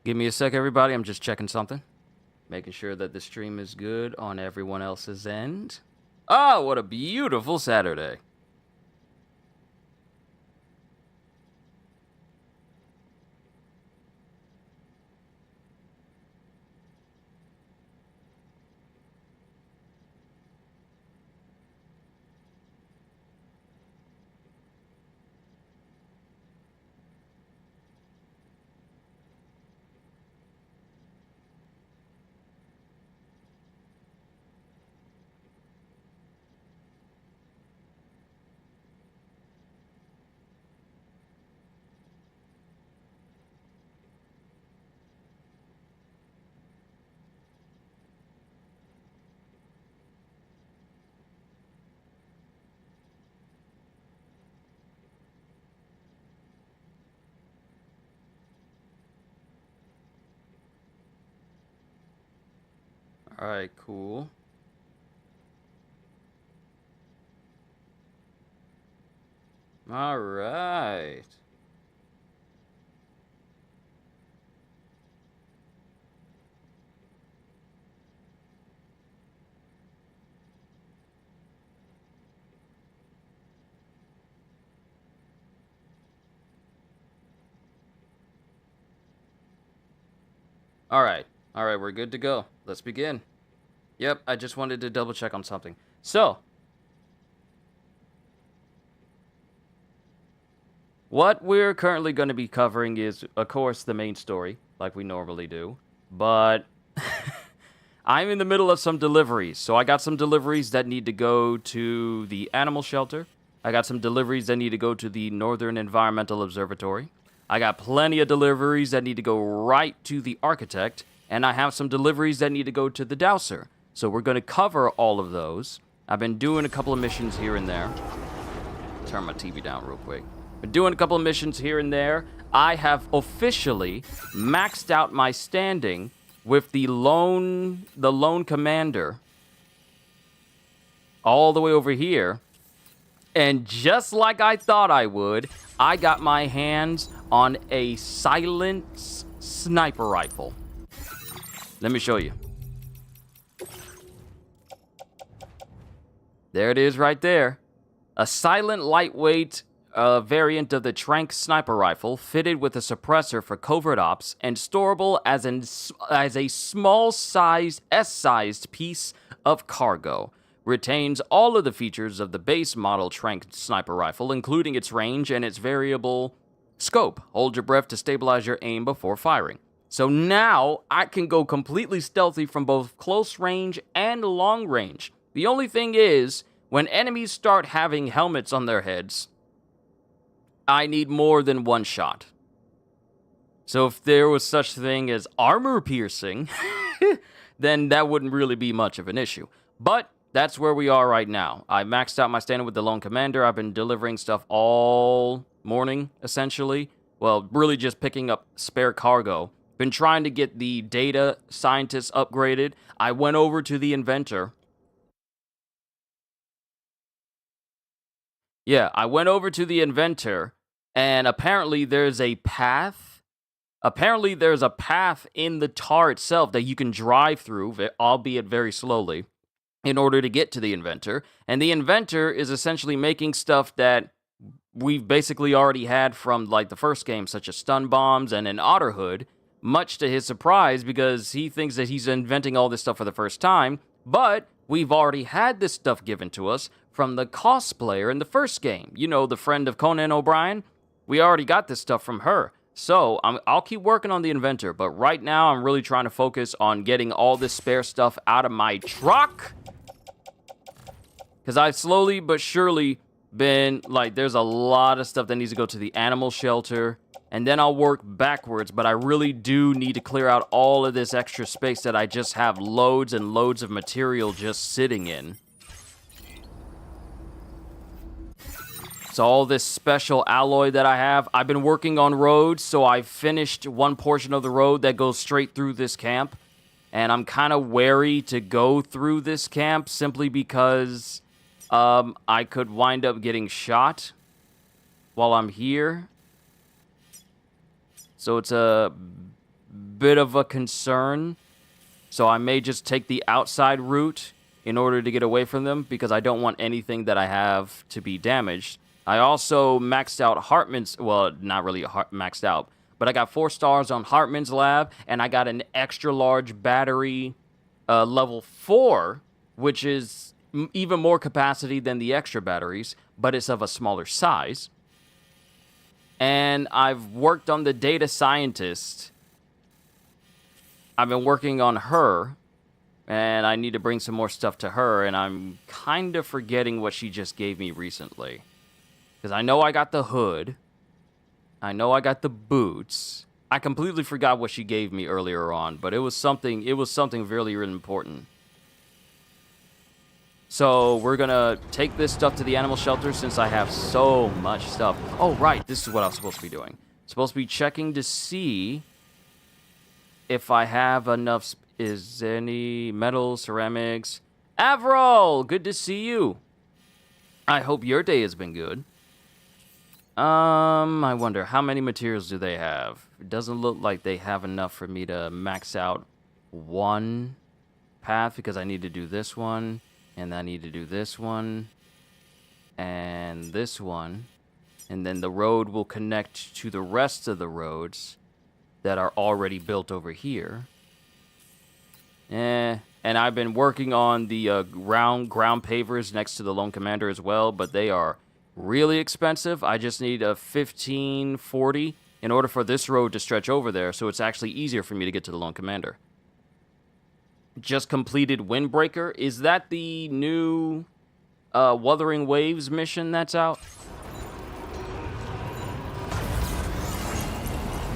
Give me a sec, everybody. I'm just checking something. Making sure that the stream is good on everyone else's end. Oh, what a beautiful Saturday. All right, cool. All right. All right. All right, we're good to go. Let's begin. Yep, I just wanted to double check on something. So, what we're currently going to be covering is, of course, the main story, like we normally do. But I'm in the middle of some deliveries. So I got some deliveries that need to go to the animal shelter. I got some deliveries that need to go to the Northern Environmental Observatory. I got plenty of deliveries that need to go right to the architect. And I have some deliveries that need to go to the dowser. So we're going to cover all of those. I've been doing a couple of missions here and there. Turn my TV down real quick. Been doing a couple of missions here and there. I have officially maxed out my standing with the lone commander all the way over here. And just like I thought I would, I got my hands on a silent sniper rifle. Let me show you. There it is right there. A silent, lightweight variant of the Trank sniper rifle, fitted with a suppressor for covert ops, and storable as a small-sized, S-sized piece of cargo. Retains all of the features of the base model Trank sniper rifle, including its range and its variable scope. Hold your breath to stabilize your aim before firing. So now, I can go completely stealthy from both close range and long range. The only thing is, when enemies start having helmets on their heads, I need more than one shot. So if there was such thing as armor piercing, then that wouldn't really be much of an issue. But that's where we are right now. I maxed out my standing with the lone commander. I've been delivering stuff all morning, essentially. Well, really just picking up spare cargo. Been trying to get the data scientists upgraded. I went over to the inventor. Yeah, I went over to the inventor, and apparently there's a path. Apparently there's a path in the tar itself that you can drive through, albeit very slowly, in order to get to the inventor. And the inventor is essentially making stuff that we've basically already had from like the first game, such as stun bombs and an otter hood, much to his surprise because he thinks that he's inventing all this stuff for the first time, but we've already had this stuff given to us from the cosplayer in the first game. You know, the friend of Conan O'Brien? We already got this stuff from her. So, I'll keep working on the inventor, but right now I'm really trying to focus on getting all this spare stuff out of my truck. Because I've slowly but surely been, like, there's a lot of stuff that needs to go to the animal shelter, and then I'll work backwards, but I really do need to clear out all of this extra space that I just have loads and loads of material just sitting in. So all this special alloy that I have, I've been working on roads, so I've finished one portion of the road that goes straight through this camp, and I'm kind of wary to go through this camp simply because I could wind up getting shot while I'm here. So it's a bit of a concern. So I may just take the outside route in order to get away from them because I don't want anything that I have to be damaged. I also maxed out Hartman's, well, not really maxed out, but I got 4 stars on Hartman's lab, and I got an extra large battery level 4, which is even more capacity than the extra batteries, but it's of a smaller size. And I've worked on the data scientist. I've been working on her, and I need to bring some more stuff to her, and I'm kind of forgetting what she just gave me recently. Because I know I got the hood. I know I got the boots. I completely forgot what she gave me earlier on, but it was something really, really important. So we're gonna take this stuff to the animal shelter since I have so much stuff. Oh, right, this is what I was supposed to be doing. Supposed to be checking to see if I have enough. Is any metal, ceramics? Avril, good to see you. I hope your day has been good. I wonder, how many materials do they have? It doesn't look like they have enough for me to max out one path because I need to do this one, and I need to do this one, and this one, and then the road will connect to the rest of the roads that are already built over here. And I've been working on the ground pavers next to the Lone Commander as well, but they are really expensive. I just need a 1540 in order for this road to stretch over there, so it's actually easier for me to get to the Lone Commander. Just completed Windbreaker. Is that the new Wuthering Waves mission that's out?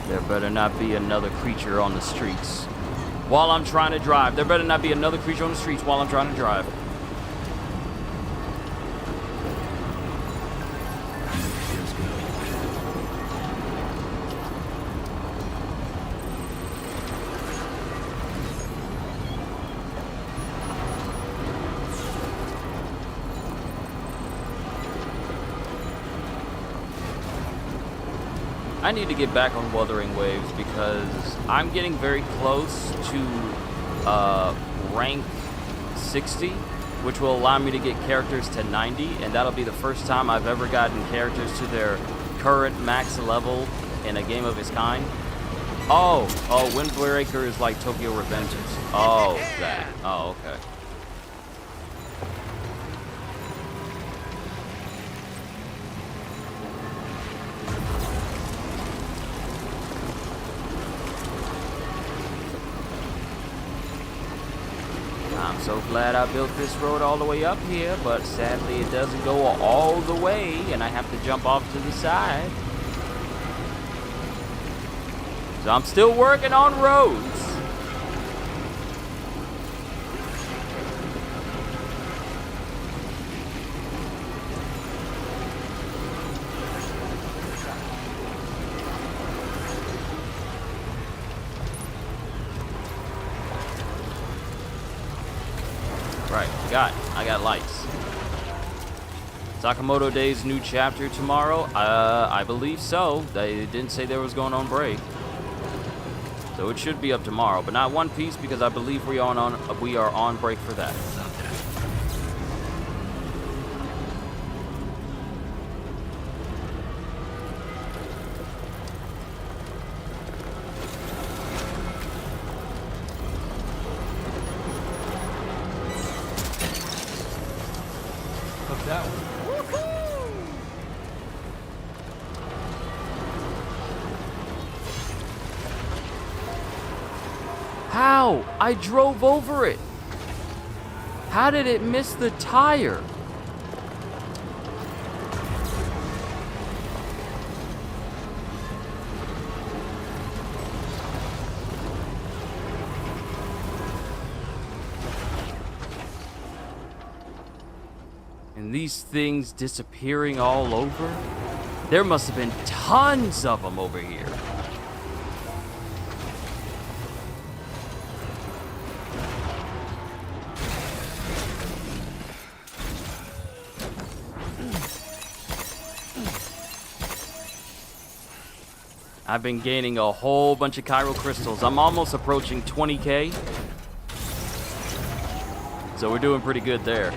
There better not be another creature on the streets while I'm trying to drive. There better not be another creature on the streets while I'm trying to drive. I need to get back on Wuthering Waves because I'm getting very close to rank 60, which will allow me to get characters to 90, and that'll be the first time I've ever gotten characters to their current max level in a game of its kind. Oh, Windbreaker is like Tokyo Revengers. Oh, that. Oh, okay. I'm so glad I built this road all the way up here, but sadly it doesn't go all the way, and I have to jump off to the side. So I'm still working on roads. Right, I got lights. Sakamoto Day's new chapter tomorrow? I believe so. They didn't say there was going on break. So it should be up tomorrow, but not One Piece because I believe we are on break for that. That one. How? I drove over it. How did it miss the tire? And these things disappearing all over? There must have been tons of them over here. I've been gaining a whole bunch of chiral crystals. I'm almost approaching 20k. So we're doing pretty good there.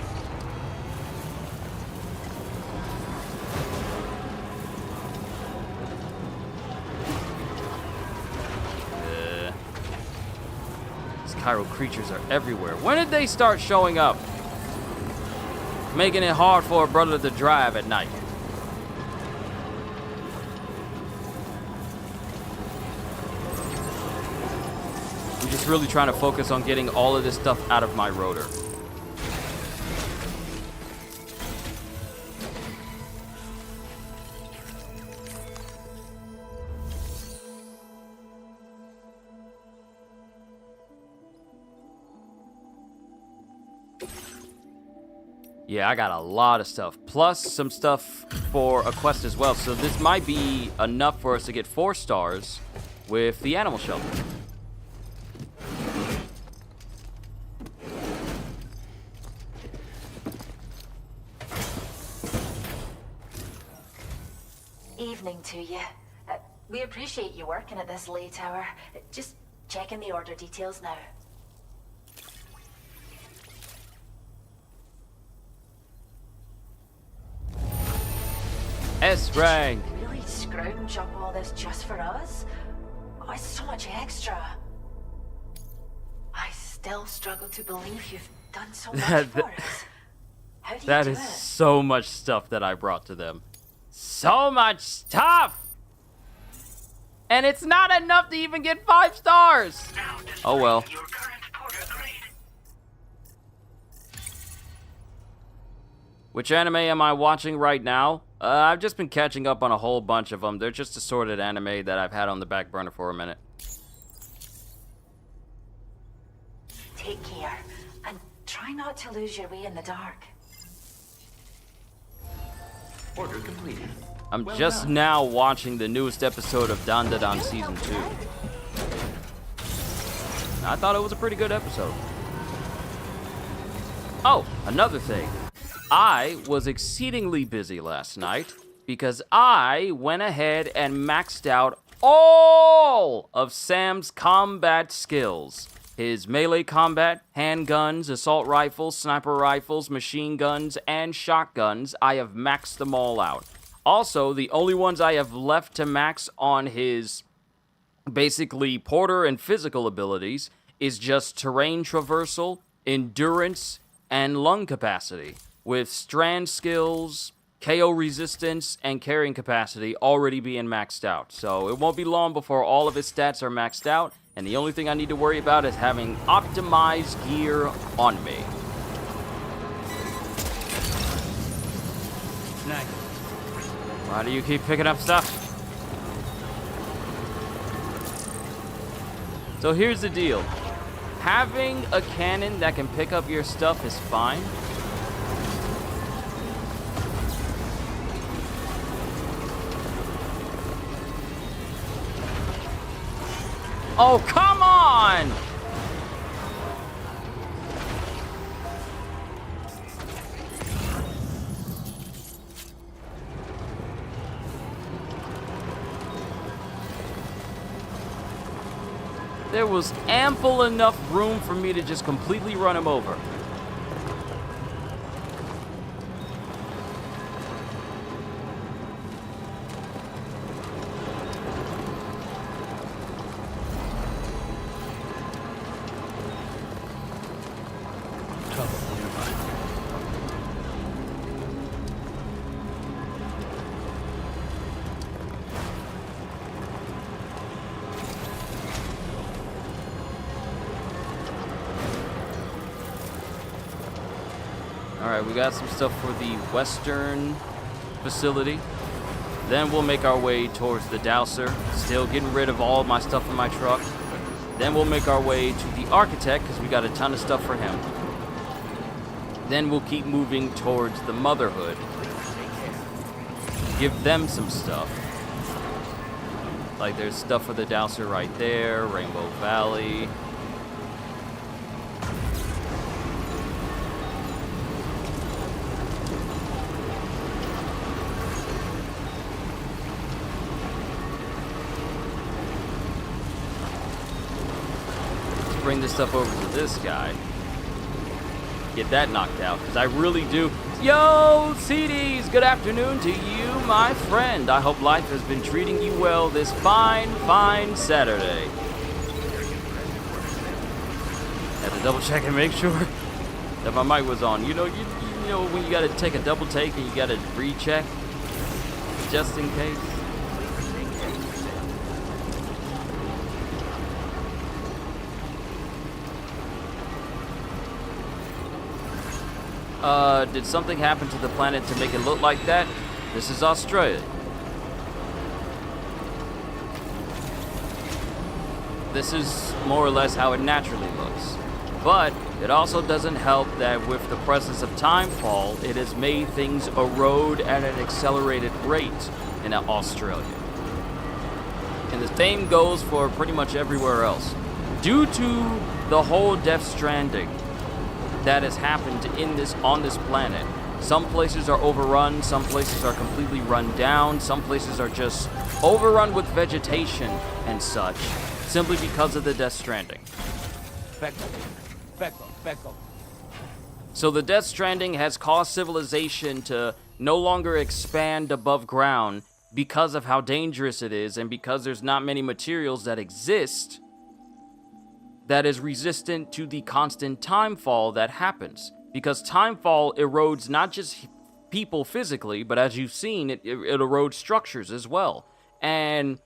These chiral creatures are everywhere. When did they start showing up? Making it hard for a brother to drive at night. I'm just really trying to focus on getting all of this stuff out of my rotor. Yeah, I got a lot of stuff, plus some stuff for a quest as well. So this might be enough for us to get 4 stars with the animal shelter. Evening to you. We appreciate you working at this late hour. Just checking the order details now. S rank. Really scrounge up all this just for us? Oh, it's so much extra. I still struggle to believe you've done so much for us. How do you That do is it? so much stuff that I brought to them. So much stuff! And it's not enough to even get 5 stars! Oh well. Which anime am I watching right now? I've just been catching up on a whole bunch of them. They're just assorted anime that I've had on the back burner for a minute. Take care, and try not to lose your way in the dark. Order completed. I'm Well just done. now watching the newest episode of Dandadan Season 2. I thought it was a pretty good episode. Oh, another thing. I was exceedingly busy last night because I went ahead and maxed out all of Sam's combat skills. His melee combat, handguns, assault rifles, sniper rifles, machine guns, and shotguns. I have maxed them all out. Also, the only ones I have left to max on his basically porter and physical abilities is just terrain traversal, endurance, and lung capacity, with strand skills, KO resistance, and carrying capacity already being maxed out. So it won't be long before all of his stats are maxed out, and the only thing I need to worry about is having optimized gear on me. Nice. Why do you keep picking up stuff? So here's the deal. Having a cannon that can pick up your stuff is fine. Oh, come on! There was ample enough room for me to just completely run him over. Trouble nearby. Alright, we got some stuff for the western facility. Then we'll make our way towards the Dowser, still getting rid of all of my stuff in my truck. Then we'll make our way to the Architect, because we got a ton of stuff for him. Then we'll keep moving towards the Motherhood. Give them some stuff. Like there's stuff for the Dowser right there, Rainbow Valley. bring this stuff over to this guy. Get that knocked out, because I really do. Yo, CDs, good afternoon to you, my friend. I hope life has been treating you well this fine, fine Saturday. Had to double check and make sure that my mic was on. You know when you gotta take a double take and you gotta recheck, just in case. Did something happen to the planet to make it look like that? This is Australia. This is more or less how it naturally looks. But it also doesn't help that with the presence of timefall, it has made things erode at an accelerated rate in Australia. And the same goes for pretty much everywhere else. Due to the whole Death Stranding that has happened on this planet, some places are overrun, some places are completely run down, some places are just overrun with vegetation and such, simply because of the Death Stranding. So the Death Stranding has caused civilization to no longer expand above ground because of how dangerous it is, and because there's not many materials that exist that is resistant to the constant timefall that happens. Because timefall erodes not just people physically, but as you've seen, it erodes structures as well. And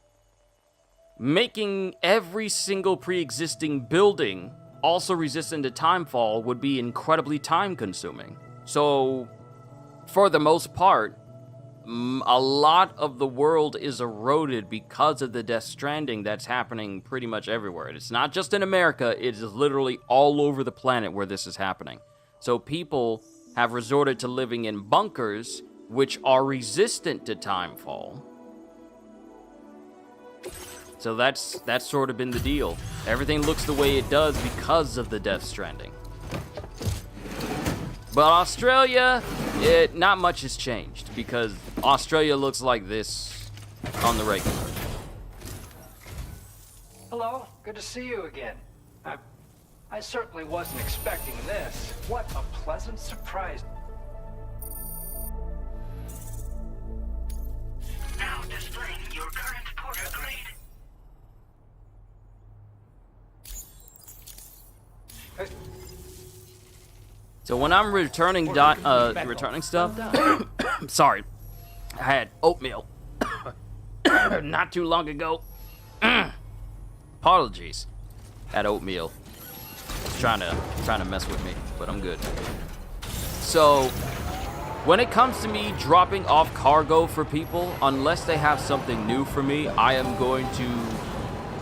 making every single pre-existing building also resistant to timefall would be incredibly time-consuming. So, for the most part, a lot of the world is eroded because of the Death Stranding that's happening pretty much everywhere. It's not just in America, it is literally all over the planet where this is happening. So people have resorted to living in bunkers, which are resistant to timefall. So that's sort of been the deal. Everything looks the way it does because of the Death Stranding. But Australia, not much has changed, because Australia looks like this on the regular. Hello, good to see you again. I certainly wasn't expecting this. What a pleasant surprise. Now displaying your current porter grade. So when I'm returning returning stuff, sorry, I had oatmeal not too long ago. Apologies. Had oatmeal. It's trying to mess with me, but I'm good. So when it comes to me dropping off cargo for people, unless they have something new for me, I am going to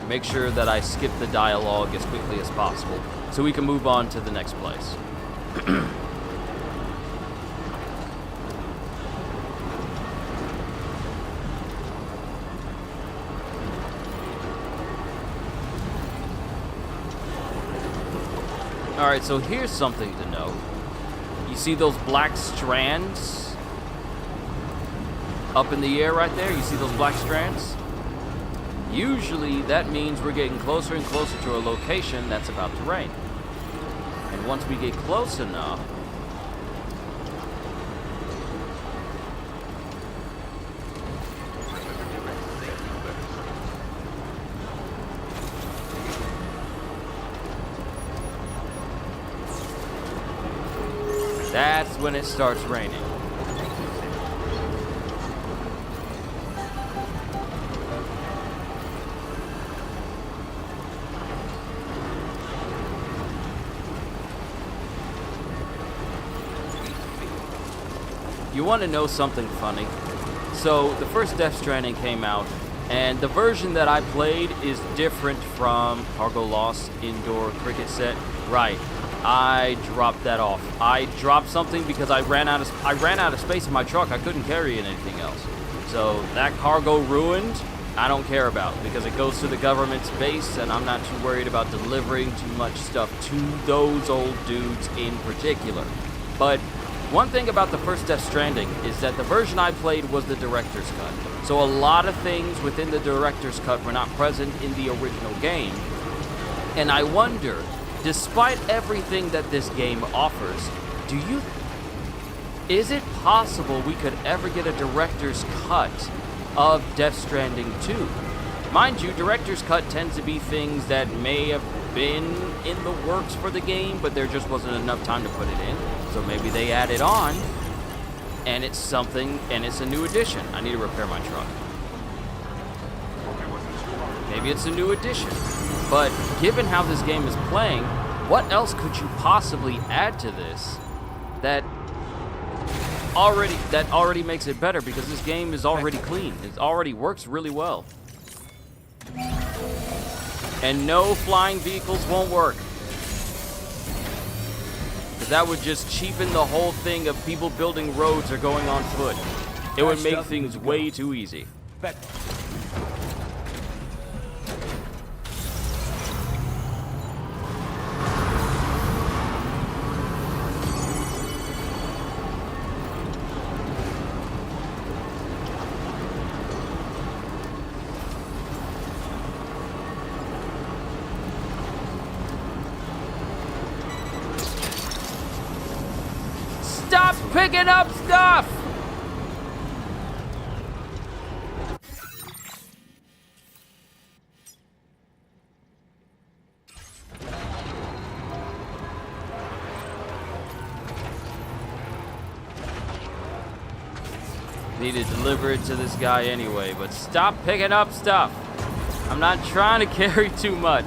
make sure that I skip the dialogue as quickly as possible so we can move on to the next place. Alright, so here's something to note. You see those black strands up in the air right there? You see those black strands? Usually that means we're getting closer and closer to a location that's about to rain. And once we get close enough, that's when it starts raining. You want to know something funny? So the first Death Stranding came out, and the version that I played is different from Cargo Lost Indoor Cricket Set. Right, I dropped that off. I dropped something because I ran out of space in my truck. I couldn't carry anything else. So that cargo ruined, I don't care about, because it goes to the government's base, and I'm not too worried about delivering too much stuff to those old dudes in particular. But one thing about the first Death Stranding is that the version I played was the director's cut. So a lot of things within the director's cut were not present in the original game. And I wonder, despite everything that this game offers, is it possible we could ever get a director's cut of Death Stranding 2? Mind you, director's cut tends to be things that may have been in the works for the game, but there just wasn't enough time to put it in. So maybe they add it on, and it's something, and it's a new addition. I need to repair my truck. Maybe it's a new addition. But given how this game is playing, what else could you possibly add to this that already makes it better? Because this game is already clean. It already works really well. And no, flying vehicles won't work. Because that would just cheapen the whole thing of people building roads or going on foot. It would make things way too easy. Stop picking up stuff! Need to deliver it to this guy anyway, but stop picking up stuff. I'm not trying to carry too much.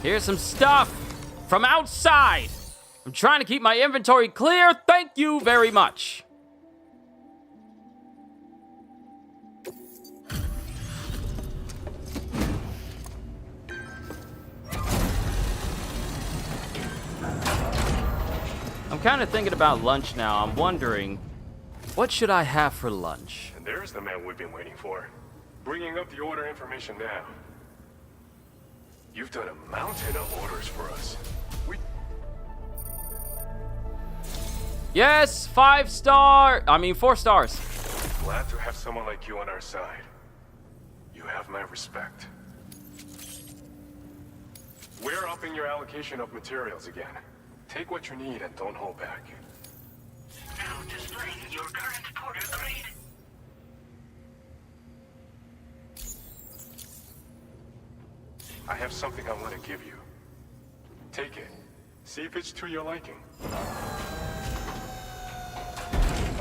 Here's some stuff from outside. I'm trying to keep my inventory clear. Thank you very much. I'm kind of thinking about lunch now. I'm wondering, what should I have for lunch? And there's the man we've been waiting for. Bringing up the order information now. You've done a mountain of orders for us. Yes, 4 stars. Glad to have someone like you on our side. You have my respect. We're upping your allocation of materials again. Take what you need and don't hold back. Now displaying your current porter grade. I have something I want to give you. Take it. See if it's to your liking.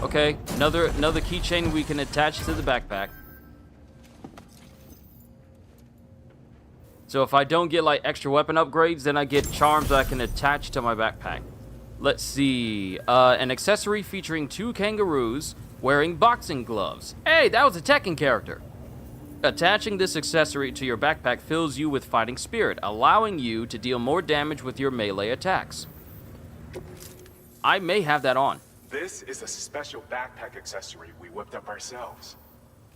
Okay, another keychain we can attach to the backpack. So if I don't get like extra weapon upgrades, then I get charms that I can attach to my backpack. Let's see, an accessory featuring 2 kangaroos wearing boxing gloves. Hey, that was a Tekken character. Attaching this accessory to your backpack fills you with fighting spirit, allowing you to deal more damage with your melee attacks. I may have that on. This is a special backpack accessory we whipped up ourselves.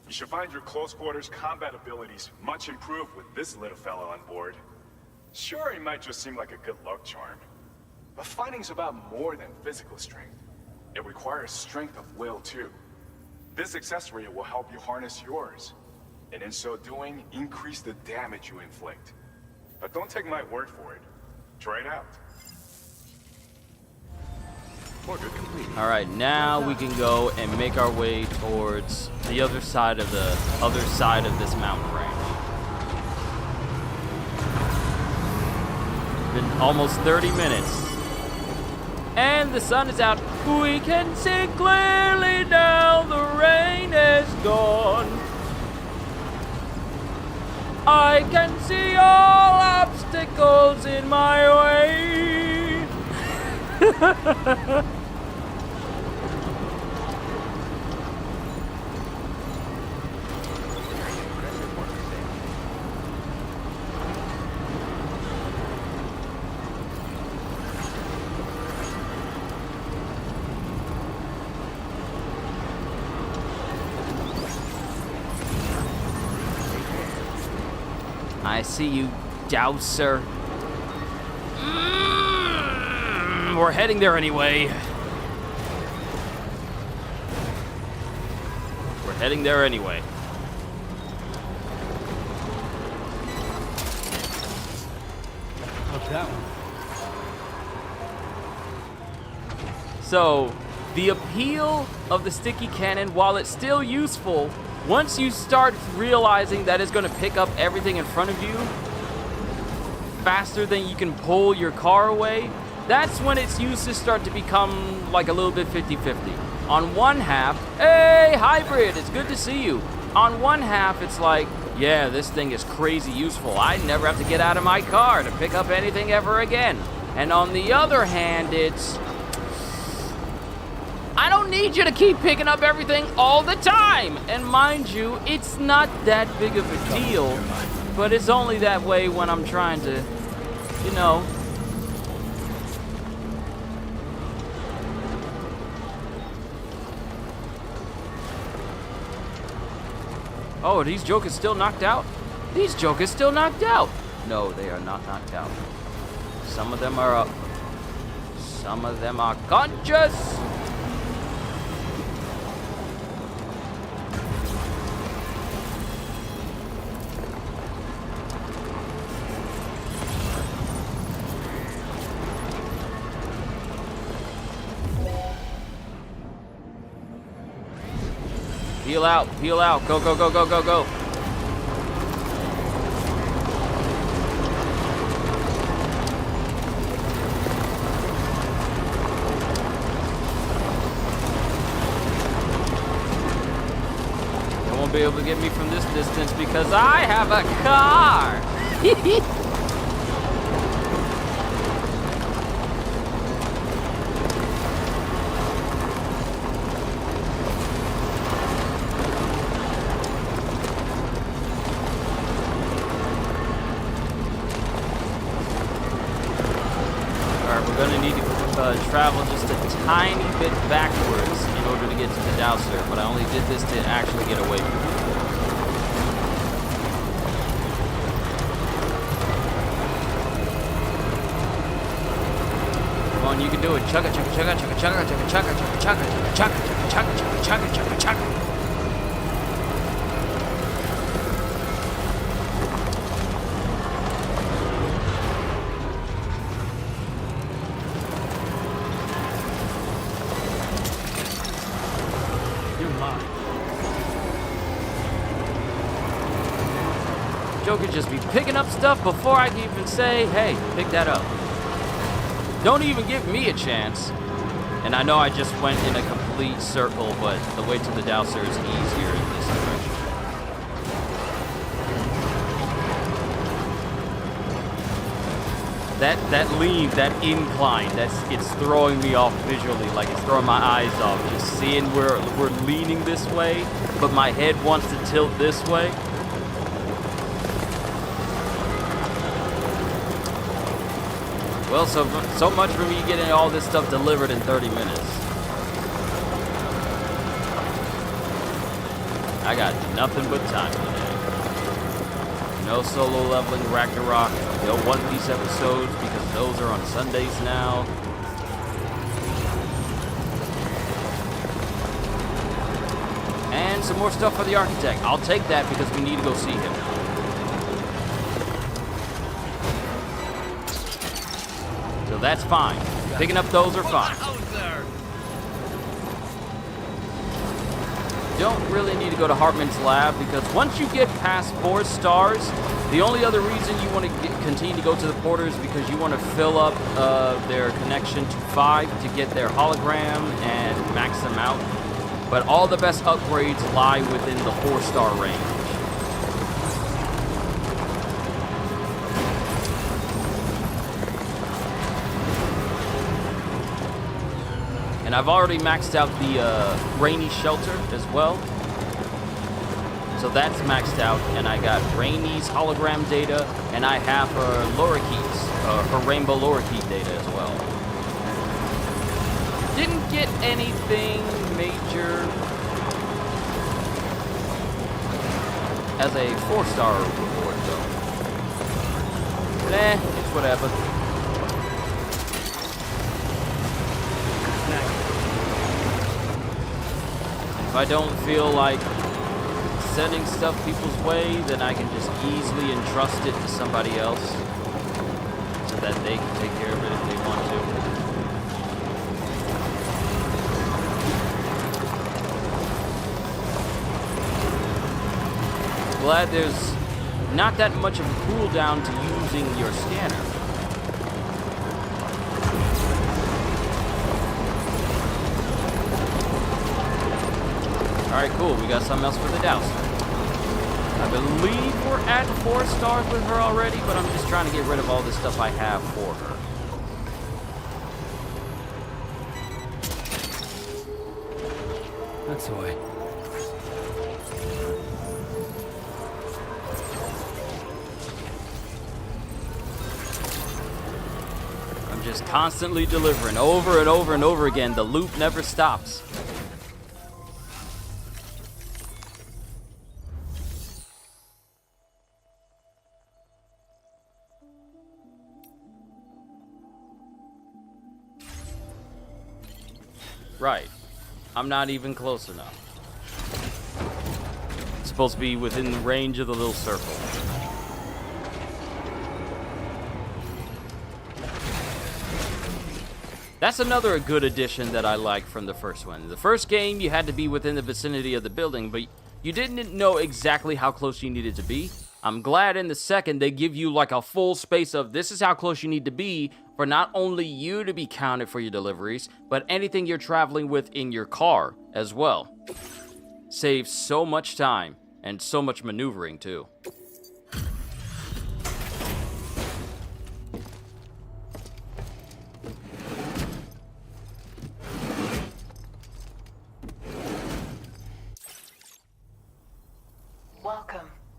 You should find your close quarters combat abilities much improved with this little fella on board. Sure, he might just seem like a good luck charm, but fighting's about more than physical strength. It requires strength of will too. This accessory will help you harness yours, and in so doing, increase the damage you inflict. But don't take my word for it. Try it out. Order complete. All right, now we can go and make our way towards the other side of this mountain range. Been almost 30 minutes. And the sun is out. We can see clearly now the rain is gone. I can see all obstacles in my way. I see you, Douser. We're heading there anyway. We're heading there anyway. What's that one? So, the appeal of the sticky cannon, while it's still useful, once you start realizing that it's going to pick up everything in front of you faster than you can pull your car away, that's when its uses start to become like a little bit 50-50. On one half, hey, Hybrid, it's good to see you. On one half, it's like, yeah, this thing is crazy useful. I never have to get out of my car to pick up anything ever again. And on the other hand, it's, I don't need you to keep picking up everything all the time. And mind you, it's not that big of a deal, but it's only that way when I'm trying to, you know. Oh, are these jokers still knocked out? These jokers still knocked out. No, they are not knocked out. Some of them are up. Some of them are conscious. Peel out, peel out. Go, go, go, go, go, go. They won't be able to get me from this distance because I have a car. Travel just a tiny bit backwards in order to get to the Douser, but I only did this to actually get away from it. Come on, you can do it. Chugga, chugga, chugga, chugga, chugga, chugga, chugga, chugga, chugga, chugga, chugga, chugga, chugga, chugga, chugga. Joe could just be picking up stuff before I can even say, hey, pick that up. Don't even give me a chance. And I know I just went in a complete circle, but the way to the Douser is easier in this direction. That lean, that incline, it's throwing me off visually, like it's throwing my eyes off. Just seeing where we're leaning this way, but my head wants to tilt this way. Well, so much for me getting all this stuff delivered in 30 minutes. I got nothing but time today. No solo leveling Ragnarok, no One Piece episodes because those are on Sundays now. And some more stuff for the Architect. I'll take that because we need to go see him. So that's fine. Picking up those are fine. Don't really need to go to Hartman's lab because once you get past 4 stars, the only other reason you want to continue to go to the porter is because you want to fill up their connection to 5 to get their hologram and max them out. But all the best upgrades lie within the 4-star range. And I've already maxed out the Rainy Shelter as well. So that's maxed out, and I got Rainy's hologram data, and I have her her Rainbow Lorikeet data as well. Didn't get anything major as a 4-star reward though. It's whatever. If I don't feel like sending stuff people's way, then I can just easily entrust it to somebody else so that they can take care of it if they want to. Glad there's not that much of a cooldown to using your scanner. Alright, cool. We got something else for the dowser. I believe we're at 4 stars with her already, but I'm just trying to get rid of all this stuff I have for her. That's the way. I'm just constantly delivering over and over and over again. The loop never stops. Right. I'm not even close enough. It's supposed to be within the range of the little circle. That's another good addition that I like from the first one. The first game, you had to be within the vicinity of the building, but you didn't know exactly how close you needed to be. I'm glad in the second they give you like a full space of this is how close you need to be for not only you to be counted for your deliveries, but anything you're traveling with in your car as well. Saves so much time and so much maneuvering too.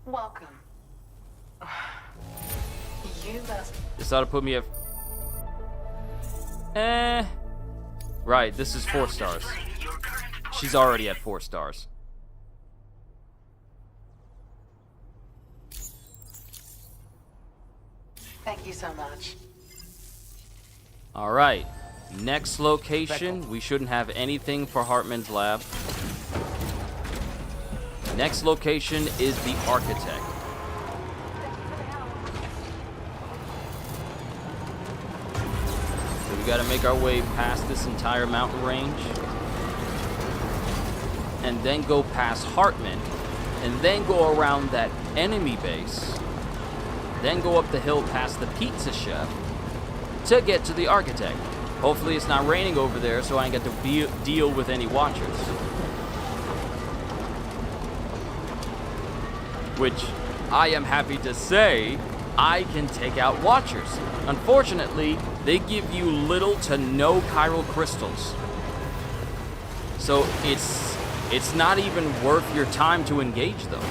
Welcome. You must... This ought to put me at... Right, this is 4 stars. She's already at 4 stars. Thank you so much. Alright, next location. We shouldn't have anything for Hartman's lab. Next location is the Architect. So we gotta make our way past this entire mountain range. And then go past Hartman. And then go around that enemy base. Then go up the hill past the pizza chef to get to the Architect. Hopefully it's not raining over there so I ain't got to deal with any watchers. Which I am happy to say I can take out watchers. Unfortunately, they give you little to no chiral crystals. So it's not even worth your time to engage them.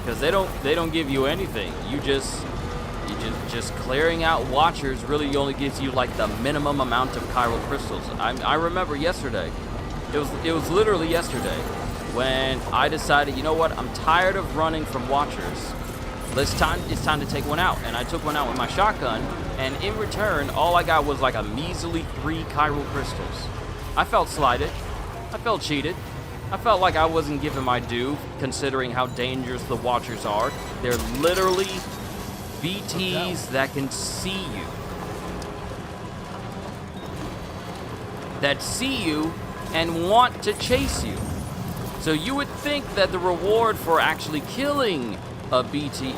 Because they don't give you anything. You just clearing out watchers really only gives you like the minimum amount of chiral crystals. I remember yesterday. It was literally yesterday when I decided, you know what? I'm tired of running from watchers. It's time to take one out. And I took one out with my shotgun, and in return, all I got was like a measly 3 chiral crystals. I felt slighted. I felt cheated. I felt like I wasn't given my due, considering how dangerous the watchers are. They're literally BTs that can see you. That see you and want to chase you. So you would think that the reward for actually killing a BT,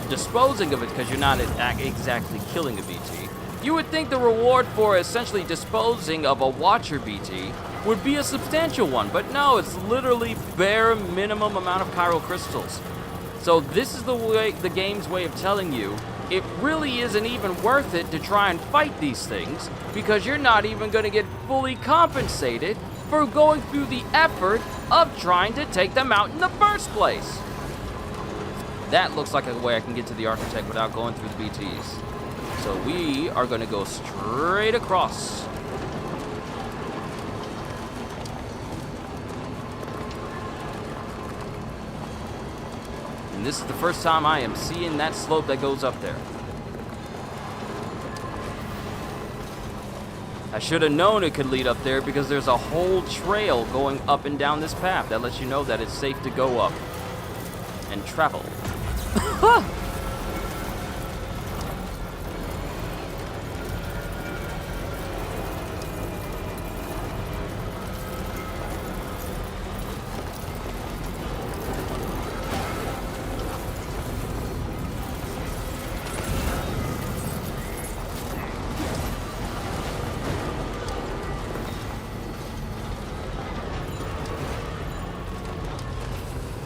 disposing of it, because you're not exactly killing a BT, you would think the reward for essentially disposing of a watcher BT would be a substantial one, but no, it's literally bare minimum amount of chiral crystals. So this is the game's way of telling you it really isn't even worth it to try and fight these things, because you're not even going to get fully compensated for going through the effort of trying to take them out in the first place. That looks like a way I can get to the Architect without going through the BTs. So we are going to go straight across. And this is the first time I am seeing that slope that goes up there. I should have known it could lead up there because there's a whole trail going up and down this path that lets you know that it's safe to go up and travel.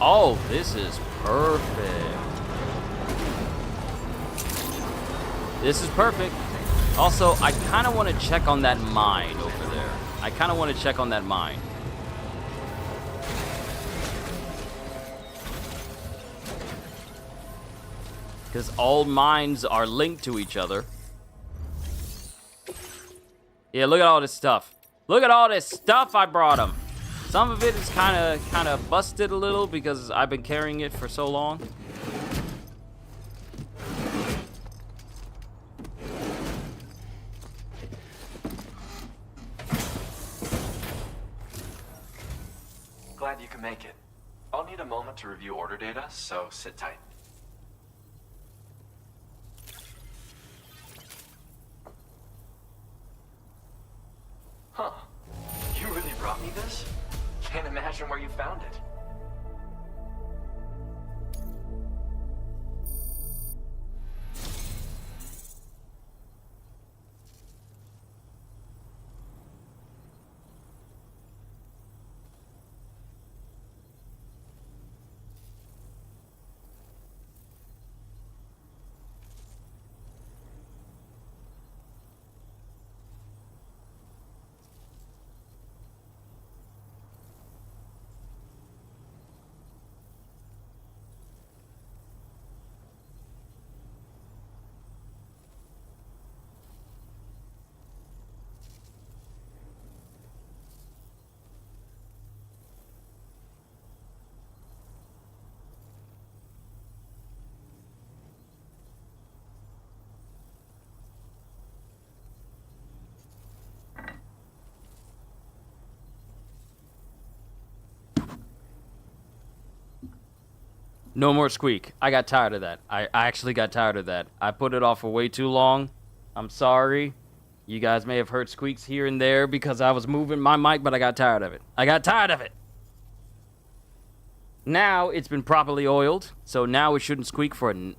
Oh, this is perfect. This is perfect. Also, I kind of want to check on that mine over there. I kind of want to check on that mine. Because all mines are linked to each other. Yeah, look at all this stuff. Look at all this stuff I brought him. Some of it is kind of busted a little because I've been carrying it for so long. Glad you can make it. I'll need a moment to review order data, so sit tight. Huh. You really brought me this? Can't imagine where you found it. No more squeak. I got tired of that. I actually got tired of that. I put it off for way too long. I'm sorry. You guys may have heard squeaks here and there because I was moving my mic, but I got tired of it. I got tired of it. Now it's been properly oiled, so now it shouldn't squeak for a...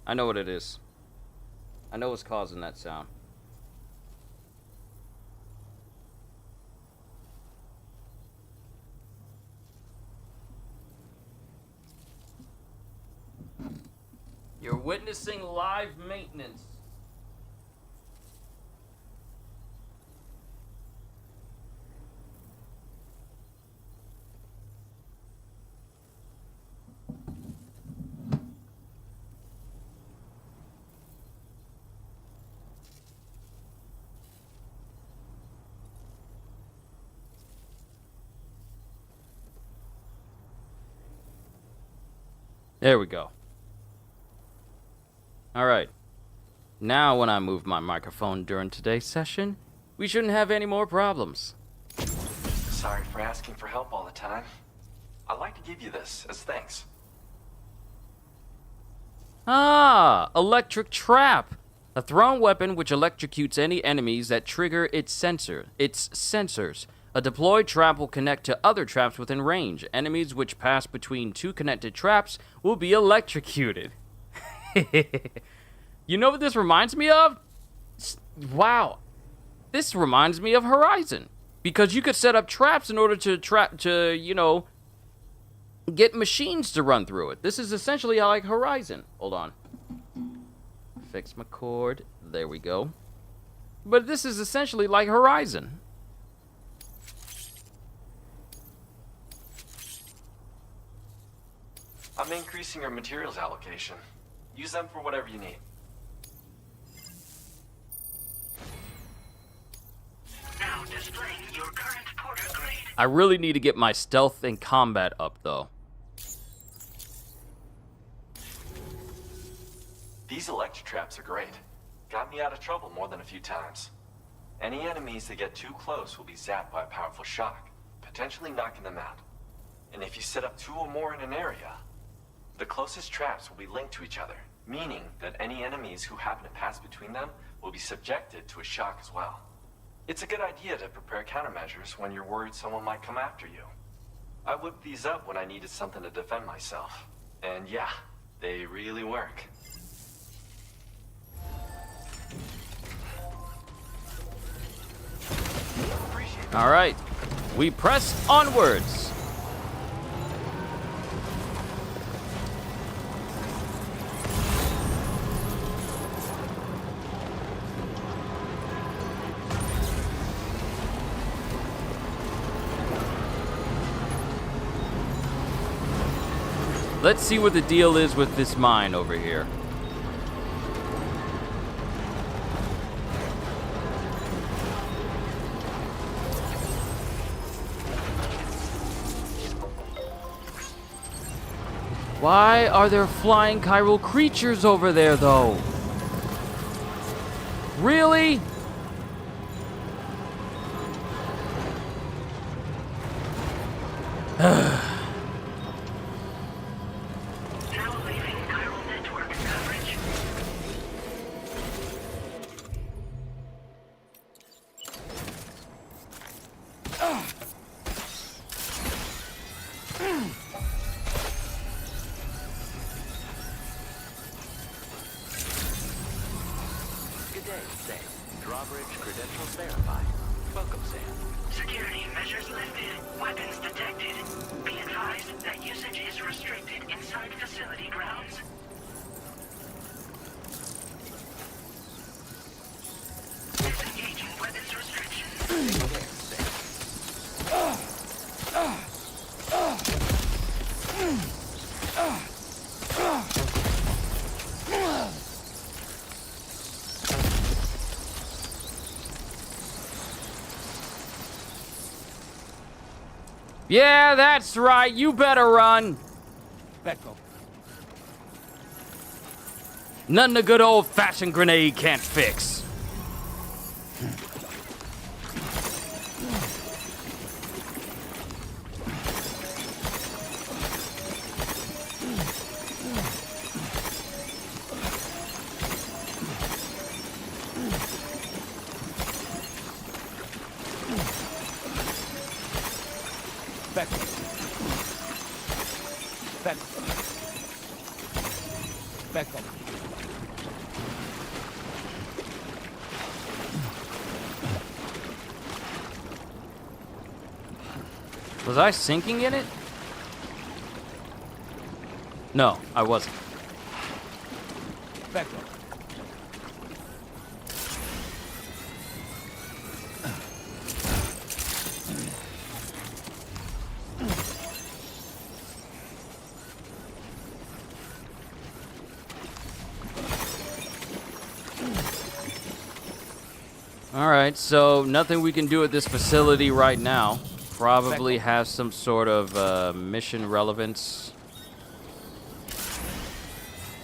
I know what it is. I know what's causing that sound. You're witnessing live maintenance. There we go. All right. Now when I move my microphone during today's session, we shouldn't have any more problems. Sorry for asking for help all the time. I'd like to give you this as thanks. Ah, electric trap. A thrown weapon which electrocutes any enemies that trigger its sensors. A deployed trap will connect to other traps within range. Enemies which pass between two connected traps will be electrocuted. You know what this reminds me of? Wow. This reminds me of Horizon. Because you could set up traps in order to you know, get machines to run through it. This is essentially like Horizon. Hold on. Fix my cord. There we go. But this is essentially like Horizon. I'm increasing your materials allocation. Use them for whatever you need. Now displaying your current porter grade. I really need to get my stealth and combat up, though. These electro traps are great. Got me out of trouble more than a few times. Any enemies that get too close will be zapped by a powerful shock, potentially knocking them out. And if you set up 2 or more in an area, the closest traps will be linked to each other, meaning that any enemies who happen to pass between them will be subjected to a shock as well. It's a good idea to prepare countermeasures when you're worried someone might come after you. I whipped these up when I needed something to defend myself. And yeah, they really work. All right, we press onwards. Let's see what the deal is with this mine over here. Why are there flying chiral creatures over there, though? Really? Now leaving chiral network coverage. Good day, Sam. Drawbridge credentials verified. Welcome, Sam. Security measures lifted. Weapons detected. Be advised that usage is restricted inside facility grounds. Disengaging weapons restrictions. Yeah, that's right. You better run. Back up. Nothing a good old-fashioned grenade can't fix. Back up. Back up. Back up. Was I sinking in it? No, I wasn't. Back up. Alright, so nothing we can do at this facility right now. Probably has some sort of mission relevance.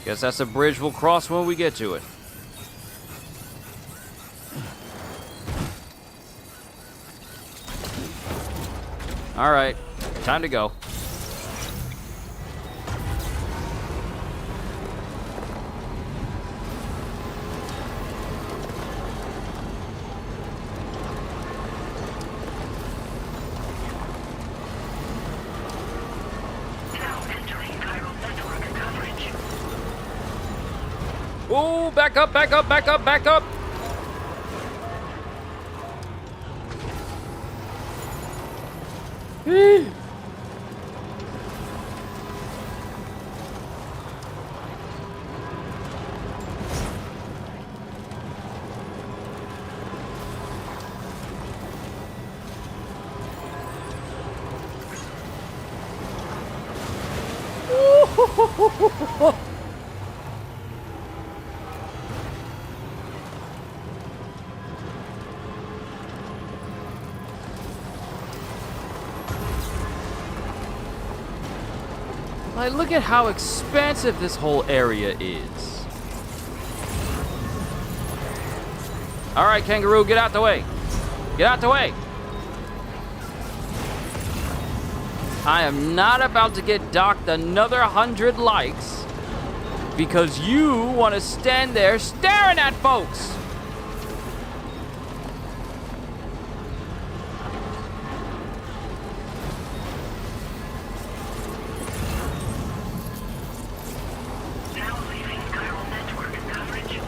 Guess that's a bridge we'll cross when we get to it. Alright, time to go. Now entering chiral network coverage. Ooh, back up, back up, back up, back up! Like, look at how expansive this whole area is. All right, kangaroo, get out the way. Get out the way. I am not about to get docked another 100 likes because you want to stand there staring at folks. Now leaving chiral network coverage.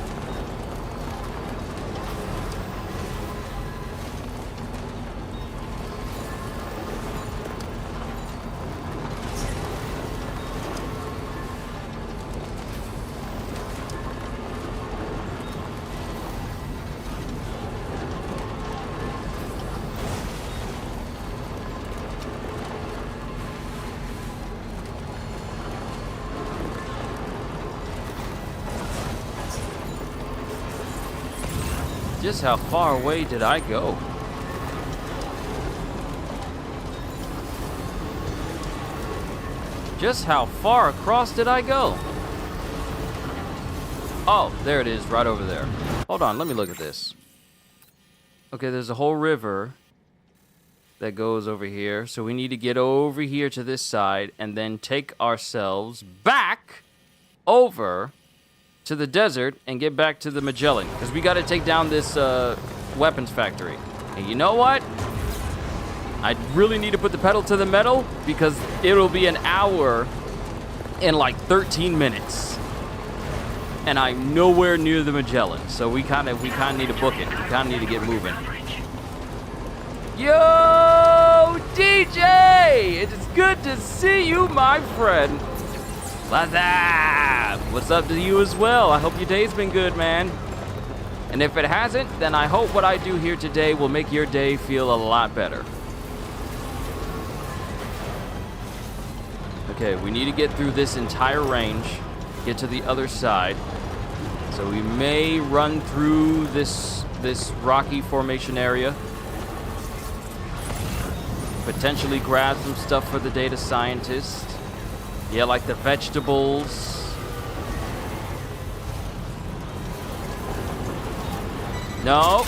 Just how far away did I go? Just how far across did I go? Oh, there it is, right over there. Hold on, let me look at this. Okay, there's a whole river that goes over here. So we need to get over here to this side and then take ourselves back over to the desert and get back to the Magellan, because we got to take down this weapons factory. And you know what? I really need to put the pedal to the metal because it'll be an hour in like 13 minutes. And I'm nowhere near the Magellan, so we kind of need to book it. We kind of need to get moving. Yo, DJ! It is good to see you, my friend. What's up? What's up to you as well? I hope your day's been good, man. And if it hasn't, then I hope what I do here today will make your day feel a lot better. Okay, we need to get through this entire range, get to the other side. So we may run through this rocky formation area. Potentially grab some stuff for the data scientist. Yeah, like the vegetables. No.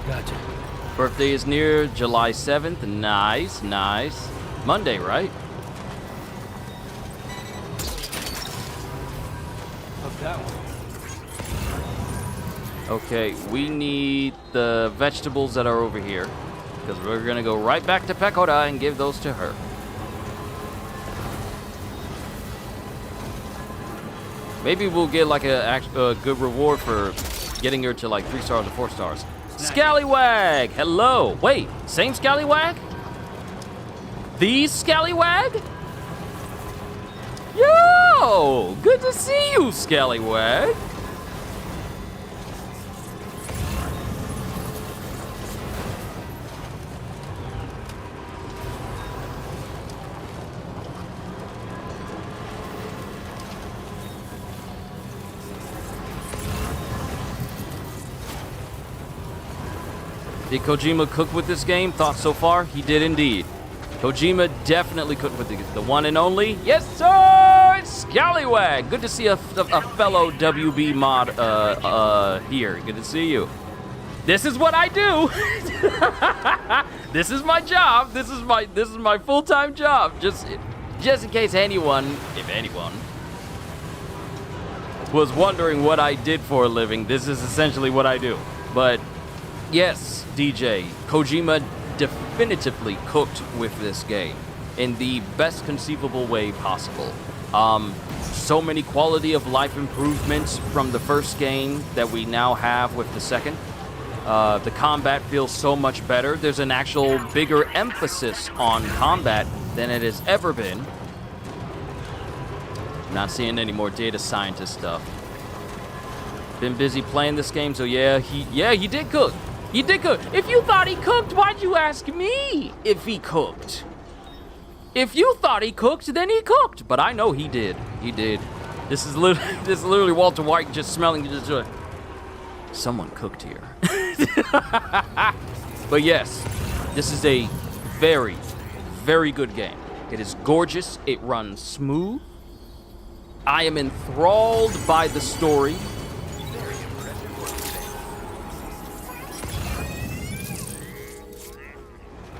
Gotcha. Birthday is near, July 7th. Nice, nice. Monday, right? Hook that one. Okay, we need the vegetables that are over here, because we're gonna go right back to Pecora and give those to her. Maybe we'll get like a good reward for getting her to like 3 stars or 4 stars. Scallywag! Hello! Wait, same Scallywag? The Scallywag? Yo! Good to see you, Scallywag! Did Kojima cook with this game? Thoughts so far? He did indeed. Kojima definitely cooked with the one and only. Yes, sir! Scallywag! Good to see a fellow WB mod here. Good to see you. This is what I do. This is my job. This is my full-time job. Just in case anyone, if anyone, was wondering what I did for a living, this is essentially what I do. But yes, DJ, Kojima definitively cooked with this game in the best conceivable way possible. So many quality of life improvements from the first game that we now have with the second. The combat feels so much better. There's an actual bigger emphasis on combat than it has ever been. Not seeing any more data scientist stuff. Been busy playing this game, so yeah, he did cook. He did cook. If you thought he cooked, why'd you ask me if he cooked? If you thought he cooked, then he cooked. But I know he did. He did. This is literally Walter White just smelling. Just, someone cooked here. But yes, this is a very, very good game. It is gorgeous. It runs smooth. I am enthralled by the story.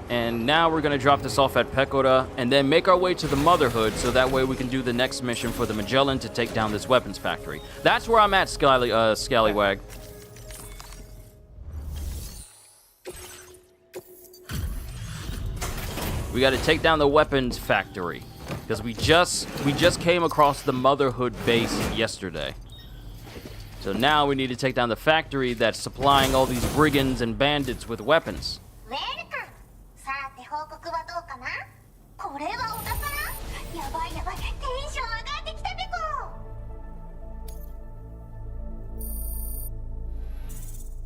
And now we're gonna drop this off at Pecora and then make our way to the Motherhood so that way we can do the next mission for the Magellan to take down this weapons factory. That's where I'm at, Scallywag. We gotta take down the weapons factory because we just came across the Motherhood base yesterday. So now we need to take down the factory that's supplying all these brigands and bandits with weapons. さて報告はどうかな。これはお宝。やばいやばい、テンション上がってきたペコ。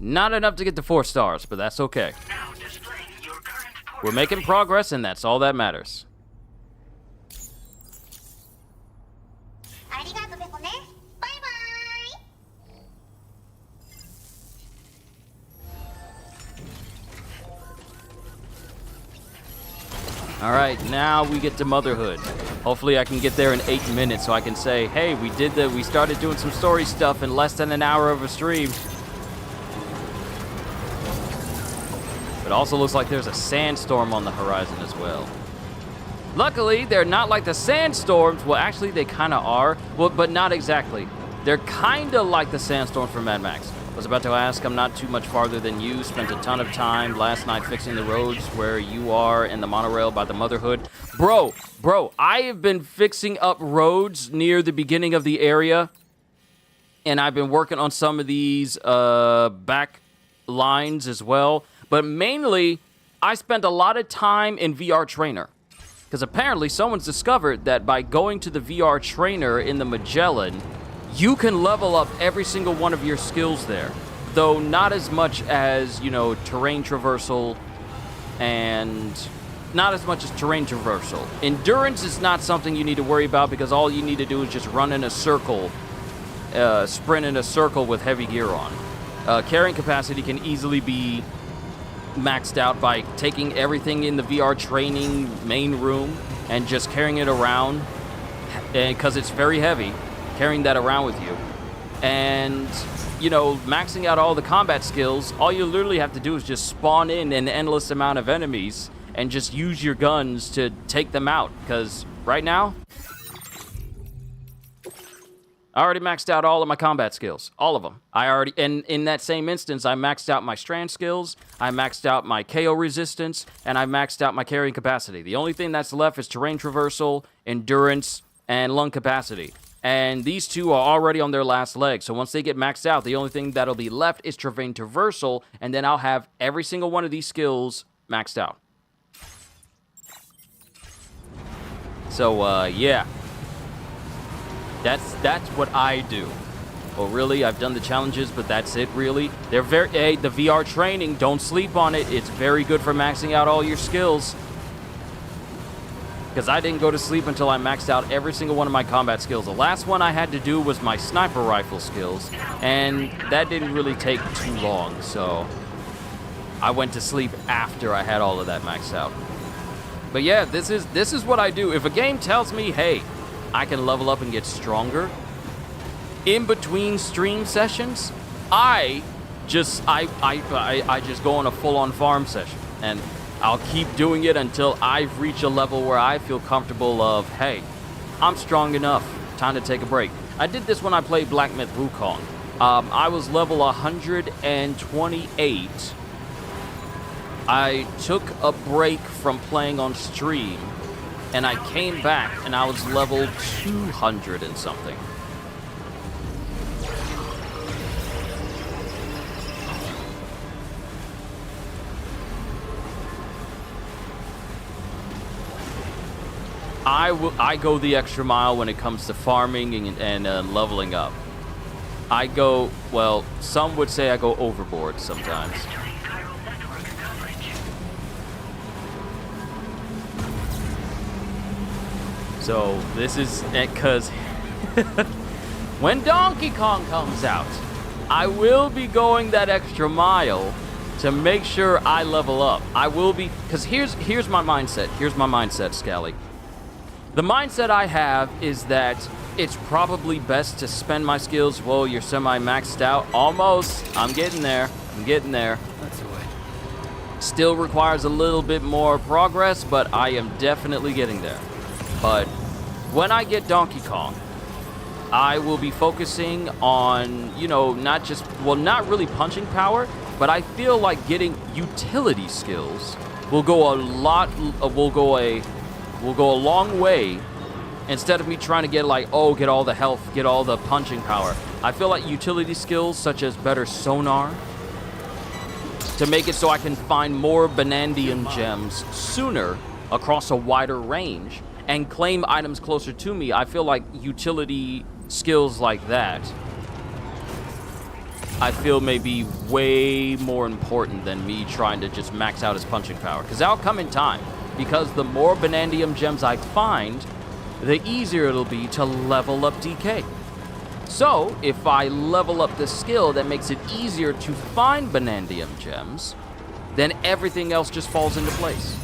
Not enough to get to 4 stars, but that's okay. Now displaying your current We're making progress, and that's all that matters. ありがとうペコね。バイバイ。All right, now we get to Motherhood. Hopefully I can get there in 8 minutes so I can say, hey, we started doing some story stuff in less than an hour of a stream. It also looks like there's a sandstorm on the horizon as well. Luckily, they're not like the sandstorms. Well, actually, they kind of are, well, but not exactly. They're kind of like the sandstorms from Mad Max. I was about to ask, I'm not too much farther than you. Spent a ton of time last night fixing the roads where you are in the monorail by the Motherhood. Bro, I have been fixing up roads near the beginning of the area, and I've been working on some of these back lines as well. But mainly, I spent a lot of time in VR Trainer. Because apparently someone's discovered that by going to the VR Trainer in the Magellan, you can level up every single one of your skills there. Though not as much as, you know, terrain traversal and not as much as terrain traversal. Endurance is not something you need to worry about because all you need to do is just run in a circle, sprint in a circle with heavy gear on. Carrying capacity can easily be maxed out by taking everything in the VR training main room and just carrying it around, and because it's very heavy, carrying that around with you. And, you know, maxing out all the combat skills, all you literally have to do is just spawn in an endless amount of enemies and just use your guns to take them out. Because right now, I already maxed out all of my combat skills. All of them. And in that same instance, I maxed out my strand skills, I maxed out my KO resistance, and I maxed out my carrying capacity. The only thing that's left is terrain traversal, endurance, and lung capacity. And these two are already on their last leg. So once they get maxed out, the only thing that'll be left is terrain traversal, and then I'll have every single one of these skills maxed out. So, yeah. That's what I do. Well, really, I've done the challenges, but that's it, really. They're the VR training, don't sleep on it. It's very good for maxing out all your skills. Because I didn't go to sleep until I maxed out every single one of my combat skills. The last one I had to do was my sniper rifle skills, and that didn't really take too long, so I went to sleep after I had all of that maxed out. But yeah, this is what I do. If a game tells me, hey, I can level up and get stronger in between stream sessions, I just go on a full-on farm session, and I'll keep doing it until I've reached a level where I feel comfortable of, hey, I'm strong enough, time to take a break. I did this when I played Black Myth Wukong. I was level 128. I took a break from playing on stream, and I came back and I was level 200 and something. I go the extra mile when it comes to farming and leveling up. I go, well, some would say I go overboard sometimes. So this is because when Donkey Kong comes out, I will be going that extra mile to make sure I level up. I will be, because here's my mindset. Here's my mindset, Scally. The mindset I have is that it's probably best to spend my skills. Whoa, you're semi-maxed out. Almost. I'm getting there. I'm getting there. That's the way. Still requires a little bit more progress, but I am definitely getting there. But when I get Donkey Kong, I will be focusing on, you know, not really punching power, but I feel like getting utility skills will go a long way. Instead of me trying to get get all the health, get all the punching power. I feel like utility skills such as better sonar to make it so I can find more Banandium gems sooner across a wider range and claim items closer to me. I feel like utility skills like that, I feel may be way more important than me trying to just max out his punching power. Because that'll come in time. Because the more Banandium gems I find, the easier it'll be to level up DK. So, if I level up the skill that makes it easier to find Banandium gems, then everything else just falls into place.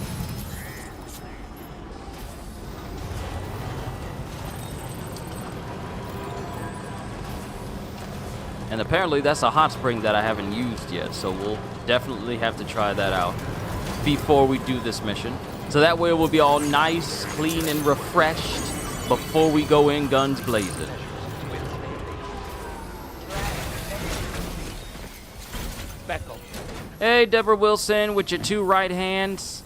And apparently that's a hot spring that I haven't used yet, so we'll definitely have to try that out before we do this mission. So that way we'll be all nice, clean, and refreshed before we go in guns blazing. Back up. Hey, Deborah Wilson, with your 2 right hands.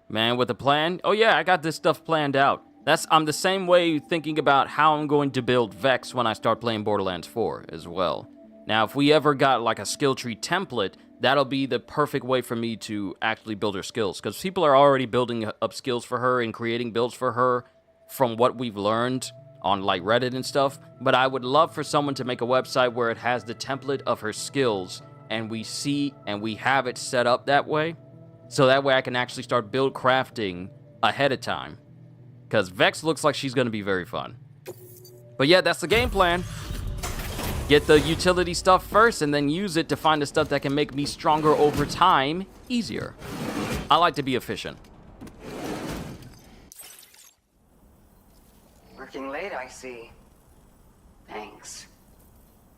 Man with a plan? Oh yeah, I got this stuff planned out. I'm the same way thinking about how I'm going to build Vex when I start playing Borderlands 4 as well. Now, if we ever got like a skill tree template, that'll be the perfect way for me to actually build her skills. Because people are already building up skills for her and creating builds for her from what we've learned on like Reddit and stuff. But I would love for someone to make a website where it has the template of her skills and we see and we have it set up that way. So that way I can actually start build crafting ahead of time. Because Vex looks like she's going to be very fun. But yeah, that's the game plan. Get the utility stuff first and then use it to find the stuff that can make me stronger over time easier. I like to be efficient. Working late, I see. Thanks.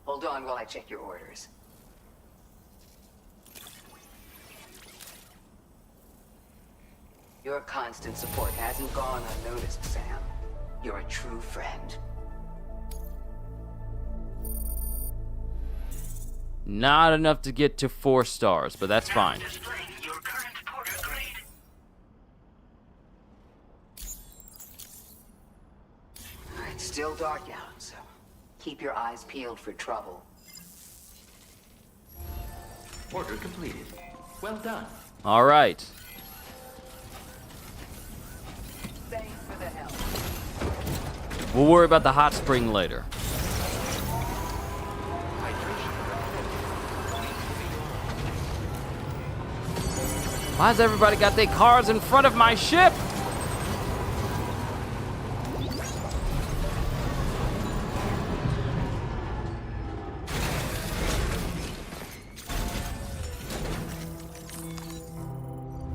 Hold on while I check your orders. Your constant support hasn't gone unnoticed, Sam. You're a true friend. Not enough to get to 4 stars, but that's fine. Displaying your current porter grade. It's still dark out, so keep your eyes peeled for trouble. Order completed. Well done. All right. Thanks for the help. We'll worry about the hot spring later. Why's everybody got their cars in front of my ship?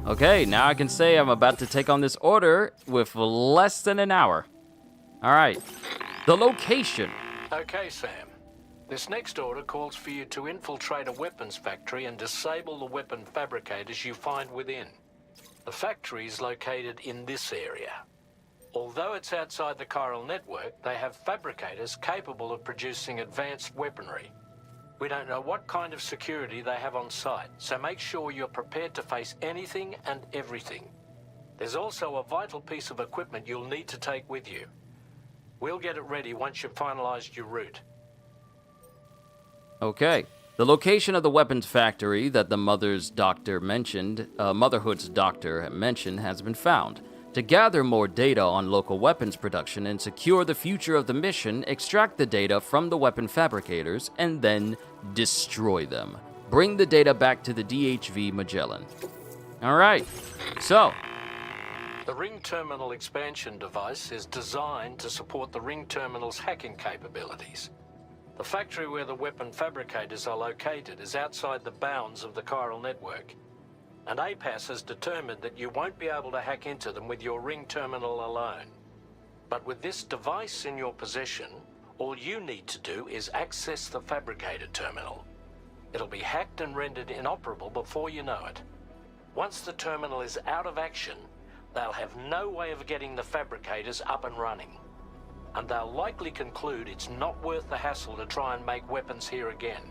Okay, now I can say I'm about to take on this order with less than an hour. All right, the location. Okay, Sam. This next order calls for you to infiltrate a weapons factory and disable the weapon fabricators you find within. The factory is located in this area. Although it's outside the chiral network, they have fabricators capable of producing advanced weaponry. We don't know what kind of security they have on site, so make sure you're prepared to face anything and everything. There's also a vital piece of equipment you'll need to take with you. We'll get it ready once you've finalized your route. Okay. The location of the weapons factory that the Motherhood's doctor mentioned has been found. To gather more data on local weapons production and secure the future of the mission, extract the data from the weapon fabricators and then destroy them. Bring the data back to the DHV Magellan. Alright, so... The Ring Terminal expansion device is designed to support the Ring Terminal's hacking capabilities. The factory where the weapon fabricators are located is outside the bounds of the chiral network, and APAS has determined that you won't be able to hack into them with your Ring Terminal alone. But with this device in your possession, all you need to do is access the fabricator terminal. It'll be hacked and rendered inoperable before you know it. Once the terminal is out of action, they'll have no way of getting the fabricators up and running. And they'll likely conclude it's not worth the hassle to try and make weapons here again.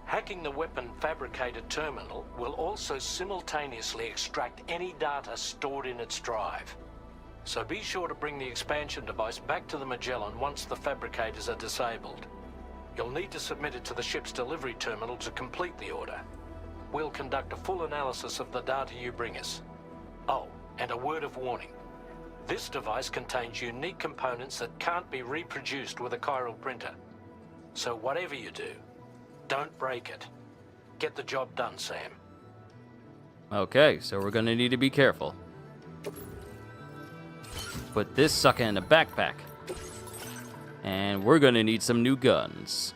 Hacking the weapon fabricator terminal will also simultaneously extract any data stored in its drive. So be sure to bring the expansion device back to the Magellan once the fabricators are disabled. You'll need to submit it to the ship's delivery terminal to complete the order. We'll conduct a full analysis of the data you bring us. Oh, and a word of warning. This device contains unique components that can't be reproduced with a chiral printer. So whatever you do, don't break it. Get the job done, Sam. Okay, so we're gonna need to be careful. Put this sucker in a backpack. And we're gonna need some new guns.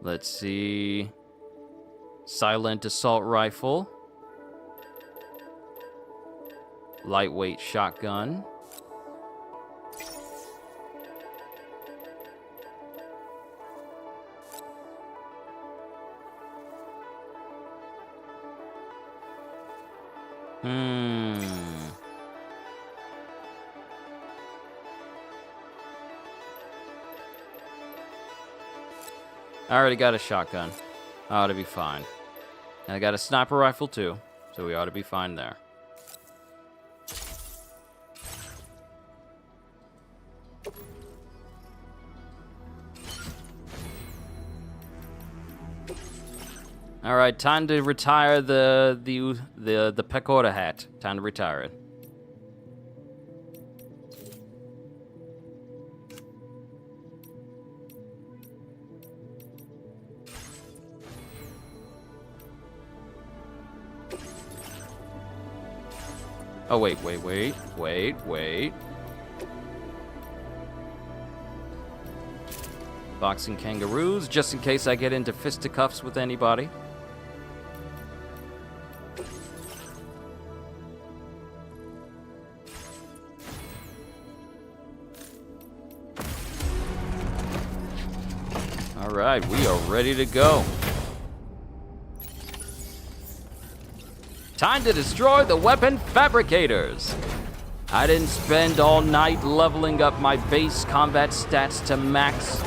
Let's see. Silent assault rifle. Lightweight shotgun. I already got a shotgun. I ought to be fine. And I got a sniper rifle too, so we ought to be fine there. All right, time to retire the Pecora hat. Time to retire it. Oh, wait. Boxing kangaroos, just in case I get into fisticuffs with anybody. All right, we are ready to go. Time to destroy the weapon fabricators. I didn't spend all night leveling up my base combat stats to max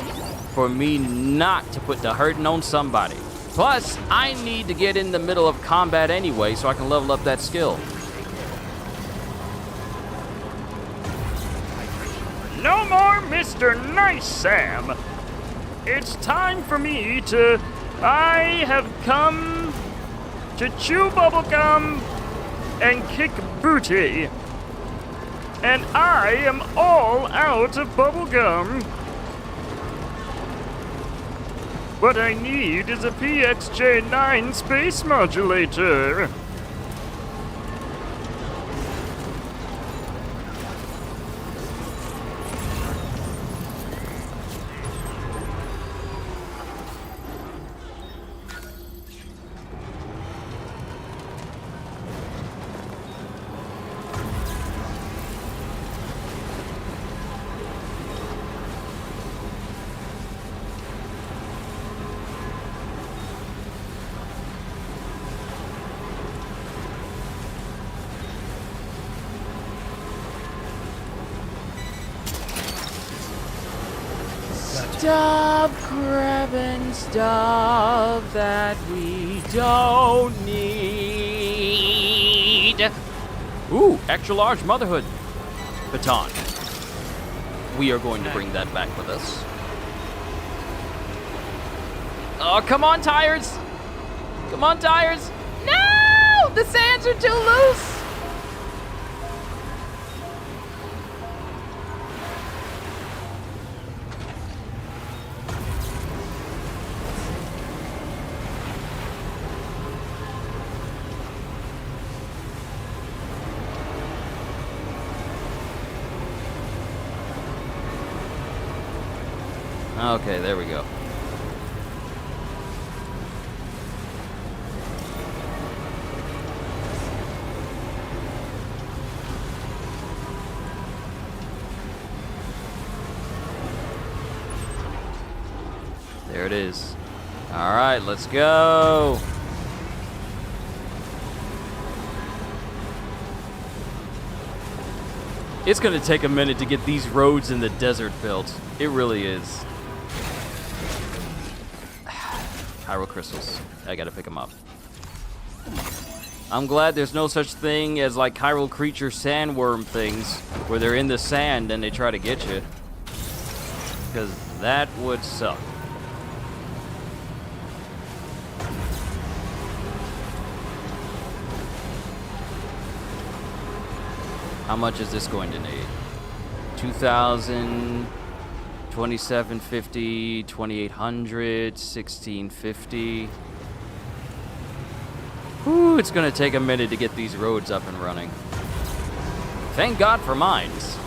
for me not to put the hurting on somebody. Plus, I need to get in the middle of combat anyway so I can level up that skill. No more Mr. Nice Sam. It's time for me to... I have come to chew bubblegum and kick booty. And I am all out of bubblegum. What I need is a PXJ9 space modulator. Stop grabbing stuff that we don't need. Ooh, extra large motherhood baton. We are going to bring that back with us. Oh, come on, tires! Come on, tires! No! The sands are too loose! Okay, there we go. There it is. All right, let's go. It's gonna take a minute to get these roads in the desert built. It really is. Pyro crystals. I gotta pick them up. I'm glad there's no such thing as like chiral creature sandworm things where they're in the sand and they try to get you. Because that would suck. How much is this going to need? 2,000, 2750, 2800, 1650. Whew, it's gonna take a minute to get these roads up and running. Thank God for mines.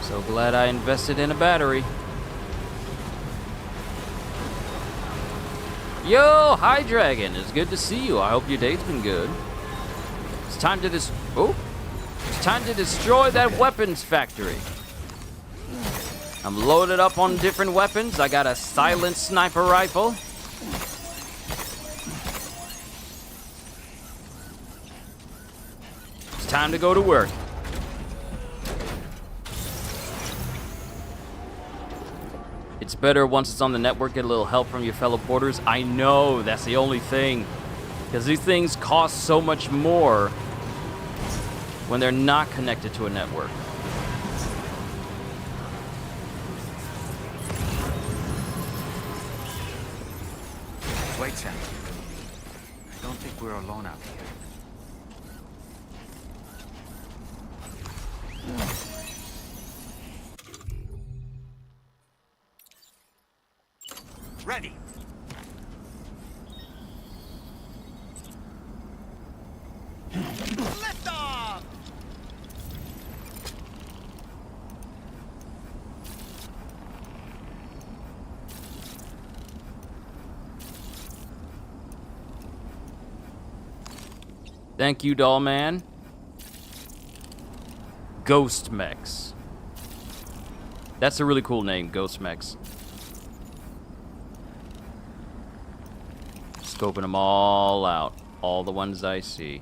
So glad I invested in a battery. Yo, hi Dragon, it's good to see you. I hope your day's been good. It's time to it's time to destroy that weapons factory. I'm loaded up on different weapons. I got a silent sniper rifle. It's time to go to work. It's better once it's on the network, get a little help from your fellow porters. I know, that's the only thing. Because these things cost so much more when they're not connected to a network. Wait, Sam. I don't think we're alone out here. Ready. Lift off! Thank you, doll man. Ghost Mechs. That's a really cool name, Ghost Mechs. Scoping them all out. All the ones I see.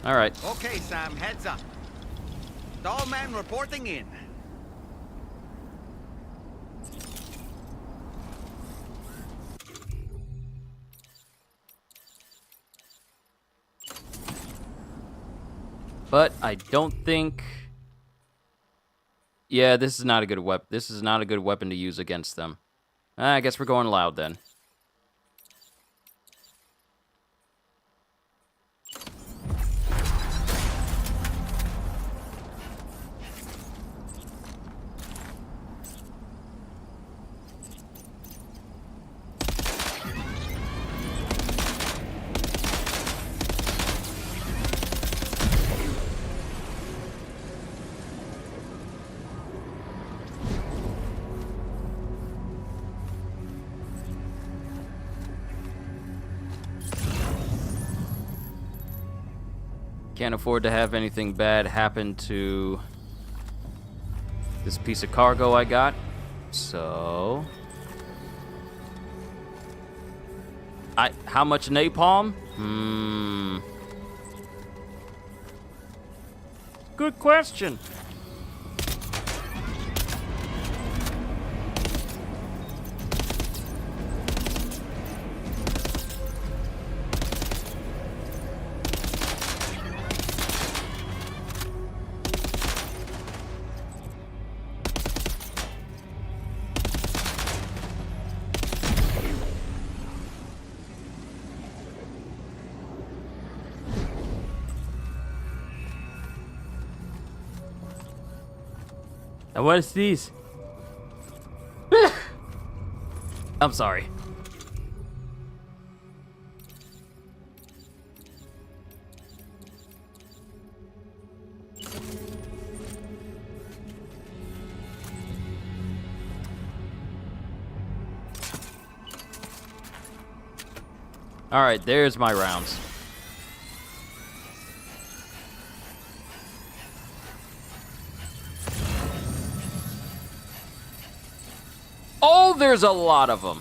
All right. Okay, Sam, heads up. Doll man reporting in. But I don't think... Yeah, this is not a good weapon. This is not a good weapon to use against them. I guess we're going loud then. Can't afford to have anything bad happen to this piece of cargo I got. So... How much napalm? Good question. And what is these? I'm sorry. All right, there's my rounds. Oh, there's a lot of them.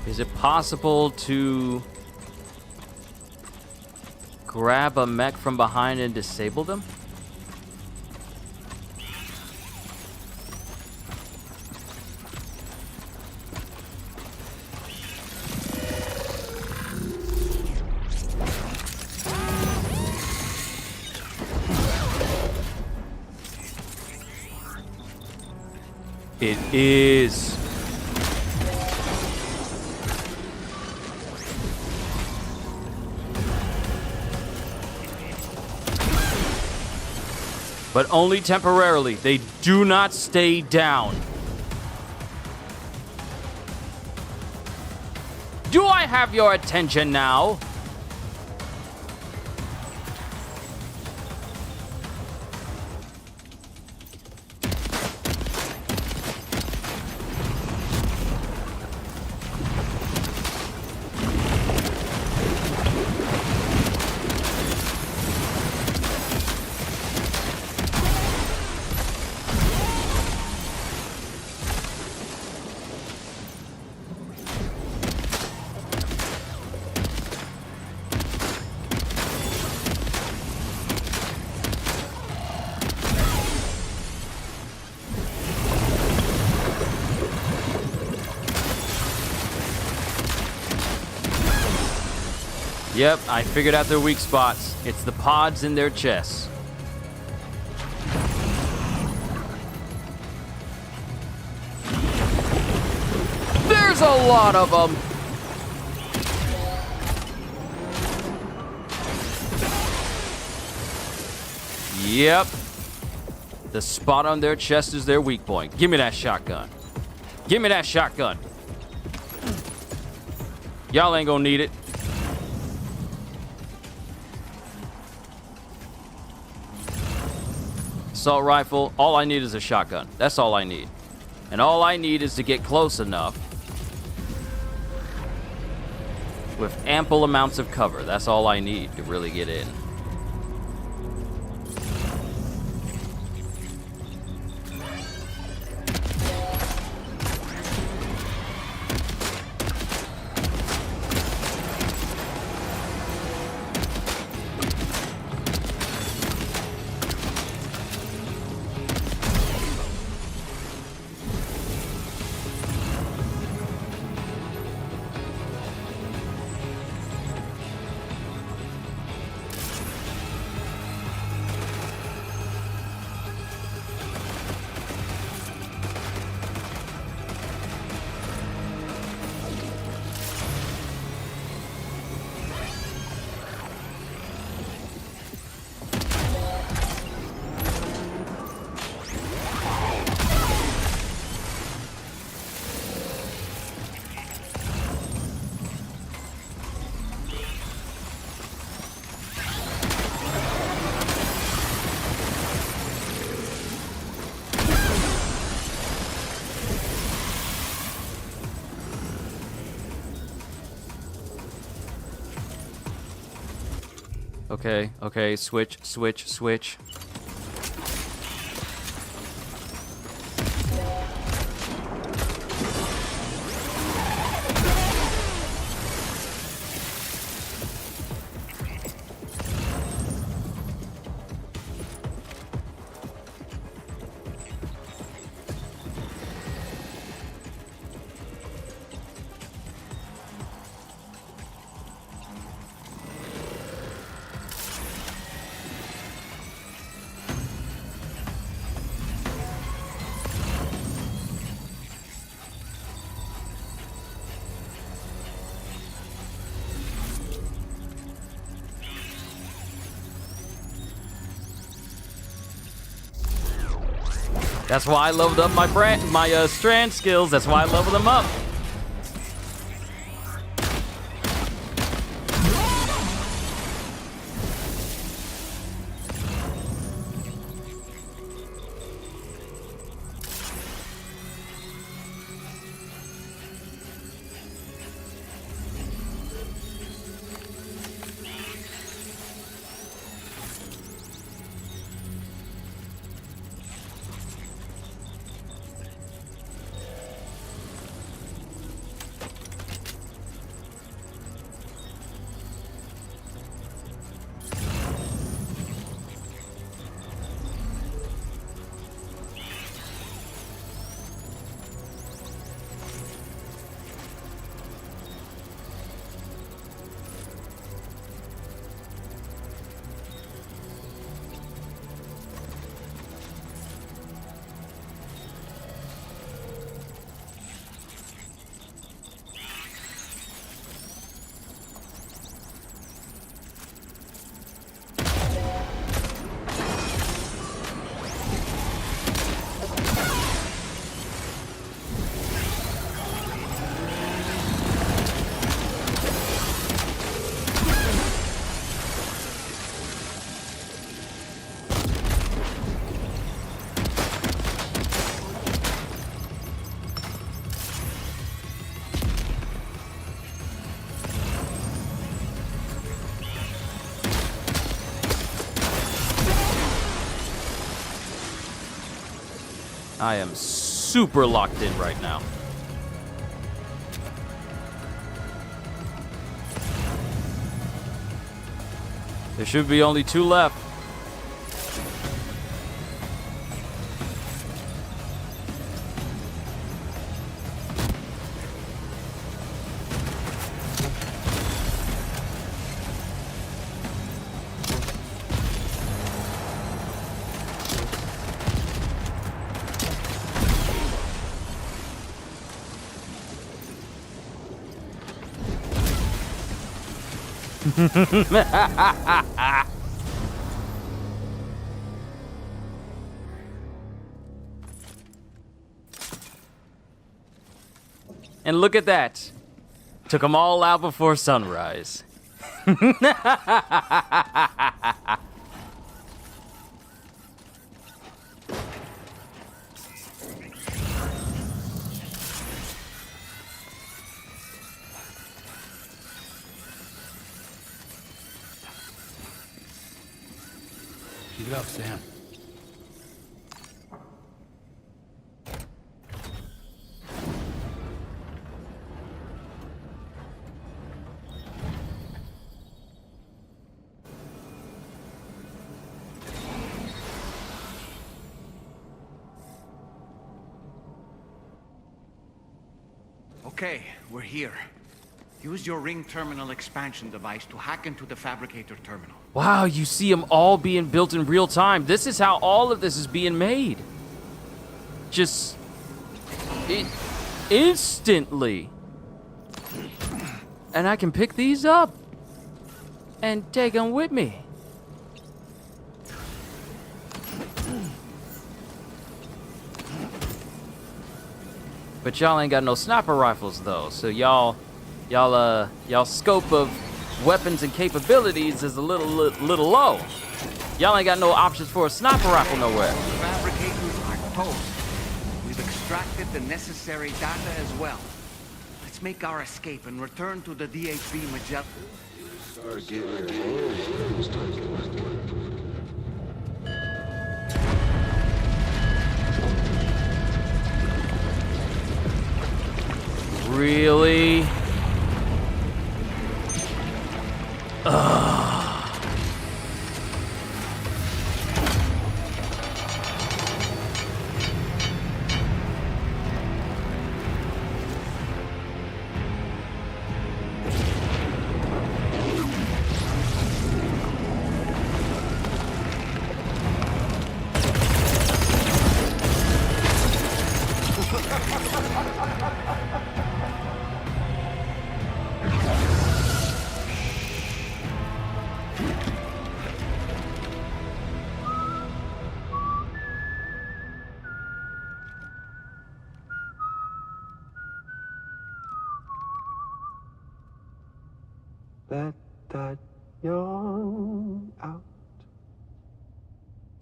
Is it possible to grab a mech from behind and disable them? It is. But only temporarily. They do not stay down. Do I have your attention now? Yep, I figured out their weak spots. It's the pods in their chests. There's a lot of them! Yep. The spot on their chest is their weak point. Give me that shotgun. Give me that shotgun. Y'all ain't gonna need it. Assault rifle, all I need is a shotgun. That's all I need. And all I need is to get close enough with ample amounts of cover. That's all I need to really get in. Okay, switch. That's why I leveled up my strand skills. That's why I leveled them up. I am super locked in right now. There should be only 2 left. And look at that. Took them all out before sunrise. Keep it up, Sam. Okay, we're here. Use your ring terminal expansion device to hack into the fabricator terminal. Wow, you see them all being built in real time. This is how all of this is being made. Just instantly. And I can pick these up and take them with me. But y'all ain't got no sniper rifles though, so y'all scope of weapons and capabilities is a little low. Y'all ain't got no options for a sniper rifle nowhere. Fabricators are toast. We've extracted the necessary data as well. Let's make our escape and return to the DHB Magellan. Really? Ugh. Let that yawn out.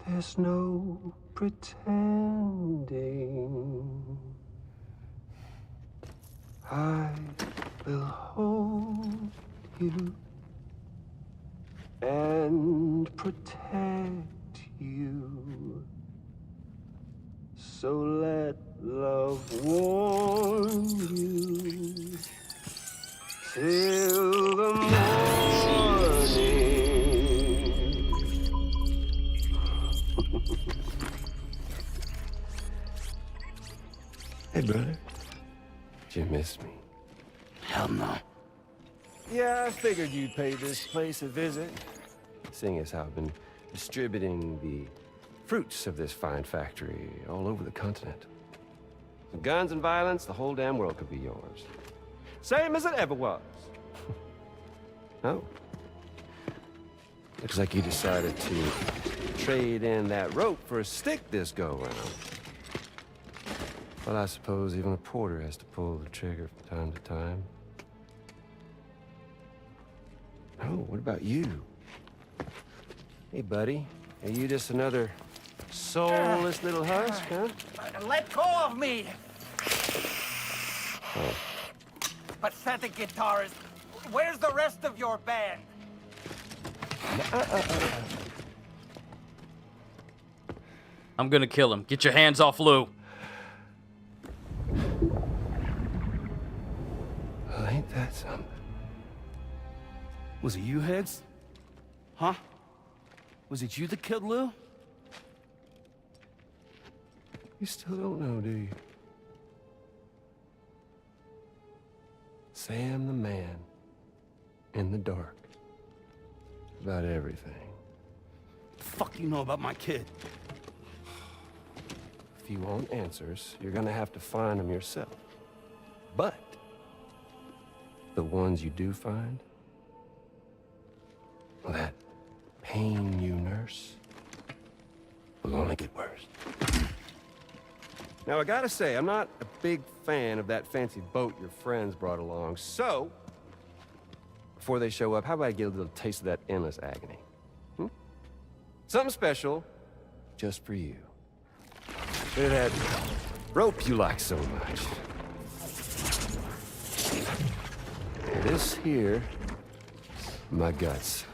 There's no pretending. I will hold you and protect you. So let love warm you till the morning. Hey, brother. Did you miss me? Hell no. Yeah, I figured you'd pay this place a visit, seeing as how I've been distributing the fruits of this fine factory all over the continent. With guns and violence, the whole damn world could be yours. Same as it ever was. Oh. Looks like you decided to trade in that rope for a stick this go-round. Well, I suppose even a porter has to pull the trigger from time to time. Oh, what about you? Hey, buddy. Are you just another soulless little husk, huh? Let go of me! Oh. Pathetic guitarist. Where's the rest of your band? I'm gonna kill him. Get your hands off Lou. Well, ain't that something? Was it you, Higgs? Huh? Was it you that killed Lou? You still don't know, do you? Sam the man. In the dark. About everything. The fuck you know about my kid? If you want answers, you're gonna have to find them yourself. But the ones you do find, well, that pain you nurse will only get worse. Now, I gotta say, I'm not a big fan of that fancy boat your friends brought along, so before they show up, how about I get a little taste of that endless agony? Something special just for you. Bit of that rope you like so much. This here, my guts.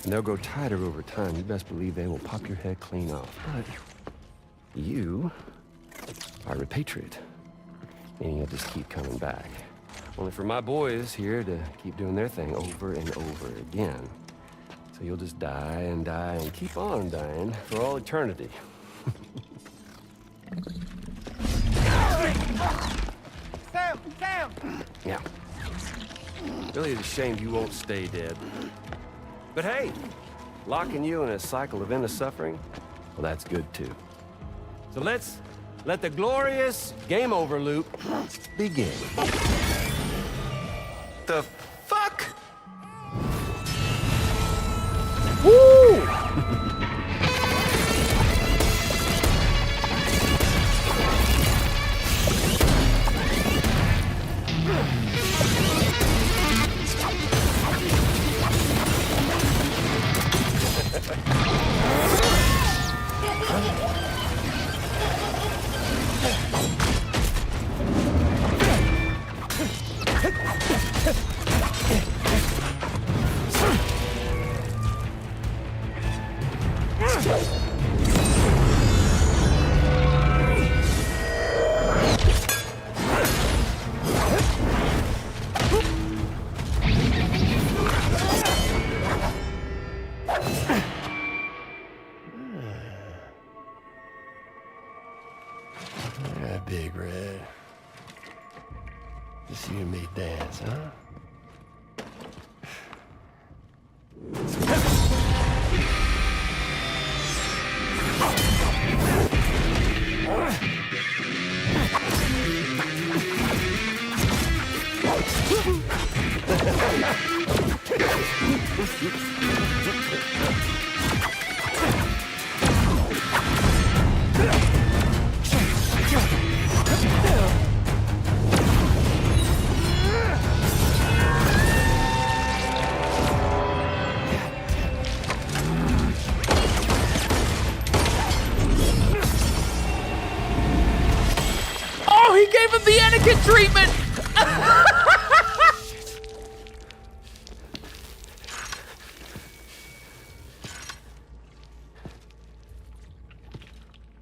And they'll grow tighter over time. You best believe they will pop your head clean off. But you are a patriot, meaning you'll just keep coming back. Only for my boys here to keep doing their thing over and over again. So you'll just die and die and keep on dying for all eternity. Sam! Sam! Yeah. Really, it's a shame you won't stay dead. But hey, locking you in a cycle of endless suffering, well, that's good too. So let's let the glorious game over loop begin. The fuck? Woo! Yeah, Big Red. Just you and me dance, huh? gave him the Anakin treatment!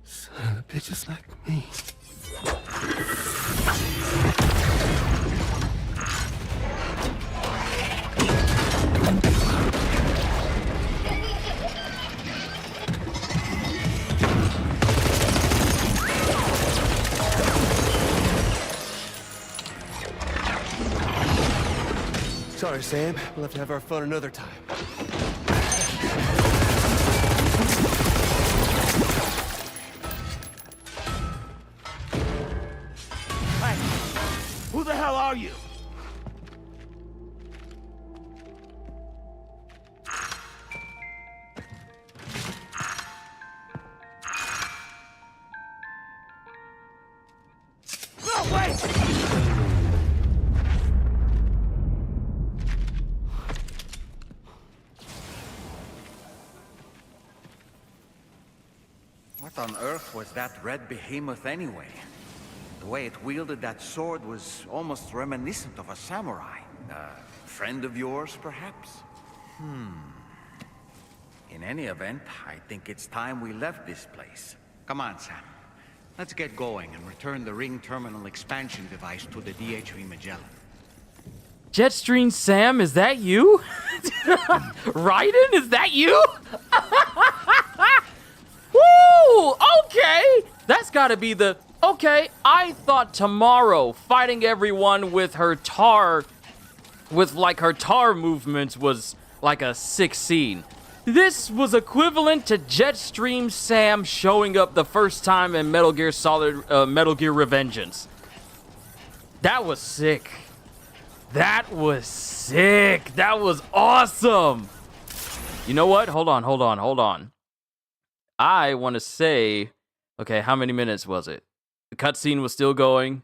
Son of bitches like me. Sorry, Sam. We'll have to have our fun another time. Hey, who the hell are you? No, wait! What on earth was that red behemoth anyway? The way it wielded that sword was almost reminiscent of a samurai. A friend of yours, perhaps? In any event, I think it's time we left this place. Come on, Sam. Let's get going and return the ring terminal expansion device to the DHV Magellan. Jetstream Sam, is that you? Raiden, is that you? Woo! Okay! That's gotta be the... Okay, I thought tomorrow fighting everyone with her tar... With, like, her tar movements was, like, a sick scene. This was equivalent to Jetstream Sam showing up the first time in Metal Gear Solid... Metal Gear Revengeance. That was sick. That was sick. That was awesome. You know what? Hold on. I want to say, okay, how many minutes was it? The cutscene was still going.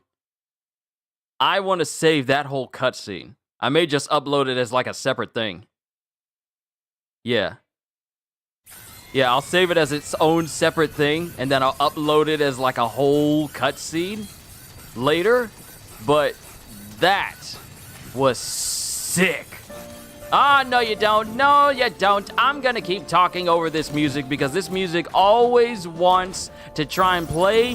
I want to save that whole cutscene. I may just upload it as like a separate thing. Yeah, I'll save it as its own separate thing, and then I'll upload it as like a whole cutscene later. But that was sick. Ah, no you don't. No, you don't. I'm gonna keep talking over this music because this music always wants to try and play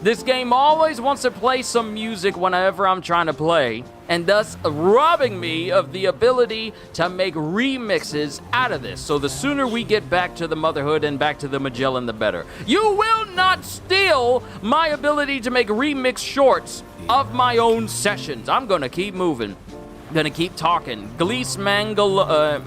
This game always wants to play some music whenever I'm trying to play, and thus robbing me of the ability to make remixes out of this. So the sooner we get back to the Motherhood and back to the Magellan, the better. You will not steal my ability to make remix shorts of my own sessions. I'm gonna keep moving. Gonna keep talking. Glees Magnolian,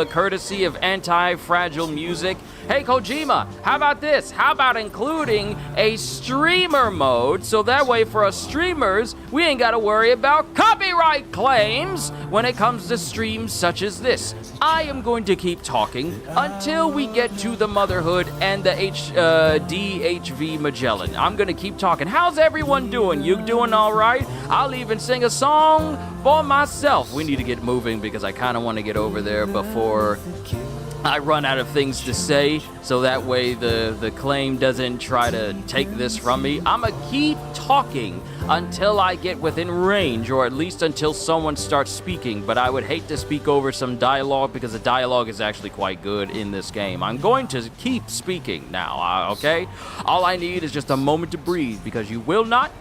courtesy of Anti-Fragile Music. Hey Kojima, how about this? How about including a streamer mode, so that way for us streamers, we ain't gotta worry about copyright claims when it comes to streams such as this. I am going to keep talking until we get to the Motherhood and the DHV Magellan. I'm gonna keep talking. How's everyone doing? You doing all right? I'll even sing a song for myself. We need to get moving because I kind of want to get over there before I run out of things to say, so that way the claim doesn't try to take this from me. I'ma keep talking until I get within range, or at least until someone starts speaking, but I would hate to speak over some dialogue because the dialogue is actually quite good in this game. I'm going to keep speaking now, okay? All I need is just a moment to breathe, because you will not...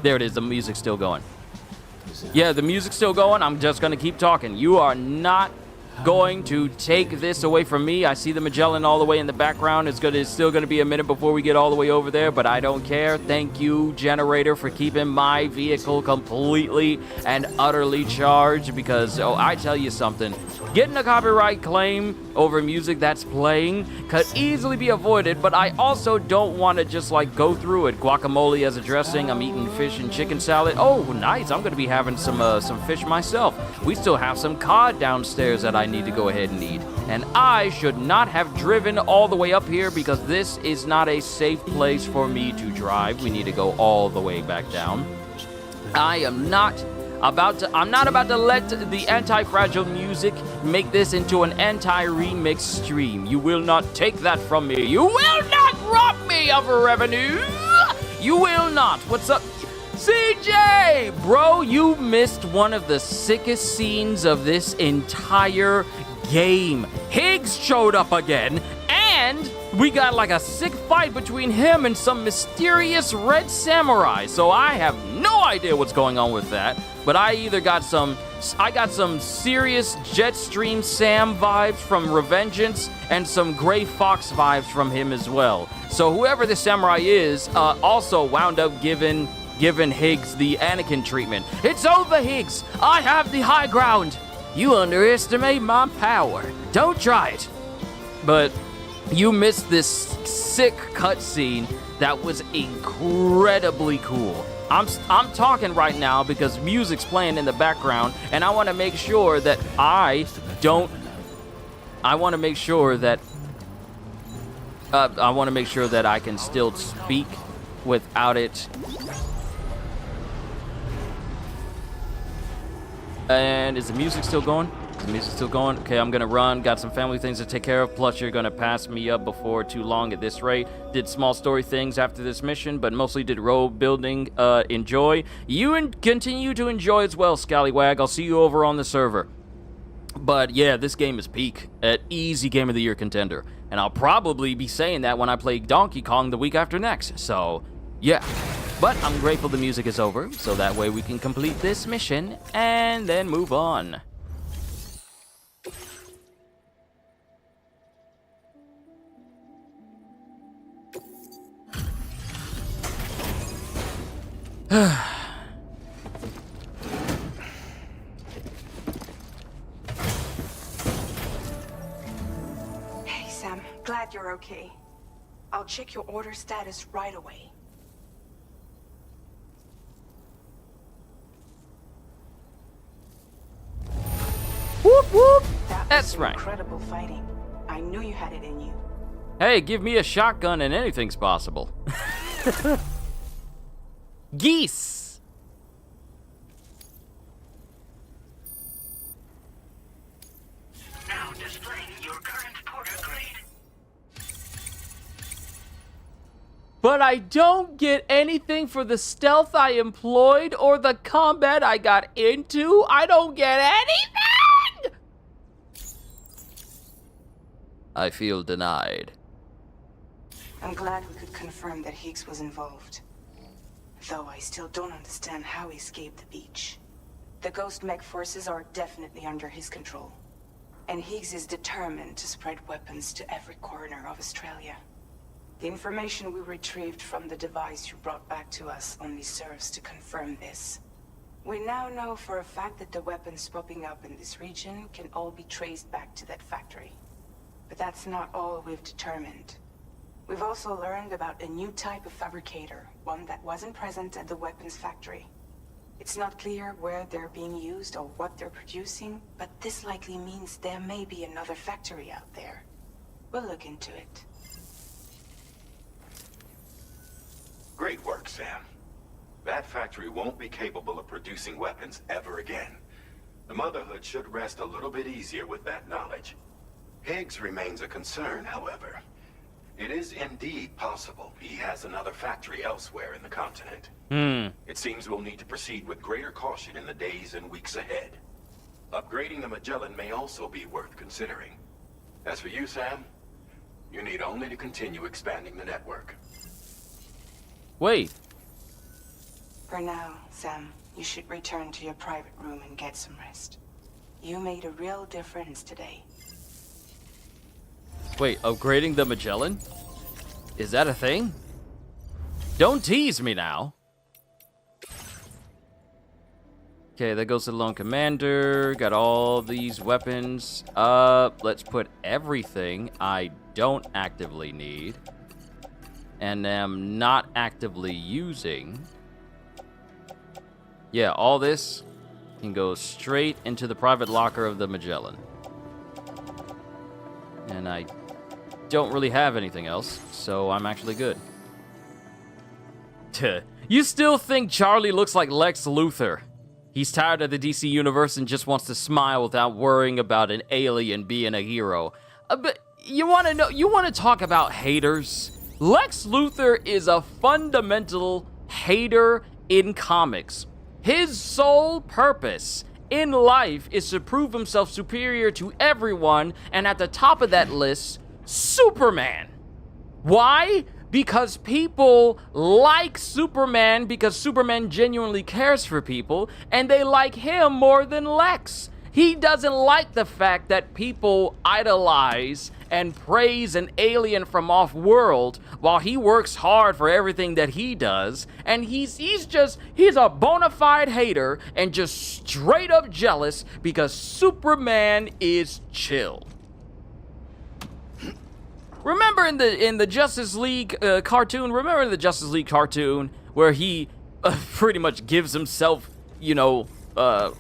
There it is, the music's still going. Yeah, the music's still going. I'm just gonna keep talking. You are not going to take this away from me. I see the Magellan all the way in the background. It's still going to be a minute before we get all the way over there, but I don't care. Thank you, generator, for keeping my vehicle completely and utterly charged, because, oh, I tell you something. Getting a copyright claim over music that's playing could easily be avoided, but I also don't want to just, like, go through it. Guacamole as a dressing. I'm eating fish and chicken salad. Oh, nice. I'm going to be having some fish myself. We still have some cod downstairs that I need to go ahead and eat. And I should not have driven all the way up here because this is not a safe place for me to drive. We need to go all the way back down. I'm not about to let the Anti-Fragile Music make this into an anti-remix stream. You will not take that from me. You will not rob me of revenue. You will not. What's up? CJ! Bro, you missed one of the sickest scenes of this entire game. Higgs showed up again, and we got like a sick fight between him and some mysterious red samurai. So I have no idea what's going on with that. But I got some serious Jetstream Sam vibes from Revengeance and some Gray Fox vibes from him as well. So whoever this samurai is also wound up giving Higgs the Anakin treatment. It's over, Higgs. I have the high ground. You underestimate my power. Don't try it. But you missed this sick cutscene that was incredibly cool. I'm talking right now because music's playing in the background, and I want to make sure that I want to make sure that I can still speak without it. And is the music still going? Is the music still going? Okay, I'm gonna run. Got some family things to take care of. Plus, you're gonna pass me up before too long at this rate. Did small story things after this mission, but mostly did road building. Enjoy. You continue to enjoy as well, Scallywag. I'll see you over on the server. But yeah, this game is peak. An easy Game of the Year contender. And I'll probably be saying that when I play Donkey Kong the week after next. So, yeah. But I'm grateful the music is over, so that way we can complete this mission and then move on. Hey, Sam. Glad you're okay. I'll check your order status right away. Whoop whoop! That's right. Incredible fighting. I knew you had it in you. Hey, give me a shotgun and anything's possible. Geese! Now displaying your current porter grade. But I don't get anything for the stealth I employed or the combat I got into. I don't get anything! I feel denied. I'm glad we could confirm that Higgs was involved. Though I still don't understand how he escaped the beach. The Ghost Mech forces are definitely under his control. And Higgs is determined to spread weapons to every corner of Australia. The information we retrieved from the device you brought back to us only serves to confirm this. We now know for a fact that the weapons popping up in this region can all be traced back to that factory. But that's not all we've determined. We've also learned about a new type of fabricator, one that wasn't present at the weapons factory. It's not clear where they're being used or what they're producing, but this likely means there may be another factory out there. We'll look into it. Great work, Sam. That factory won't be capable of producing weapons ever again. The Motherhood should rest a little bit easier with that knowledge. Higgs remains a concern, however. It is indeed possible he has another factory elsewhere in the continent. It seems we'll need to proceed with greater caution in the days and weeks ahead. Upgrading the Magellan may also be worth considering. As for you, Sam, you need only to continue expanding the network. Wait. For now, Sam, you should return to your private room and get some rest. You made a real difference today. Wait, upgrading the Magellan? Is that a thing? Don't tease me now. Okay, that goes to the Lone Commander. Got all these weapons. Let's put everything I don't actively need and am not actively using. Yeah, all this can go straight into the private locker of the Magellan. And I don't really have anything else, so I'm actually good. You still think Charlie looks like Lex Luthor? He's tired of the DC universe and just wants to smile without worrying about an alien being a hero. But you want to talk about haters? Lex Luthor is a fundamental hater in comics. His sole purpose in life is to prove himself superior to everyone, and at the top of that list, Superman. Why? Because people like Superman because Superman genuinely cares for people, and they like him more than Lex. He doesn't like the fact that people idolize and praise an alien from off-world while he works hard for everything that he does, and he's a bona fide hater and just straight up jealous because Superman is chill. Remember in the Justice League cartoon? Remember the Justice League cartoon where he pretty much gives himself,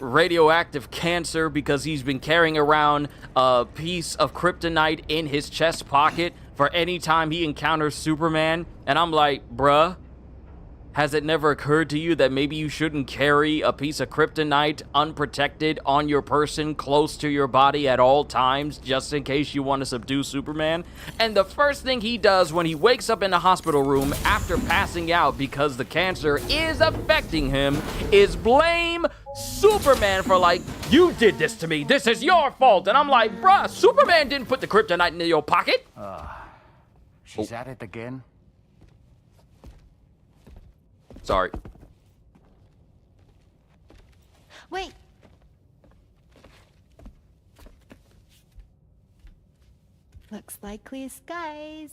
radioactive cancer because he's been carrying around a piece of kryptonite in his chest pocket for any time he encounters Superman? And I'm like, bruh, has it never occurred to you that maybe you shouldn't carry a piece of kryptonite unprotected on your person close to your body at all times just in case you want to subdue Superman? And the first thing he does when he wakes up in the hospital room after passing out because the cancer is affecting him is blame Superman for like, you did this to me, this is your fault. And I'm like, bruh, Superman didn't put the kryptonite in your pocket. She's at it again. Sorry. Wait. Looks like clear skies.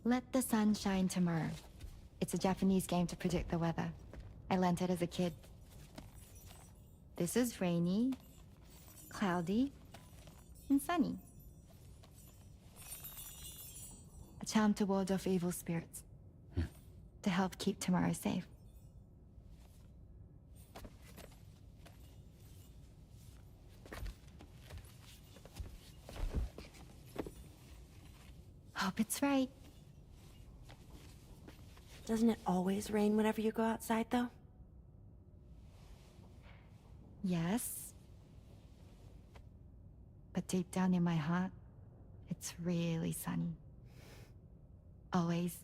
Let the sun shine tomorrow. It's a Japanese game to predict the weather. I learned it as a kid. This is rainy, cloudy, and sunny. A charm to ward off evil spirits. To help keep tomorrow safe. Hope it's right. Doesn't it always rain whenever you go outside, though? Yes. But deep down in my heart, it's really sunny. Always.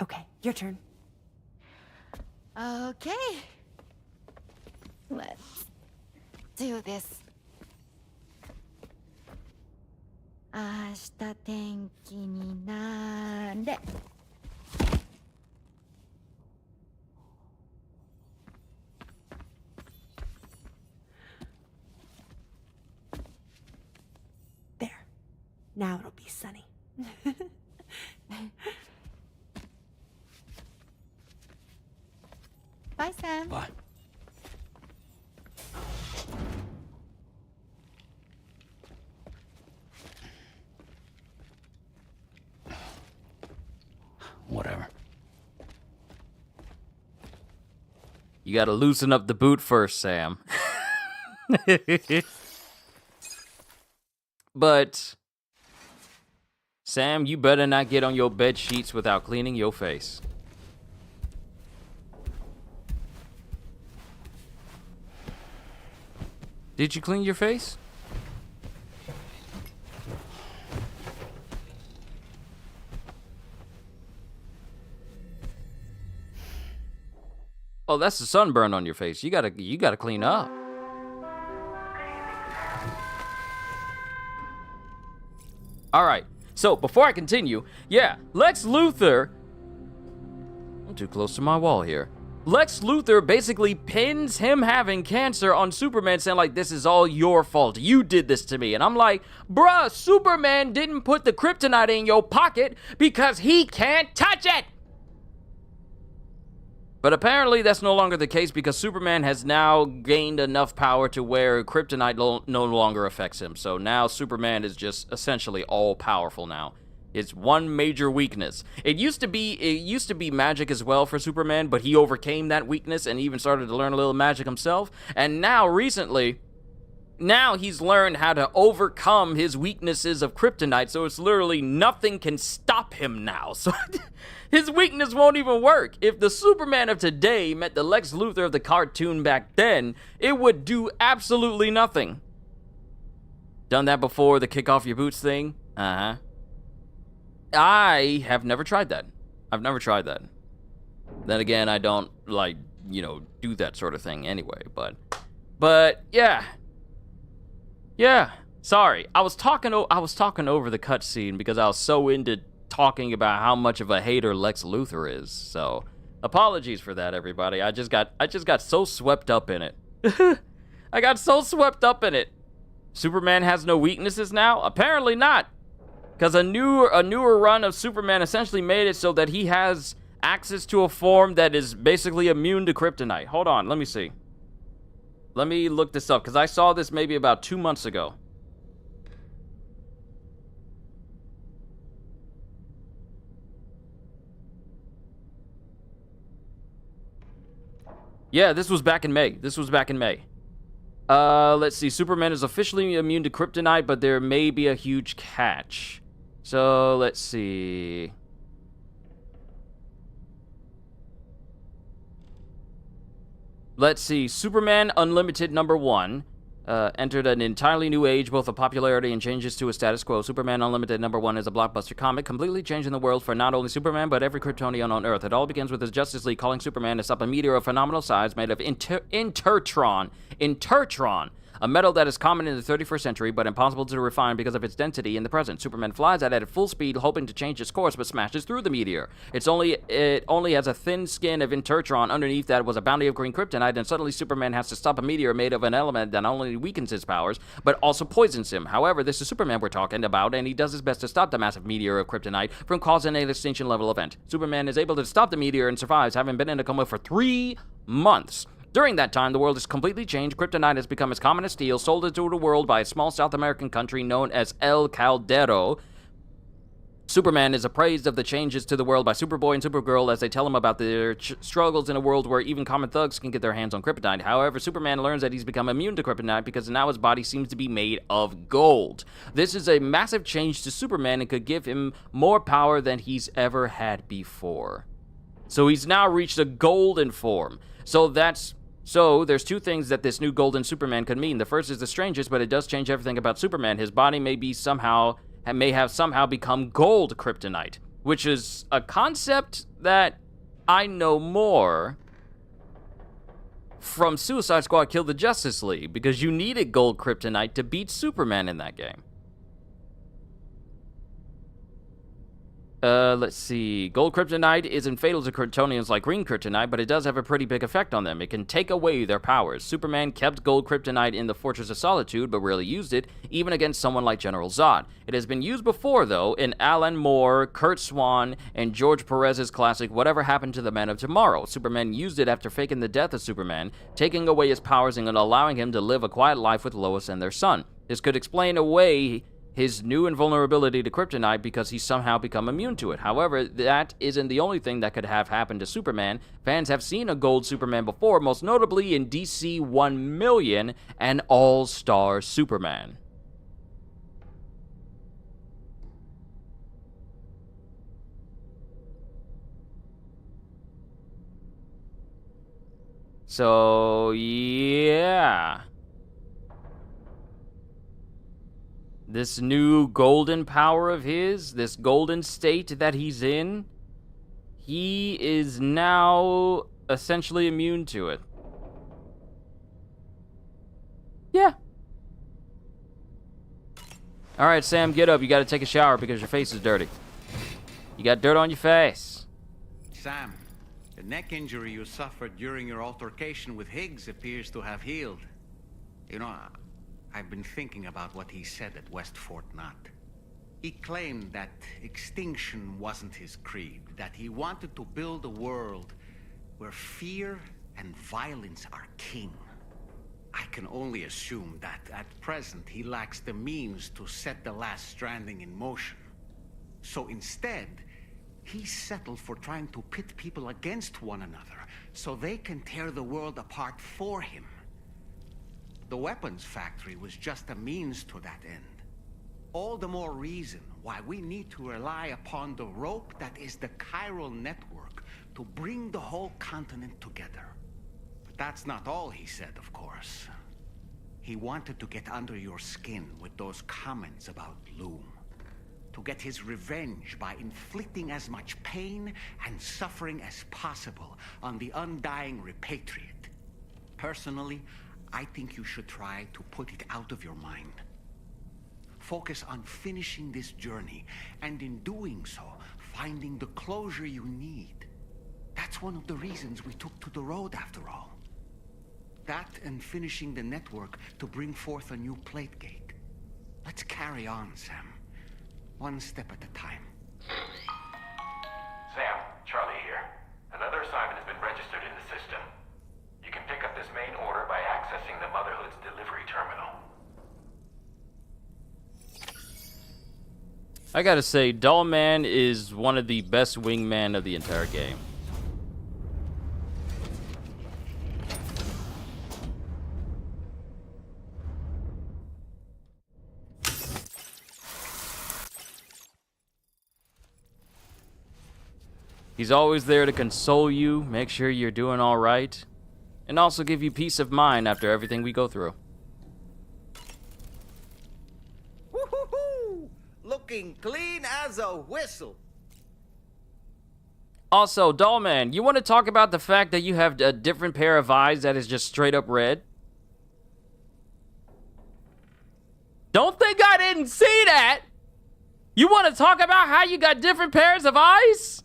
Okay, your turn. Okay. Let's do this. 明日天気になれ。There. Now it'll be sunny. Bye, Sam. Bye. Whatever. You gotta loosen up the boot first, Sam. But, Sam, you better not get on your bed sheets without cleaning your face. Did you clean your face? Oh, that's the sunburn on your face. You gotta clean up. All right. So before I continue, yeah, Lex Luthor. I'm too close to my wall here. Lex Luthor basically pins him having cancer on Superman, saying like, this is all your fault. You did this to me. And I'm like, bruh, Superman didn't put the kryptonite in your pocket because he can't touch it. But apparently that's no longer the case because Superman has now gained enough power to where kryptonite no longer affects him. So now Superman is just essentially all powerful now. It's one major weakness. It used to be magic as well for Superman, but he overcame that weakness and even started to learn a little magic himself. And now recently, he's learned how to overcome his weaknesses of kryptonite, so it's literally nothing can stop him now. So his weakness won't even work. If the Superman of today met the Lex Luthor of the cartoon back then, it would do absolutely nothing. Done that before the kick off your boots thing? Uh-huh. I have never tried that. I've never tried that. Then again, I don't, like, you know, do that sort of thing anyway, but yeah. Yeah. Sorry. I was talking over the cutscene because I was so into talking about how much of a hater Lex Luthor is. So, apologies for that, everybody. I just got so swept up in it. I got so swept up in it. Superman has no weaknesses now? Apparently not. Because a newer run of Superman essentially made it so that he has access to a form that is basically immune to kryptonite. Hold on, let me see. Let me look this up, because I saw this maybe about 2 months ago. Yeah, this was back in May. Let's see. Superman is officially immune to kryptonite, but there may be a huge catch. So, let's see. Superman Unlimited #1 entered an entirely new age, both of popularity and changes to a status quo. Superman Unlimited #1 is a blockbuster comic, completely changing the world for not only Superman, but every Kryptonian on Earth. It all begins with his Justice League calling Superman to stop a meteor of phenomenal size made of intertron, a metal that is common in the 31st century, but impossible to refine because of its density in the present. Superman flies at full speed, hoping to change its course, but smashes through the meteor. It only has a thin skin of intertron. Underneath that was a bounty of green kryptonite, and suddenly Superman has to stop a meteor made of an element that not only weakens his powers, but also poisons him. However, this is Superman we're talking about, and he does his best to stop the massive meteor of kryptonite from causing an extinction-level event. Superman is able to stop the meteor and survives, having been in a coma for 3 months. During that time, the world has completely changed. Kryptonite has become as common as steel, sold into the world by a small South American country known as El Caldero. Superman is appraised of the changes to the world by Superboy and Supergirl as they tell him about their struggles in a world where even common thugs can get their hands on kryptonite. However, Superman learns that he's become immune to kryptonite because now his body seems to be made of gold. This is a massive change to Superman and could give him more power than he's ever had before. So he's now reached a golden form. So there's 2 things that this new golden Superman could mean. The first is the strangest, but it does change everything about Superman. His body may have somehow become gold kryptonite, which is a concept that I know more from Suicide Squad Kill the Justice League, because you needed gold kryptonite to beat Superman in that game. Let's see. Gold kryptonite isn't fatal to Kryptonians like green kryptonite, but it does have a pretty big effect on them. It can take away their powers. Superman kept gold kryptonite in the Fortress of Solitude, but rarely used it, even against someone like General Zod. It has been used before, though, in Alan Moore, Kurt Swan, and George Perez's classic Whatever Happened to the Man of Tomorrow. Superman used it after faking the death of Superman, taking away his powers and allowing him to live a quiet life with Lois and their son. This could explain away his new invulnerability to kryptonite because he's somehow become immune to it. However, that isn't the only thing that could have happened to Superman. Fans have seen a gold Superman before, most notably in DC 1,000,000 and All-Star Superman. So, yeah. This new golden power of his, this golden state that he's in, he is now essentially immune to it. Yeah. Alright, Sam, get up. You gotta take a shower because your face is dirty. You got dirt on your face. Sam, the neck injury you suffered during your altercation with Higgs appears to have healed. You know, I've been thinking about what he said at West Fort Knott. He claimed that extinction wasn't his creed, that he wanted to build a world where fear and violence are king. I can only assume that at present he lacks the means to set the last Stranding in motion. So instead, he settled for trying to pit people against one another so they can tear the world apart for him. The weapons factory was just a means to that end. All the more reason why we need to rely upon the rope that is the chiral network to bring the whole continent together. But that's not all he said, of course. He wanted to get under your skin with those comments about Loom. to get his revenge by inflicting as much pain and suffering as possible on the undying repatriate. Personally, I think you should try to put it out of your mind. Focus on finishing this journey, and in doing so, finding the closure you need. That's one of the reasons we took to the road, after all. That and finishing the network to bring forth a new plate gate. Let's carry on, Sam. One step at a time. Sam, Charlie here. Another assignment has been registered in the system. You can pick up this main order by accessing the Motherhood's delivery terminal. I gotta say, Doll Man is one of the best wingman of the entire game. He's always there to console you, make sure you're doing all right, and also give you peace of mind after everything we go through. Woo-hoo-hoo! Looking clean as a whistle. Also, Dollman, you want to talk about the fact that you have a different pair of eyes that is just straight up red? Don't think I didn't see that! You want to talk about how you got different pairs of eyes?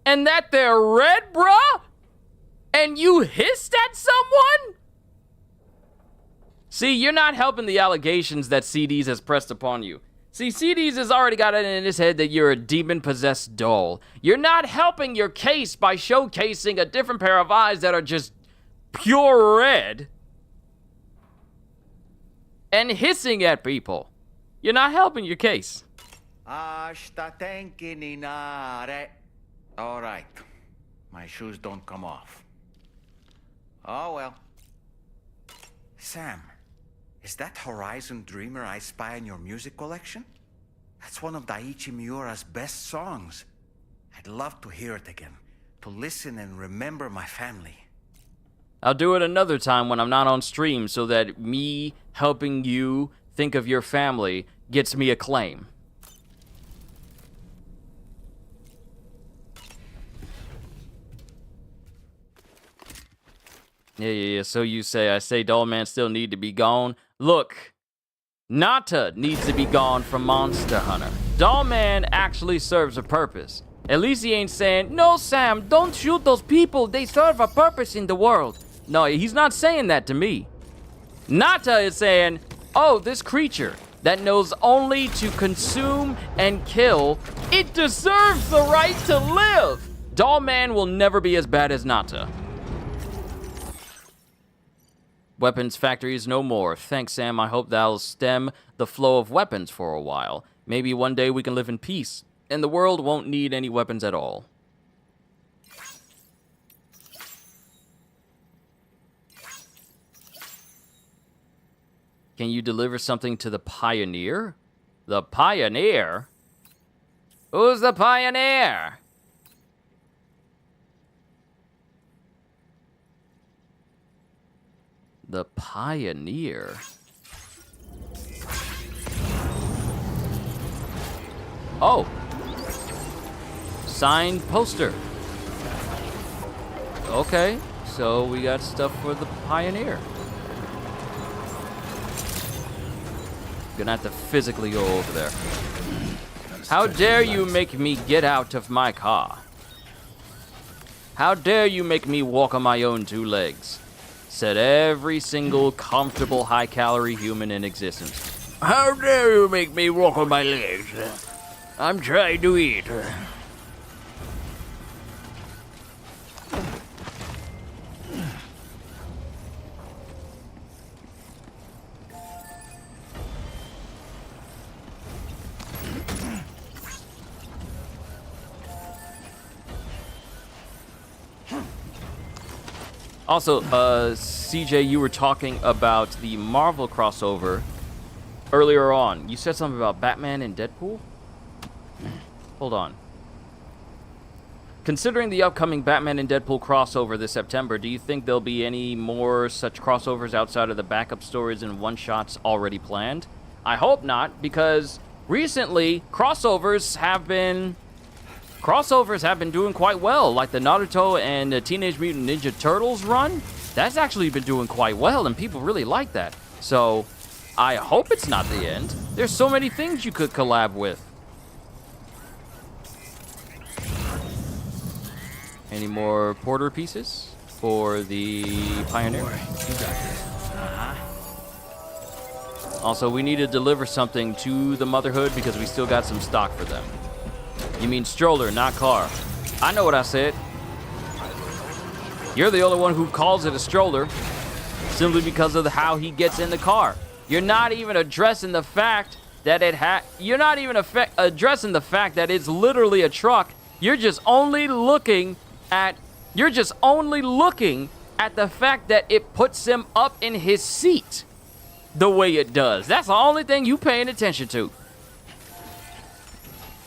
And that they're red, bruh? And you hissed at someone? See, you're not helping the allegations that CDs has pressed upon you. See, CDs has already got it in his head that you're a demon-possessed doll. You're not helping your case by showcasing a different pair of eyes that are just pure red and hissing at people. You're not helping your case. All right. My shoes don't come off. Oh, well. Sam, is that Horizon Dreamer I spy in your music collection? That's one of Daiichi Miura's best songs. I'd love to hear it again, to listen and remember my family. I'll do it another time when I'm not on stream so that me helping you think of your family gets me acclaim. Yeah, so you say. I say Dollman still need to be gone. Look, Nata needs to be gone from Monster Hunter. Dollman actually serves a purpose. At least he ain't saying, no, Sam, don't shoot those people. They serve a purpose in the world. No, he's not saying that to me. Nata is saying, oh, this creature that knows only to consume and kill, it deserves the right to live. Dollman will never be as bad as Nata. Weapons factories no more. Thanks, Sam. I hope that'll stem the flow of weapons for a while. Maybe one day we can live in peace, and the world won't need any weapons at all. Can you deliver something to the Pioneer? The Pioneer? Who's the Pioneer? The Pioneer. Oh. Signed poster. Okay, so we got stuff for the Pioneer. Gonna have to physically go over there. How dare you make me get out of my car? How dare you make me walk on my own two legs? Said every single comfortable high-calorie human in existence. How dare you make me walk on my legs? I'm trying to eat. Also, CJ, you were talking about the Marvel crossover earlier on. You said something about Batman and Deadpool? Hold on. Considering the upcoming Batman and Deadpool crossover this September, do you think there'll be any more such crossovers outside of the backup stories and one-shots already planned? I hope not, because recently crossovers have been doing quite well. Like the Naruto and the Teenage Mutant Ninja Turtles run, that's actually been doing quite well, and people really like that. So I hope it's not the end. There's so many things you could collab with. Any more Porter pieces for the Pioneer? Also, we need to deliver something to the Motherhood because we still got some stock for them. You mean stroller, not car. I know what I said. You're the only one who calls it a stroller simply because of how he gets in the car. You're not even addressing the fact that addressing the fact that it's literally a truck. You're just only looking at the fact that it puts him up in his seat the way it does. That's the only thing you paying attention to.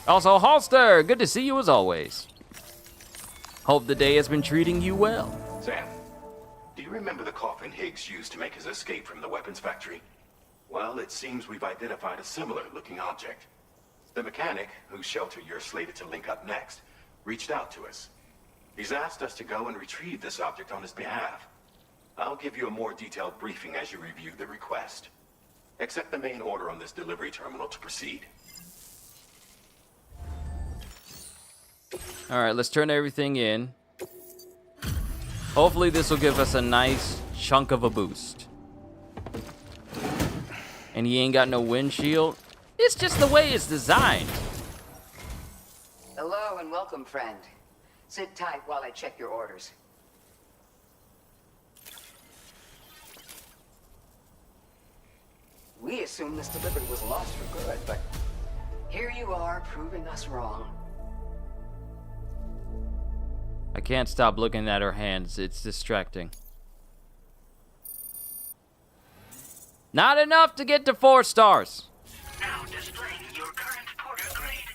Also, Holster, good to see you as always. Hope the day has been treating you well. Sam, do you remember the coffin Higgs used to make his escape from the weapons factory? Well, it seems we've identified a similar-looking object. The mechanic, whose shelter you're slated to link up next, reached out to us. He's asked us to go and retrieve this object on his behalf. I'll give you a more detailed briefing as you review the request. Accept the main order on this delivery terminal to proceed. All right, let's turn everything in. Hopefully this will give us a nice chunk of a boost. And he ain't got no windshield. It's just the way it's designed. Hello and welcome, friend. Sit tight while I check your orders. We assumed this delivery was lost for good, but here you are proving us wrong. I can't stop looking at her hands. It's distracting. Not enough to get to 4 stars. Now displaying your current Porter grade.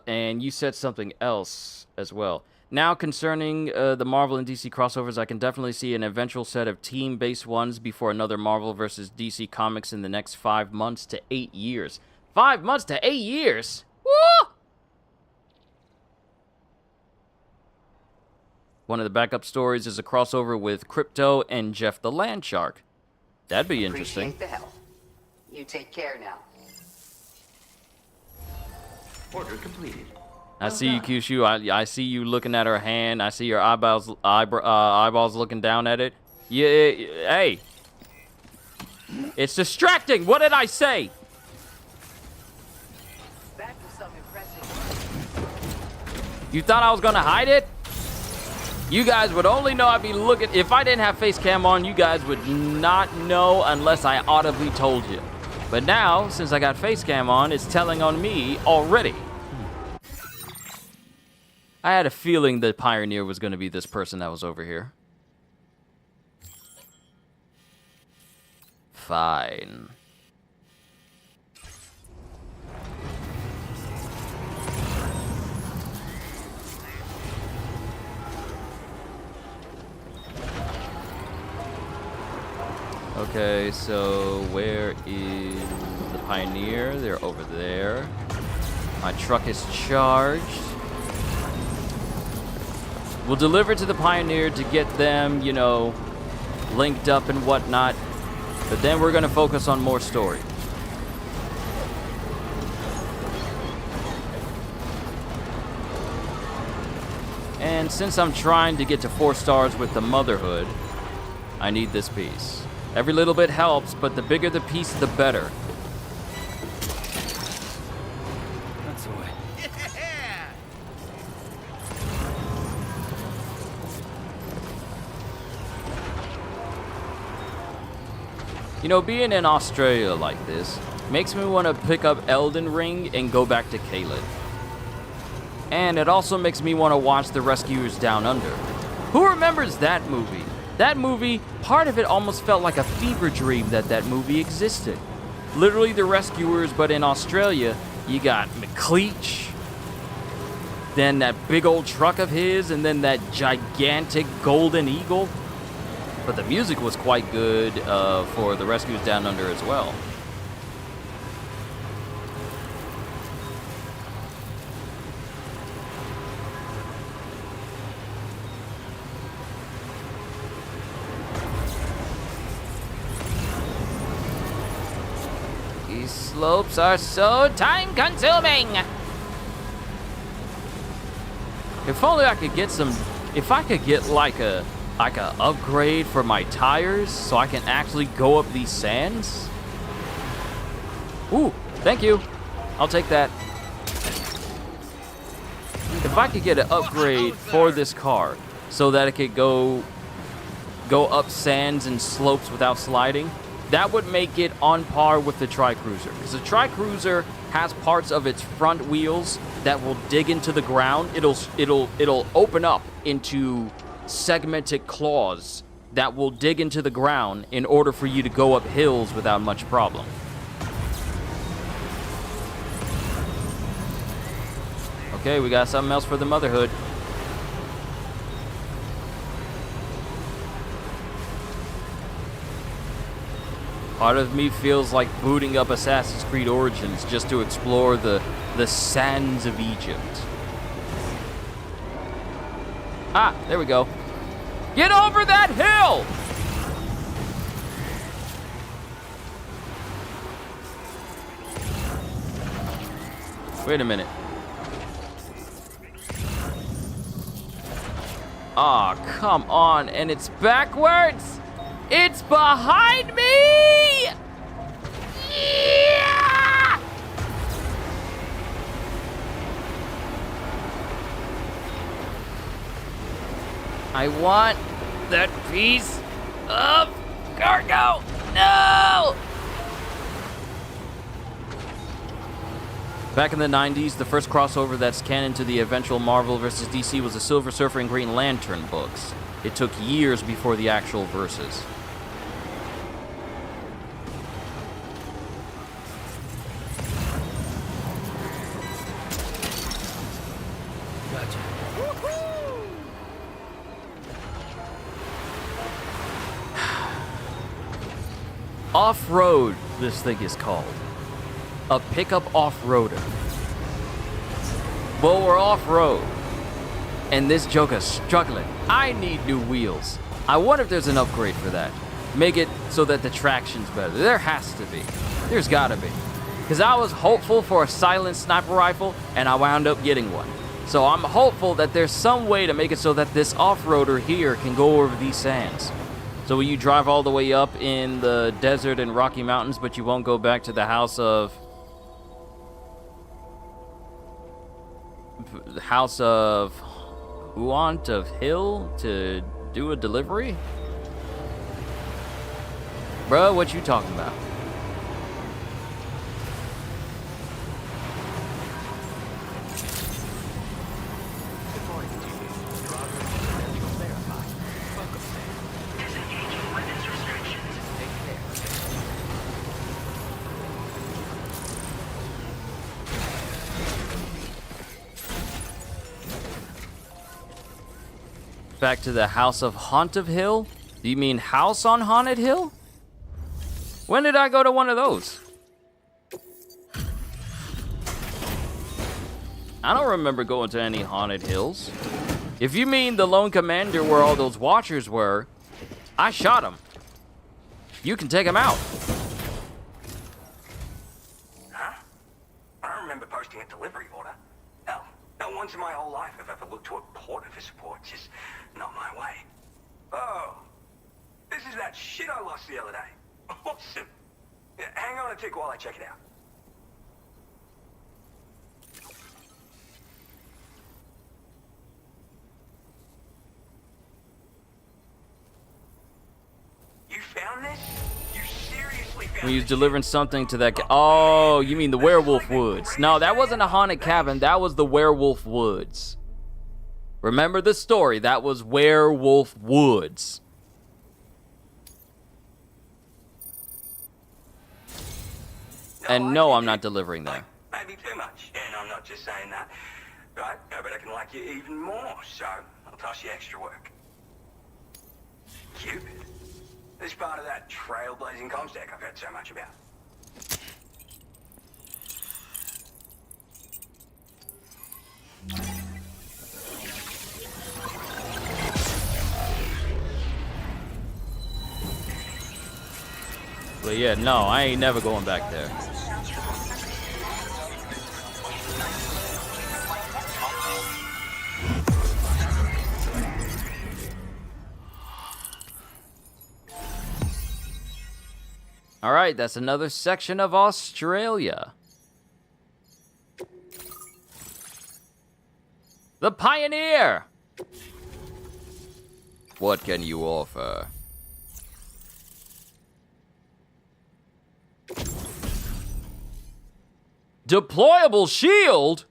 And you said something else as well. Now, concerning the Marvel and DC crossovers, I can definitely see an eventual set of team-based ones before another Marvel versus DC comics in the next 5 months to 8 years. 5 months to 8 years? Woo! One of the backup stories is a crossover with Crypto and Jeff the Landshark. That'd be interesting. Appreciate the help. You take care now. Order completed. I see you, Kyushu. I see you looking at her hand. I see your eyeballs looking down at it. Yeah, hey. It's distracting. What did I say? That was some impressive. You thought I was gonna hide it? You guys would only know I'd be looking. If I didn't have face cam on, you guys would not know unless I audibly told you. But now, since I got face cam on, it's telling on me already. I had a feeling the Pioneer was going to be this person that was over here. Fine. Okay, so where is the Pioneer? They're over there. My truck is charged. We'll deliver to the Pioneer to get them, you know, linked up and whatnot. But then we're going to focus on more story. And since I'm trying to get to 4 stars with the Motherhood, I need this piece. Every little bit helps, but the bigger the piece, the better. That's the way. You know, being in Australia like this makes me want to pick up Elden Ring and go back to Caelid. And it also makes me want to watch The Rescuers Down Under. Who remembers that movie? That movie, part of it almost felt like a fever dream that movie existed. Literally The Rescuers, but in Australia, you got McCleach, then that big old truck of his, and then that gigantic golden eagle. But the music was quite good for the Rescuers Down Under as well. These slopes are so time-consuming! If only I could get some... If I could get like a upgrade for my tires so I can actually go up these sands. Ooh, thank you. I'll take that. If I could get an upgrade for this car so that it could go up sands and slopes without sliding, that would make it on par with the Tri-Cruiser. Because the Tri-Cruiser has parts of its front wheels that will dig into the ground. It'll open up into segmented claws that will dig into the ground in order for you to go up hills without much problem. Okay, we got something else for the Motherhood. Part of me feels like booting up Assassin's Creed Origins just to explore the sands of Egypt. Ah, there we go. Get over that hill! Wait a minute. Aw, oh, come on, and it's backwards! It's behind me! Yeah! I want that piece of cargo. No! Back in the 90s, the first crossover that's canon to the eventual Marvel vs. DC was the Silver Surfer and Green Lantern books. It took years before the actual verses. Off-road, this thing is called. A pickup off-roader. Well, we're off-road. And this Joker's struggling. I need new wheels. I wonder if there's an upgrade for that. Make it so that the traction's better. There has to be. There's gotta be. Because I was hopeful for a silent sniper rifle, and I wound up getting one. So I'm hopeful that there's some way to make it so that this off-roader here can go over these sands. So will you drive all the way up in the desert and Rocky Mountains, but you won't go back to the house of Huant of Hill to do a delivery? Bro, what you talking about? Back to the House of Haunt of Hill? Do you mean House on Haunted Hill? When did I go to one of those? I don't remember going to any Haunted Hills. If you mean the Lone Commander where all those Watchers were, I shot them. You can take them out. Huh? I remember posting a delivery order. Hell, not once in my whole life have I ever looked to a porter for support. Just not my way. Oh, this is that shit I lost the other day. Awesome. Yeah, hang on a tick while I check it out. You found this? You seriously found When he was delivering something to that guy. Oh, you mean the Werewolf Woods. No, that wasn't a haunted cabin. That was the Werewolf Woods. Remember the story. That was Werewolf Woods. And no, I'm not delivering there. Maybe too much, and I'm not just saying that. Right, but I can like you even more, so I'll toss you extra work. Cupid. This part of that trailblazing comstack I've heard so much about. But yeah, no, I ain't never going back there. All right, that's another section of Australia. The Pioneer! What can you offer? Deployable shield?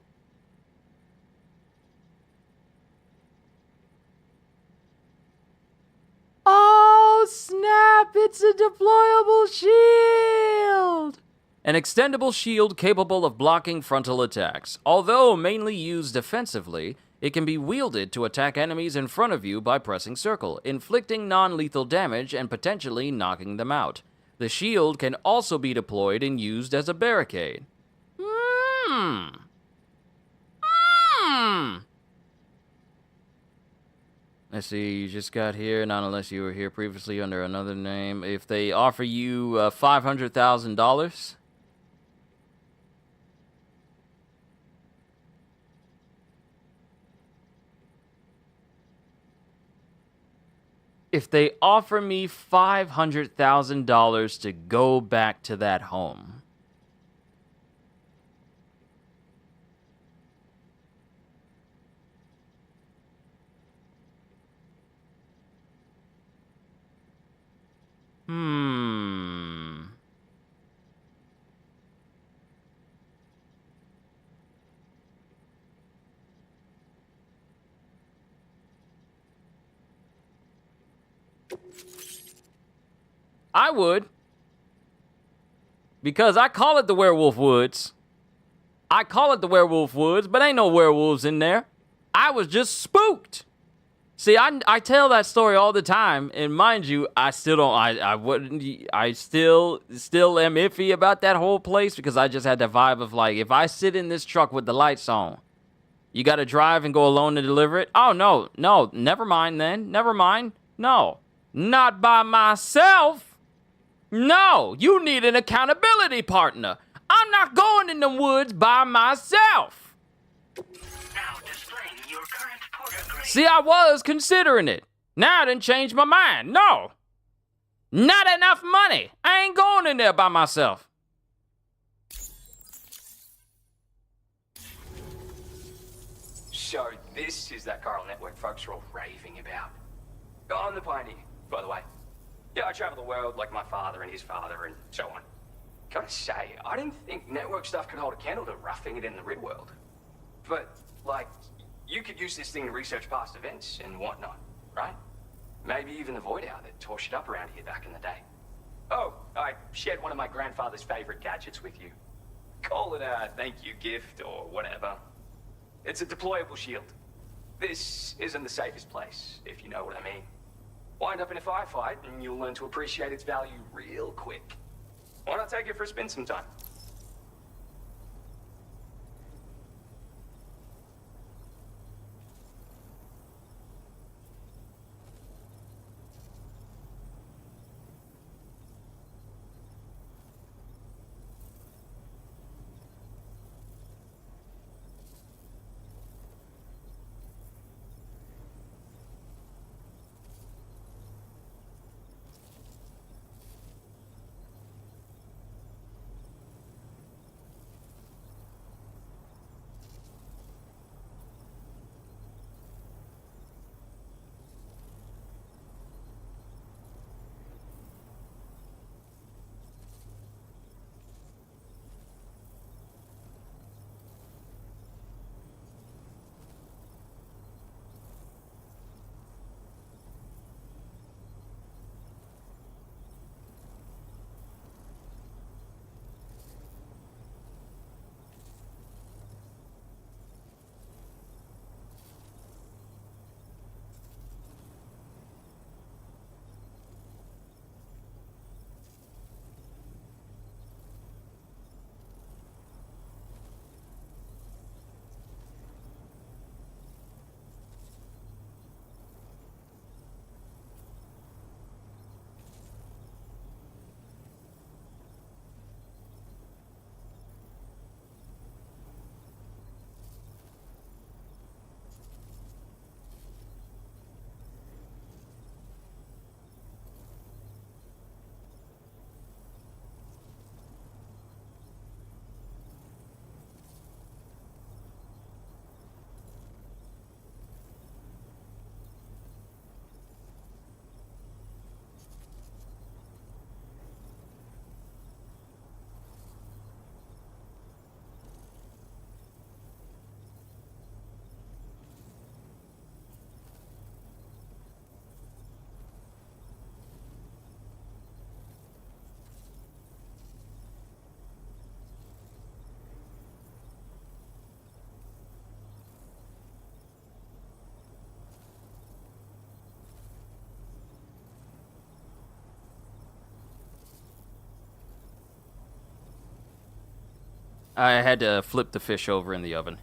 Oh, snap! It's a deployable shield! An extendable shield capable of blocking frontal attacks. Although mainly used defensively, it can be wielded to attack enemies in front of you by pressing circle, inflicting non-lethal damage and potentially knocking them out. The shield can also be deployed and used as a barricade. Let's see, you just got here, not unless you were here previously under another name. If they offer you $500,000... If they offer me $500,000 to go back to that home. I would. Because I call it the Werewolf Woods. I call it the Werewolf Woods, but ain't no werewolves in there. I was just spooked. See, I tell that story all the time, and mind you, I still don't, I still am iffy about that whole place because I just had the vibe of like, if I sit in this truck with the lights on, you gotta drive and go alone to deliver it? Oh, no, never mind then, never mind. No, not by myself. No, you need an accountability partner. I'm not going in the woods by myself. Now displaying your current portal grade. See, I was considering it. Now I done changed my mind. No. Not enough money. I ain't going in there by myself. So this is that chiral network folks are all raving about. I'm the Pioneer, by the way. Yeah, I travel the world like my father and his father and so on. Gotta say, I didn't think network stuff could hold a candle to roughing it in the real world. But, like, you could use this thing to research past events and whatnot, right? Maybe even the Void Hour that tore shit up around here back in the day. Oh, I shared one of my grandfather's favorite gadgets with you. Call it a thank you gift or whatever. It's a deployable shield. This isn't the safest place, if you know what I mean. Wind up in a firefight, and you'll learn to appreciate its value real quick. Why not take it for a spin sometime? I had to flip the fish over in the oven.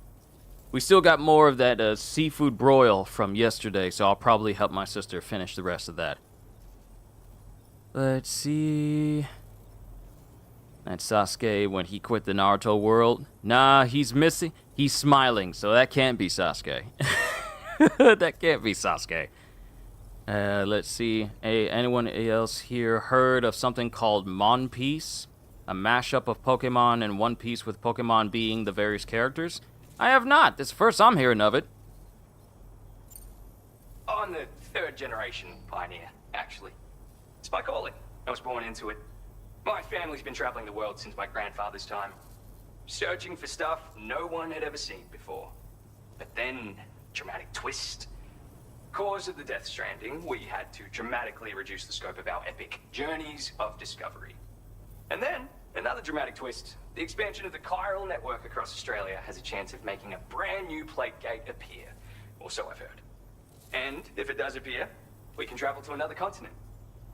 We still got more of that seafood broil from yesterday, so I'll probably help my sister finish the rest of that. Let's see. That's Sasuke when he quit the Naruto world. Nah, he's missing. He's smiling, so that can't be Sasuke. That can't be Sasuke. Let's see. Hey, anyone else here heard of something called Mon Piece? A mashup of Pokemon and One Piece with Pokemon being the various characters? I have not. This is the first I'm hearing of it. I'm the third generation pioneer, actually. It's my calling. I was born into it. My family's been traveling the world since my grandfather's time, searching for stuff no one had ever seen before. But then, dramatic twist. Cause of the Death Stranding, we had to dramatically reduce the scope of our epic journeys of discovery. And then, another dramatic twist. The expansion of the chiral network across Australia has a chance of making a brand new plague gate appear. Or so I've heard. And if it does appear, we can travel to another continent.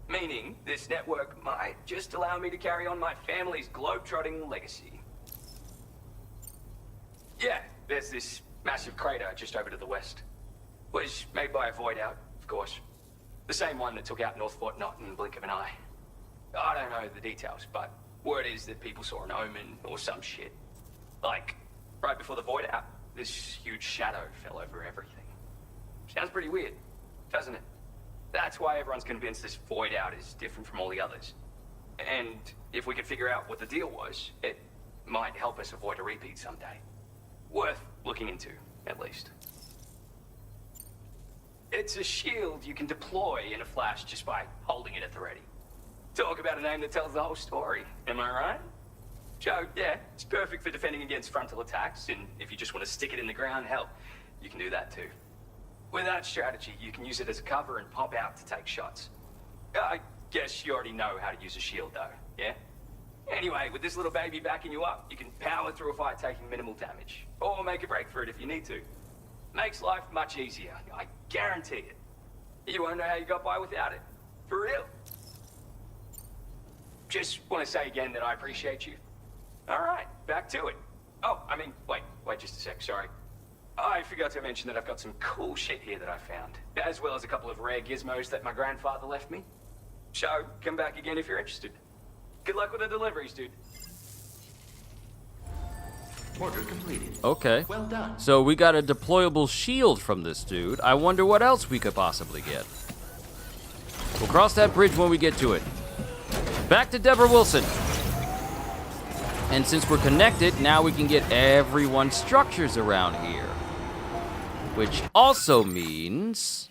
Meaning, this network might just allow me to carry on my family's globe-trotting legacy. Yeah, there's this massive crater just over to the west. Was made by a void out, of course. The same one that took out North Fort Knott in the blink of an eye. I don't know the details, but word is that people saw an omen or some shit. Like, right before the void out, this huge shadow fell over everything. Sounds pretty weird, doesn't it? That's why everyone's convinced this void out is different from all the others. And if we could figure out what the deal was, it might help us avoid a repeat someday. Worth looking into, at least. It's a shield you can deploy in a flash just by holding it at the ready. Talk about a name that tells the whole story, am I right? So, yeah, it's perfect for defending against frontal attacks, and if you just want to stick it in the ground, hell, you can do that too. With that strategy, you can use it as a cover and pop out to take shots. I guess you already know how to use a shield though, yeah? Anyway, with this little baby backing you up, you can power through a fight taking minimal damage. Or make a break for it if you need to. Makes life much easier, I guarantee it. You won't know how you got by without it. For real. Just want to say again that I appreciate you. Alright, back to it. Oh, I mean, wait just a sec, sorry. I forgot to mention that I've got some cool shit here that I found, as well as a couple of rare gizmos that my grandfather left me. So, come back again if you're interested. Good luck with the deliveries, dude. Order completed. Okay. Well done. So we got a deployable shield from this dude. I wonder what else we could possibly get. We'll cross that bridge when we get to it. Back to Deborah Wilson. And since we're connected, now we can get everyone's structures around here. Which also means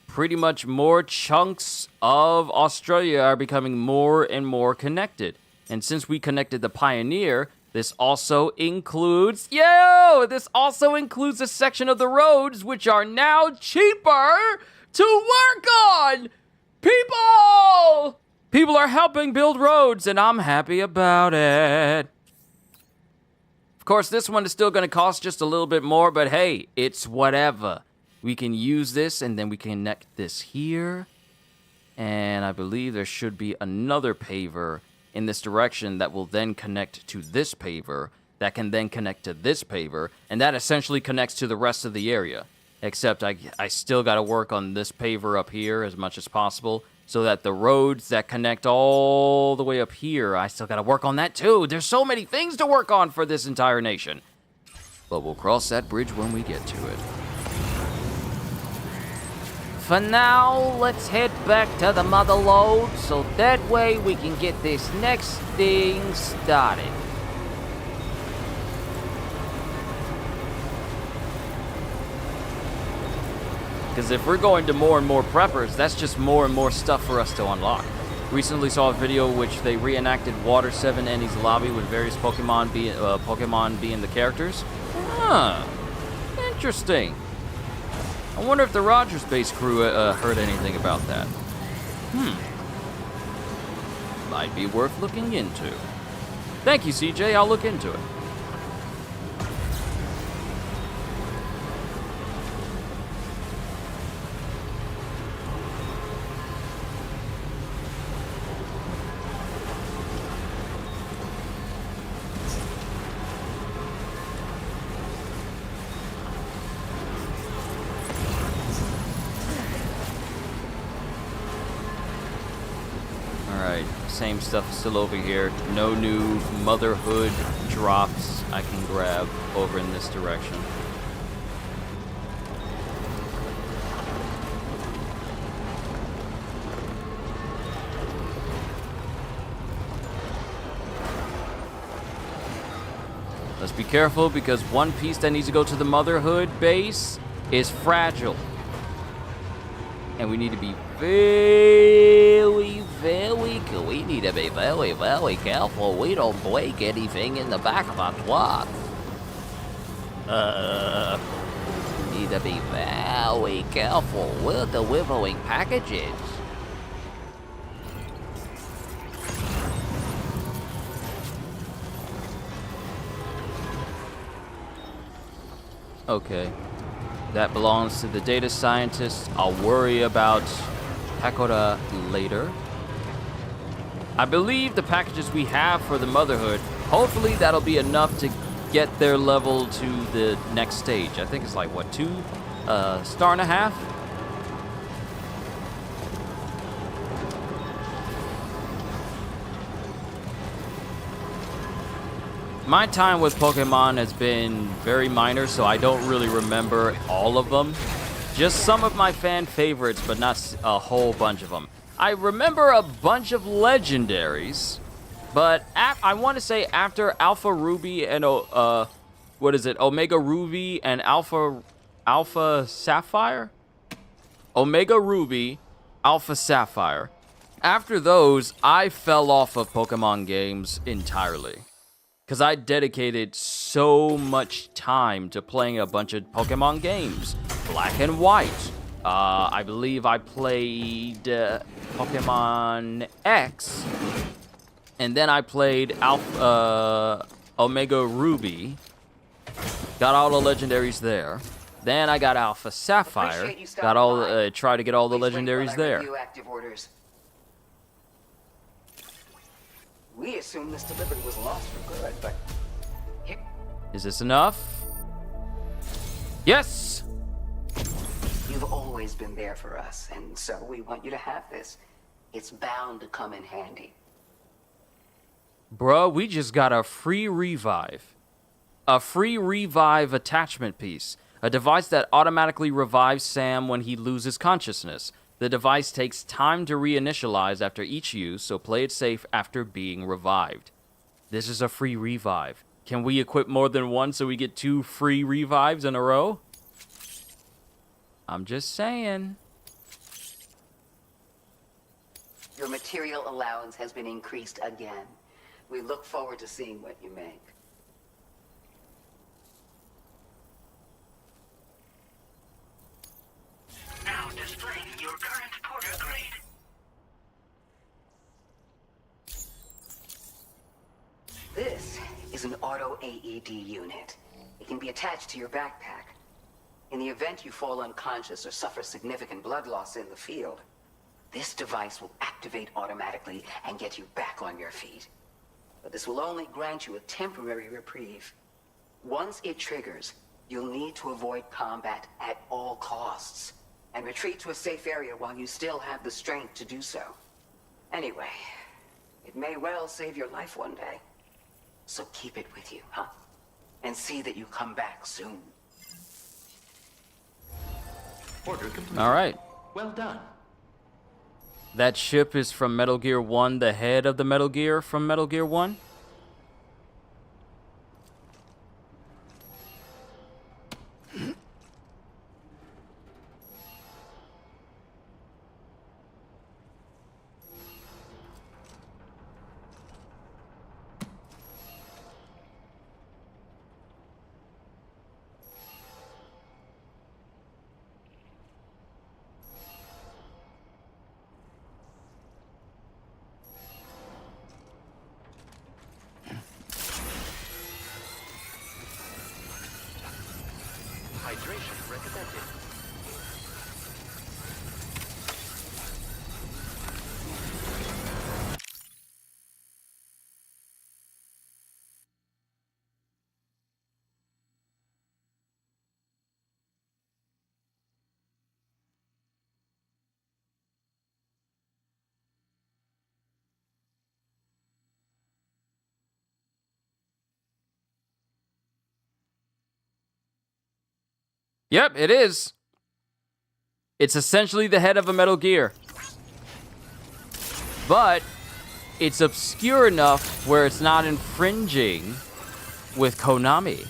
pretty much more chunks of Australia are becoming more and more connected. And since we connected the Pioneer, this also includes, this also includes a section of the roads which are now cheaper to work on. People are helping build roads, and I'm happy about it. Of course, this one is still going to cost just a little bit more, but hey, it's whatever. We can use this, and then we can connect this here. And I believe there should be another paver in this direction that will then connect to this paver, that can then connect to this paver, and that essentially connects to the rest of the area. Except I still got to work on this paver up here as much as possible, so that the roads that connect all the way up here, I still got to work on that too. There's so many things to work on for this entire nation. But we'll cross that bridge when we get to it. For now, let's head back to the mother lode, so that way we can get this next thing started. Because if we're going to more and more preppers, that's just more and more stuff for us to unlock. Recently saw a video which they reenacted Water 7 Ennie's lobby with various Pokemon being the characters. Huh. Interesting. I wonder if the Rogers base crew heard anything about that. Might be worth looking into. Thank you, CJ. I'll look into it. Same stuff is still over here. No new Motherhood drops I can grab over in this direction. Let's be careful because one piece that needs to go to the Motherhood base is fragile. And we need to be very careful we don't break anything in the back of our truck. Need to be very careful. We're delivering packages. Okay. That belongs to the data scientists. I'll worry about Hakora later. I believe the packages we have for the Motherhood, hopefully that'll be enough to get their level to the next stage. I think it's like, what, 2 star and a half? My time with Pokemon has been very minor, so I don't really remember all of them. Just some of my fan favorites, but not a whole bunch of them. I remember a bunch of legendaries, but I want to say after Alpha Ruby and what is it? Omega Ruby and Alpha Sapphire? Omega Ruby, Alpha Sapphire. After those, I fell off of Pokemon games entirely. Because I dedicated so much time to playing a bunch of Pokemon games. Black and White. I believe I played Pokemon X. And then I played Omega Ruby. Got all the legendaries there. Then I got Alpha Sapphire. Got all tried to get all the legendaries there. We assumed this delivery was lost for good, but... Is this enough? Yes! You've always been there for us, and so we want you to have this. It's bound to come in handy. Bruh, we just got a free revive. A free revive attachment piece. A device that automatically revives Sam when he loses consciousness. The device takes time to reinitialize after each use, so play it safe after being revived. This is a free revive. Can we equip more than one so we get 2 free revives in a row? I'm just saying. Your material allowance has been increased again. We look forward to seeing what you make. Now displaying your current porter grade. This is an auto AED unit. It can be attached to your backpack. In the event you fall unconscious or suffer significant blood loss in the field, this device will activate automatically and get you back on your feet. But this will only grant you a temporary reprieve. Once it triggers, you'll need to avoid combat at all costs and retreat to a safe area while you still have the strength to do so. Anyway, it may well save your life one day. So keep it with you, huh? And see that you come back soon. Order complete. All right. Well done. That ship is from Metal Gear 1, the head of the Metal Gear from Metal Gear 1. Yep, it is. It's essentially the head of a Metal Gear. But it's obscure enough where it's not infringing with Konami.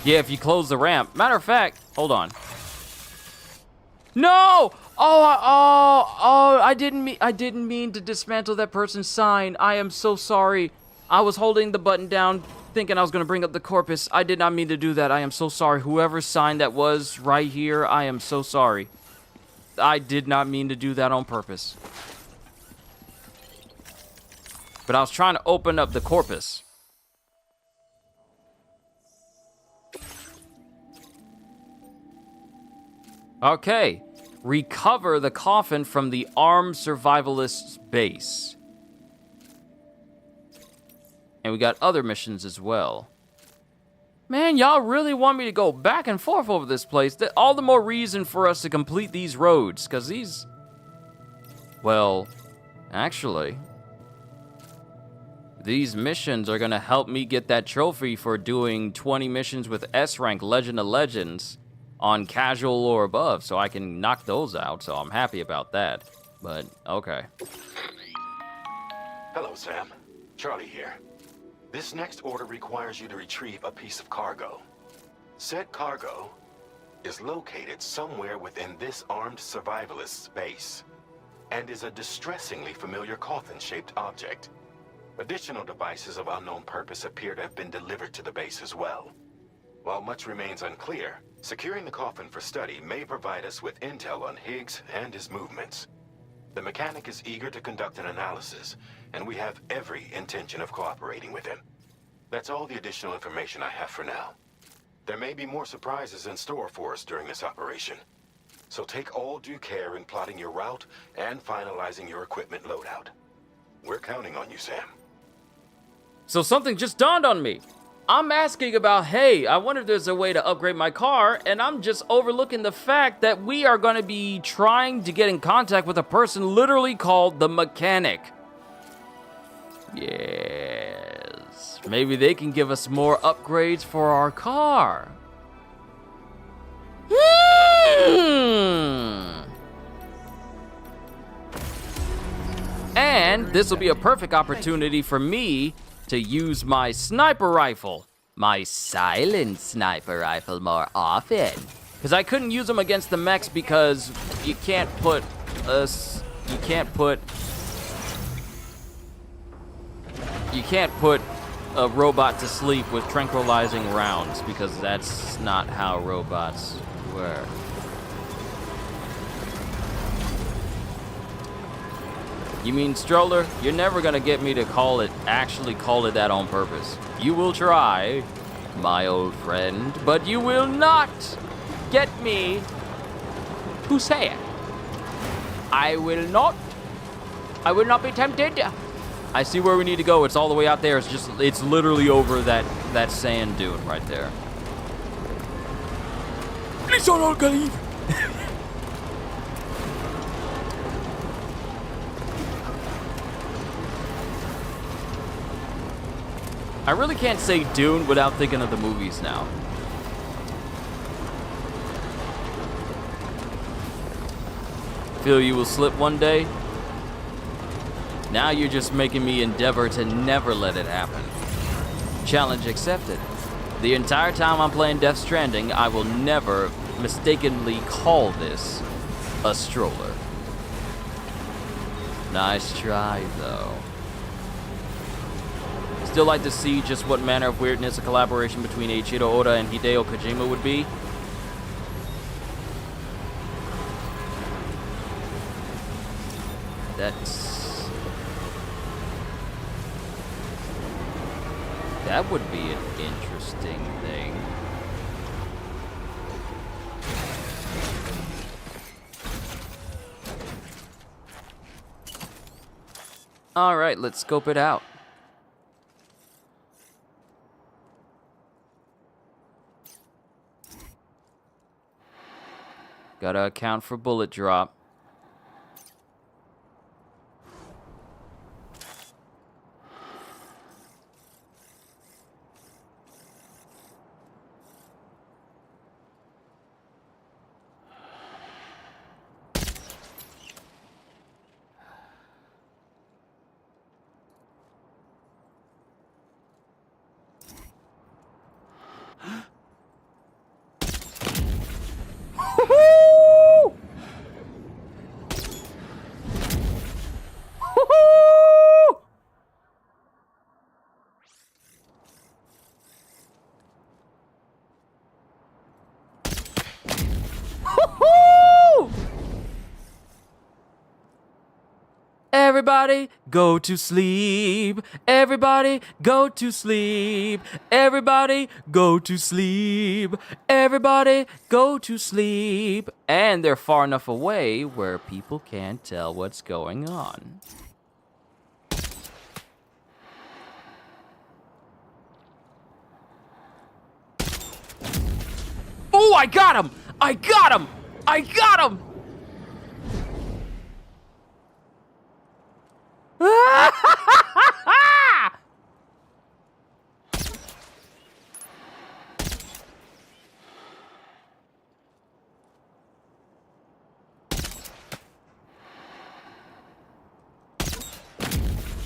Yeah, if you close the ramp. Matter of fact, hold on. No! I didn't mean to dismantle that person's sign. I am so sorry. I was holding the button down thinking I was going to bring up the corpus. I did not mean to do that. I am so sorry. Whoever's sign that was right here, I am so sorry. I did not mean to do that on purpose. But I was trying to open up the corpus. Okay. Recover the coffin from the armed survivalist's base. And we got other missions as well. Man, y'all really want me to go back and forth over this place. All the more reason for us to complete these roads, because these... Well, actually... These missions are going to help me get that trophy for doing 20 missions with S-Rank Legend of Legends on casual or above, so I can knock those out, so I'm happy about that. But, okay. Hello, Sam. Charlie here. This next order requires you to retrieve a piece of cargo. Said cargo is located somewhere within this armed survivalist's base, and is a distressingly familiar coffin-shaped object. Additional devices of unknown purpose appear to have been delivered to the base as well. While much remains unclear, securing the coffin for study may provide us with intel on Higgs and his movements. The mechanic is eager to conduct an analysis, and we have every intention of cooperating with him. That's all the additional information I have for now. There may be more surprises in store for us during this operation, so take all due care in plotting your route and finalizing your equipment loadout. We're counting on you, Sam. So something just dawned on me. I'm asking about, hey, I wonder if there's a way to upgrade my car, and I'm just overlooking the fact that we are going to be trying to get in contact with a person literally called the mechanic. Yes. Maybe they can give us more upgrades for our car. And this will be a perfect opportunity for me to use my sniper rifle, my silent sniper rifle, more often. Because I couldn't use them against the mechs because you can't put a robot to sleep with tranquilizing rounds, because that's not how robots work. You mean, Stroller, you're never gonna get me to actually call it that on purpose. You will try, my old friend, but you will not get me to say it. I will not be tempted. I see where we need to go. It's all the way out there. It's literally over that sand dune right there. I really can't say Dune without thinking of the movies now. Feel you will slip one day? Now you're just making me endeavor to never let it happen. Challenge accepted. The entire time I'm playing Death Stranding, I will never mistakenly call this a stroller. Nice try, though. Still like to see just what manner of weirdness a collaboration between Eiichiro Oda and Hideo Kojima would be. That would be an interesting thing. All right, let's scope it out. Gotta account for bullet drop. Everybody go to sleep. Everybody go to sleep. Everybody go to sleep. Everybody go to sleep. And they're far enough away where people can't tell what's going on. Oh, I got him! I got him! I got him!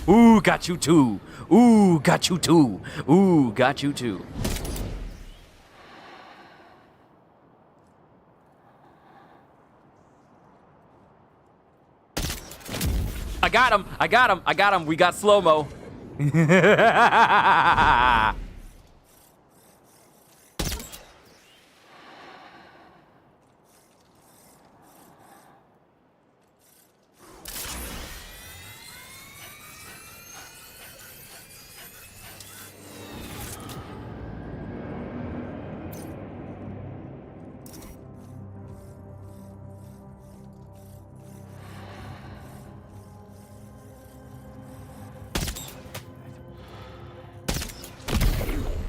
Ooh, got you too. Ooh, got you too. Ooh, got you too. I got him. I got him. I got him. We got slow-mo.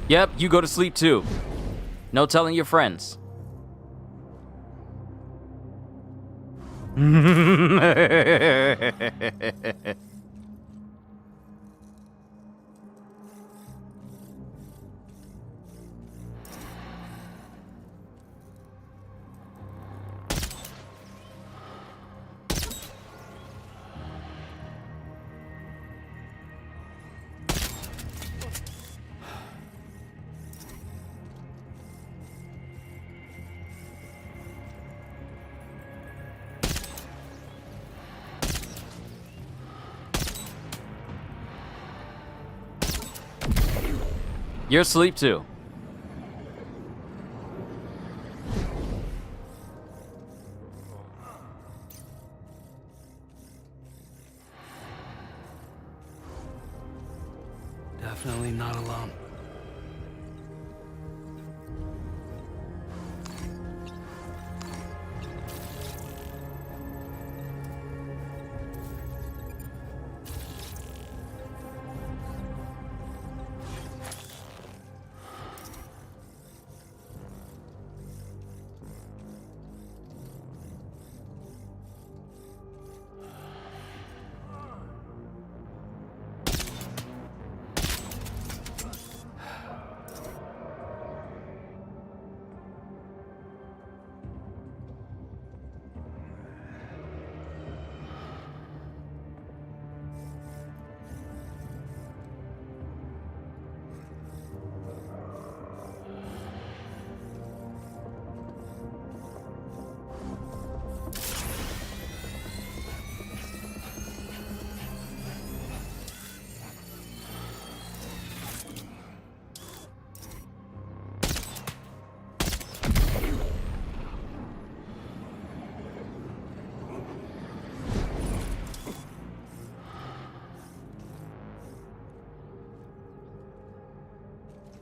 Yep, you go to sleep too. No telling your friends. You're asleep too. Definitely not alone.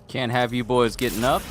Can't have you boys getting up.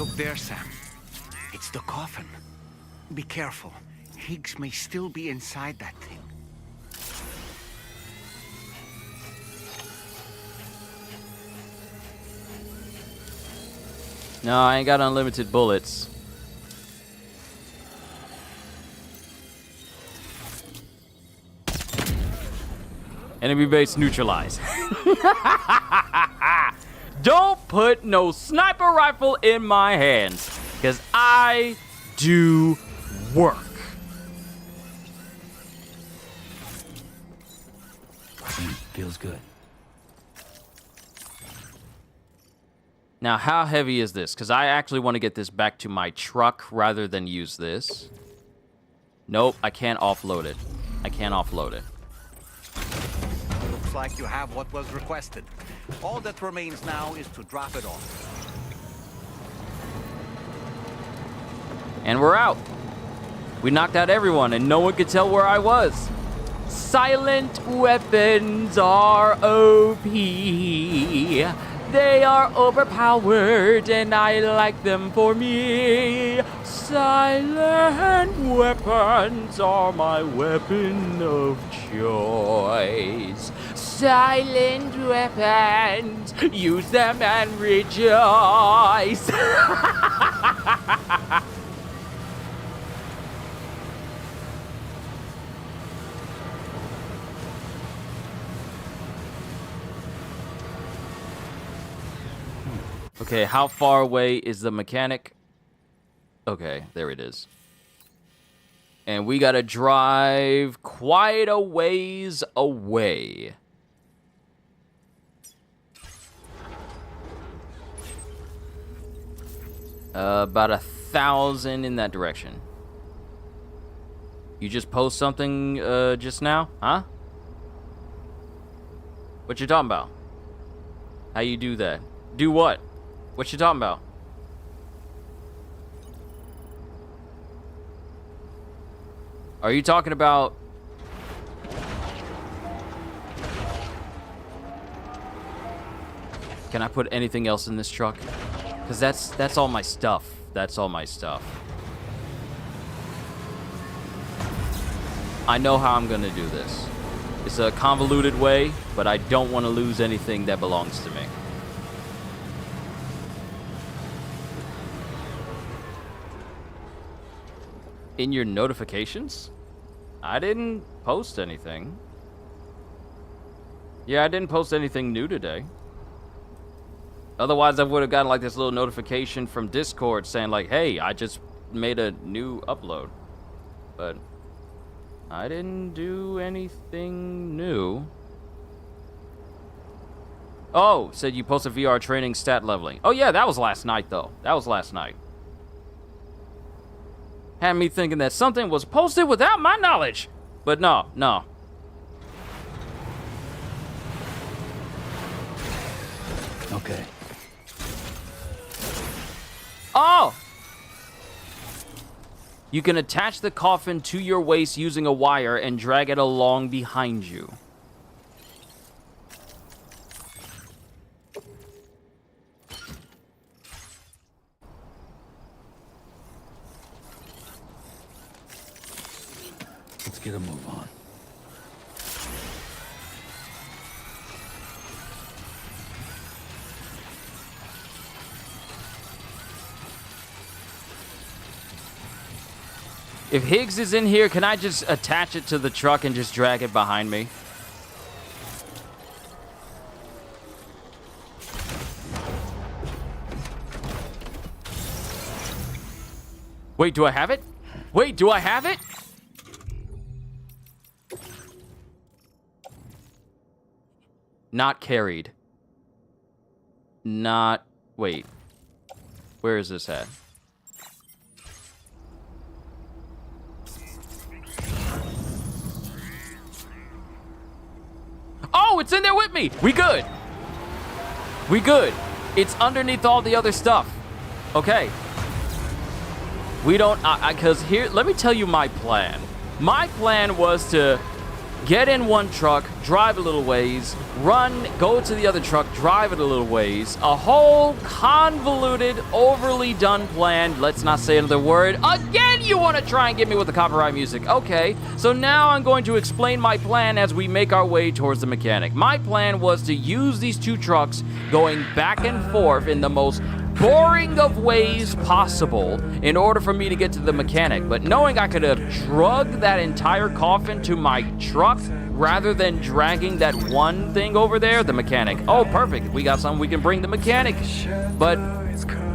Look there, Sam. It's the coffin. Be careful. Higgs may still be inside that thing. No, I ain't got unlimited bullets. Enemy base neutralized. Don't put no sniper rifle in my hands, because I do work. Feels good. Now, how heavy is this? Because I actually want to get this back to my truck rather than use this. Nope, I can't offload it. I can't offload it. Looks like you have what was requested. All that remains now is to drop it off. And we're out. We knocked out everyone, and no one could tell where I was. Silent weapons are OP. They are overpowered, and I like them for me. Silent weapons are my weapon of choice. Silent weapons, use them and rejoice. Okay, how far away is the mechanic? Okay, there it is. And we gotta drive quite a ways away. About 1,000 in that direction. You just post something just now? Huh? What you talking about? How you do that? Do what? What you talking about? Are you talking about... Can I put anything else in this truck? Because that's all my stuff. That's all my stuff. I know how I'm gonna do this. It's a convoluted way, but I don't want to lose anything that belongs to me. In your notifications? I didn't post anything. Yeah, I didn't post anything new today. Otherwise, I would have gotten like this little notification from Discord saying like, hey, I just made a new upload. But I didn't do anything new. Oh, said you posted VR training stat leveling. Oh yeah, that was last night though. That was last night. Had me thinking that something was posted without my knowledge. But no. Okay. Oh! You can attach the coffin to your waist using a wire and drag it along behind you. Let's get a move on. If Higgs is in here, can I just attach it to the truck and just drag it behind me? Wait, do I have it? Wait, do I have it? Not carried. Not... Wait. Where is this at? Oh, it's in there with me. We good. We good. It's underneath all the other stuff. Okay. We don't... Because here... Let me tell you my plan. My plan was to get in one truck, drive a little ways, run, go to the other truck, drive it a little ways. A whole convoluted, overly done plan. Let's not say another word. Again, you want to try and get me with the copyright music. Okay, so now I'm going to explain my plan as we make our way towards the mechanic. My plan was to use these two trucks going back and forth in the most boring of ways possible in order for me to get to the mechanic. But knowing I could have drugged that entire coffin to my truck rather than dragging that one thing over there, the mechanic. Oh, perfect. We got something we can bring the mechanic. But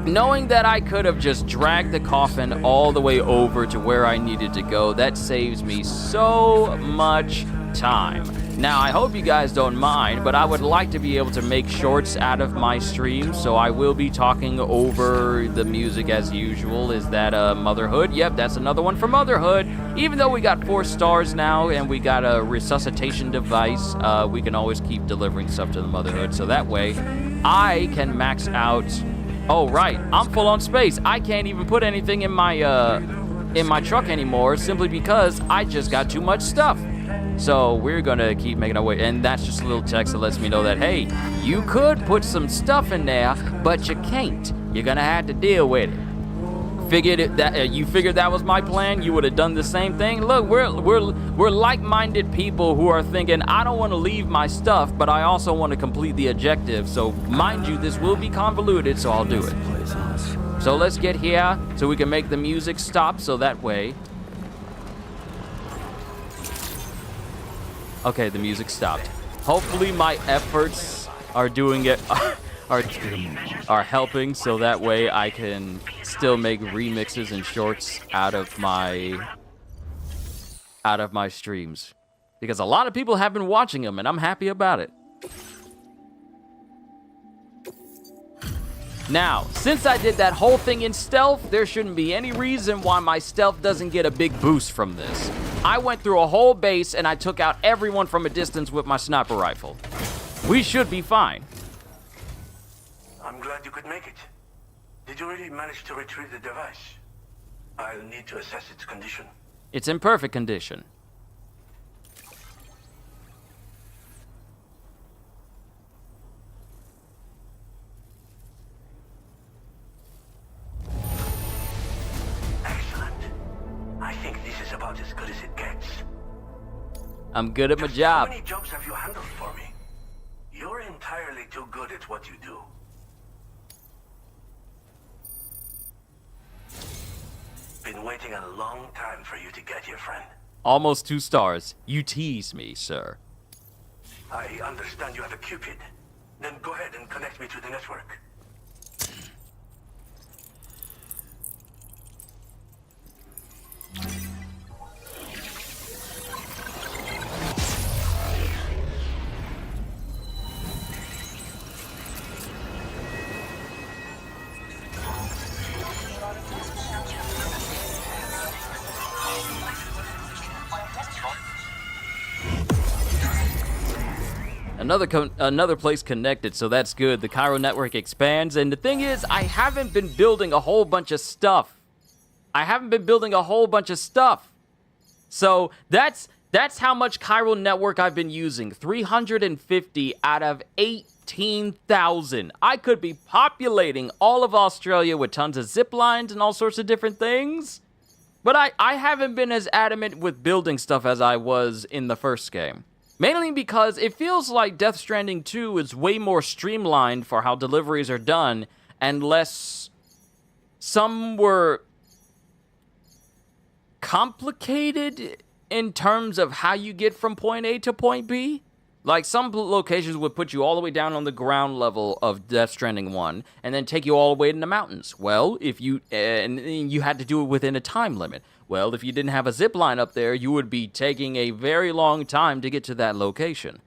knowing that I could have just dragged the coffin all the way over to where I needed to go, that saves me so much time. Now, I hope you guys don't mind, but I would like to be able to make shorts out of my stream, so I will be talking over the music as usual. Is that Motherhood? Yep, that's another one for Motherhood. Even though we got 4 stars now and we got a resuscitation device, we can always keep delivering stuff to the Motherhood, so that way I can max out. Oh, right, I'm full on space. I can't even put anything in my truck anymore simply because I just got too much stuff. So we're gonna keep making our way, and that's just a little text that lets me know that, hey, you could put some stuff in there, but you can't. You're gonna have to deal with it. You figured that was my plan? You would have done the same thing? Look, we're like-minded people who are thinking, I don't want to leave my stuff, but I also want to complete the objective. So mind you, this will be convoluted, so I'll do it. So let's get here so we can make the music stop, so that way. Okay, the music stopped. Hopefully my efforts are doing it, are helping, so that way I can still make remixes and shorts out of my streams. Because a lot of people have been watching them, and I'm happy about it. Now, since I did that whole thing in stealth, there shouldn't be any reason why my stealth doesn't get a big boost from this. I went through a whole base and I took out everyone from a distance with my sniper rifle. We should be fine. I'm glad you could make it. Did you really manage to retrieve the device? I'll need to assess its condition. It's in perfect condition. I think this is about as good as it gets. I'm good at my job. How many jobs have you handled for me? You're entirely too good at what you do. Been waiting a long time for you to get here, friend. Almost 2 stars. You tease me, sir. I understand you have a Cupid. Then go ahead and connect me to the network. Another place connected, so that's good. The Cairo network expands, and the thing is, I haven't been building a whole bunch of stuff. So that's how much Cairo network I've been using. 350 out of 18,000. I could be populating all of Australia with tons of zip lines and all sorts of different things. But I haven't been as adamant with building stuff as I was in the first game. Mainly because it feels like Death Stranding 2 is way more streamlined for how deliveries are done, and less... Some were complicated in terms of how you get from point A to point B. Like, some locations would put you all the way down on the ground level of Death Stranding 1, and then take you all the way in the mountains. Well, if you... and you had to do it within a time limit. Well, if you didn't have a zip line up there, you would be taking a very long time to get to that location.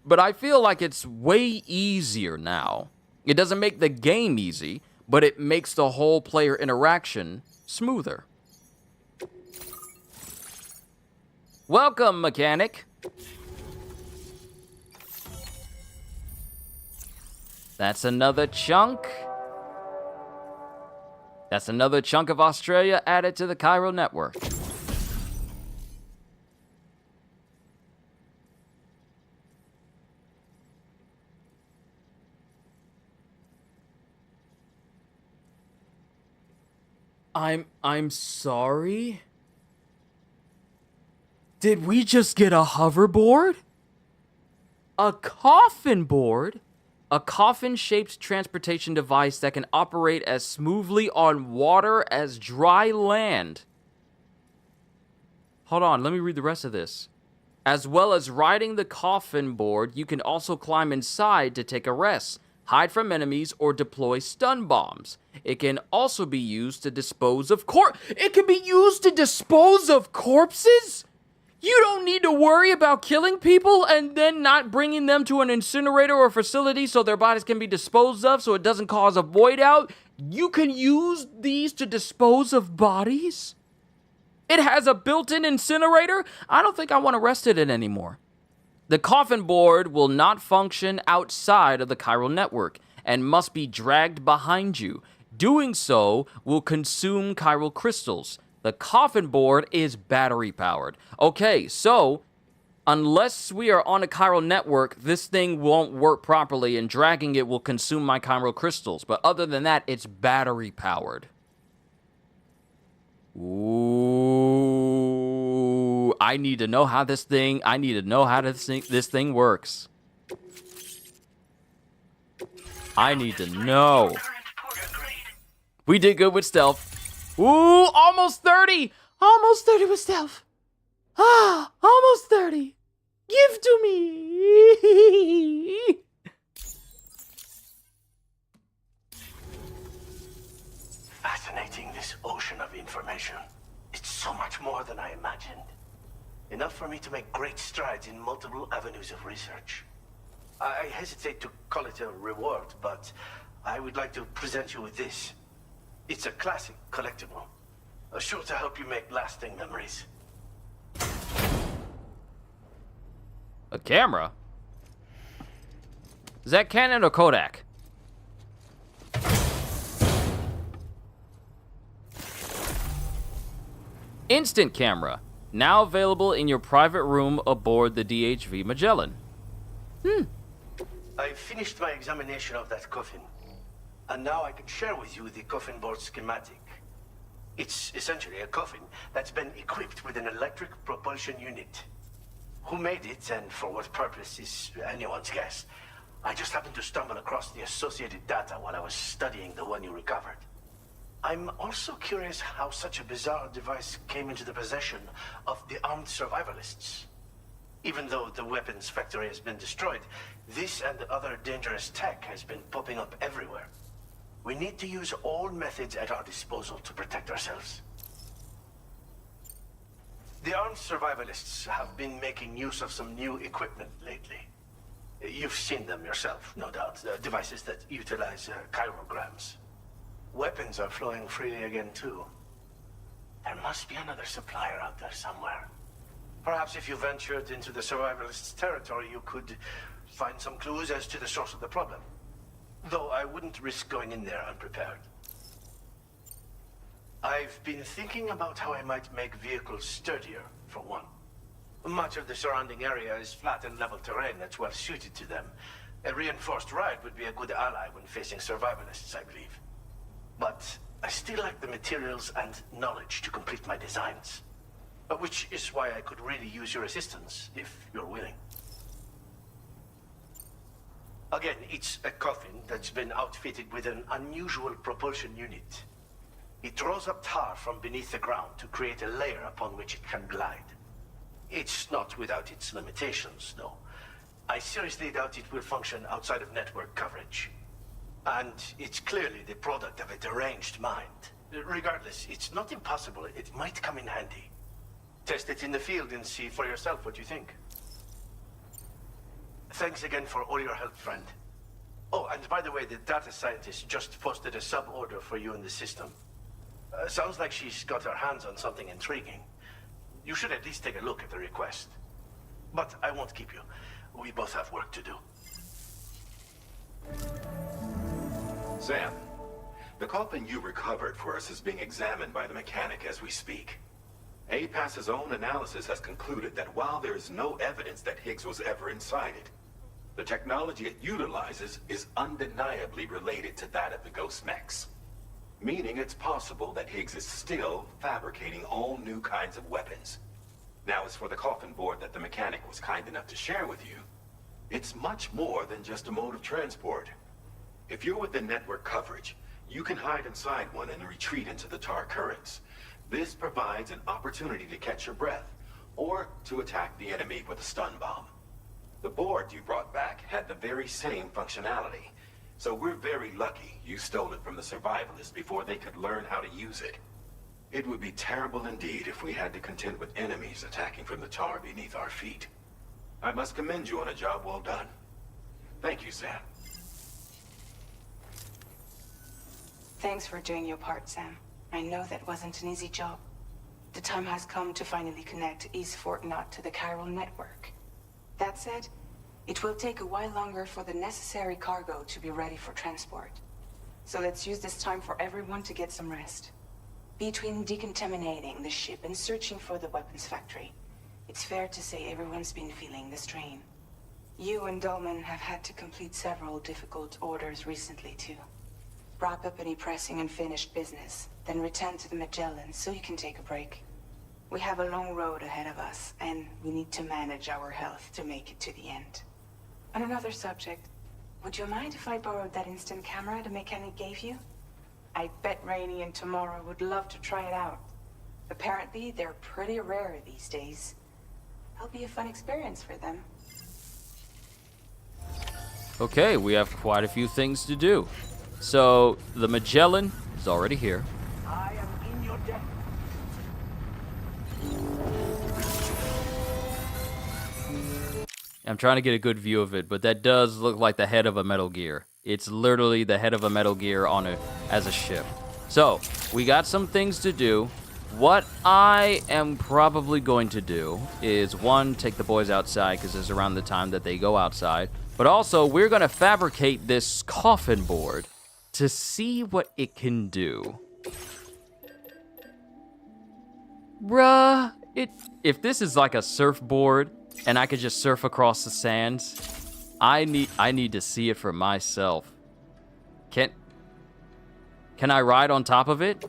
But I feel like it's way easier now. It doesn't make the game easy, but it makes the whole player interaction smoother. Welcome, mechanic. That's another chunk. That's another chunk of Australia added to the Cairo network. I'm sorry? Did we just get a hoverboard? A coffin board? A coffin-shaped transportation device that can operate as smoothly on water as dry land. Hold on, let me read the rest of this. As well as riding the coffin board, you can also climb inside to take a rest, hide from enemies, or deploy stun bombs. It can also be used to dispose of corpses? You don't need to worry about killing people and then not bringing them to an incinerator or facility so their bodies can be disposed of so it doesn't cause a void out. You can use these to dispose of bodies? It has a built-in incinerator? I don't think I want to rest in it anymore. The coffin board will not function outside of the chiral network and must be dragged behind you. Doing so will consume chiral crystals. The coffin board is battery powered. Okay, so unless we are on a chiral network, this thing won't work properly and dragging it will consume my chiral crystals. But other than that, it's battery powered. Ooh, I need to know how this thing works. I need to know. We did good with stealth. Ooh, almost 30! Almost 30 with stealth. Ah, almost 30. Give to me. Fascinating, this ocean of information. It's so much more than I imagined. Enough for me to make great strides in multiple avenues of research. I hesitate to call it a reward, but I would like to present you with this. It's a classic collectible, sure to help you make lasting memories. A camera? Is that Canon or Kodak? Instant camera, now available in your private room aboard the DHV Magellan. I finished my examination of that coffin, and now I can share with you the coffin board schematic. It's essentially a coffin that's been equipped with an electric propulsion unit. Who made it and for what purpose is anyone's guess. I just happened to stumble across the associated data while I was studying the one you recovered. I'm also curious how such a bizarre device came into the possession of the armed survivalists. Even though the weapons factory has been destroyed, this and other dangerous tech has been popping up everywhere. We need to use all methods at our disposal to protect ourselves. The armed survivalists have been making use of some new equipment lately. You've seen them yourself, no doubt. Devices that utilize chirograms. Weapons are flowing freely again, too. There must be another supplier out there somewhere. Perhaps if you ventured into the survivalists' territory, you could find some clues as to the source of the problem. Though I wouldn't risk going in there unprepared. I've been thinking about how I might make vehicles sturdier, for one. Much of the surrounding area is flat and level terrain that's well suited to them. A reinforced ride would be a good ally when facing survivalists, I believe. But I still lack the materials and knowledge to complete my designs. Which is why I could really use your assistance, if you're willing. Again, it's a coffin that's been outfitted with an unusual propulsion unit. It draws up tar from beneath the ground to create a layer upon which it can glide. It's not without its limitations, though. I seriously doubt it will function outside of network coverage. And it's clearly the product of a deranged mind. Regardless, it's not impossible. It might come in handy. Test it in the field and see for yourself what you think. Thanks again for all your help, friend. Oh, and by the way, the data scientist just posted a sub-order for you in the system. Sounds like she's got her hands on something intriguing. You should at least take a look at the request. But I won't keep you. We both have work to do. Sam, the coffin you recovered for us is being examined by the mechanic as we speak. APAS's own analysis has concluded that while there is no evidence that Higgs was ever inside it, the technology it utilizes is undeniably related to that of the Ghost mechs. meaning it's possible that Higgs is still fabricating all new kinds of weapons. Now, as for the coffin board that the mechanic was kind enough to share with you, it's much more than just a mode of transport. If you're within network coverage, you can hide inside one and retreat into the tar currents. This provides an opportunity to catch your breath, or to attack the enemy with a stun bomb. The board you brought back had the very same functionality, so we're very lucky you stole it from the survivalists before they could learn how to use it. It would be terrible indeed if we had to contend with enemies attacking from the tar beneath our feet. I must commend you on a job well done. Thank you, Sam. Thanks for doing your part, Sam. I know that wasn't an easy job. The time has come to finally connect East Fort Knot to the chiral network. That said, it will take a while longer for the necessary cargo to be ready for transport. So let's use this time for everyone to get some rest. Between decontaminating the ship and searching for the weapons factory, it's fair to say everyone's been feeling the strain. You and Dolman have had to complete several difficult orders recently, too. Wrap up any pressing and finished business, then return to the Magellan so you can take a break. We have a long road ahead of us, and we need to manage our health to make it to the end. On another subject, would you mind if I borrowed that instant camera the mechanic gave you? I bet Rainey and Tomorrow would love to try it out. Apparently, they're pretty rare these days. It'll be a fun experience for them. Okay, we have quite a few things to do. So, the Magellan is already here. I am in your debt. I'm trying to get a good view of it, but that does look like the head of a Metal Gear. It's literally the head of a Metal Gear as a ship. So, we got some things to do. What I am probably going to do is, one, take the boys outside, because it's around the time that they go outside. But also, we're going to fabricate this coffin board to see what it can do. Bruh, if this is like a surfboard, and I could just surf across the sands, I need to see it for myself. Can I ride on top of it?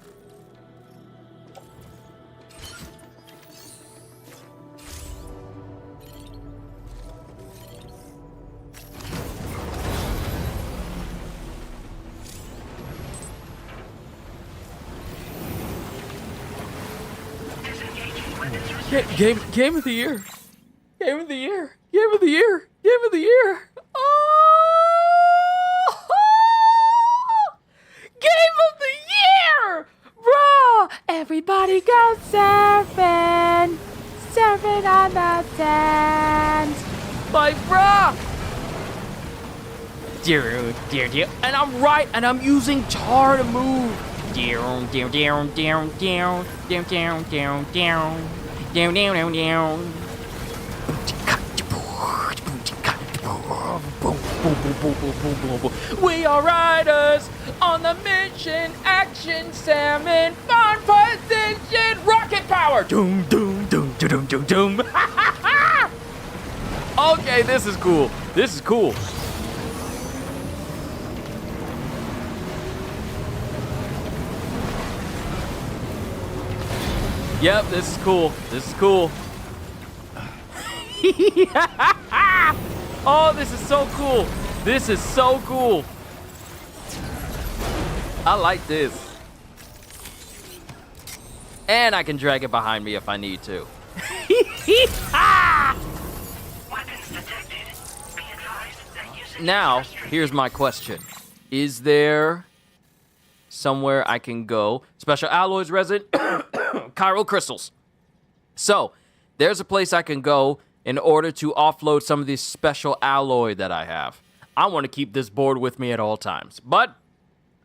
Game of the year. Game of the year. Game of the year. Game of the year. Oh! Game of the year! Bro, everybody go surfing. Surfing on the sand. Like, bro. And I'm right, and I'm using tar to move. Down, down, down, down, down, down, down, down, down, down, down, down. We are riders on the mission, action, salmon, fun position, rocket power. Doom, doom, doom, doom, doom, doom. Okay, this is cool. This is cool. Yep, this is cool. This is cool. Oh, this is so cool. This is so cool. I like this. And I can drag it behind me if I need to. Now, here's my question. Is there somewhere I can go? Special alloys resin, chiral crystals. So, there's a place I can go in order to offload some of this special alloy that I have. I want to keep this board with me at all times, but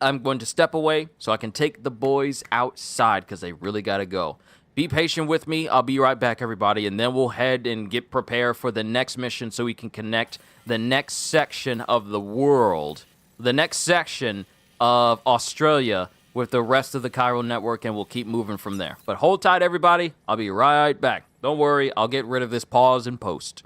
I'm going to step away so I can take the boys outside because they really got to go. Be patient with me. I'll be right back, everybody, and then we'll head and get prepared for the next mission so we can connect the next section of the world, the next section of Australia with the rest of the chiral network, and we'll keep moving from there. But hold tight, everybody. I'll be right back. Don't worry, I'll get rid of this pause and post.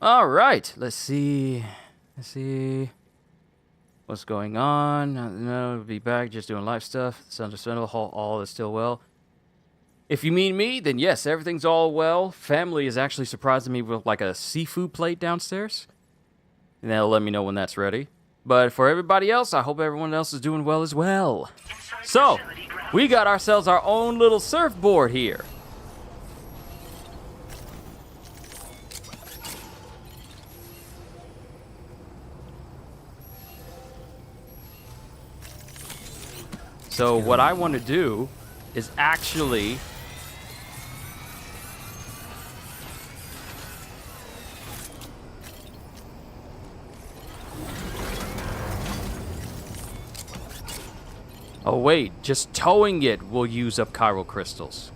All right, let's see. Let's see. What's going on? No, be back, just doing life stuff. It's understandable. All is still well. If you mean me, then yes, everything's all well. Family is actually surprising me with like a seafood plate downstairs. And they'll let me know when that's ready. But for everybody else, I hope everyone else is doing well as well. So, we got ourselves our own little surfboard here. So what I want to do is actually oh wait, just towing it will use up chiral crystals.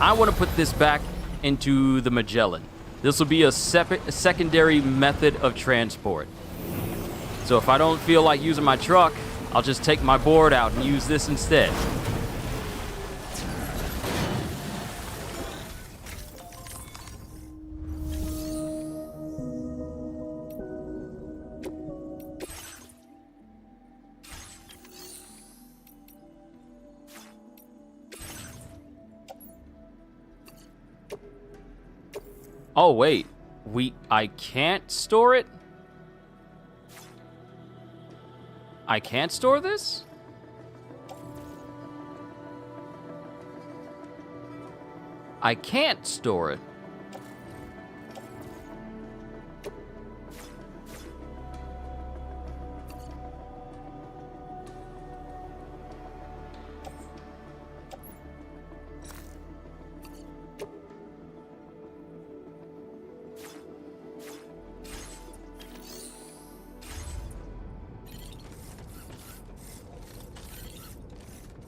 I want to put this back into the Magellan. This will be a secondary method of transport. So if I don't feel like using my truck, I'll just take my board out and use this instead. Oh wait, I can't store it? I can't store this? I can't store it.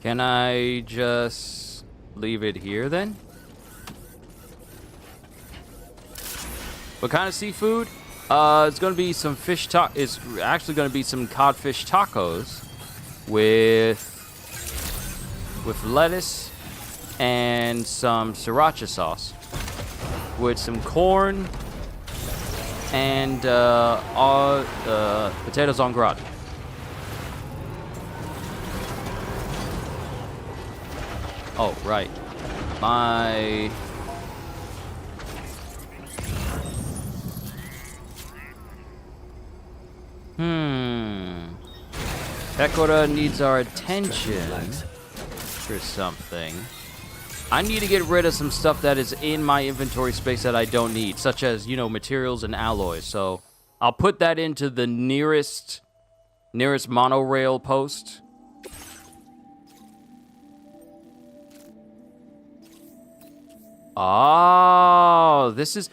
Can I just leave it here then? What kind of seafood? It's gonna be some fish it's actually gonna be some codfish tacos with lettuce and some sriracha sauce with some corn and potatoes en gratin. Oh, right. My... Pecora needs our attention for something. I need to get rid of some stuff that is in my inventory space that I don't need, such as, you know, materials and alloys. So I'll put that into the nearest monorail post. Oh, this is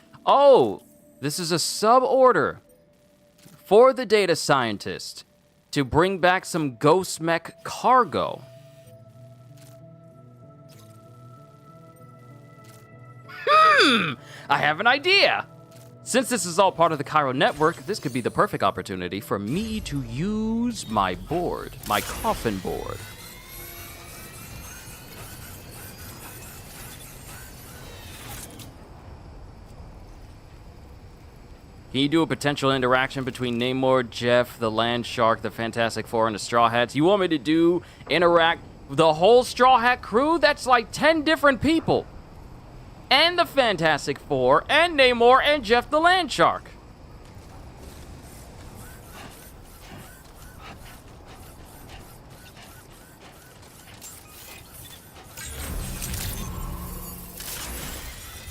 a sub-order for the data scientist to bring back some ghost mech cargo. I have an idea. Since this is all part of the Chiral network, this could be the perfect opportunity for me to use my board, my coffin board. Can you do a potential interaction between Namor, Jeff, the Land Shark, the Fantastic Four, and the Straw Hats? You want me to interact with the whole Straw Hat crew? That's like 10 different people. And the Fantastic Four, and Namor, and Jeff the Land Shark.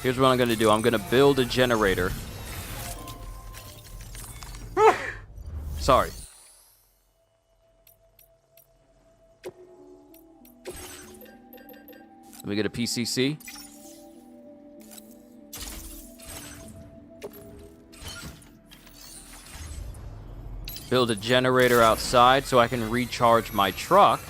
Here's what I'm gonna do. I'm gonna build a generator. Sorry. Let me get a PCC. Build a generator outside so I can recharge my truck.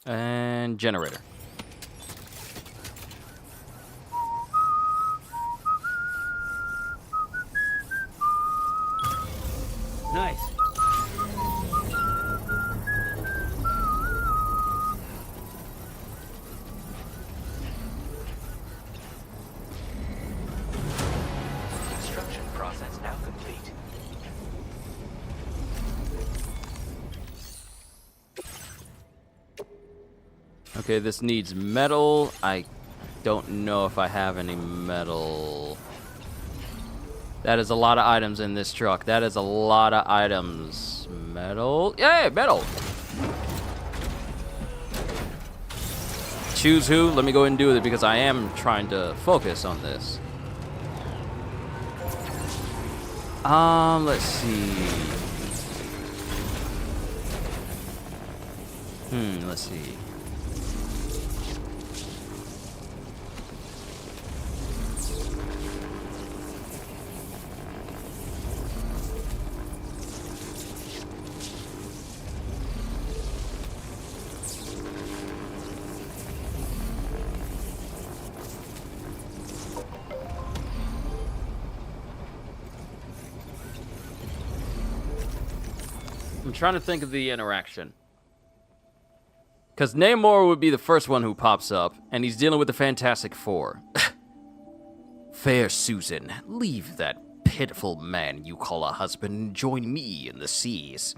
And generator. Okay, this needs metal. I don't know if I have any metal. That is a lot of items in this truck. That is a lot of items. Metal. Yay, metal! Choose who? Let me go ahead and do it because I am trying to focus on this. Let's see. Let's see. I'm trying to think of the interaction. Because Namor would be the first one who pops up, and he's dealing with the Fantastic Four. Fair Susan, leave that pitiful man you call a husband and join me in the seas.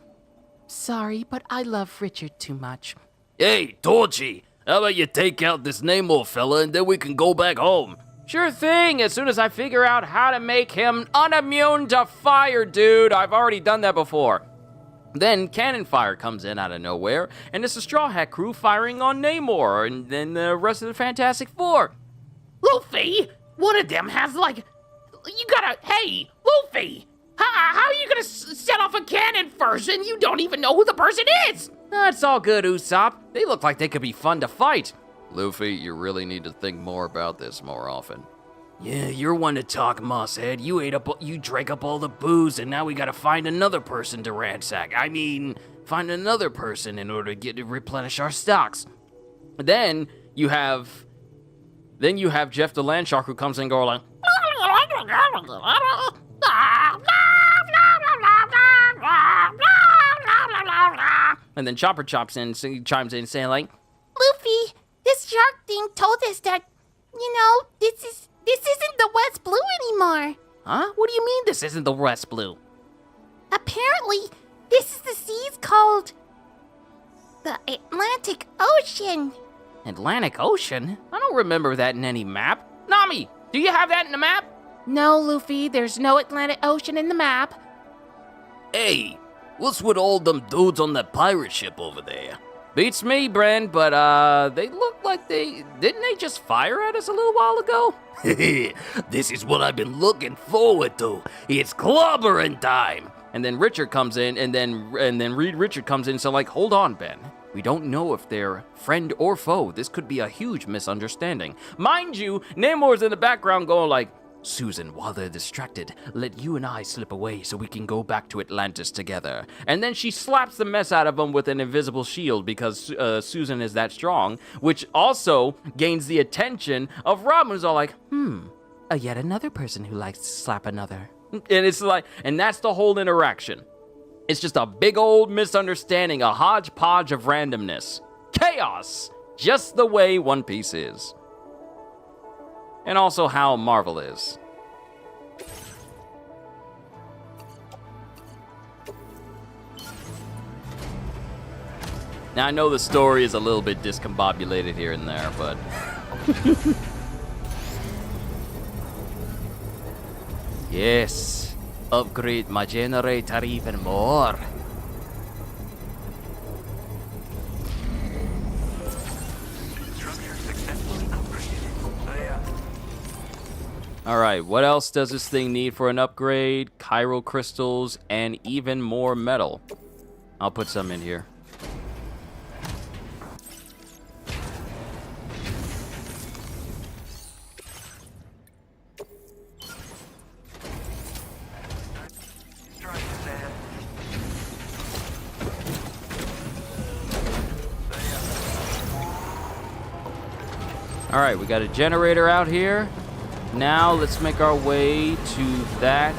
Sorry, but I love Richard too much. Hey, Torchy, how about you take out this Namor fella and then we can go back home? Sure thing, as soon as I figure out how to make him unimmune to fire, dude. I've already done that before. Then cannon fire comes in out of nowhere, and it's the Straw Hat crew firing on Namor, and then the rest of the Fantastic Four. Luffy, one of them has hey, Luffy, how are you gonna set off a cannon first, and you don't even know who the person is? It's all good, Usopp. They look like they could be fun to fight. Luffy, you really need to think more about this more often. Yeah, you're one to talk, Mosshead. You drank up all the booze, and now we gotta find another person to ransack. I mean, find another person in order to replenish our stocks. Then you have Jeff the Landshark who comes in and goes like, and then Chopper chimes in saying like, Luffy, this shark thing told us that, this isn't the West Blue anymore. Huh? What do you mean this isn't the West Blue? Apparently, this is the seas called the Atlantic Ocean. Atlantic Ocean? I don't remember that in any map. Nami, do you have that in the map? No, Luffy, there's no Atlantic Ocean in the map. Hey, what's with all them dudes on that pirate ship over there? Beats me, Bren, but they look like didn't they just fire at us a little while ago? This is what I've been looking forward to. It's clobbering time. And then Richard comes in, and then Reed Richard comes in, so like, hold on, Ben. We don't know if they're friend or foe. This could be a huge misunderstanding. Mind you, Namor's in the background going like, Susan, while they're distracted, let you and I slip away so we can go back to Atlantis together. And then she slaps the mess out of him with an invisible shield because Susan is that strong, which also gains the attention of Robin, who's all like, yet another person who likes to slap another. And it's like, and that's the whole interaction. It's just a big old misunderstanding, a hodgepodge of randomness. Chaos! Just the way One Piece is. And also how Marvel is. Now, I know the story is a little bit discombobulated here and there, but... Yes, upgrade my generator even more. Alright, what else does this thing need for an upgrade? Chiral crystals and even more metal. I'll put some in here. Alright, we got a generator out here. Now let's make our way to that.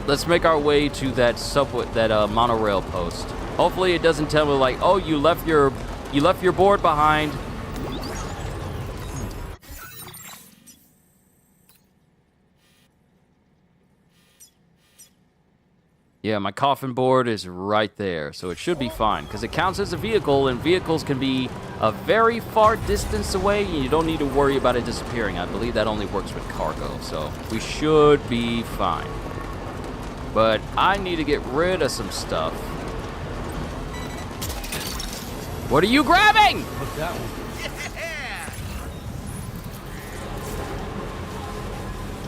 Let's make our way to that subway, that monorail post. Hopefully it doesn't tell me like, oh, you left your board behind. Yeah, my coffin board is right there, so it should be fine, because it counts as a vehicle, and vehicles can be a very far distance away, and you don't need to worry about it disappearing. I believe that only works with cargo, so we should be fine. But I need to get rid of some stuff. What are you grabbing? Look that one.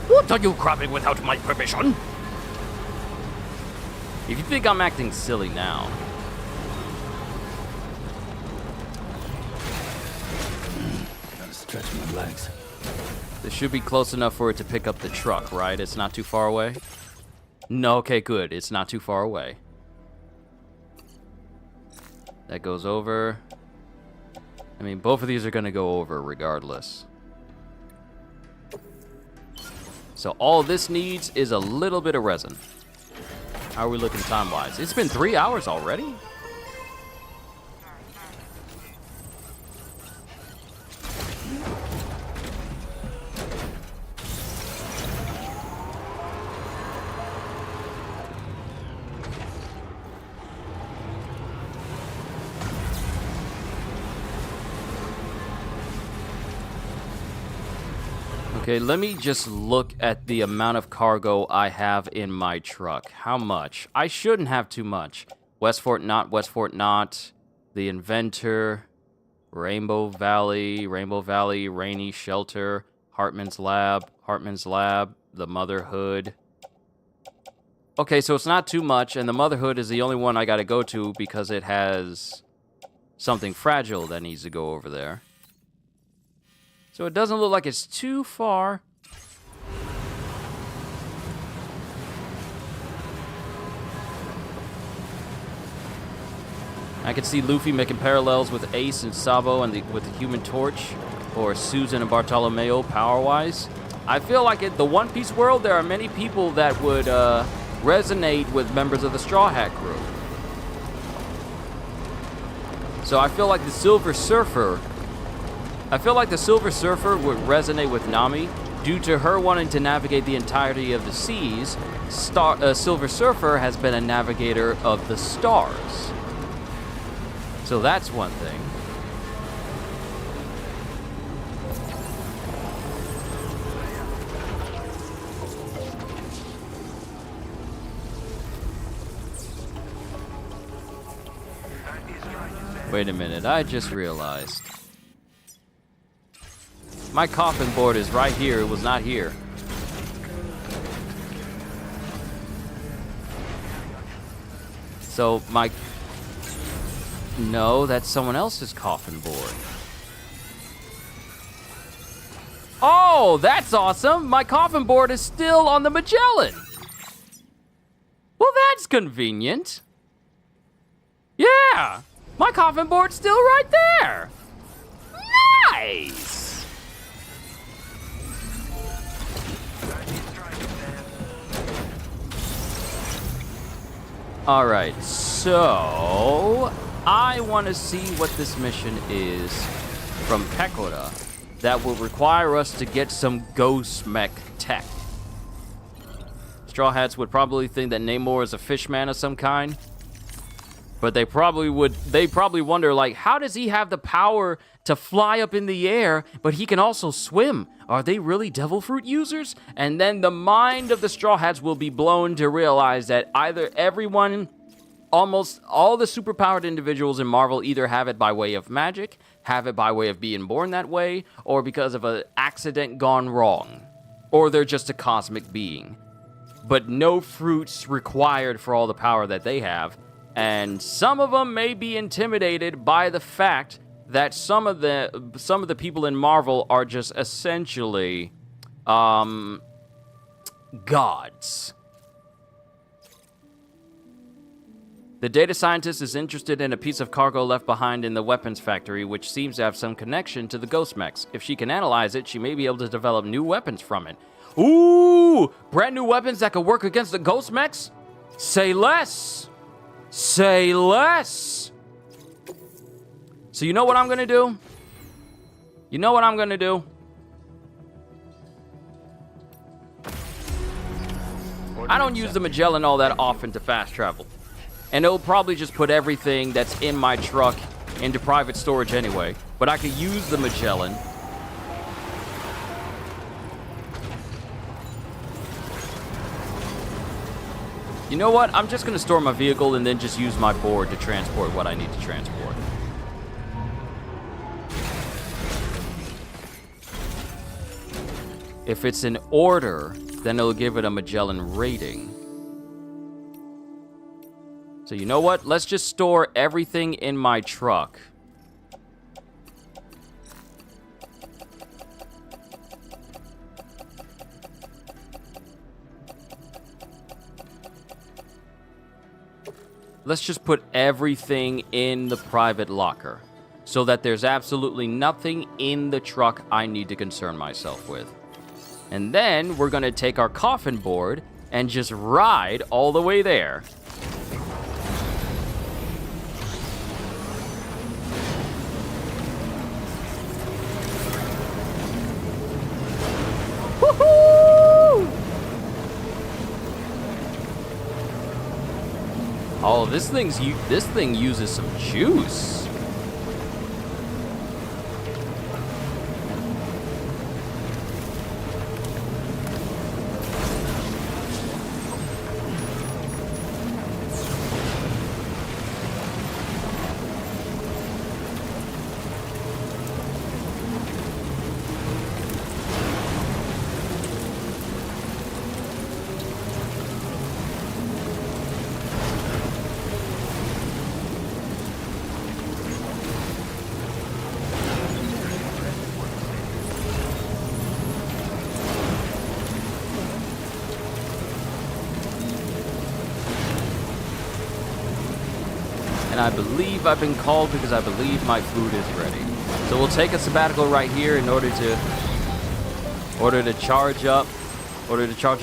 What are you grabbing without my permission? If you think I'm acting silly now. Gotta stretch my legs. This should be close enough for it to pick up the truck, right? It's not too far away? No, okay, good. It's not too far away. That goes over. I mean, both of these are gonna go over regardless. So all this needs is a little bit of resin. How are we looking time-wise? It's been 3 hours already? Okay, let me just look at the amount of cargo I have in my truck. How much? I shouldn't have too much. West Fort Knot, the Inventor, Rainbow Valley, Rainy Shelter, Hartman's Lab, the Motherhood. Okay, so it's not too much, and the Motherhood is the only one I gotta go to because it has something fragile that needs to go over there. So it doesn't look like it's too far. I can see Luffy making parallels with Ace and Sabo and with the Human Torch, or Susan and Bartolomeo power-wise. I feel like in the One Piece world, there are many people that would resonate with members of the Straw Hat crew. So I feel like the Silver Surfer would resonate with Nami due to her wanting to navigate the entirety of the seas. Silver Surfer has been a navigator of the stars. So that's one thing. Wait a minute, I just realized. My coffin board is right here. It was not here. So no, that's someone else's coffin board. Oh, that's awesome. My coffin board is still on the Magellan. Well, that's convenient. Yeah, my coffin board's still right there. Nice. Alright, so I want to see what this mission is from Pecora that will require us to get some ghost mech tech. Straw Hats would probably think that Namor is a fishman of some kind, but they probably wonder, like, how does he have the power to fly up in the air, but he can also swim? Are they really devil fruit users? And then the mind of the Straw Hats will be blown to realize that almost all the superpowered individuals in Marvel either have it by way of magic, have it by way of being born that way, or because of an accident gone wrong. Or they're just a cosmic being. But no fruits required for all the power that they have. And some of them may be intimidated by the fact that some of the people in Marvel are just essentially gods. The data scientist is interested in a piece of cargo left behind in the weapons factory, which seems to have some connection to the ghost mechs. If she can analyze it, she may be able to develop new weapons from it. Ooh! Brand new weapons that could work against the ghost mechs? Say less! Say less! So you know what I'm gonna do? You know what I'm gonna do? I don't use the Magellan all that often to fast travel. And it'll probably just put everything that's in my truck into private storage anyway. But I could use the Magellan. You know what? I'm just going to store my vehicle and then just use my board to transport what I need to transport. If it's an order, then it'll give it a Magellan rating. So you know what? Let's just store everything in my truck. Let's just put everything in the private locker so that there's absolutely nothing in the truck I need to concern myself with. And then we're going to take our coffin board and just ride all the way there. Woohoo! Oh, this thing uses some juice. I believe I've been called because I believe my food is ready. So we'll take a sabbatical right here in order to charge up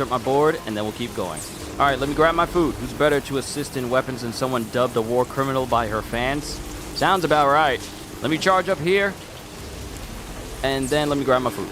my board, and then we'll keep going. All right, let me grab my food. Who's better to assist in weapons than someone dubbed a war criminal by her fans? Sounds about right. Let me charge up here, and then let me grab my food.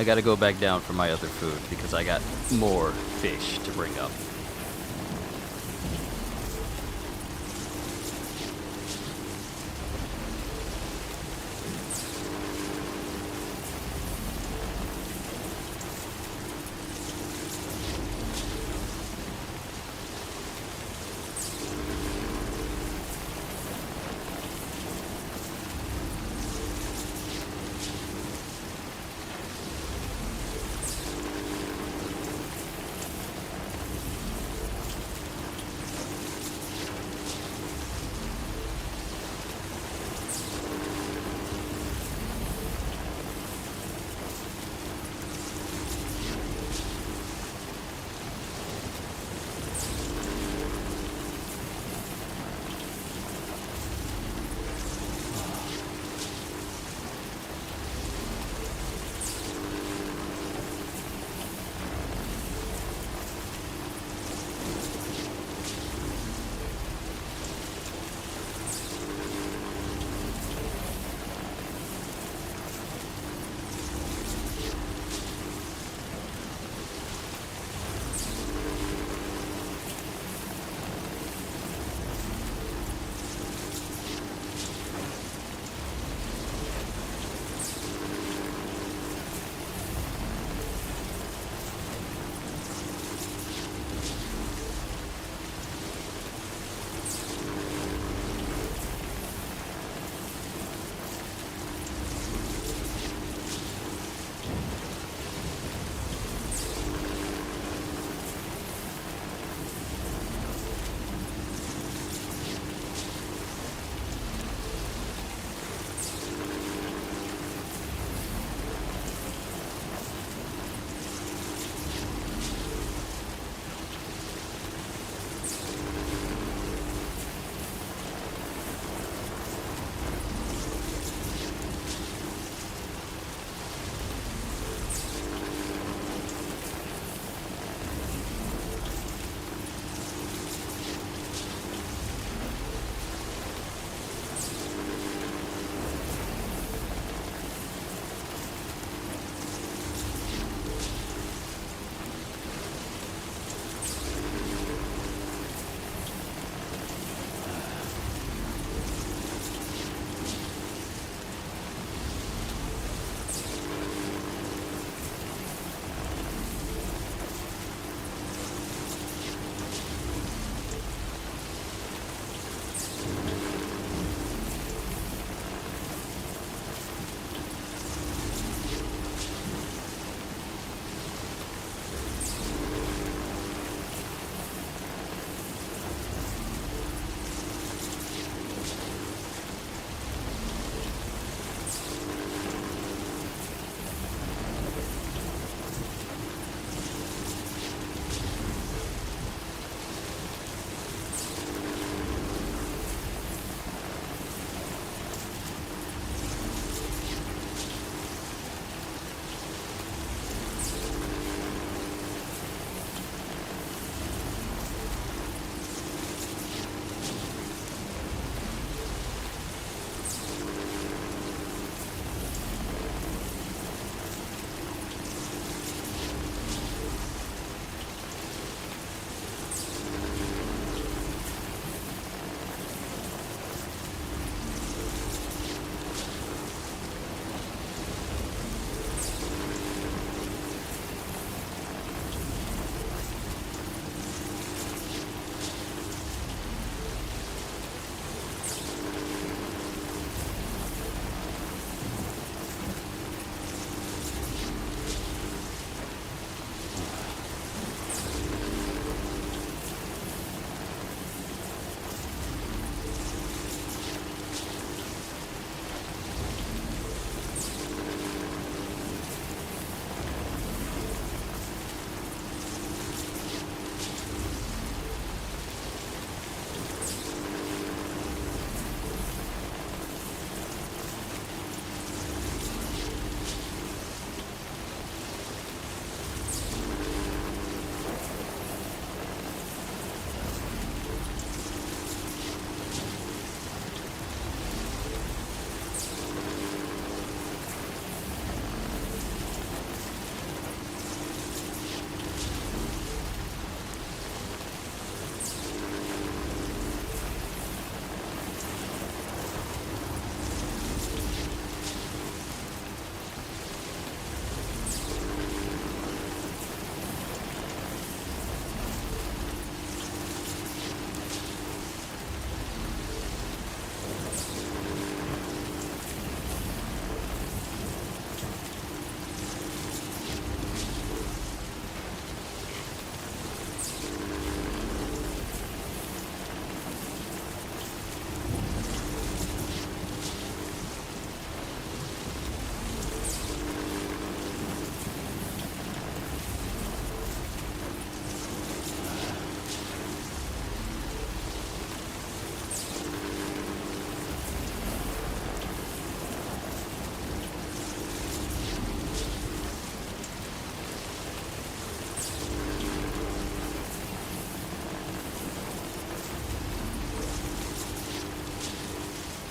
I gotta go back down for my other food because I got more fish to bring up.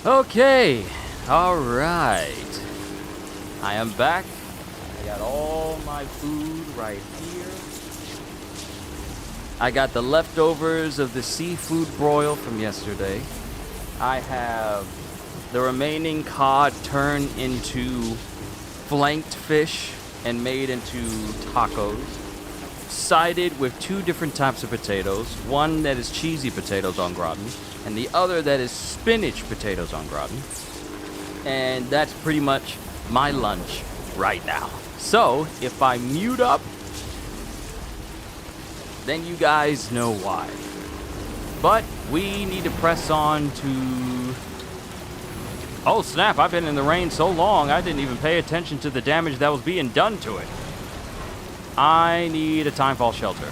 Okay, alright. I am back. I got all my food right here. I got the leftovers of the seafood broil from yesterday. I have the remaining cod turned into flanked fish and made into tacos. Sided with 2 different types of potatoes. One that is cheesy potatoes en gratin, and the other that is spinach potatoes en gratin. And that's pretty much my lunch right now. So, if I mute up, then you guys know why. But we need to press on to... Oh snap, I've been in the rain so long I didn't even pay attention to the damage that was being done to it. I need a timefall shelter.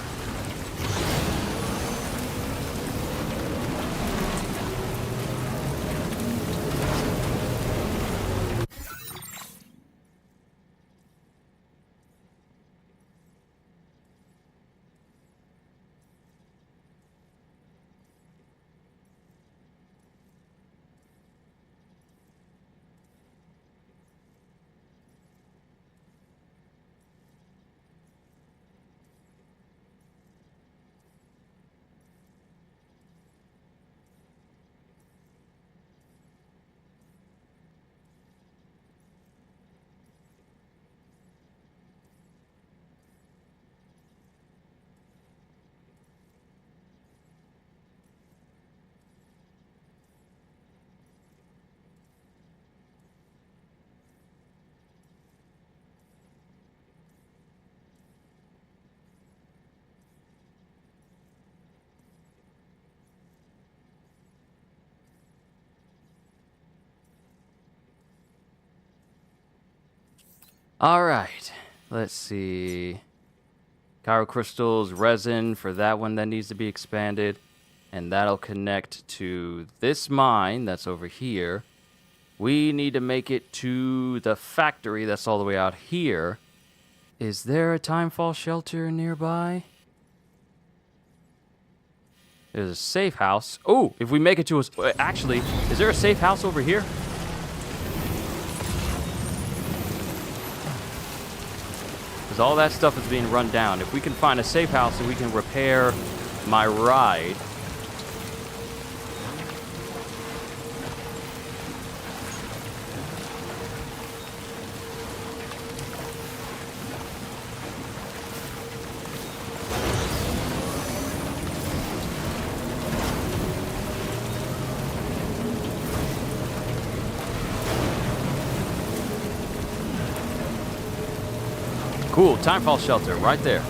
All right, let's see. Chiral crystals, resin for that one that needs to be expanded. And that'll connect to this mine that's over here. We need to make it to the factory that's all the way out here. Is there a timefall shelter nearby? There's a safe house. Oh, if we make it to a... Actually, is there a safe house over here? Because all that stuff is being run down. If we can find a safe house and we can repair my ride... Cool, timefall shelter right there.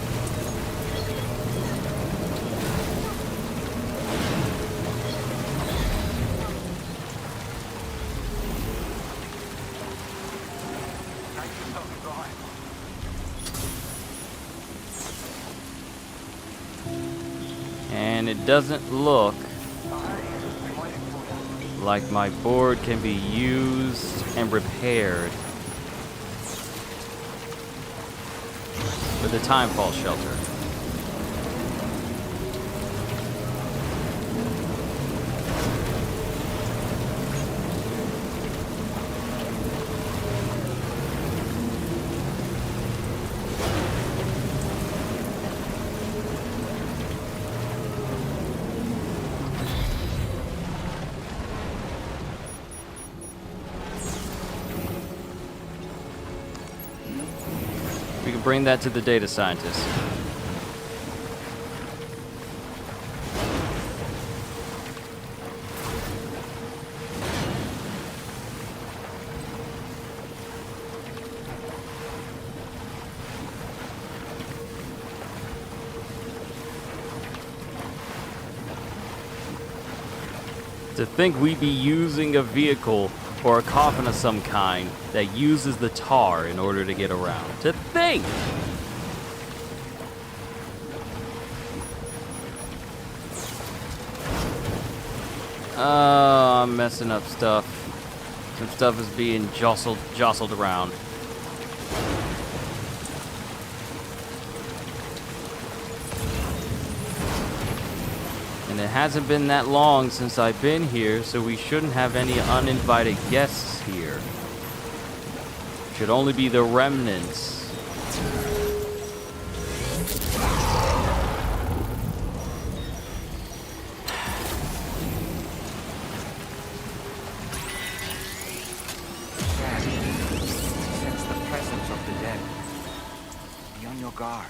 And it doesn't look like my board can be used and repaired for the timefall shelter. We can bring that to the data scientist. To think we'd be using a vehicle or a coffin of some kind that uses the tar in order to get around. To think! Oh, I'm messing up stuff. Some stuff is being jostled around. And and it hasn't been that long since I've been here, so we shouldn't have any uninvited guests here. Should only be the remnants. Sense the presence of the dead. Be on your guard.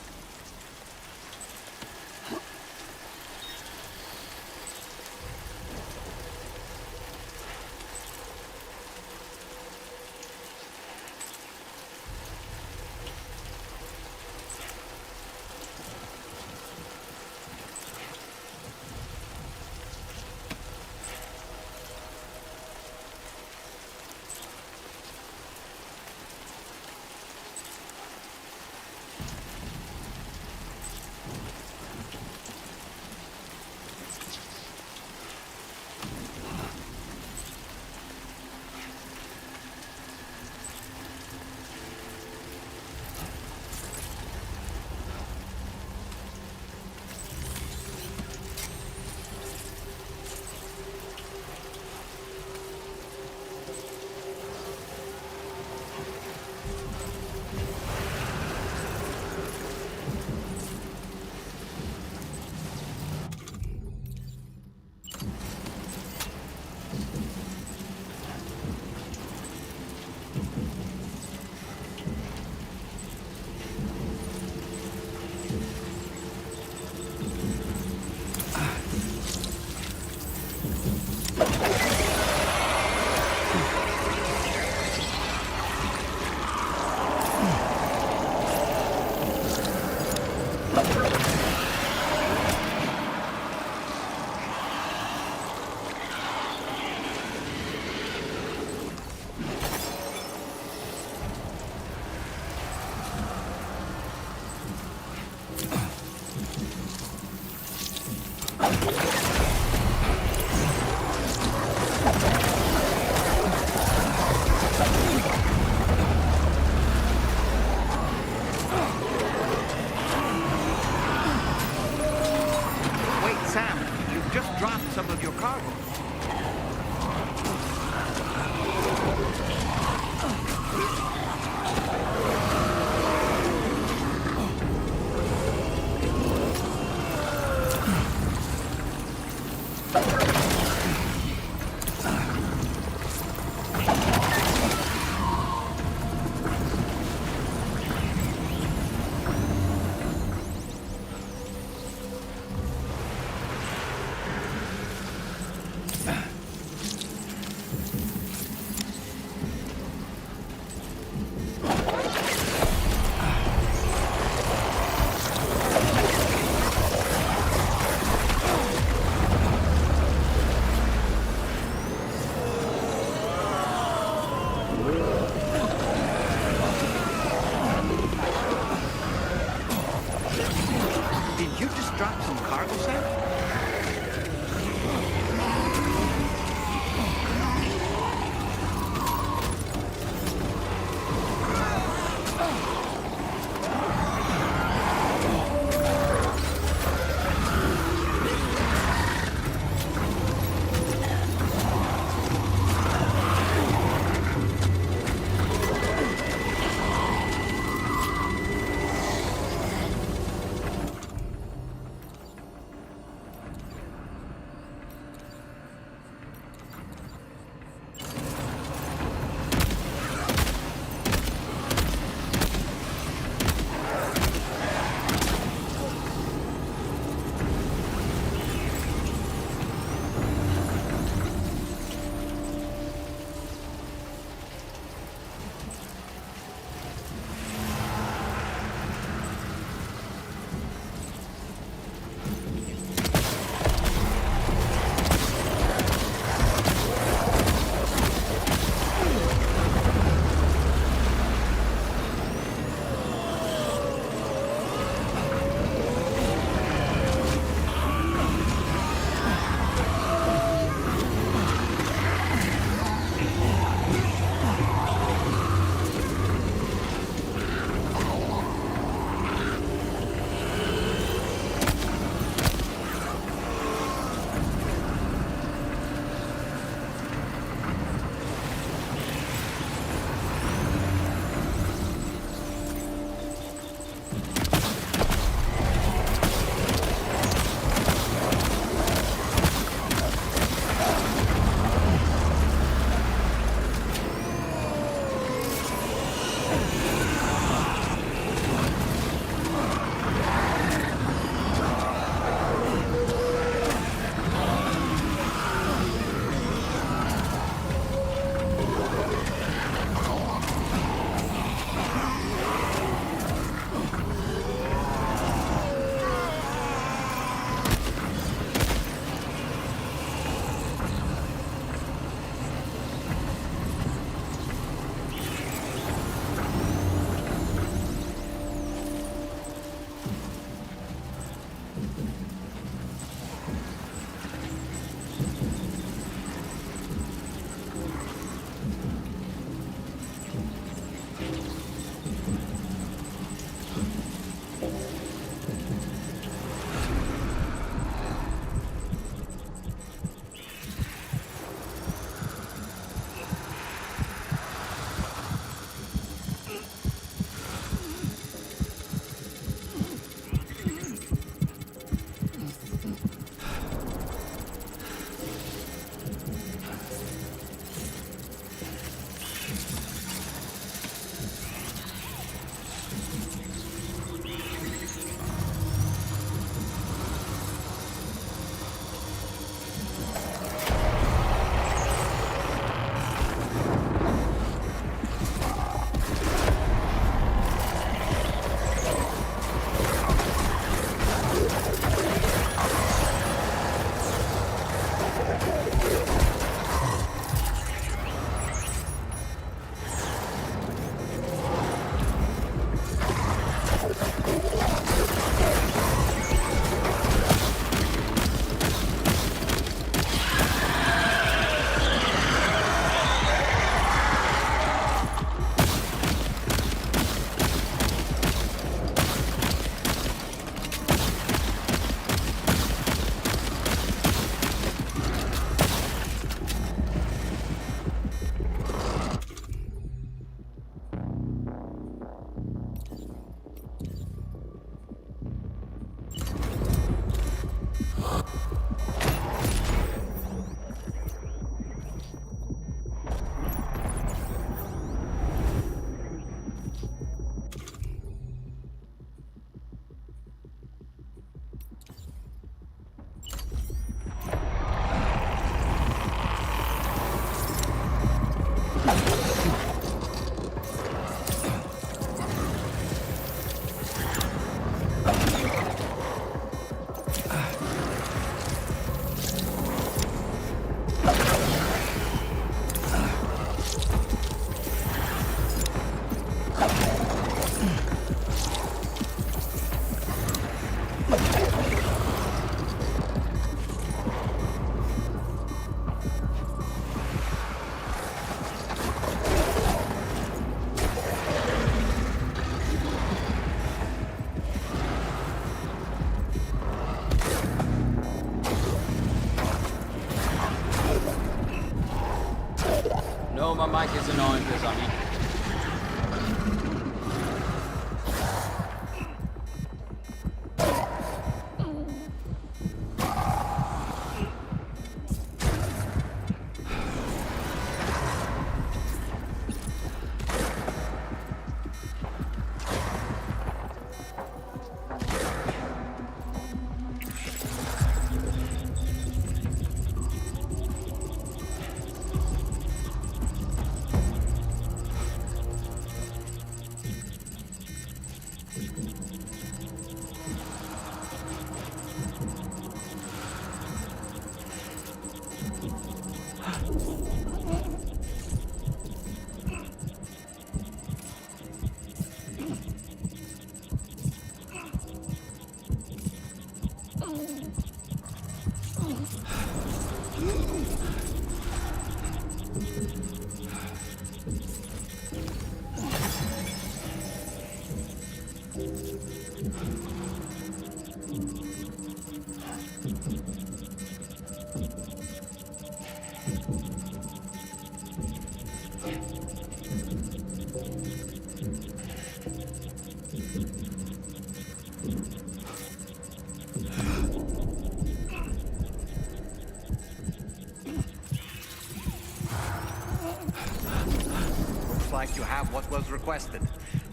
Looks like you have what was requested.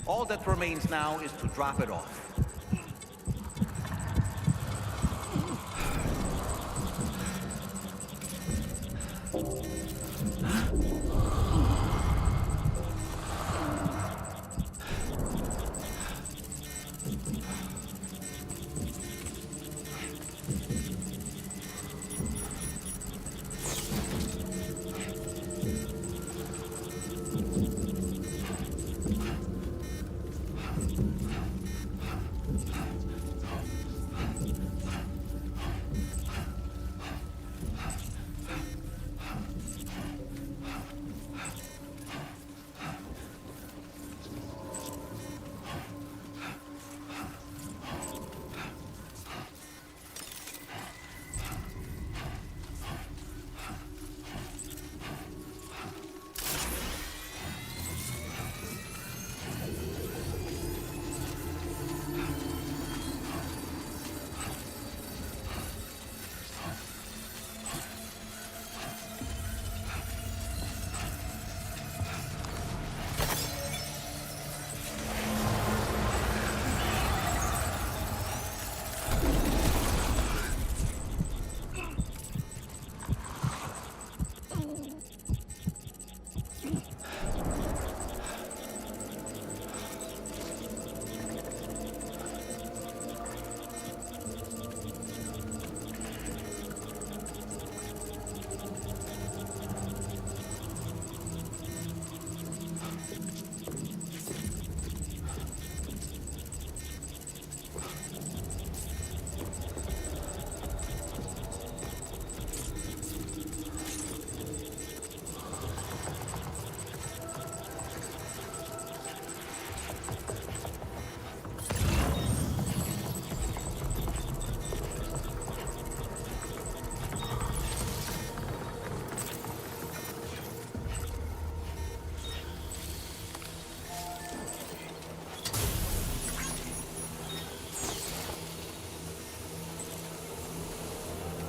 All that remains now is to drop it off.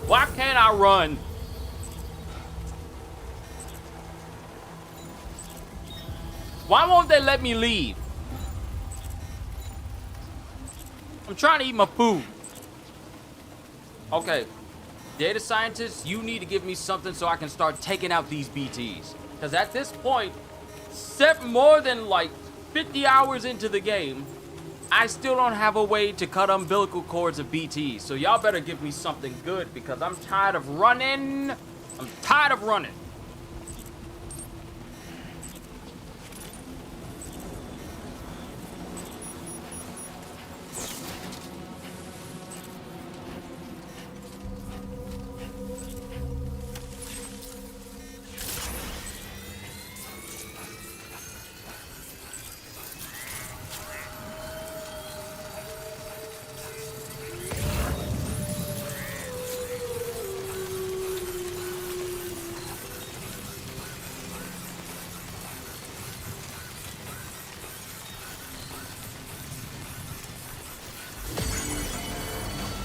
Why can't I run? Why won't they let me leave? I'm trying to eat my food. Okay. Data scientists, you need to give me something so I can start taking out these BTs. Because at this point, more than like 50 hours into the game, I still don't have a way to cut umbilical cords of BTs. So y'all better give me something good because I'm tired of running. I'm tired of running.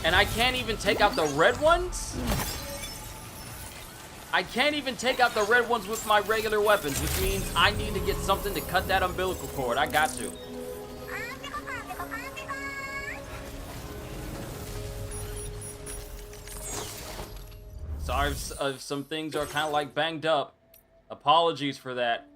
And I can't even take out the red ones? I can't even take out the red ones with my regular weapons, which means I need to get something to cut that umbilical cord. I got to. Sorry if some things are kind of like banged up. Apologies for that.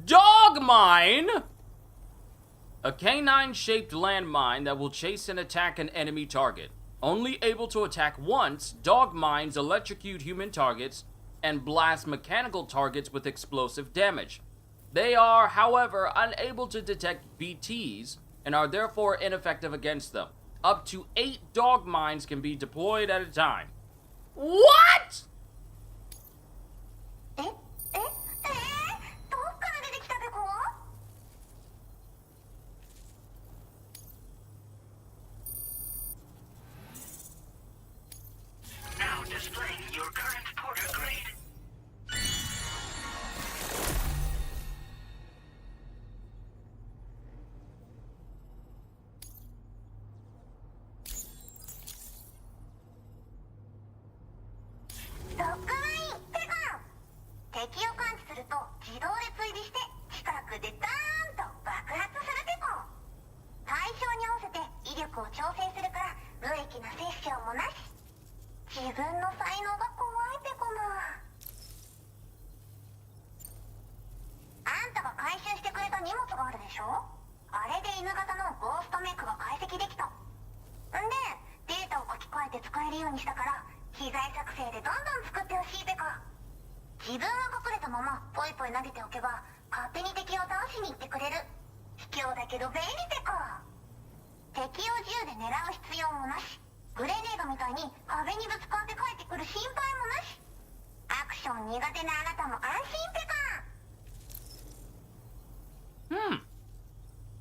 Dog mine! A canine-shaped landmine that will chase and attack an enemy target. Only able to attack once, dog mines electrocute human targets and blast mechanical targets with explosive damage. They are, however, unable to detect BTs and are therefore ineffective against them. Up to 8 dog mines can be deployed at a time. What?! Now displaying your current porter grade.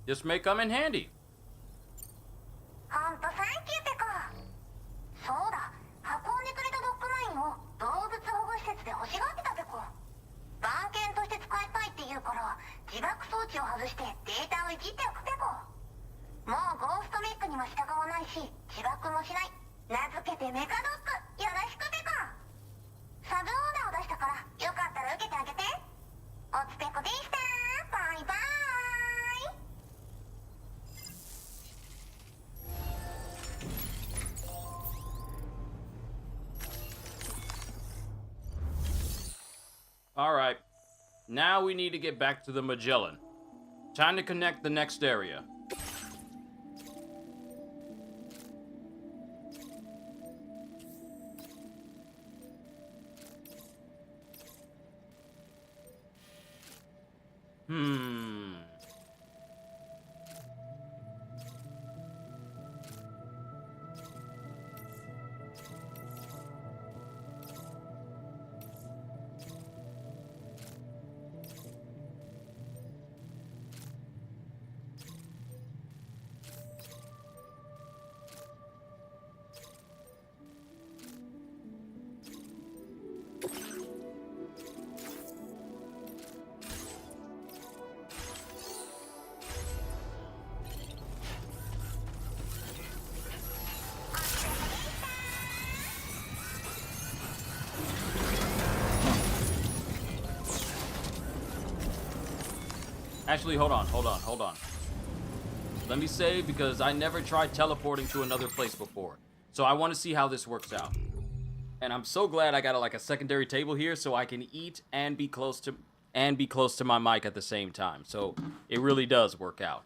This may come in handy. Alright, now we need to get back to the Magellan. Time to connect the next area. Actually, hold on. Let me save because I never tried teleporting to another place before. So I want to see how this works out. And I'm so glad I got like a secondary table here so I can eat and be close to my mic at the same time. So it really does work out.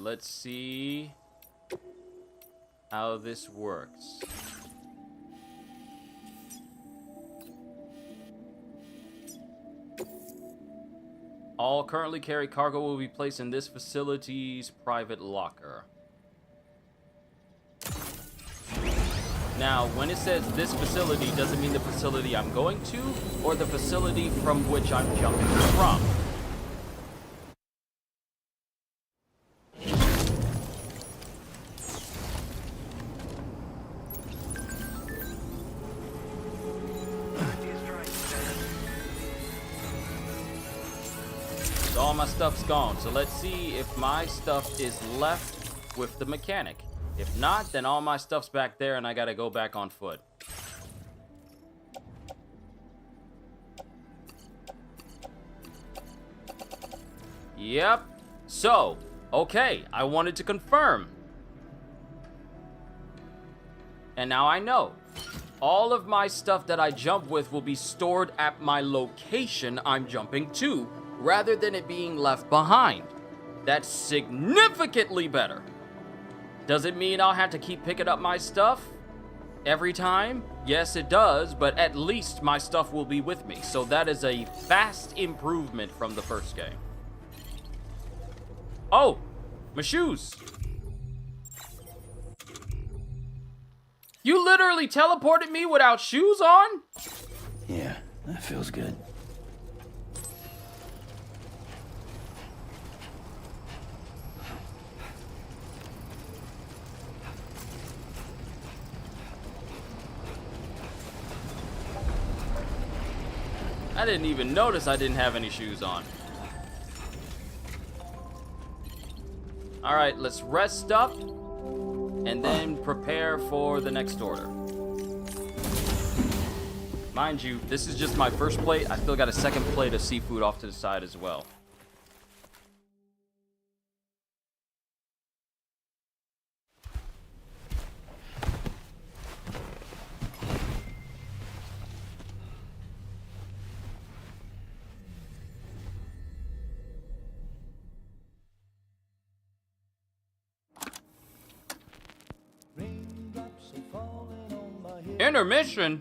let's see how this works. All currently carried cargo will be placed in this facility's private locker. Now, when it says this facility, doesn't mean the facility I'm going to or the facility from which I'm jumping from. So all my stuff's gone. So let's see if my stuff is left with the mechanic. If not, then all my stuff's back there and I gotta go back on foot. Yep. So, okay, I wanted to confirm. And now I know. All of my stuff that I jump with will be stored at my location I'm jumping to, rather than it being left behind. That's significantly better. Does it mean I'll have to keep picking up my stuff every time? Yes, it does, but at least my stuff will be with me. So that is a vast improvement from the first game. Oh, my shoes. You literally teleported me without shoes on? Yeah, that feels good. I didn't even notice I didn't have any shoes on. Alright, let's rest up and then prepare for the next order. Mind you, this is just my first plate. I still got a second plate of seafood off to the side as well. Intermission?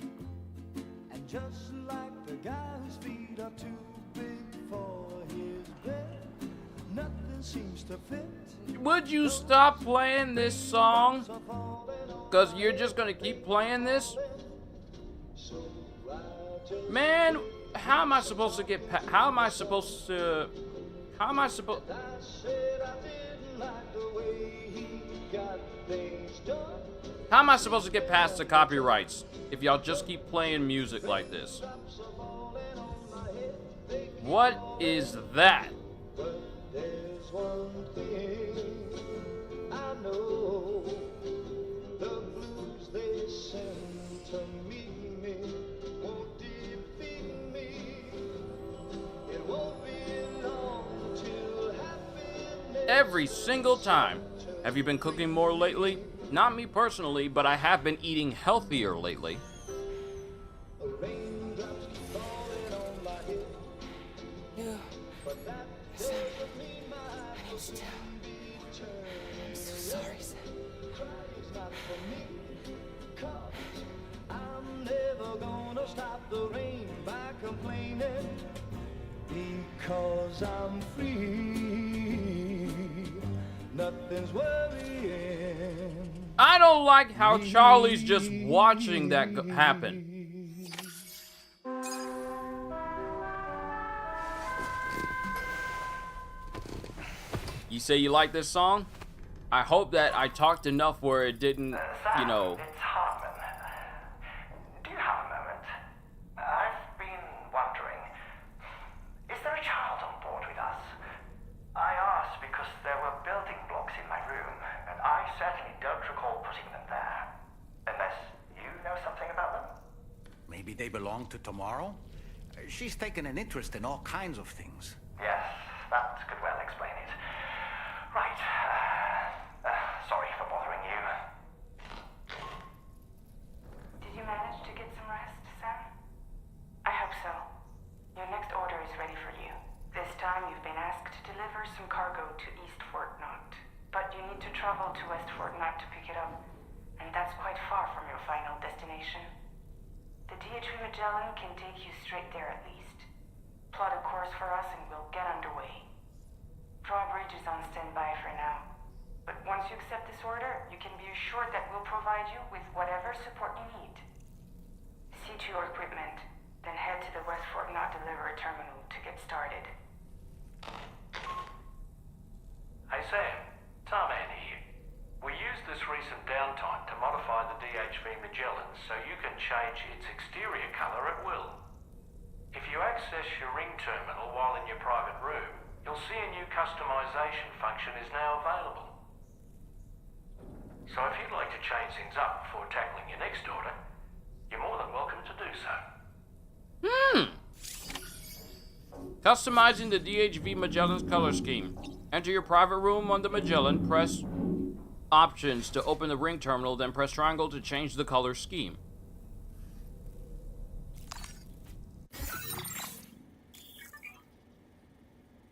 And just like the guy whose feet are too big for his bed, nothing seems to fit. Would you stop playing this song? Cause you're just gonna keep playing this? Man, how am I supposed to get how am I supposed to get past the copyrights if y'all just keep playing music like this? What is that? There's one thing I know, the blues they send to meet me won't defeat me. It won't be long till happiness. Every single time. Have you been cooking more lately? Not me personally, but I have been eating healthier lately. I'm so sorry, Sam. I'm never gonna stop the rain by complaining, because I'm free. Nothing's worrying. I don't like how Charlie's just watching that happen. You say you like this song? I hope that I talked enough where it didn't, you know... It's Harmon. Do you have a moment? I've been wondering, is there a child on board with us? I asked because there were building blocks in my room, and I certainly don't recall putting them there. Unless you know something about them? Maybe they belong to Tomorrow? She's taken an interest in all kinds of things. Yes, that could well explain it. Right. Sorry for bothering you. Did you manage to get some rest, Sam? I hope so. Your next order is ready for you. This time you've been asked to deliver some cargo to East Fort Knot. you need to travel to West Fortnite to pick it up, and that's quite far from your final destination. The DHV Magellan can take you straight there at least. Plot a course for us and we'll get underway. Drawbridge is on standby for now, but once you accept this order, you can be assured that we'll provide you with whatever support you need. See to your equipment, then head to the West Fortnite delivery terminal to get started. Hey Sam, Tarman here. We used this recent downtime to modify the DHV Magellan so you can change its exterior colour at will. If you access your ring terminal while in your private room, you'll see a new customization function is now available. So if you'd like to change things up before tackling your next order, you're more than welcome to do so. Customizing the DHV Magellan's color scheme. Enter your private room on the Magellan, press options to open the ring terminal, then press triangle to change the color scheme.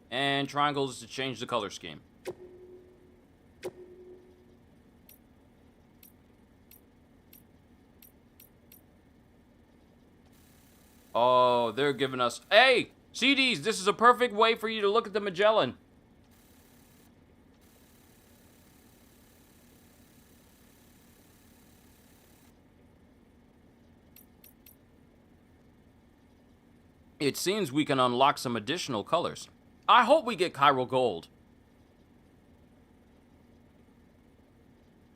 And triangles to change the color scheme. Oh, they're giving us... Hey! CDs, this is a perfect way for you to look at the Magellan. It seems we can unlock some additional colors. I hope we get Chiral Gold.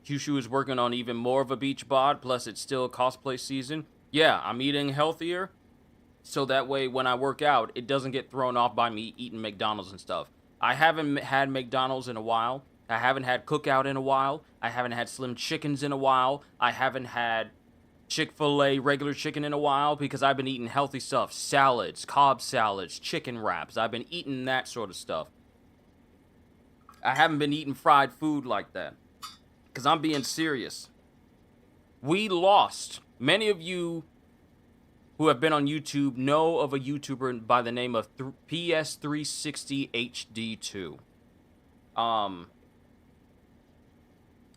Kyushu is working on even more of a beach bod, plus it's still cosplay season. Yeah, I'm eating healthier, so that way when I work out, it doesn't get thrown off by me eating McDonald's and stuff. I haven't had McDonald's in a while. I haven't had Cookout in a while. I haven't had Slim Chickens in a while. I haven't had Chick-fil-A regular chicken in a while because I've been eating healthy stuff. Salads, Cobb salads, chicken wraps. I've been eating that sort of stuff. I haven't been eating fried food like that because I'm being serious. We lost. Many of you who have been on YouTube know of a YouTuber by the name of PS360HD2.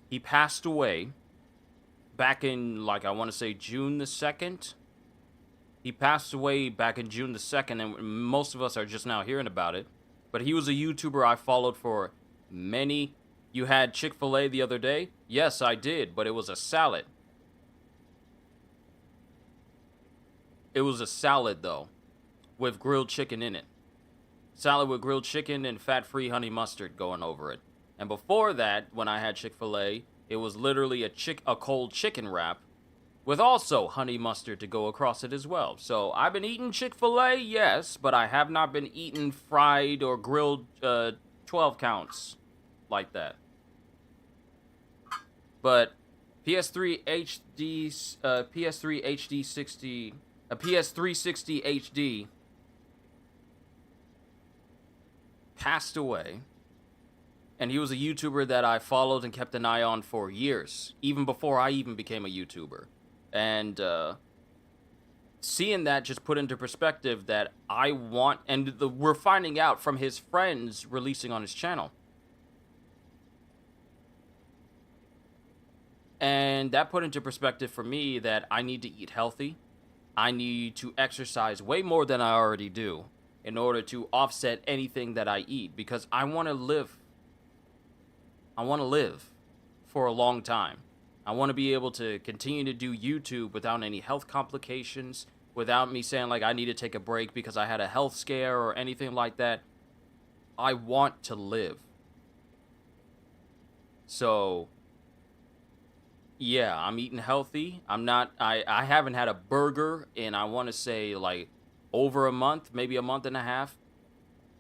He passed away back in, like, I want to say June the 2nd. He passed away back in June the 2nd, and most of us are just now hearing about it. But he was a YouTuber I followed for many. You had Chick-fil-A the other day? Yes, I did, but it was a salad. It was a salad, though, with grilled chicken in it. Salad with grilled chicken and fat-free honey mustard going over it. And before that, when I had Chick-fil-A, it was literally a cold chicken wrap with also honey mustard to go across it as well. So I've been eating Chick-fil-A, yes, but I have not been eating fried or grilled 12 counts like that. But PS3 HD, PS360 HD passed away. And he was a YouTuber that I followed and kept an eye on for years, even before I even became a YouTuber. And seeing that just put into perspective that I want, and we're finding out from his friends releasing on his channel. And that put into perspective for me that I need to eat healthy. I need to exercise way more than I already do in order to offset anything that I eat, because I want to live. I want to live for a long time. I want to be able to continue to do YouTube without any health complications, without me saying like I need to take a break because I had a health scare or anything like that. I want to live. So, yeah, I'm eating healthy. I haven't had a burger in, I want to say, like over a month, maybe a month and a half.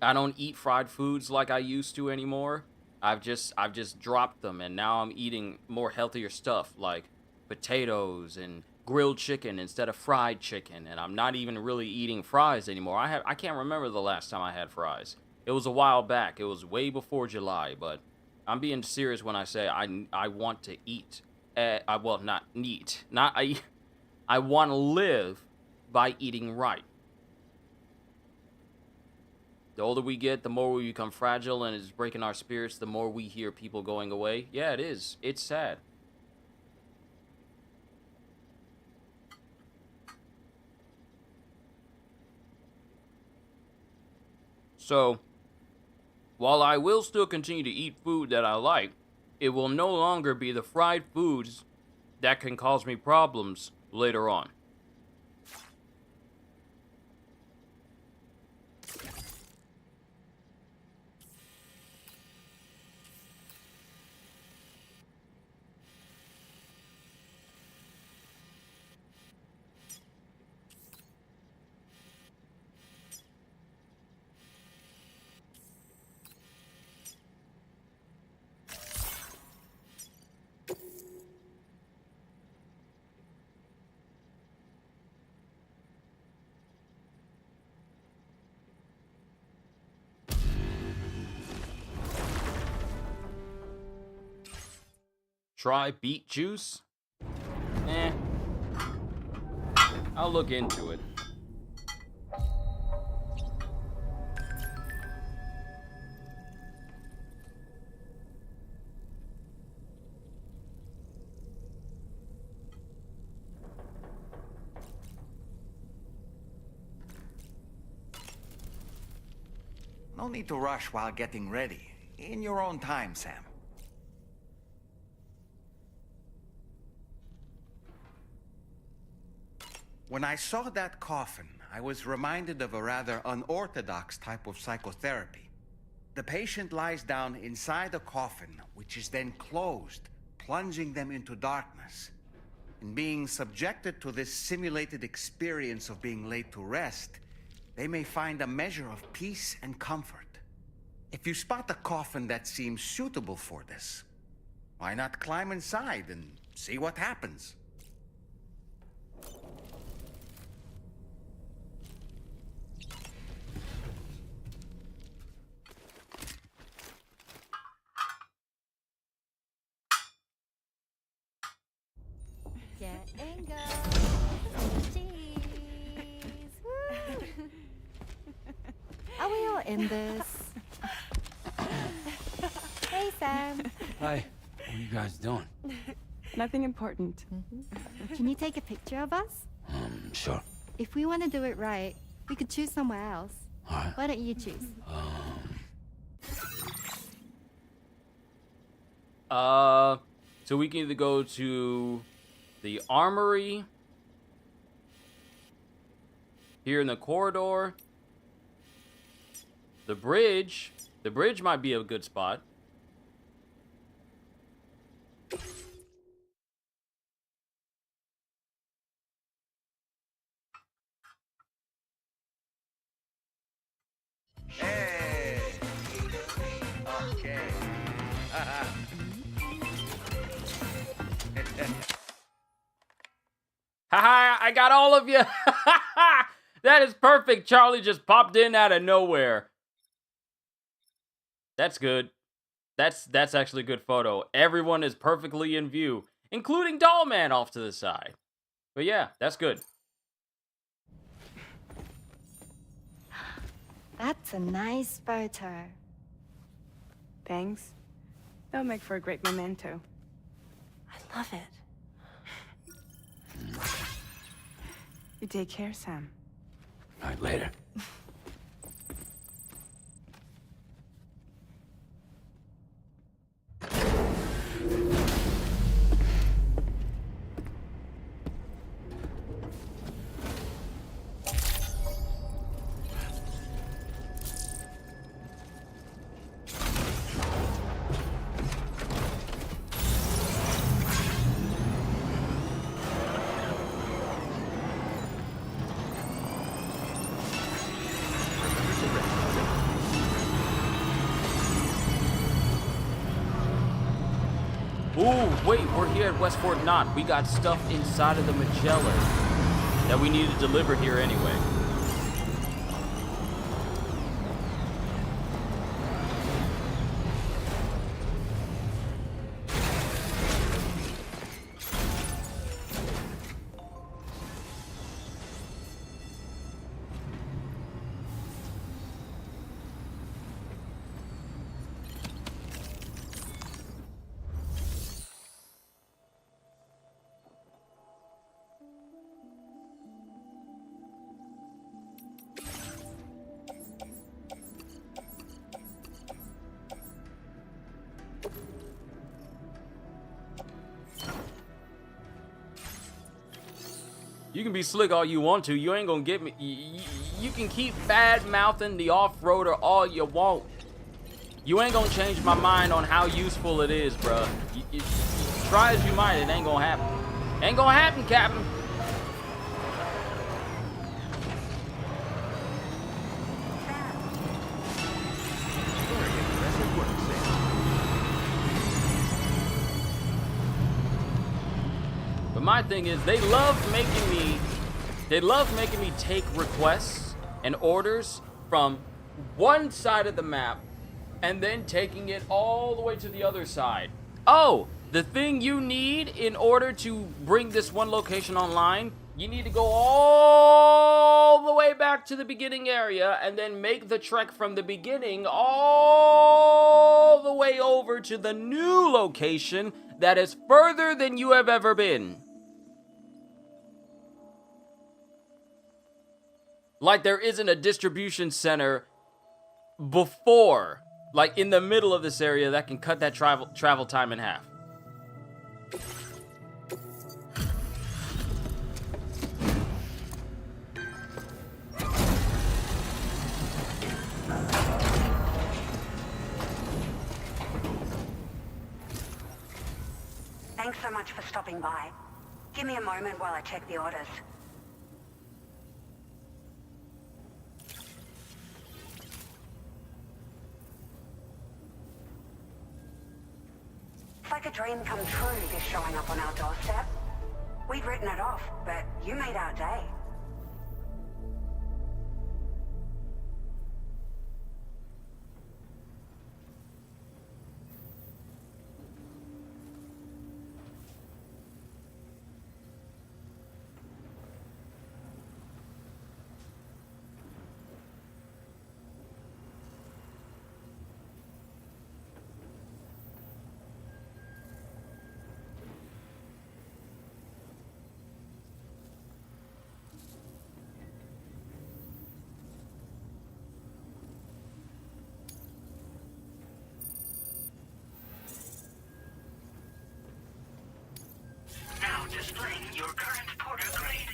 I don't eat fried foods like I used to anymore. I've just dropped them, and now I'm eating more healthier stuff like potatoes and grilled chicken instead of fried chicken, and I'm not even really eating fries anymore. I can't remember the last time I had fries. It was a while back. It was way before July, but I'm being serious when I say I want to eat. Well, not eat. I want to live by eating right. The older we get, the more we become fragile, and it's breaking our spirits the more we hear people going away. Yeah, it is. It's sad. So, while I will still continue to eat food that I like, it will no longer be the fried foods that can cause me problems later on. Try beet juice? Eh. I'll look into it. No need to rush while getting ready. In your own time, Sam. When I saw that coffin, I was reminded of a rather unorthodox type of psychotherapy. The patient lies down inside a coffin, which is then closed, plunging them into darkness. In being subjected to this simulated experience of being laid to rest, they may find a measure of peace and comfort. If you spot a coffin that seems suitable for this, why not climb inside and see what happens? Get and go. Cheese. Woo. Are we all in this? Hey, Sam. Hi. What are you guys doing? Nothing important. Can you take a picture of us? Sure. If we want to do it right, we could choose somewhere else. All right. Why don't you choose? So we can either go to the armory here in the corridor, the bridge. The bridge might be a good spot. Hey! Okay. Haha, I got all of you. That is perfect. Charlie just popped in out of nowhere. That's good. That's actually a good photo. Everyone is perfectly in view, including Dollman off to the side. But yeah, that's good. That's a nice photo. Thanks. That'll make for a great memento. I love it. You take care, Sam. All right, later. Ooh, wait, we're here at West Fort Knott. We got stuff inside of the Magellan that we need to deliver here anyway. You can be slick all you want to. You ain't gonna get me. You can keep bad-mouthing the off-roader all you want. You ain't gonna change my mind on how useful it is, bruh. You try as you might, it ain't gonna happen. Ain't gonna happen, Captain. But my thing is, they love making me take requests and orders from one side of the map and then taking it all the way to the other side. Oh, the thing you need in order to bring this one location online, you need to go all the way back to the beginning area and then make the trek from the beginning all the way over to the new location that is further than you have ever been. Like there isn't a distribution center before, like in the middle of this area, that can cut that travel time in half. Thanks so much for stopping by. Give me a moment while I check the orders. It's like a dream come true, this showing up on our doorstep. We'd written it off, but you made our day. Now displaying your current porter grade.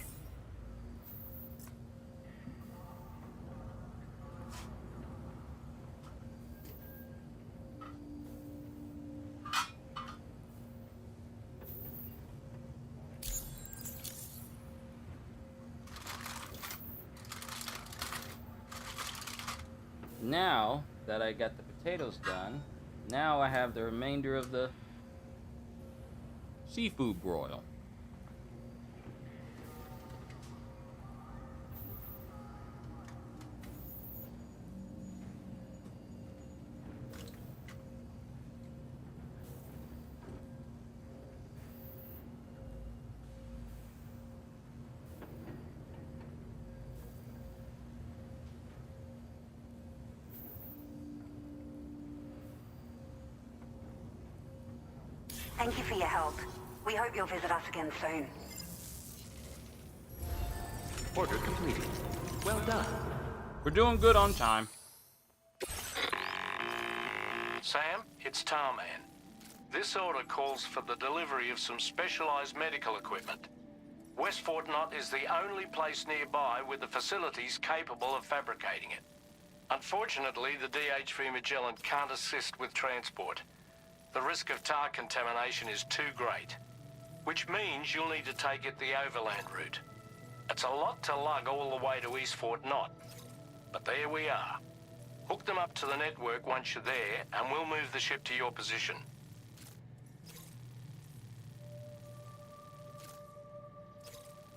Now that I got the potatoes done, now I have the remainder of the seafood broil. Thank you for your help. We hope you'll visit us again soon. Order completed. Well done. We're doing good on time. Sam, it's Tarman. This order calls for the delivery of some specialized medical equipment. West Fort Knott is the only place nearby with the facilities capable of fabricating it. Unfortunately, the DHV Magellan can't assist with transport. The risk of tar contamination is too great, which means you'll need to take it the overland route. It's a lot to lug all the way to East Fort Knott, but there we are. Hook them up to the network once you're there, and we'll move the ship to your position.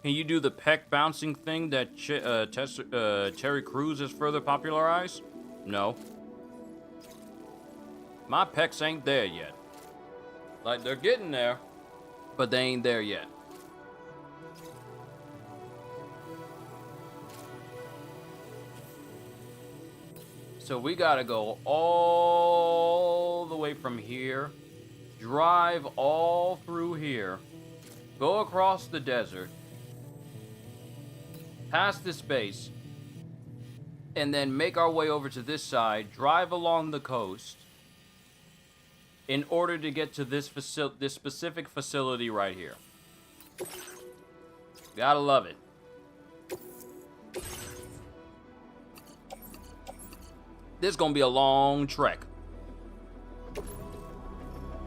Can you do the peck bouncing thing that Terry Crews has further popularized? No. My pecs ain't there yet. Like, they're getting there, but they ain't there yet. So we gotta go all the way from here, drive all through here, go across the desert, past this base, and then make our way over to this side, drive along the coast, in order to get to this specific facility right here. Gotta love it. This is gonna be a long trek.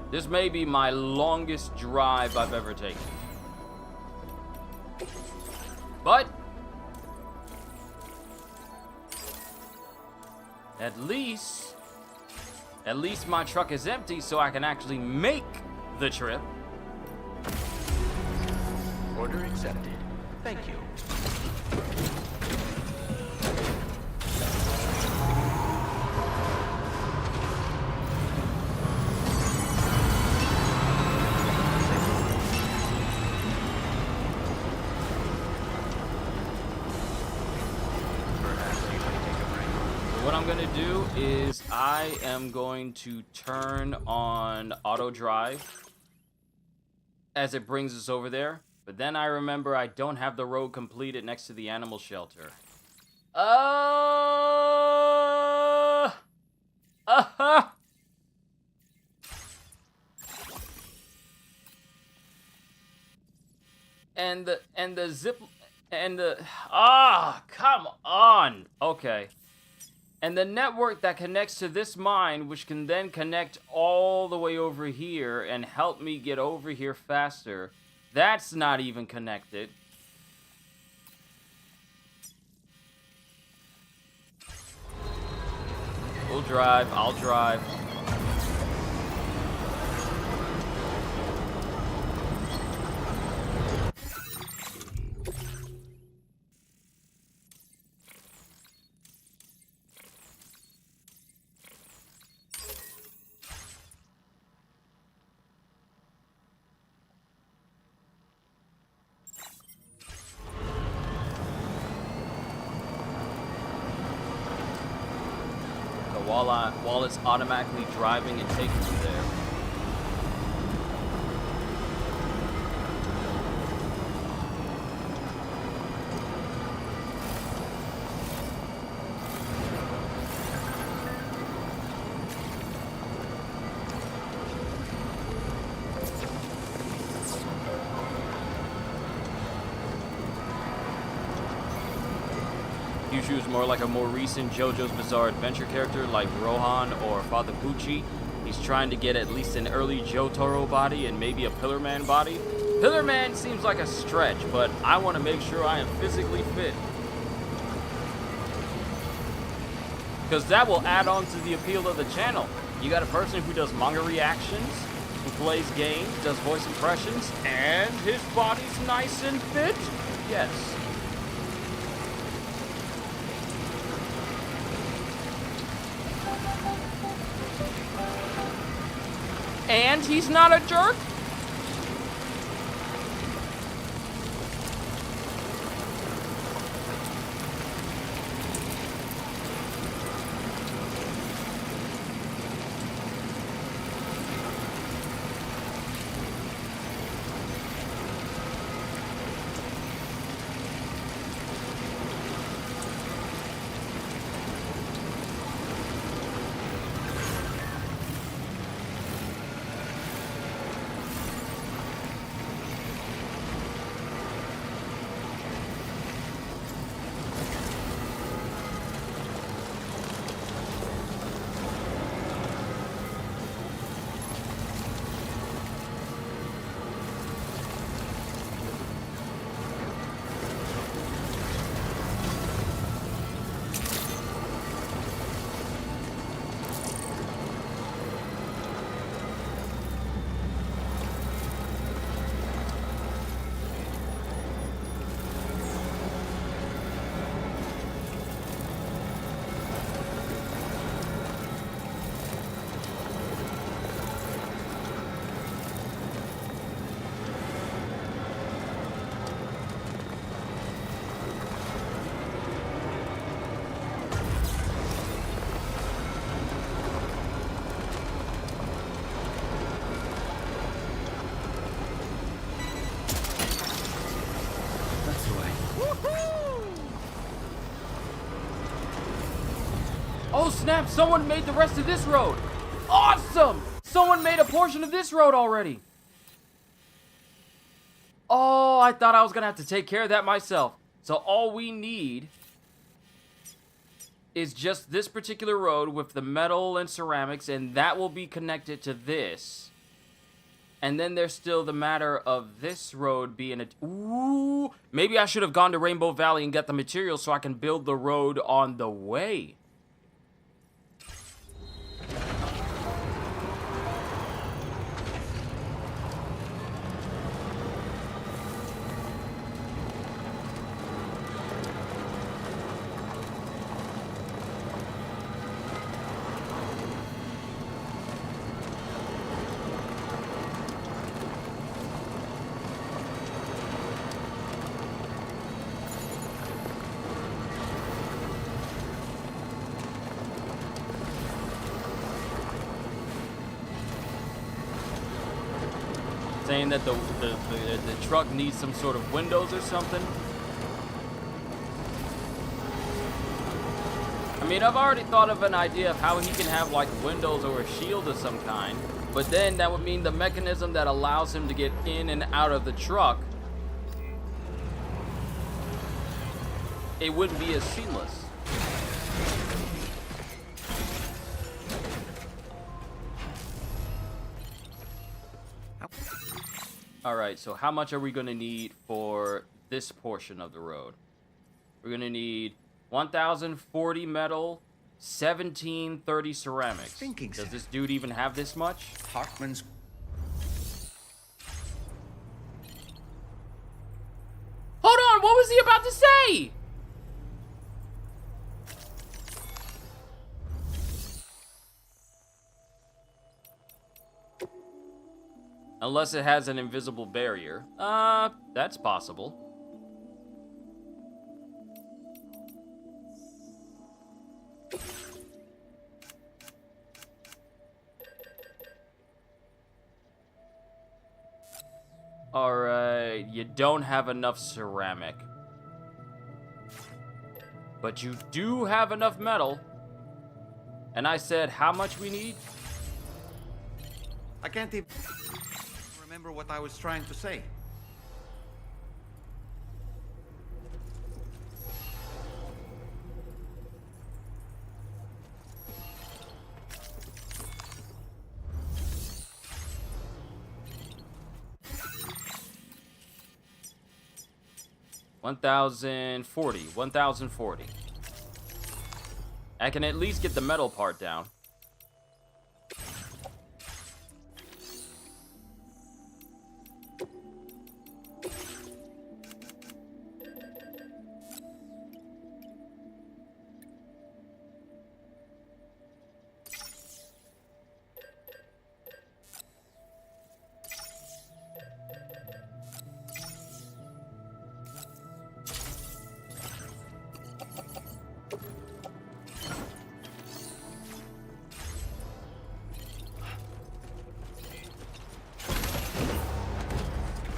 This may be my longest drive I've ever taken. But at least my truck is empty so I can actually make the trip. Order accepted. Thank you. What I'm gonna do is I am going to turn on auto drive as it brings us over there, but then I remember I don't have the road completed next to the animal shelter. Come on. Okay. And the network that connects to this mine, which can then connect all the way over here and help me get over here faster, that's not even connected. We'll drive, I'll drive. While it's automatically driving and taking you there. Kyushu is more like a more recent JoJo's Bizarre Adventure character like Rohan or Father Pucci. He's trying to get at least an early Jotaro body and maybe a Pillar Man body. Pillar Man seems like a stretch, but I want to make sure I am physically fit. Because that will add on to the appeal of the channel. You got a person who does manga reactions, who plays games, does voice impressions, and his body's nice and fit? Yes. And he's not a jerk? Oh snap, someone made the rest of this road. Awesome! Someone made a portion of this road already. Oh, I thought I was gonna have to take care of that myself. So all we need is just this particular road with the metal and ceramics, and that will be connected to this. And then there's still the matter of this road being a... Ooh, maybe I should have gone to Rainbow Valley and get the materials so I can build the road on the way. Saying that the truck needs some sort of windows or something. I mean, I've already thought of an idea of how he can have like windows or a shield of some kind, but then that would mean the mechanism that allows him to get in and out of the truck, it wouldn't be as seamless. Alright, so how much are we going to need for this portion of the road? We're going to need 1,040 metal, 1,730 ceramics. Does this dude even have this much? Hartman's... Hold on, what was he about to say? Unless it has an invisible barrier. That's possible. Alright, you don't have enough ceramic. But you do have enough metal. And I said how much we need? I can't even remember what I was trying to say. $1,040. I can at least get the metal part down.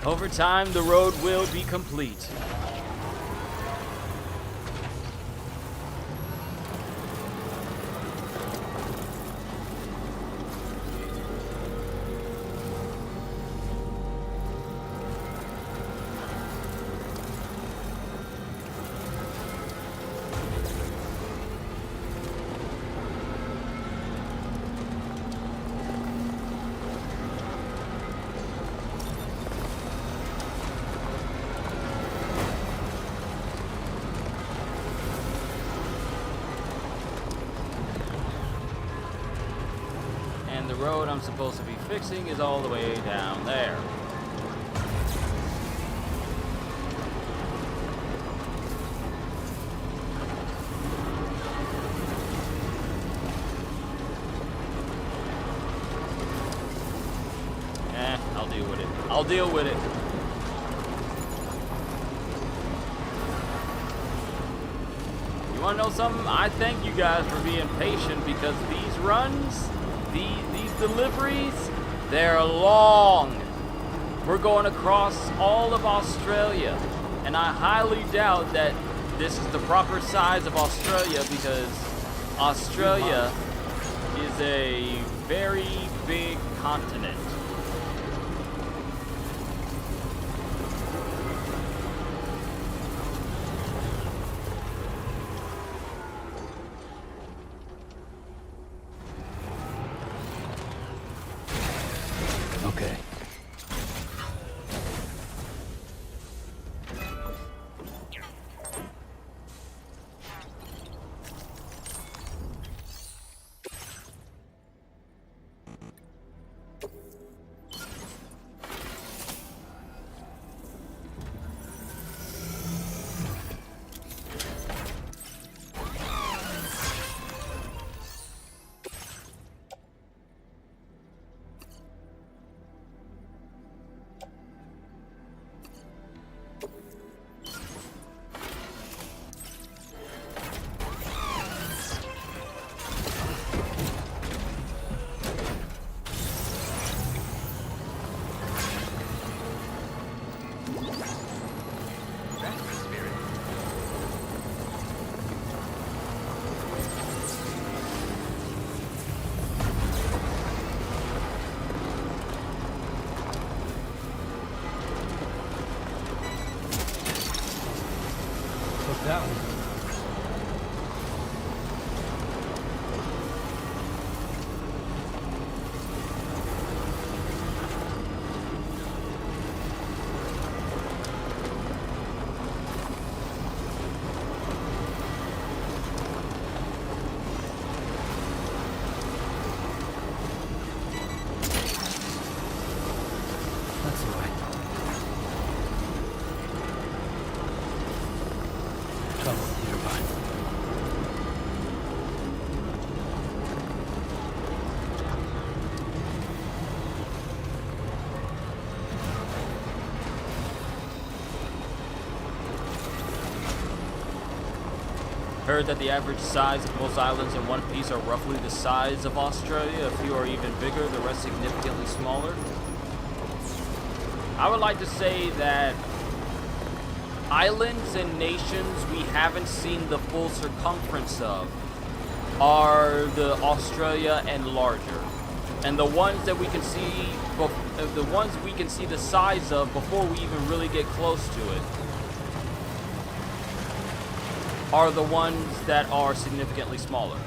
Over time, the road will be complete. The road I'm supposed to be fixing is all the way down there. I'll deal with it. I'll deal with it. You wanna know something? I thank you guys for being patient because these runs, these deliveries, they're long. We're going across all of Australia, and I highly doubt that this is the proper size of Australia because Australia is a very big continent. Heard that the average size of most islands in One Piece are roughly the size of Australia. A few are even bigger, the rest significantly smaller. I would like to say that islands and nations we haven't seen the full circumference of are the Australia and larger. And the ones that we can see, the size of before we even really get close to it, are the ones that are significantly smaller.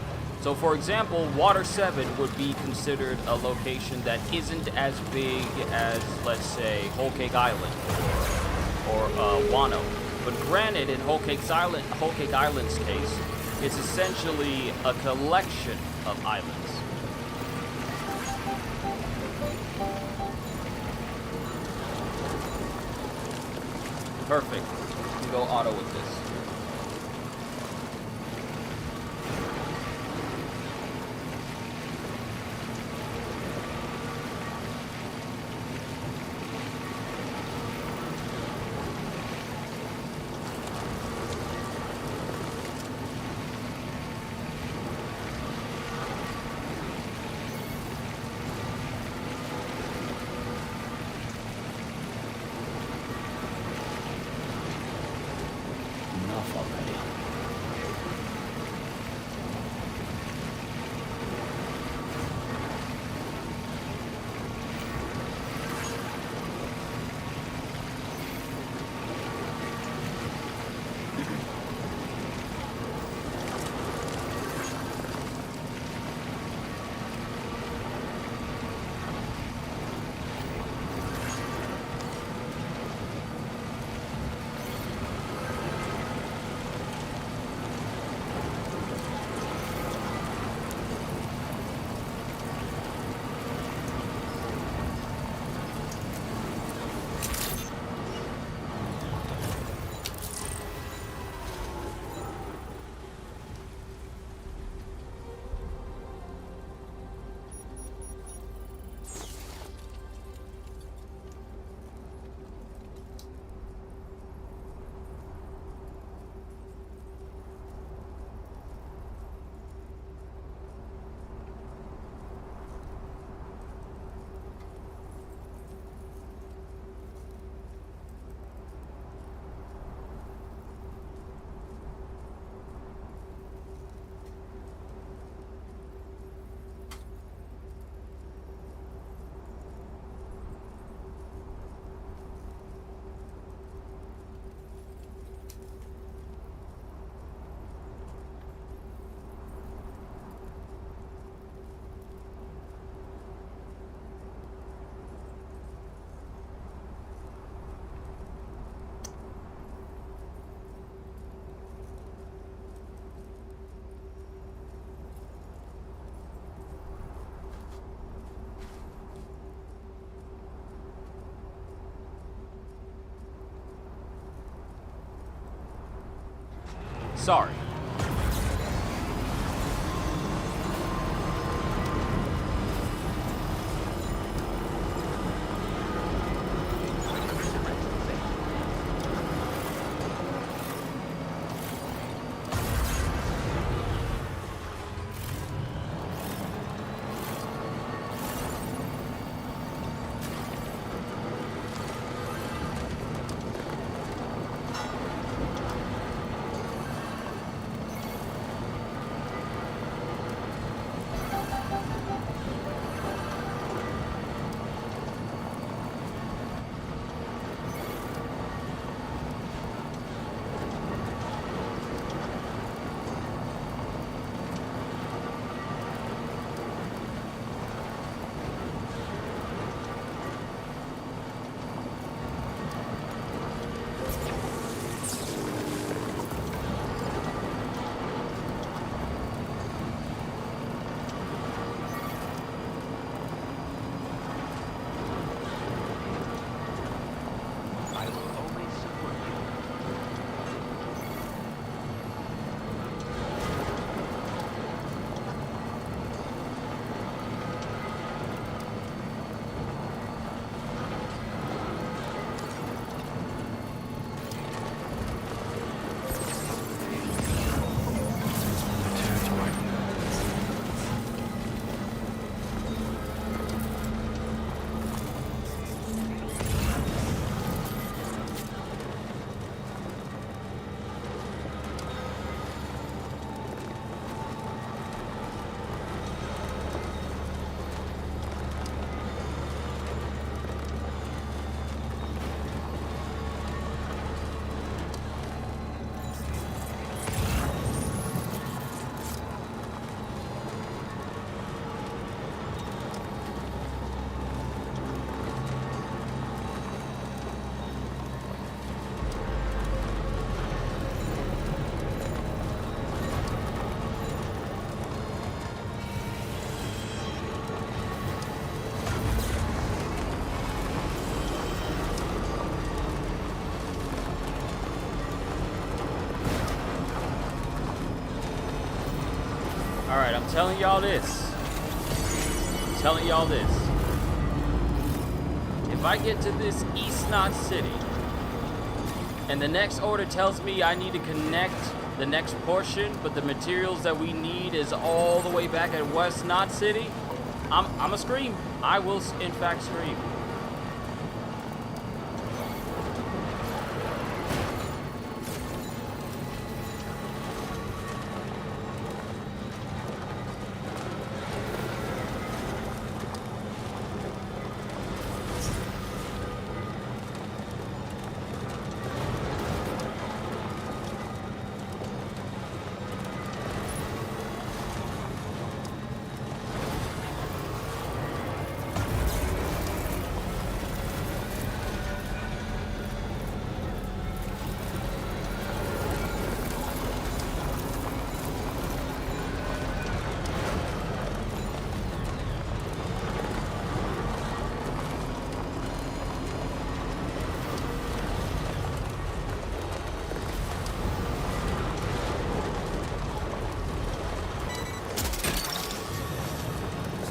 So for example, Water 7 would be considered a location that isn't as big as, let's say, Whole Cake Island or Wano. But granted, in Whole Cake Island's case, it's essentially a collection of islands. Perfect. We can go auto with this. Enough already. Sorry. Alright, I'm telling y'all this. If I get to this East Knot City, and the next order tells me I need to connect the next portion, but the materials that we need is all the way back at West Knot City, I'm a scream. I will, in fact, scream.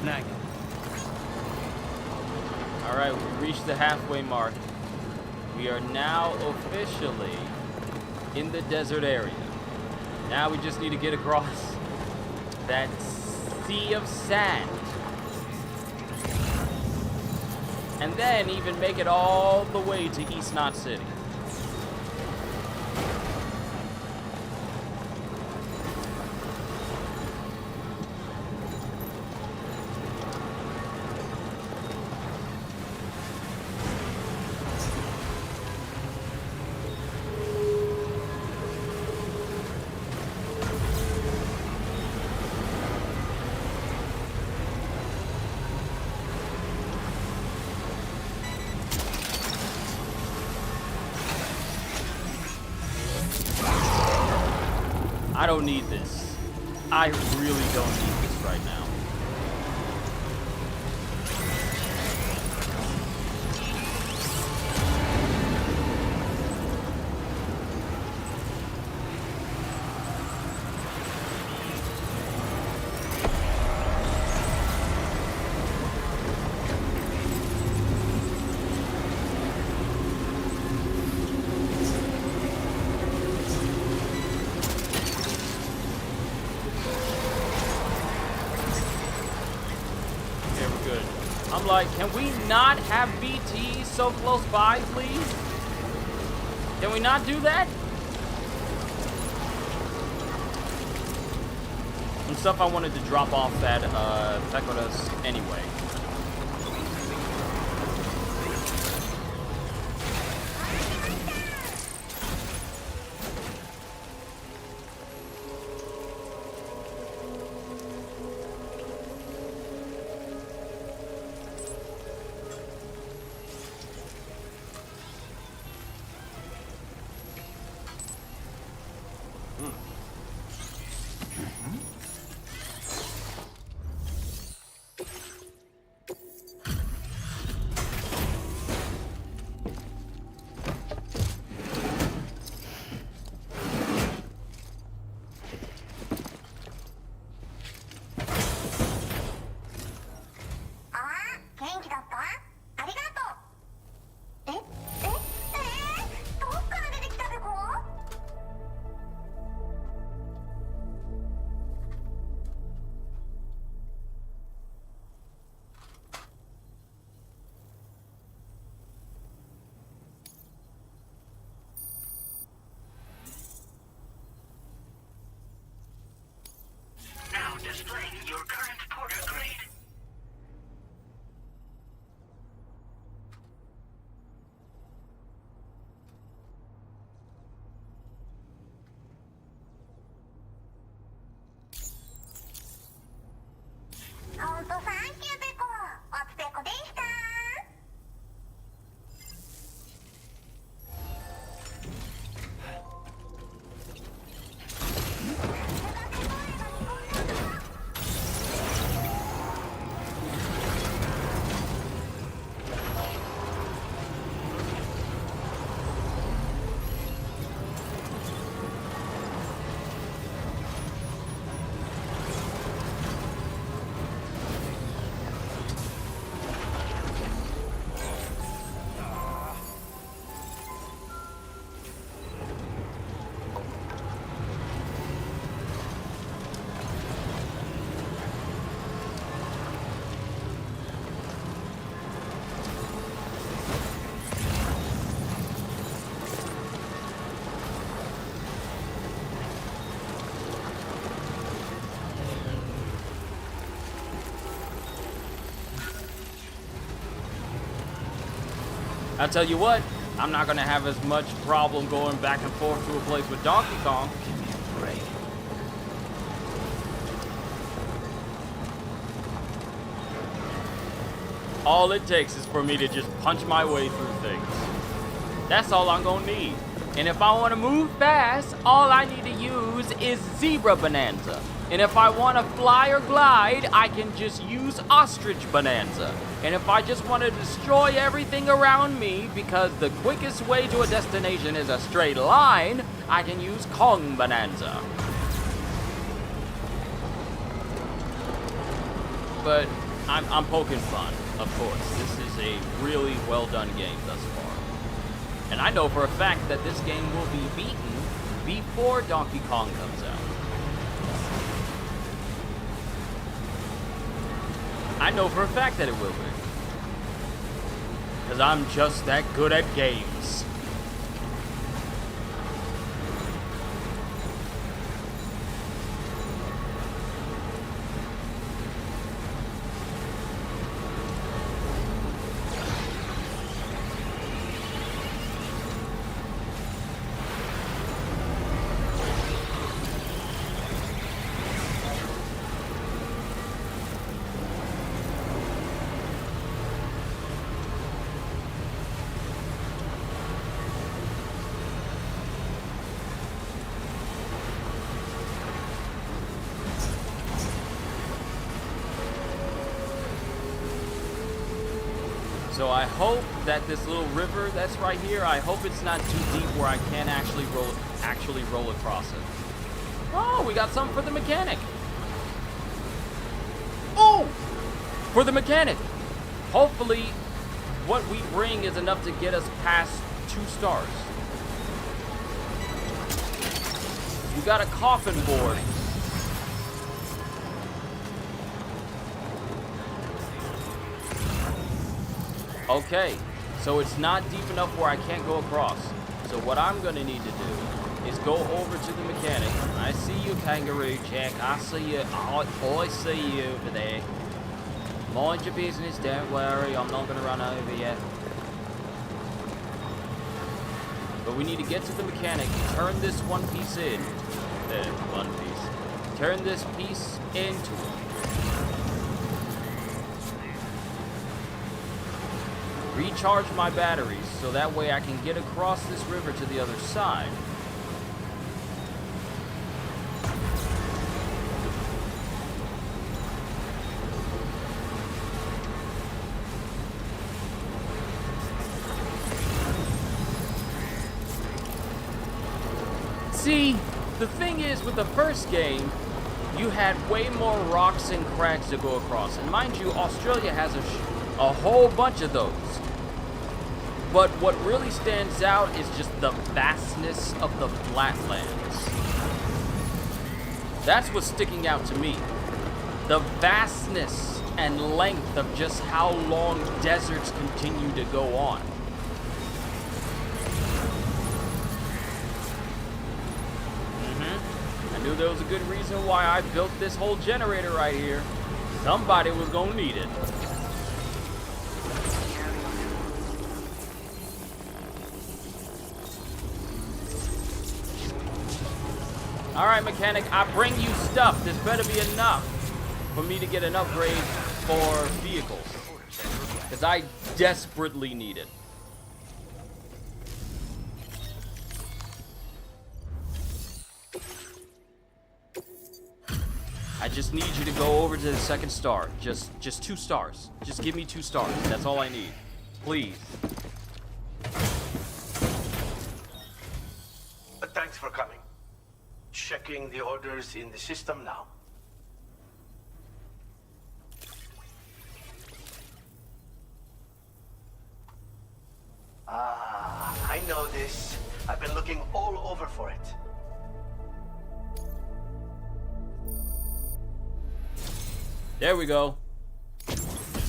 Snag it. Alright, we reached the halfway mark. We are now officially in the desert area. Now we just need to get across that sea of sand. And then even make it all the way to East Knot City. I don't need this. I really don't need this right now. I'm like, can we not have BT so close by, please? Can we not do that? Some stuff I wanted to drop off at Pecodas anyway. I'll tell you what, I'm not gonna have as much problem going back and forth to a place with Donkey Kong. Give me a break. All it takes is for me to just punch my way through things. That's all I'm gonna need. And if I want to move fast, all I need to use is Zebra Bonanza. And if I want to fly or glide, I can just use Ostrich Bonanza. And if I just want to destroy everything around me, because the quickest way to a destination is a straight line, I can use Kong Bonanza. But I'm poking fun, of course. This is a really well done game thus far. And I know for a fact that this game will be beaten before Donkey Kong comes out. I know for a fact that it will be. Because I'm just that good at games. So I hope that this little river that's right here, I hope it's not too deep where I can't actually roll across it. Oh, we got something for the mechanic. Oh! For the mechanic. Hopefully, what we bring is enough to get us past 2 stars. We got a coffin board. Okay, so it's not deep enough where I can't go across. So what I'm gonna need to do is go over to the mechanic. I see you, Kangaroo Jack. I see you. I see you over there. Mind your business, don't worry. I'm not gonna run over you. But we need to get to the mechanic, turn this one piece in. One piece. Turn this piece into it. Recharge my batteries so that way I can get across this river to the other side. See, the thing is with the first game, you had way more rocks and crags to go across. And mind you, Australia has a whole bunch of those. But what really stands out is just the vastness of the flatlands. That's what's sticking out to me. The vastness and length of just how long deserts continue to go on. I knew there was a good reason why I built this whole generator right here. Somebody was gonna need it. Alright, mechanic, I bring you stuff. This better be enough for me to get an upgrade for vehicles. Because I desperately need it. I just need you to go over to the 2nd star. Just 2 stars. Just give me 2 stars. That's all I need. Please. Thanks for coming. Checking the orders in the system now. I know this. I've been looking all over for it. There we go.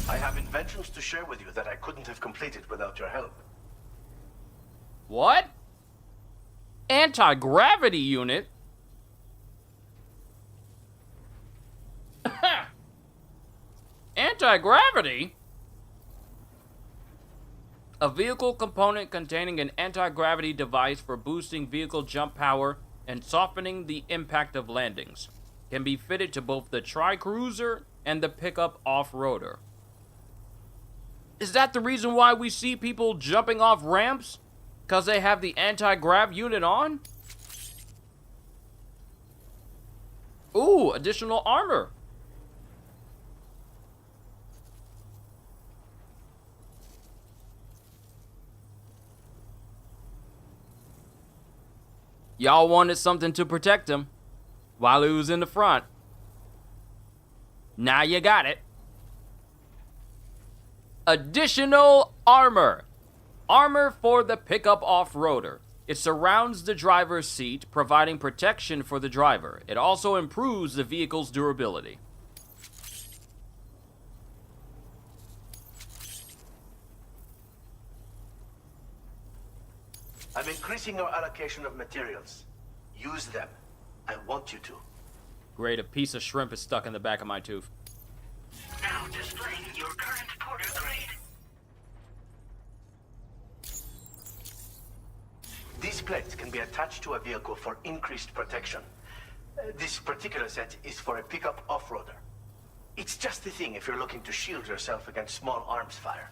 I have inventions to share with you that I couldn't have completed without your help. What? Anti-gravity unit? Anti-gravity? A vehicle component containing an anti-gravity device for boosting vehicle jump power and softening the impact of landings. Can be fitted to both the Tri-Cruiser and the pickup off-roader. Is that the reason why we see people jumping off ramps? Because they have the anti-grav unit on? Ooh, additional armor. Y'all wanted something to protect him while he was in the front. Now you got it. Additional armor. Armor for the pickup off-roader. It surrounds the driver's seat, providing protection for the driver. It also improves the vehicle's durability. I'm increasing our allocation of materials. Use them. I want you to. Great, a piece of shrimp is stuck in the back of my tooth. Now displaying your current porter grade. These plates can be attached to a vehicle for increased protection. This particular set is for a pickup off-roader. It's just the thing if you're looking to shield yourself against small arms fire.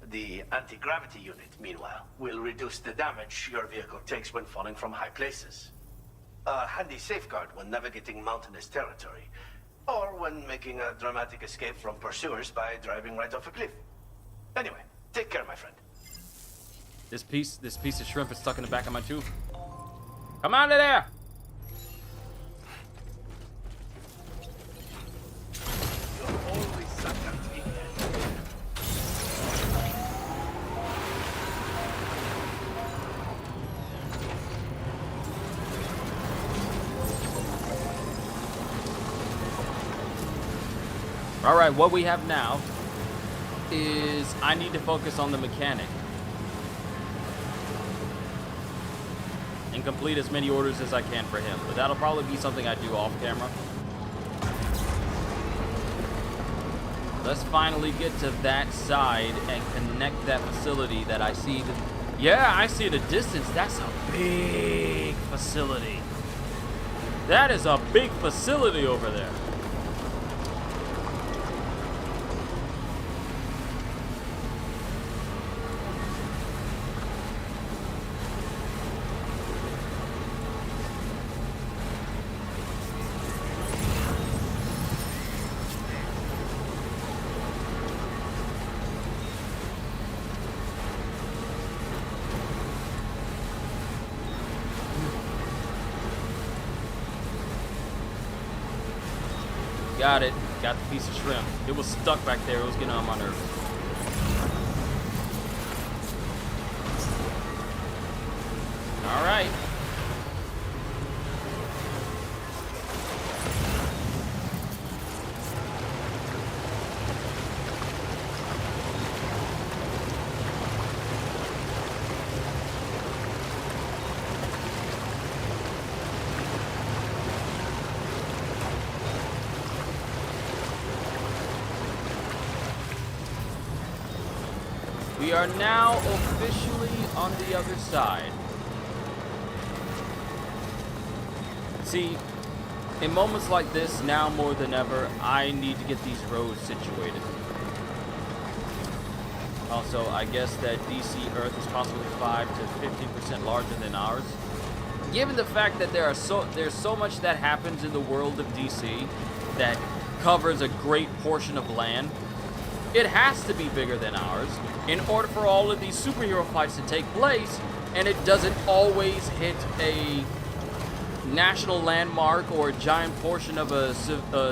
The anti-gravity unit, meanwhile, will reduce the damage your vehicle takes when falling from high places. A handy safeguard when navigating mountainous territory, or when making a dramatic escape from pursuers by driving right off a cliff. Anyway, take care, my friend. This piece of shrimp is stuck in the back of my tooth. Come out of there! Alright, what we have now is I need to focus on the mechanic and complete as many orders as I can for him, but that'll probably be something I do off camera. Let's finally get to that side and connect that facility that I see. Yeah, I see the distance. That's a big facility. That is a big facility over there. Got it. Got the piece of shrimp. It was stuck back there. It was getting on my nerves. All right. We are now officially on the other side. See, in moments like this, now more than ever, I need to get these roads situated. Also, I guess that DC Earth is possibly 5 to 15% larger than ours. Given the fact that there's so much that happens in the world of DC that covers a great portion of land, it has to be bigger than ours in order for all of these superhero fights to take place, and it doesn't always hit a national landmark or a giant portion of a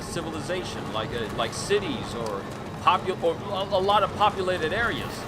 civilization like cities or a lot of populated areas.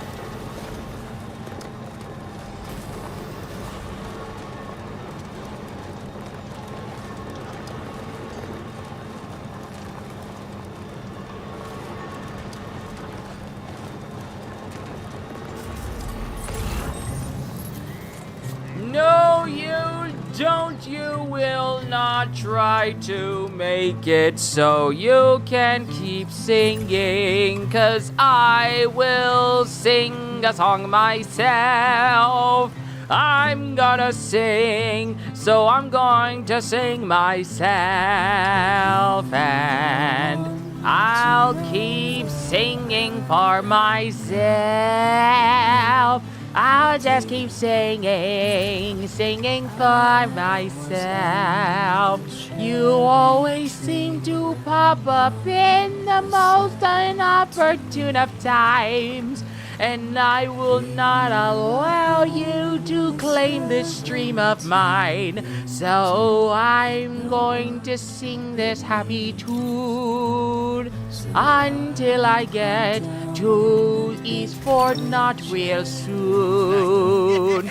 No, you don't, you will not try to make it so you can keep singing, 'cause I will sing a song myself. I'm gonna sing, so I'm going to sing myself, and I'll keep singing for myself. I'll just keep singing, singing for myself. You always seem to pop up in the most inopportune of times, and I will not allow you to claim this stream of mine. So I'm going to sing this happy tune until I get to East Fort not real soon.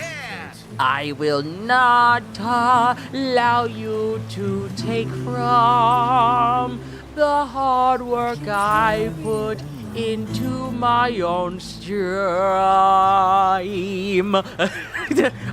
I will not allow you to take from the hard work I put into my own stream.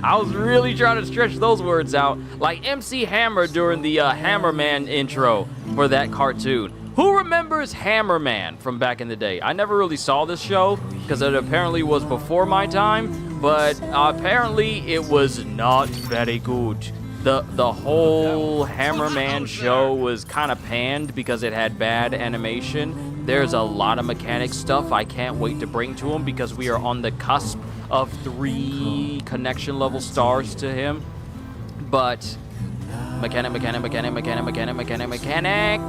I was really trying to stretch those words out, like MC Hammer during the Hammerman intro for that cartoon. Who remembers Hammerman from back in the day? I never really saw this show because it apparently was before my time, but apparently it was not very good. The whole Hammerman show was kind of panned because it had bad animation. There's a lot of mechanic stuff I can't wait to bring to him because we are on the cusp of 3 connection level stars to him. But mechanic.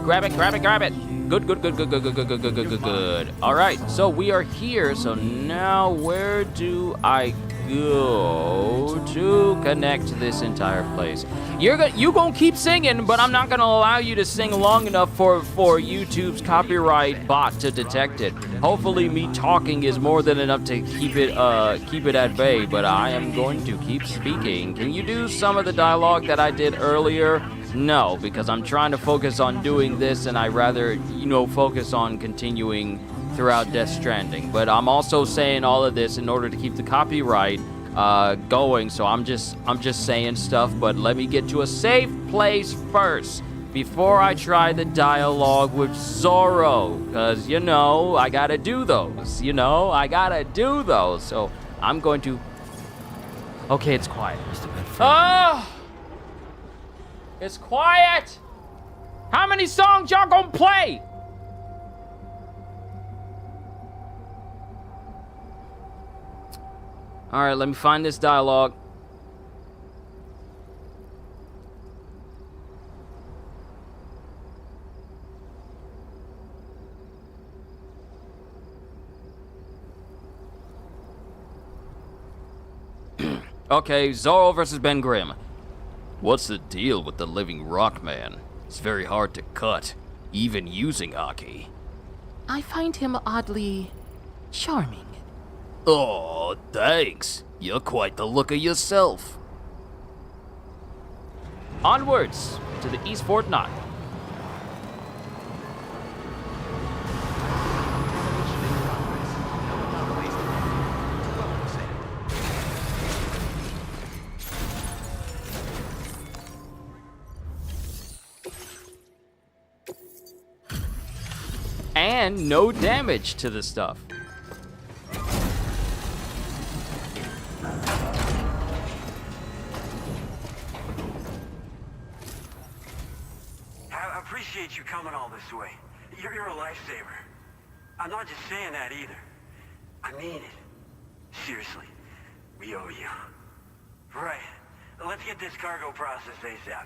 Grab it. Good. All right, so we are here. So now where do I go to connect this entire place? You gonna keep singing, but I'm not gonna allow you to sing long enough for YouTube's copyright bot to detect it. Hopefully, me talking is more than enough to keep it at bay. But I am going to keep speaking. Can you do some of the dialogue that I did earlier? No, because I'm trying to focus on doing this, and I rather focus on continuing throughout Death Stranding. But I'm also saying all of this in order to keep the copyright going, so I'm just saying stuff, but let me get to a safe place first before I try the dialogue with Zorro, because I gotta do those. So I'm going to... Okay, it's quiet. Oh! It's quiet! How many songs y'all gonna play? All right, let me find this dialogue. Okay, Zorro versus Ben Grimm. What's the deal with the living rock man? It's very hard to cut, even using Aki. I find him oddly charming. Oh, thanks. You're quite the looker yourself. Onwards to the East Fort Knot. And no damage to the stuff. I appreciate you coming all this way. You're a lifesaver. I'm not just saying that either. I mean it. Seriously, we owe you. Right. Let's get this cargo processed ASAP.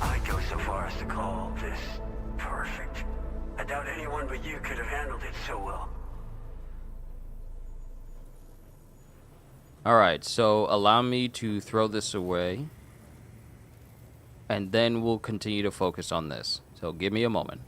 I'd go so far as to call this perfect. I doubt anyone but you could have handled it so well. Alright, so allow me to throw this away. And then we'll continue to focus on this. So give me a moment.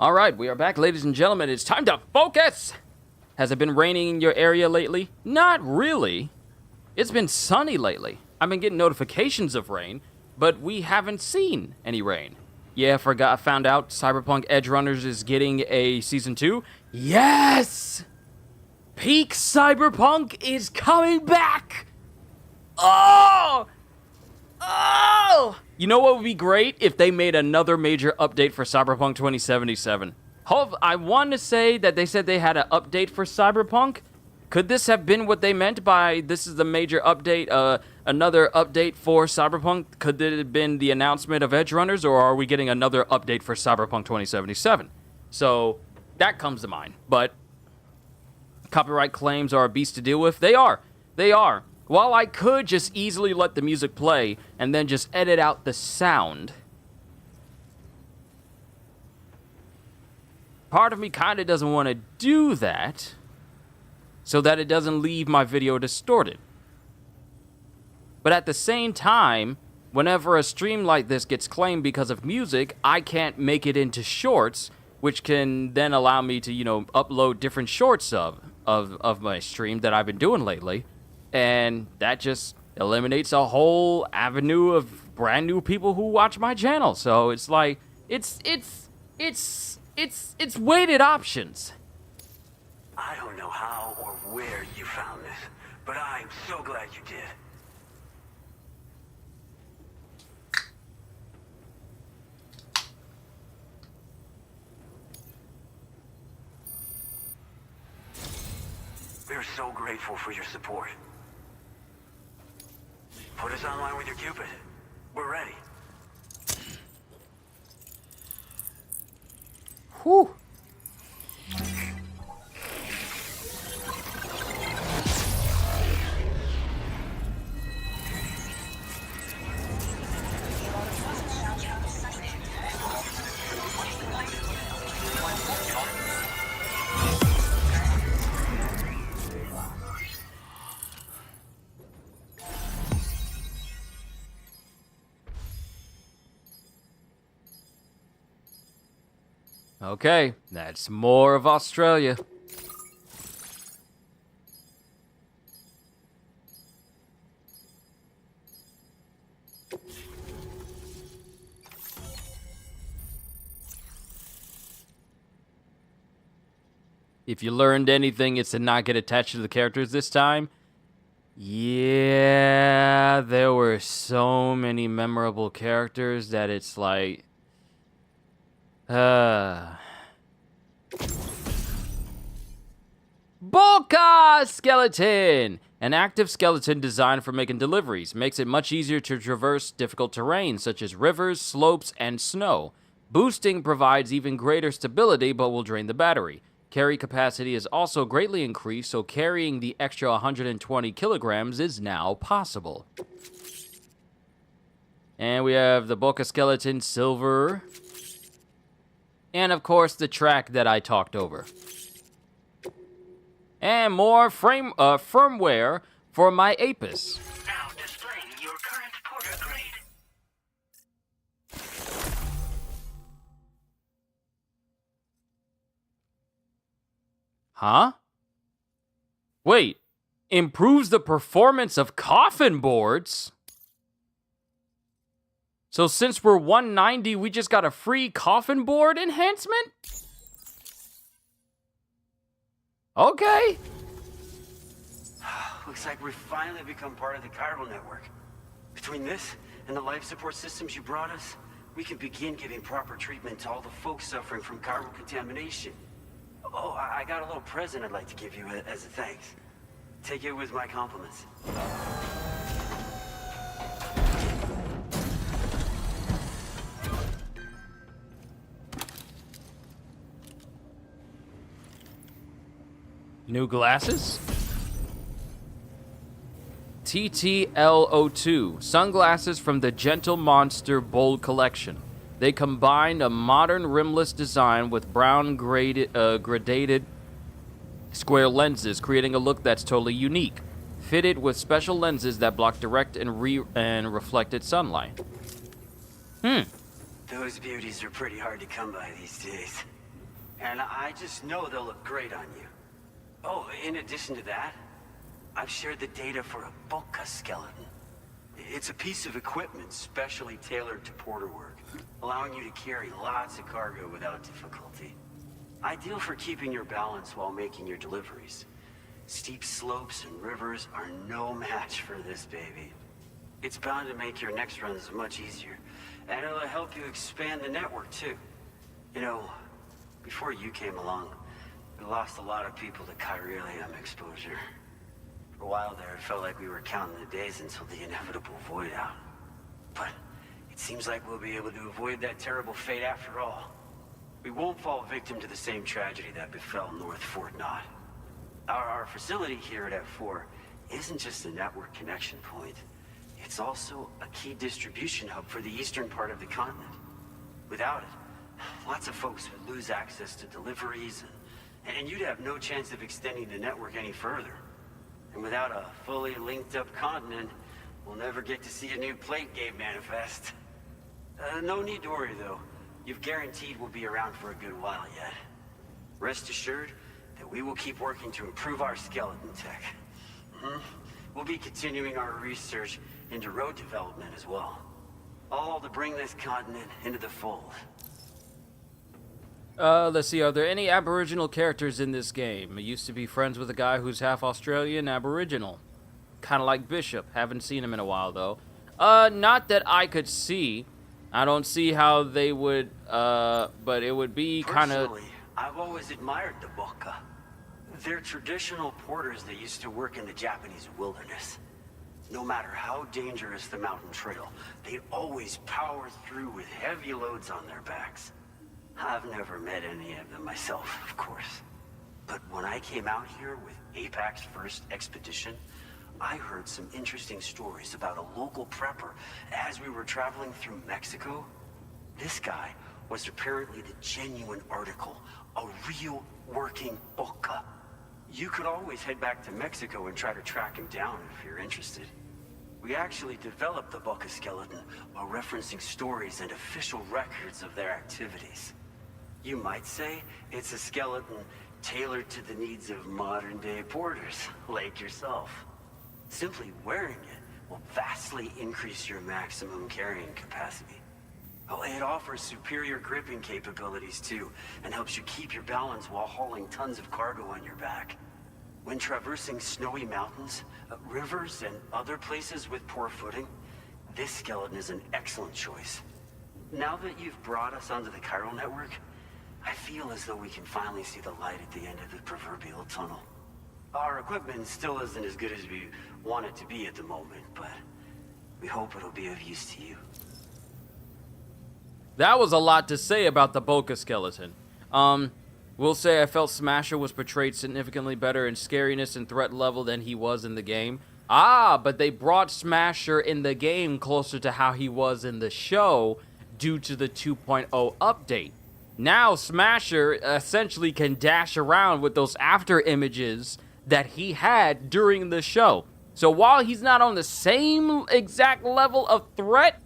All right, we are back, ladies and gentlemen. It's time to focus! Has it been raining in your area lately? Not really. It's been sunny lately. I've been getting notifications of rain, but we haven't seen any rain. Yeah, found out Cyberpunk Edge Runners is getting a Season 2. Yes! Peak Cyberpunk is coming back! Oh! Oh! You know what would be great? If they made another major update for Cyberpunk 2077. I want to say that they said they had an update for Cyberpunk. Could this have been what they meant by this is the major update, another update for Cyberpunk? Could it have been the announcement of Edge Runners, or are we getting another update for Cyberpunk 2077? So, that comes to mind. But copyright claims are a beast to deal with. They are. They are. While I could just easily let the music play and then just edit out the sound, part of me kind of doesn't want to do that so that it doesn't leave my video distorted. But at the same time, whenever a stream like this gets claimed because of music, I can't make it into shorts, which can then allow me to, upload different shorts of my stream that I've been doing lately. And that just eliminates a whole avenue of brand new people who watch my channel. So it's like, it's weighted options. I don't know how or where you found this, but I'm so glad you did. We're so grateful for your support. Put us online with your Cupid. We're ready. Whew. Okay, that's more of Australia. If you learned anything, it's to not get attached to the characters this time. Yeah, there were so many memorable characters that it's like... Boca Skeleton! An active skeleton designed for making deliveries. Makes it much easier to traverse difficult terrain, such as rivers, slopes, and snow. Boosting provides even greater stability, but will drain the battery. Carry capacity is also greatly increased, so carrying the extra 120 kilograms is now possible. And we have the Boca Skeleton Silver. And, of course, the track that I talked over. And more firmware for my Apis. Now displaying your current porter grade. Huh? Wait, improves the performance of coffin boards? So since we're 190, we just got a free coffin board enhancement? Okay. Looks like we've finally become part of the chiral network. Between this and the life support systems you brought us, we can begin giving proper treatment to all the folks suffering from chiral contamination. Oh, I got a little present I'd like to give you as a thanks. Take it with my compliments. New glasses? TTL02, sunglasses from the Gentle Monster Bold Collection. They combined a modern rimless design with brown gradated square lenses, creating a look that's totally unique. Fitted with special lenses that block direct and reflected sunlight. Those beauties are pretty hard to come by these days. and I just know they'll look great on you. Oh, in addition to that, I've shared the data for a Boca skeleton. It's a piece of equipment specially tailored to porter work, allowing you to carry lots of cargo without difficulty. Ideal for keeping your balance while making your deliveries. Steep slopes and rivers are no match for this baby. It's bound to make your next runs much easier, and it'll help you expand the network too. You know, before you came along, we lost a lot of people to chiralium exposure. For a while there, it felt like we were counting the days until the inevitable void out. But it seems like we'll be able to avoid that terrible fate after all. We won't fall victim to the same tragedy that befell North Fort Knott. Our facility here at F4 isn't just a network connection point. It's also a key distribution hub for the eastern part of the continent. Without it, lots of folks would lose access to deliveries, and you'd have no chance of extending the network any further. And without a fully linked up continent, we'll never get to see a new plate game manifest. No need to worry though. You've guaranteed we'll be around for a good while yet. Rest assured that we will keep working to improve our skeleton tech. We'll be continuing our research into road development as well. All to bring this continent into the fold. Let's see, are there any Aboriginal characters in this game? I used to be friends with a guy who's half Australian Aboriginal. Kinda like Bishop. Haven't seen him in a while, though. Not that I could see. I don't see how they would, but it would be kinda... Personally, I've always admired the Boca. They're traditional porters that used to work in the Japanese wilderness. No matter how dangerous the mountain trail, they always power through with heavy loads on their backs. I've never met any of them myself, of course. But when I came out here with APAC's first expedition, I heard some interesting stories about a local prepper as we were traveling through Mexico. This guy was apparently the genuine article, a real working Boca. You could always head back to Mexico and try to track him down if you're interested. We actually developed the Boca skeleton while referencing stories and official records of their activities. You might say it's a skeleton tailored to the needs of modern-day porters, like yourself. Simply wearing it will vastly increase your maximum carrying capacity. Oh, it offers superior gripping capabilities too, and helps you keep your balance while hauling tons of cargo on your back. When traversing snowy mountains, rivers, and other places with poor footing, this skeleton is an excellent choice. Now that you've brought us onto the chiral network, I feel as though we can finally see the light at the end of the proverbial tunnel. Our equipment still isn't as good as we want it to be at the moment, but we hope it'll be of use to you. That was a lot to say about the Boca skeleton. Will say I felt Smasher was portrayed significantly better in scariness and threat level than he was in the game. But they brought Smasher in the game closer to how he was in the show due to the 2.0 update. Now Smasher essentially can dash around with those after images that he had during the show. So while he's not on the same exact level of threat,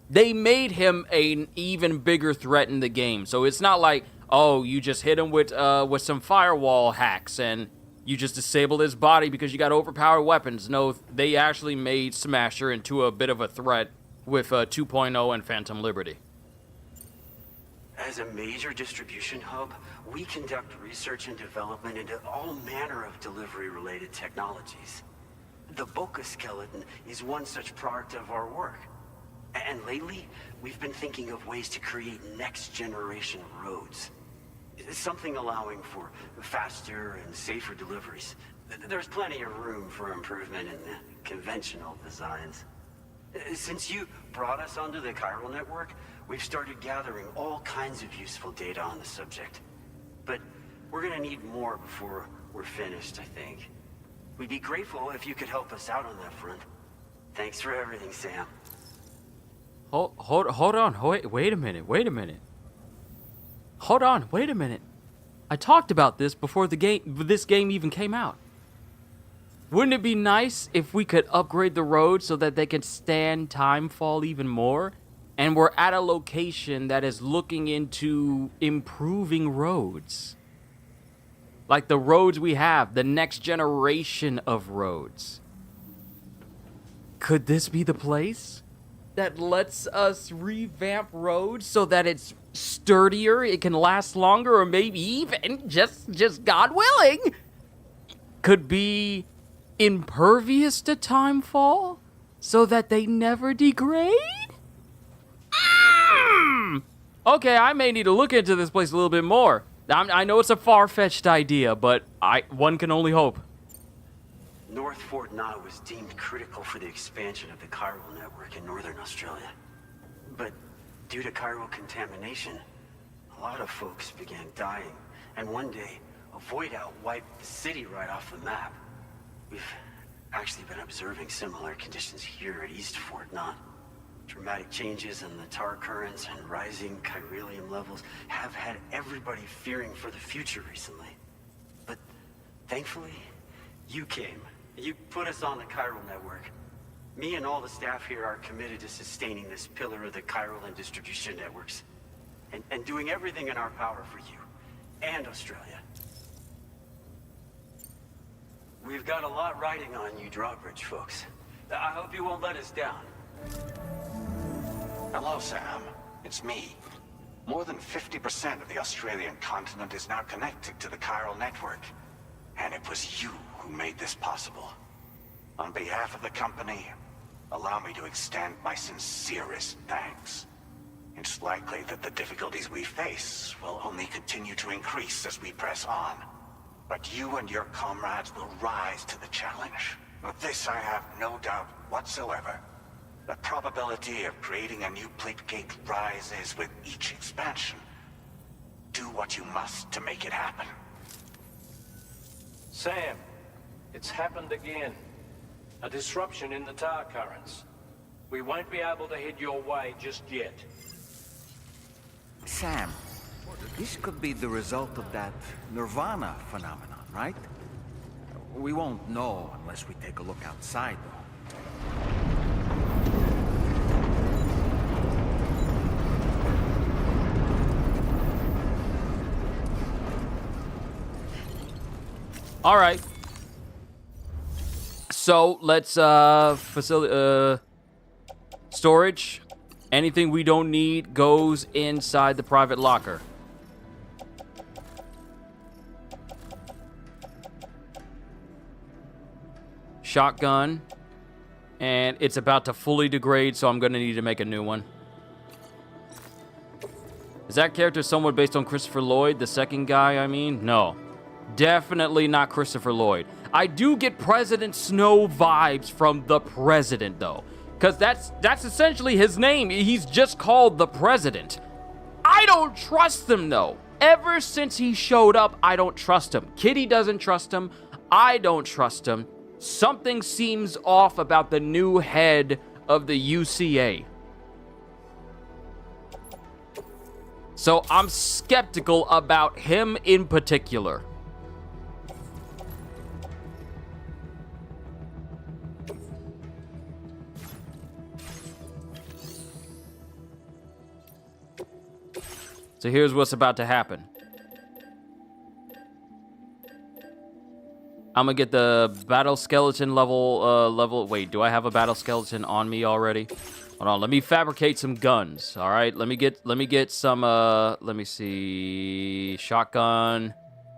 they made him an even bigger threat in the game. So it's not like, oh, you just hit him with some firewall hacks and you just disabled his body because you got overpowered weapons. No, they actually made Smasher into a bit of a threat with 2.0 and Phantom Liberty. As a major distribution hub, we conduct research and development into all manner of delivery-related technologies. The Boca skeleton is one such product of our work. And lately, we've been thinking of ways to create next-generation roads. Something allowing for faster and safer deliveries. There's plenty of room for improvement in the conventional designs. Since you brought us onto the chiral network, we've started gathering all kinds of useful data on the subject. But we're gonna need more before we're finished, I think. We'd be grateful if you could help us out on that front. Thanks for everything, Sam. Hold on, wait a minute. Hold on, wait a minute. I talked about this before this game even came out. Wouldn't it be nice if we could upgrade the road so that they could stand timefall even more? and we're at a location that is looking into improving roads. Like the roads we have, the next generation of roads. Could this be the place that lets us revamp roads so that it's sturdier, it can last longer, or maybe even, just God willing, could be impervious to timefall so that they never degrade? Okay, I may need to look into this place a little bit more. I know it's a far-fetched idea, but one can only hope. North Fort Knott was deemed critical for the expansion of the chiral network in northern Australia. But due to chiral contamination, a lot of folks began dying, and one day, a void out wiped the city right off the map. We've actually been observing similar conditions here at East Fort Knott. Dramatic changes in the tar currents and rising chiralium levels have had everybody fearing for the future recently. But thankfully, you came. You put us on the chiral network. Me and all the staff here are committed to sustaining this pillar of the chiral and distribution networks. And doing everything in our power for you and Australia. We've got a lot riding on you drawbridge folks. I hope you won't let us down. Hello, Sam. It's me. More than 50% of the Australian continent is now connected to the chiral network. And it was you who made this possible. On behalf of the company, allow me to extend my sincerest thanks. It's likely that the difficulties we face will only continue to increase as we press on. But you and your comrades will rise to the challenge. Of this I have no doubt whatsoever. The probability of creating a new plate gate rises with each expansion. Do what you must to make it happen. Sam, it's happened again. A disruption in the tar currents. We won't be able to head your way just yet. Sam, this could be the result of that Nirvana phenomenon, right? We won't know unless we take a look outside, though. All right. So let's storage. Anything we don't need goes inside the private locker. Shotgun. And it's about to fully degrade, so I'm going to need to make a new one. Is that character somewhat based on Christopher Lloyd, the second guy, I mean? No. Definitely not Christopher Lloyd. I do get President Snow vibes from the President, though. Because that's essentially his name. He's just called the President. I don't trust him, though. Ever since he showed up, I don't trust him. Kitty doesn't trust him. I don't trust him. Something seems off about the new head of the UCA. So I'm skeptical about him in particular. So here's what's about to happen. I'm gonna get the battle skeleton level. Wait, do I have a battle skeleton on me already? Hold on, let me fabricate some guns. All right, let me get some. Let me see. Shotgun,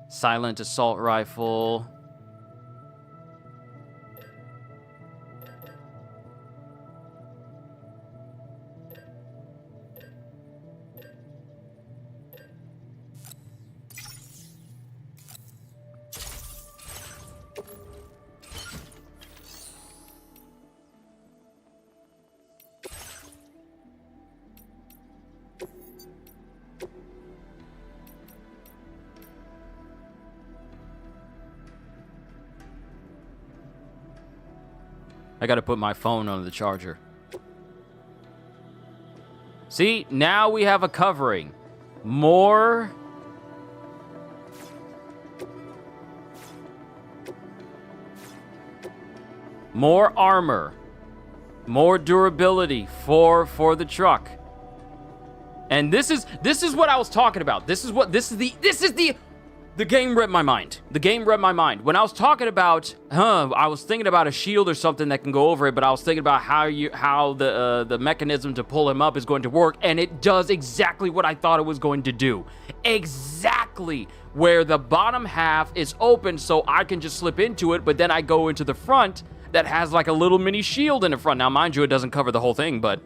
silent assault rifle. I gotta put my phone on the charger. See, now we have a covering. More armor. More durability for the truck. And this is what I was talking about. This is the game read my mind. The game read my mind. When I was talking about, I was thinking about a shield or something that can go over it, but I was thinking about how the mechanism to pull him up is going to work, and it does exactly what I thought it was going to do. Exactly, where the bottom half is open so I can just slip into it, but then I go into the front that has like a little mini shield in the front. Now, mind you, it doesn't cover the whole thing, but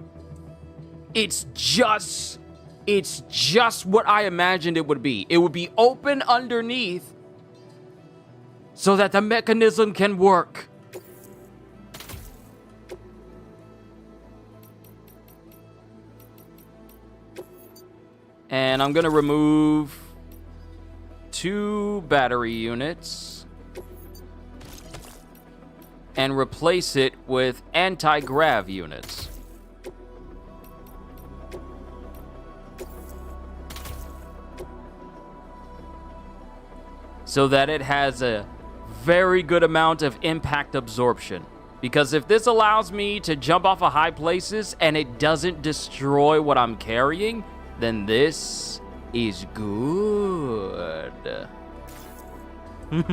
it's just what I imagined it would be. It would be open underneath so that the mechanism can work. And I'm gonna remove 2 battery units and replace it with anti-grav units. So that it has a very good amount of impact absorption. Because if this allows me to jump off of high places and it doesn't destroy what I'm carrying, then this is good. Look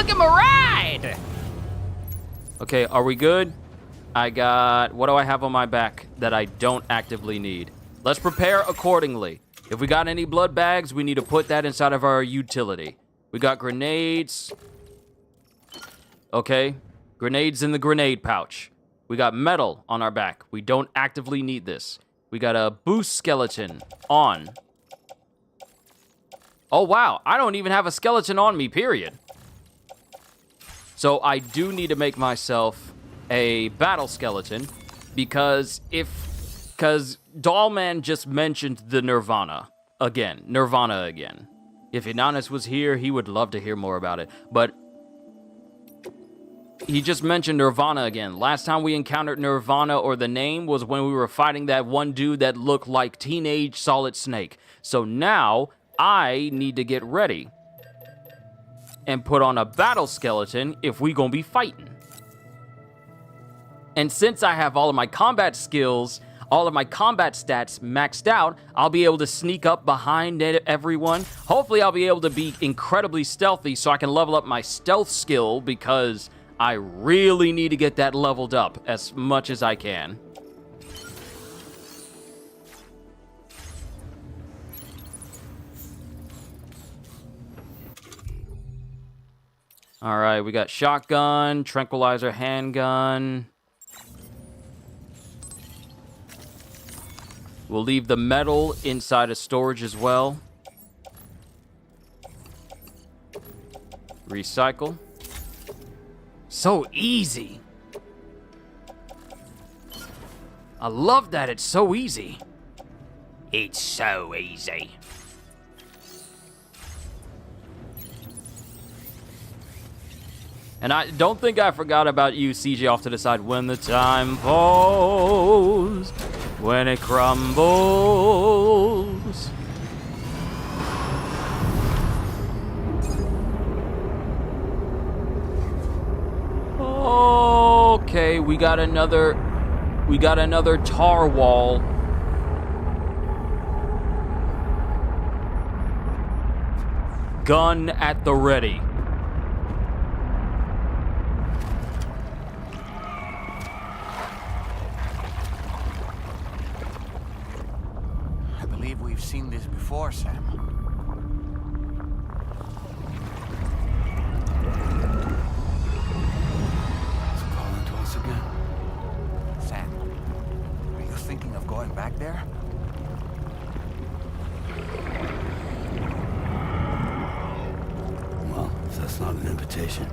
at my ride! Okay, are we good? I got... What do I have on my back that I don't actively need? Let's prepare accordingly. If we got any blood bags, we need to put that inside of our utility. We got grenades. Okay. Grenades in the grenade pouch. We got metal on our back. We don't actively need this. We got a boost skeleton on. Oh, wow. I don't even have a skeleton on me, period. So I do need to make myself a battle skeleton because Dollman just mentioned the Nirvana again. If Inanis was here, he would love to hear more about it. But he just mentioned Nirvana again. Last time we encountered Nirvana, or the name, was when we were fighting that one dude that looked like teenage Solid Snake. So now I need to get ready and put on a battle skeleton if we gonna be fighting. And since I have all of my combat skills, all of my combat stats maxed out, I'll be able to sneak up behind everyone. Hopefully I'll be able to be incredibly stealthy so I can level up my stealth skill, because I really need to get that leveled up as much as I can. All right, we got shotgun, tranquilizer, handgun. We'll leave the metal inside of storage as well. Recycle. So easy. I love that it's so easy. It's so easy. And I don't think I forgot about you, CJ, off to the side. When the time falls, when it crumbles. Okay, we got another tar wall. Gun at the ready. We've seen this before, Sam. It's calling to us again. Sam, are you thinking of going back there? Well, if that's not an invitation.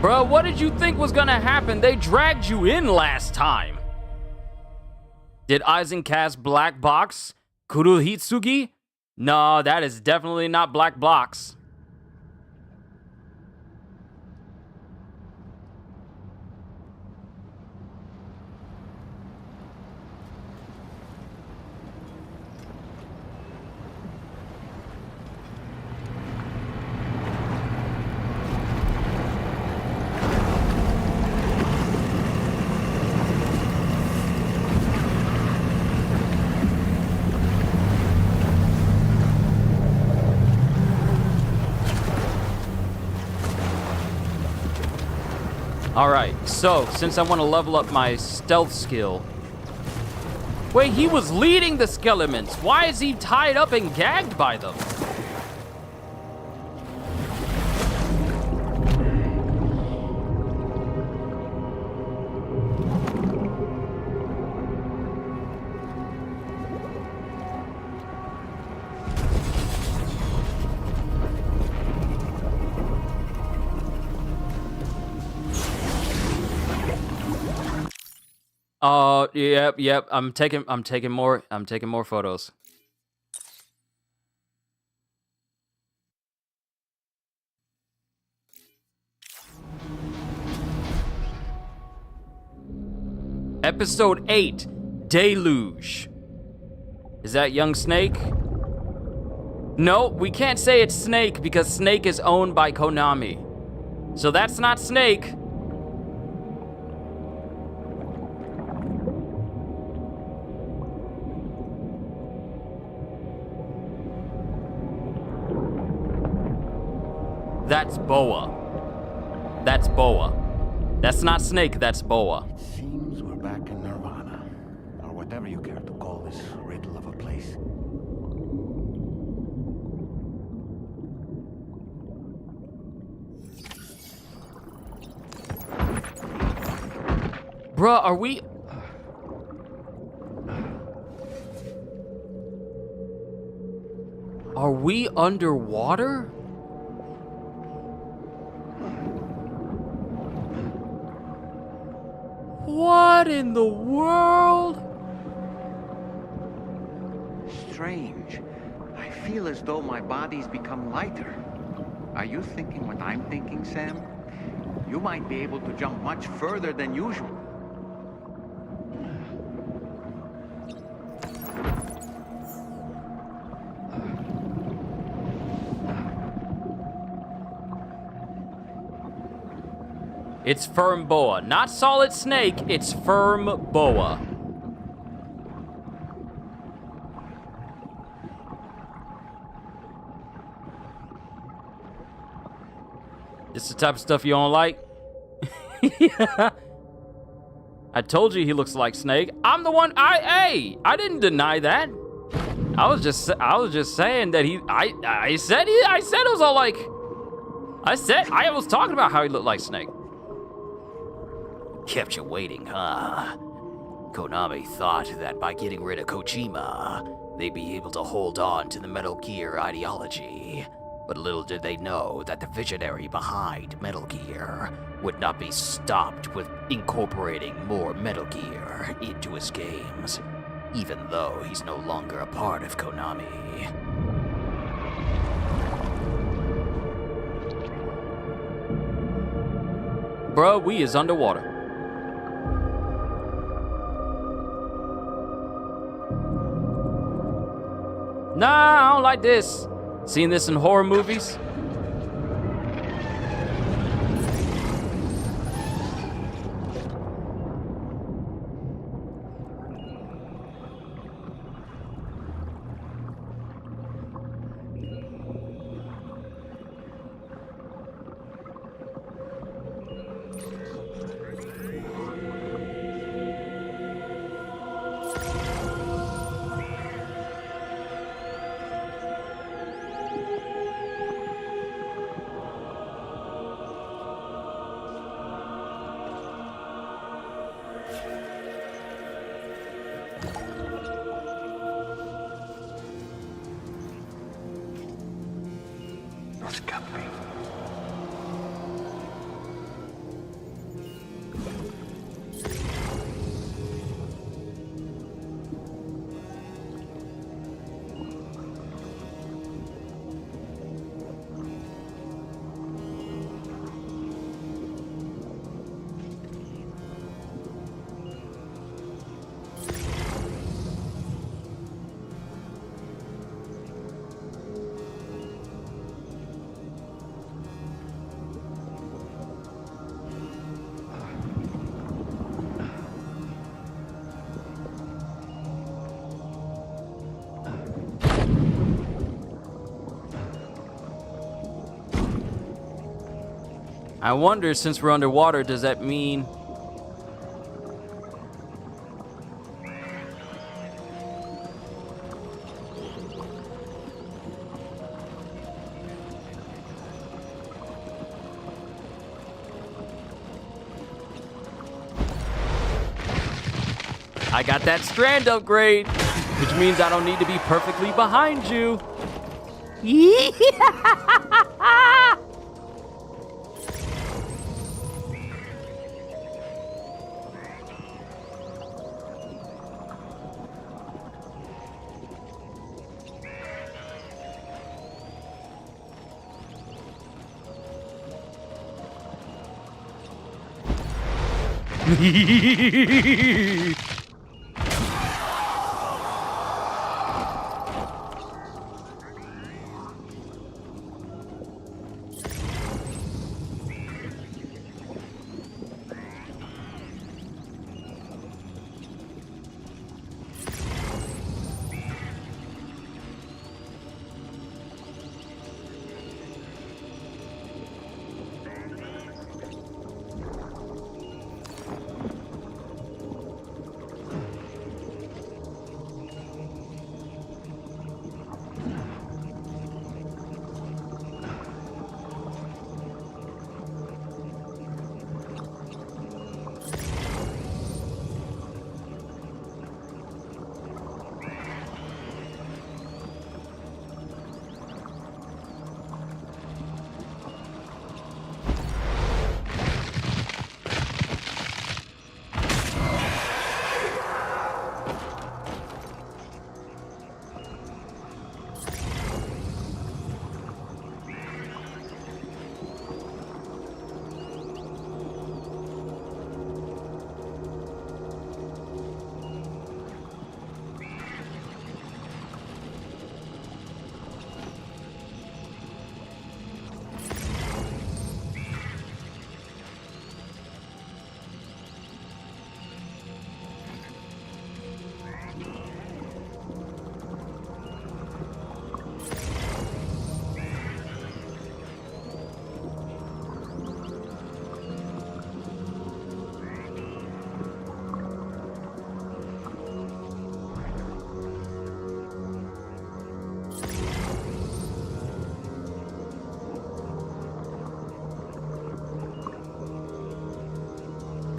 Bro, what did you think was gonna happen? They dragged you in last time. Did Aizen cast Black Box? Kuruhitsugi? No, that is definitely not Black Box. Alright, so, since I want to level up my stealth skill... Wait, he was leading the skeletons! Why is he tied up and gagged by them? Yep. I'm taking more photos. Episode 8, Deluge. Is that young Snake? No, we can't say it's Snake because Snake is owned by Konami. So that's not Snake. That's Boa. That's Boa. That's not Snake, that's Boa. It seems we're back in Nirvana, or whatever you care to call this riddle of a place. Bruh, are we... Are we underwater? What in the world? Strange. I feel as though my body's become lighter. Are you thinking what I'm thinking, Sam? You might be able to jump much further than usual. It's firm boa. Not solid snake, it's firm boa. This the type of stuff you don't like? Yeah. I told you he looks like Snake. I'm the one, I didn't deny that. I was just saying that I said it was all like, I was talking about how he looked like Snake. Kept you waiting, huh? Konami thought that by getting rid of Kojima, they'd be able to hold on to the Metal Gear ideology. But little did they know that the visionary behind Metal Gear would not be stopped with incorporating more Metal Gear into his games, even though he's no longer a part of Konami. Bro, we is underwater. Nah, I don't like this. Seen this in horror movies? I wonder, since we're underwater, does that mean... I got that strand upgrade, which means I don't need to be perfectly behind you.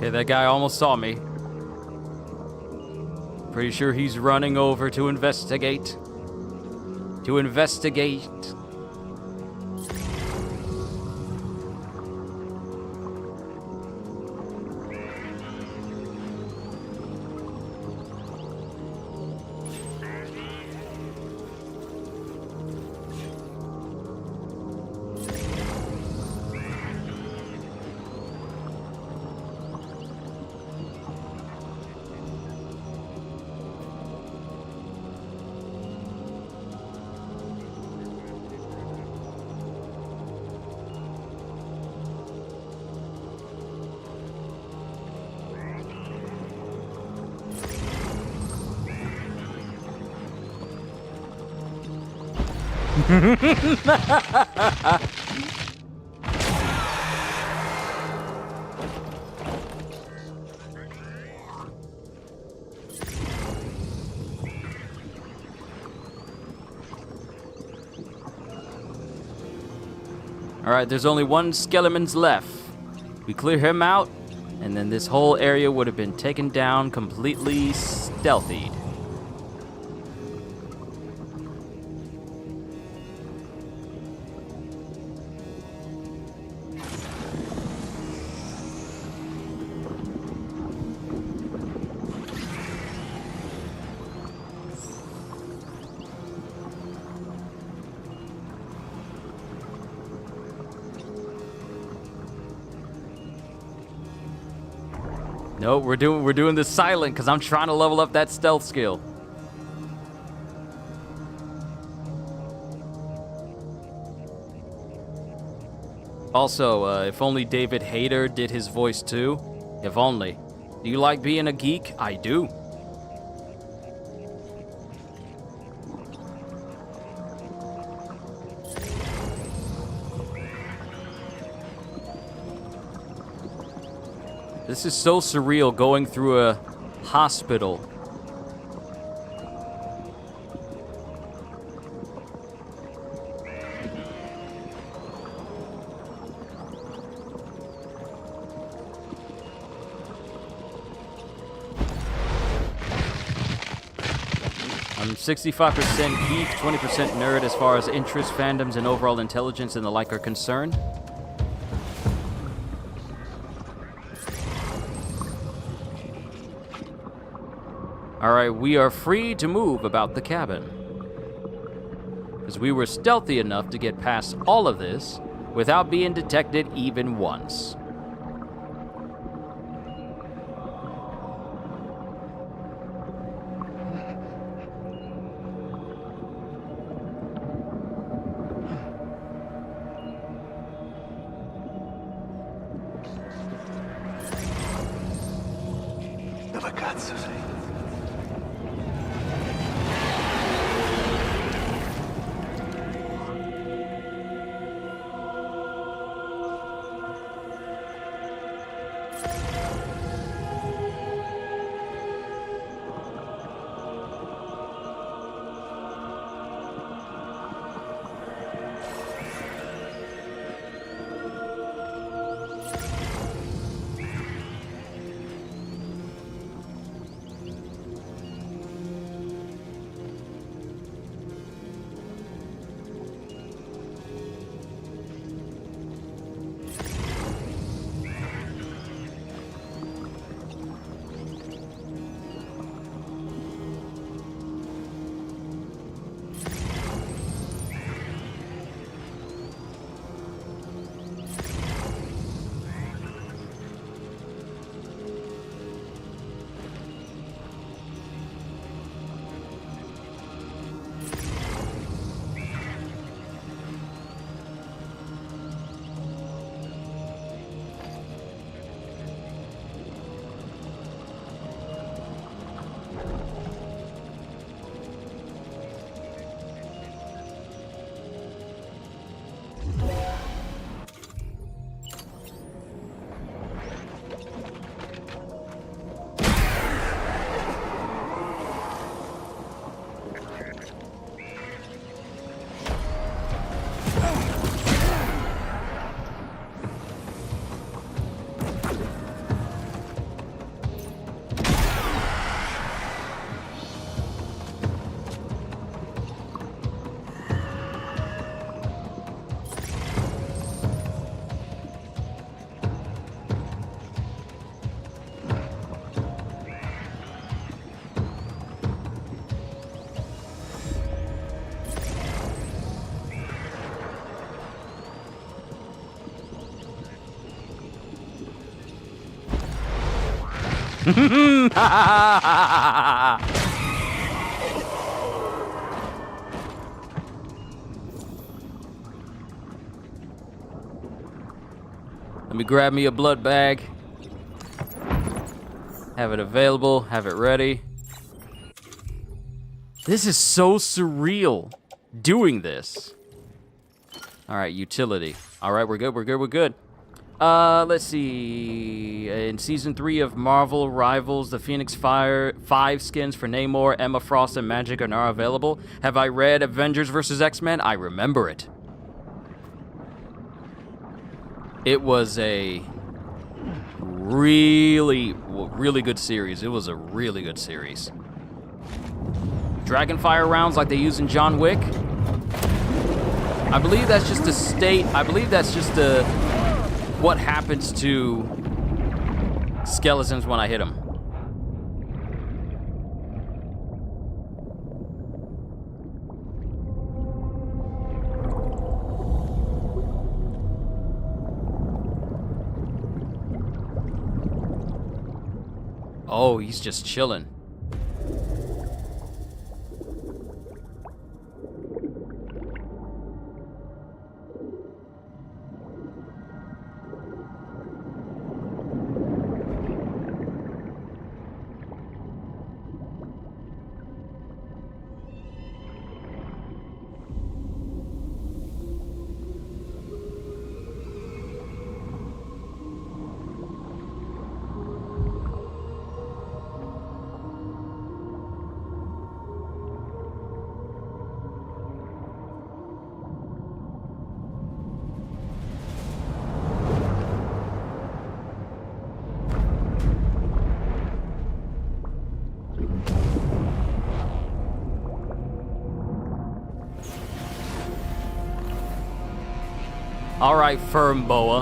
Okay, that guy almost saw me. Pretty sure he's running over to investigate. To investigate. Alright, there's only one Skelemans left. We clear him out, and then this whole area would have been taken down completely stealthied. No, we're doing this silent because I'm trying to level up that stealth skill. Also, if only David Hayter did his voice too. If only. Do you like being a geek? I do. This is so surreal going through a hospital. I'm 65% geek, 20% nerd as far as interest, fandoms, and overall intelligence and the like are concerned. Alright, we are free to move about the cabin. Because we were stealthy enough to get past all of this without being detected even once. Let me grab me a blood bag. Have it available, have it ready. This is so surreal, doing this. All right, utility. All right, we're good. Let's see. In Season 3 of Marvel Rivals, the Phoenix 5 skins for Namor, Emma Frost, and Magic are now available. Have I read Avengers vs. X-Men? I remember it. It was a really good series. It was a really good series. Dragonfire rounds like they use in John Wick. I believe that's just a state. I believe that's just a what happens to skeletons when I hit them. Oh, he's just chilling. All right, firm boa.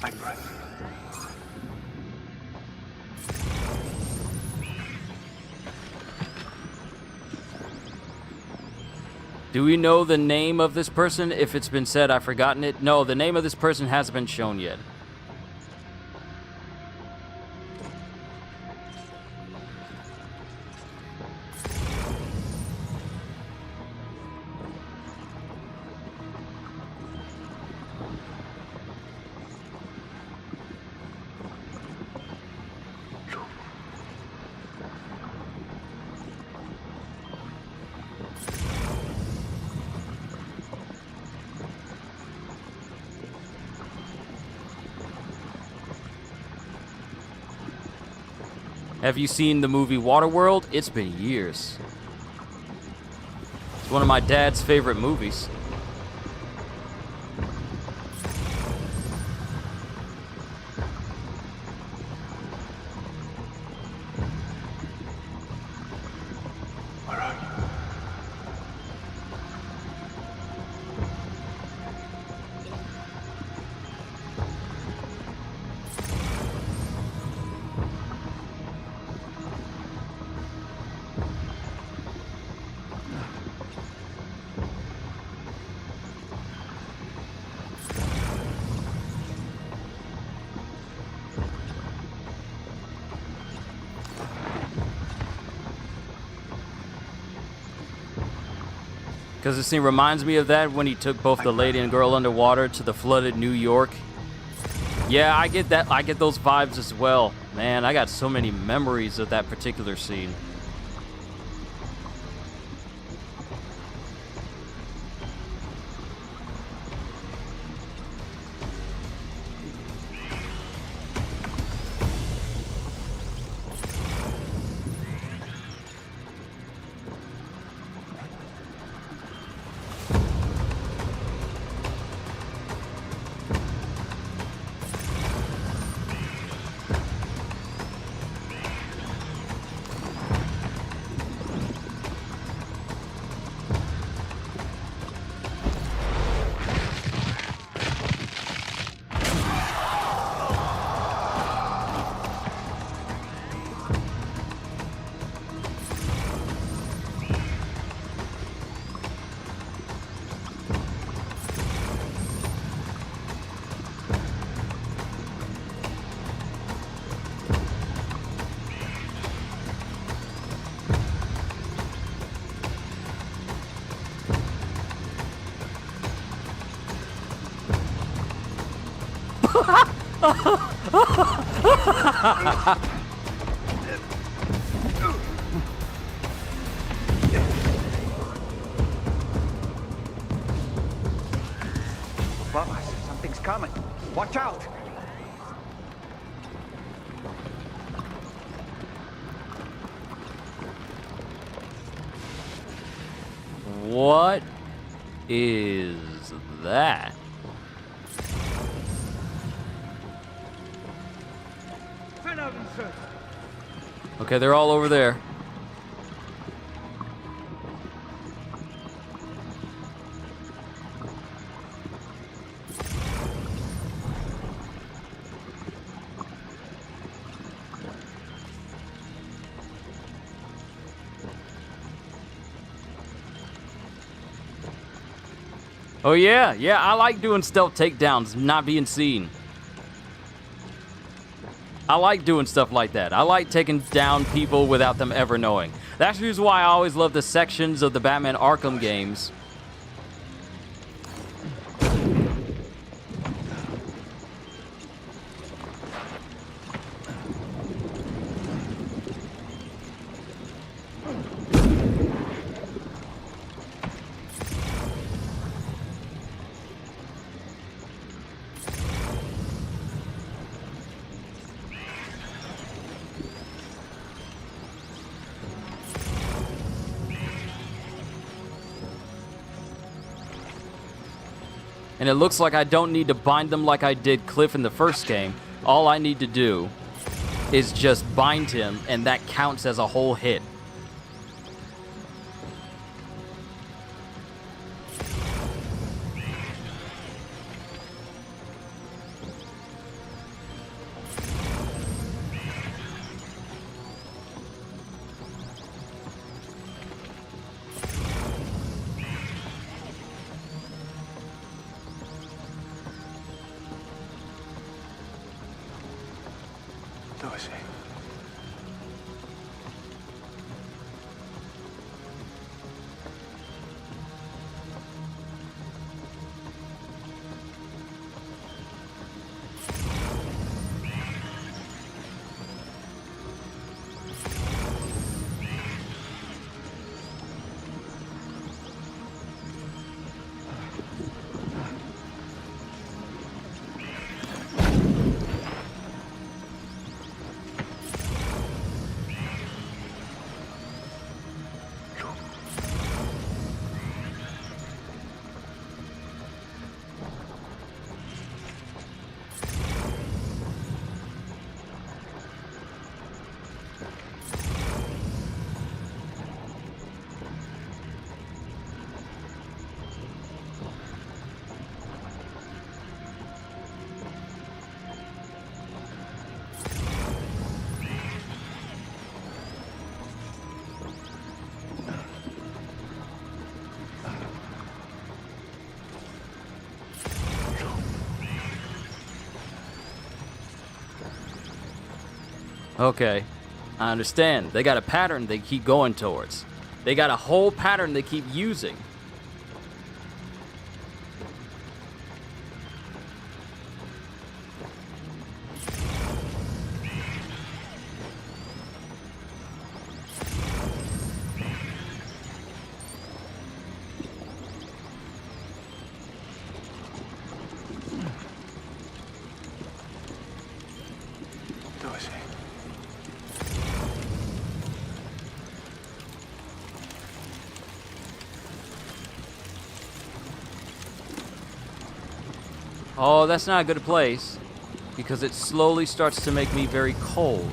I'm right. Do we know the name of this person? If it's been said, I've forgotten it. No, the name of this person hasn't been shown yet. Have you seen the movie Waterworld? It's been years. It's one of my dad's favorite movies. Because this scene reminds me of that when he took both the lady and girl underwater to the flooded New York. Yeah, I get that. I get those vibes as well. Man, I got so many memories of that particular scene. Boss, something's coming. Watch out! What is that? Okay, they're all over there. Oh yeah, I like doing stealth takedowns, not being seen. I like doing stuff like that. I like taking down people without them ever knowing. That's the reason why I always love the sections of the Batman Arkham games. And it looks like I don't need to bind them like I did Cliff in the first game. All I need to do is just bind him, and that counts as a whole hit. Okay, I understand. They got a pattern they keep going towards. They got a whole pattern they keep using. Oh, that's not a good place, because it slowly starts to make me very cold.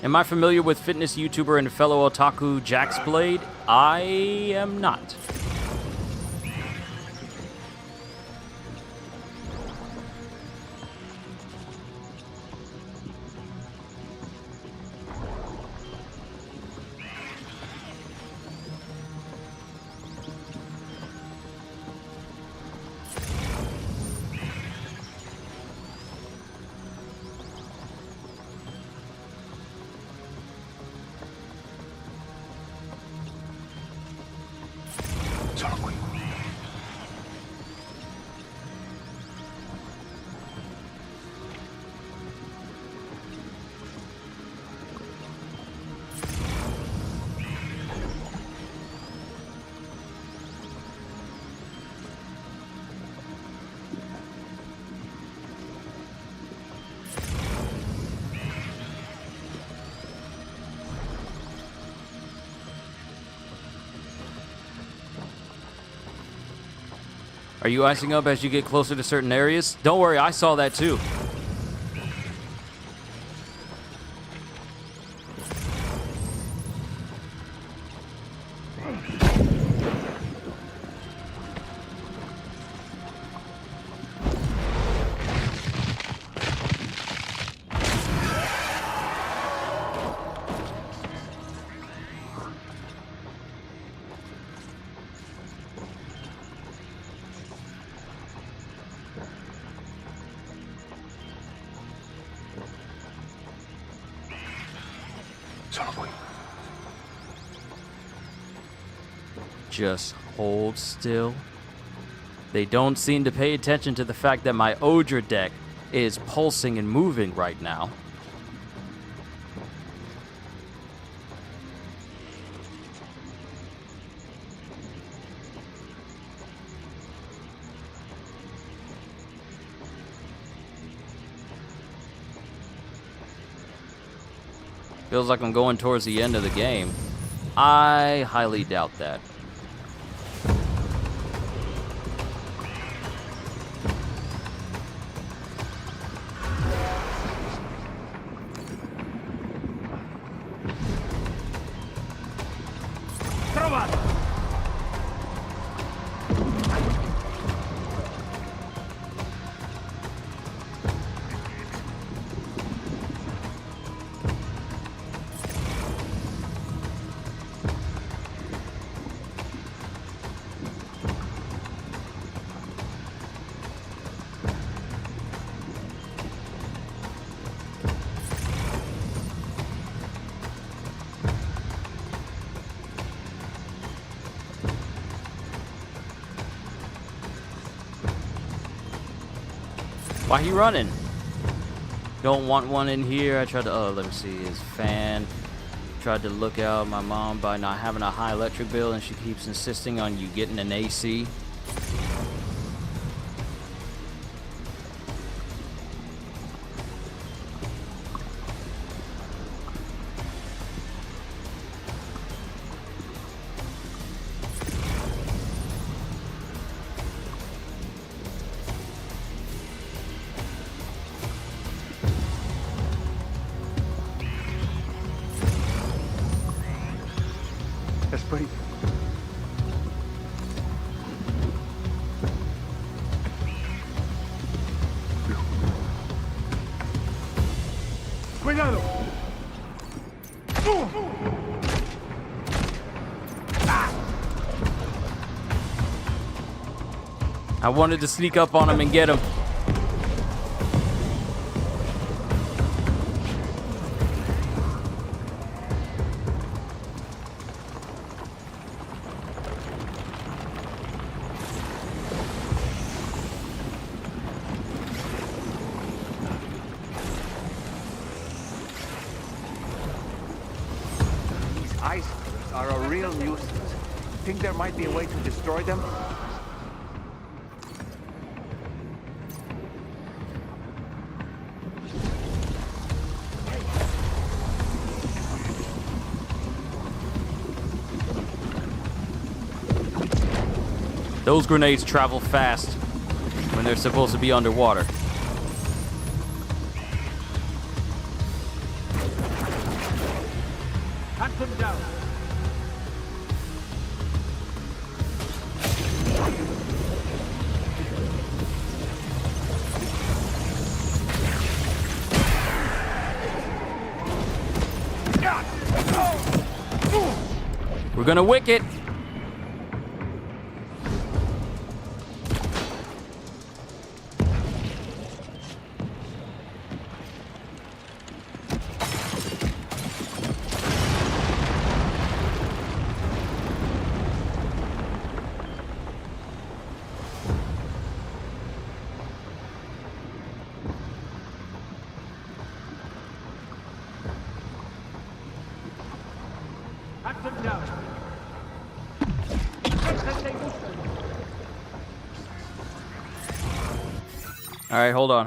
Am I familiar with fitness YouTuber and fellow otaku Jax Blade? I am not. Are you icing up as you get closer to certain areas? Don't worry, I saw that too. Just hold still. They don't seem to pay attention to the fact that my Odra deck is pulsing and moving right now. Feels like I'm going towards the end of the game. I highly doubt that. Why he running? Don't want one in here. I tried to, let me see, his fan. Tried to look out my mom by not having a high electric bill, and she keeps insisting on you getting an AC. That's pretty. Cuidado. I wanted to sneak up on him and get him. Icebergs are a real nuisance. Think there might be a way to destroy them? Those grenades travel fast when they're supposed to be underwater. Hunt them down. We're gonna wick it. Hunt them down. All right, hold on.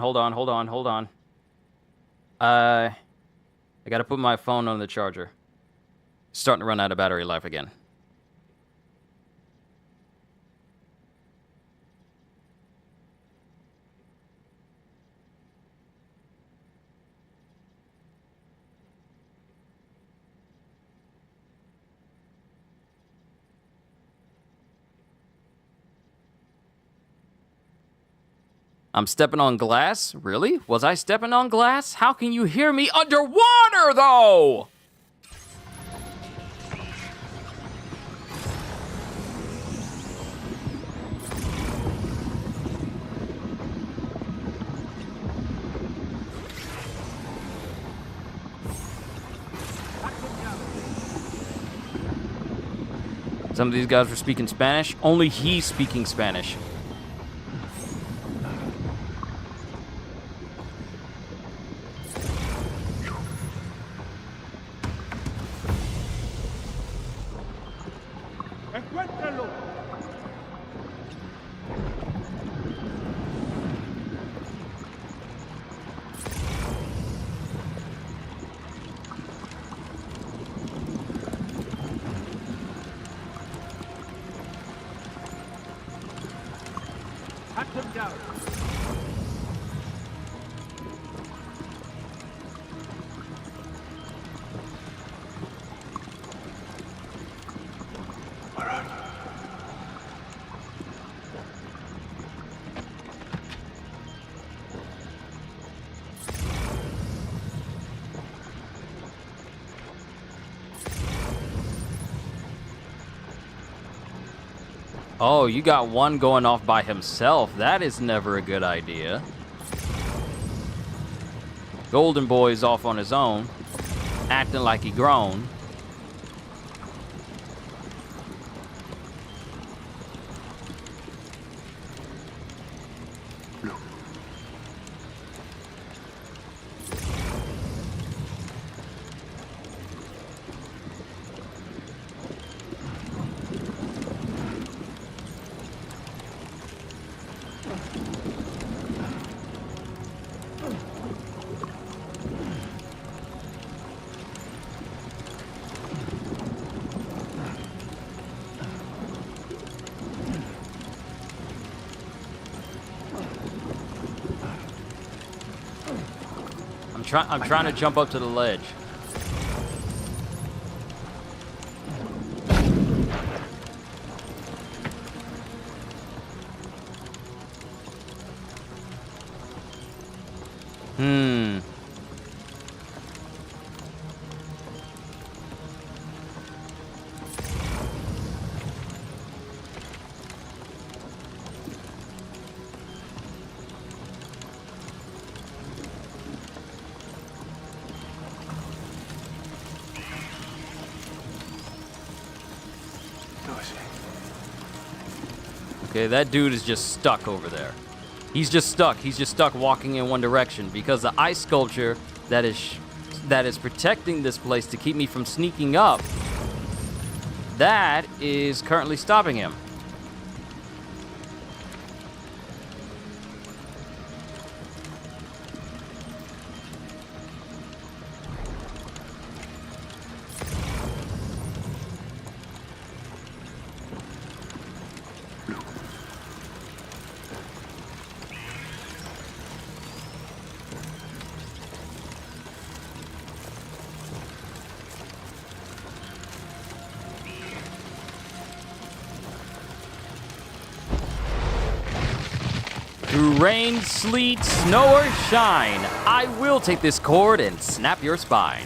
I gotta put my phone on the charger. It's starting to run out of battery life again. I'm stepping on glass? Really? Was I stepping on glass? How can you hear me underwater, though? Some of these guys were speaking Spanish. Only he's speaking Spanish. Encuéntralo. Look out. Oh, you got one going off by himself. That is never a good idea. Golden Boy's off on his own, acting like he grown. I'm trying to jump up to the ledge. Okay, that dude is just stuck over there. He's just stuck. He's just stuck walking in one direction because the ice sculpture that is protecting this place to keep me from sneaking up, that is currently stopping him. Through rain, sleet, snow, or shine, I will take this cord and snap your spine.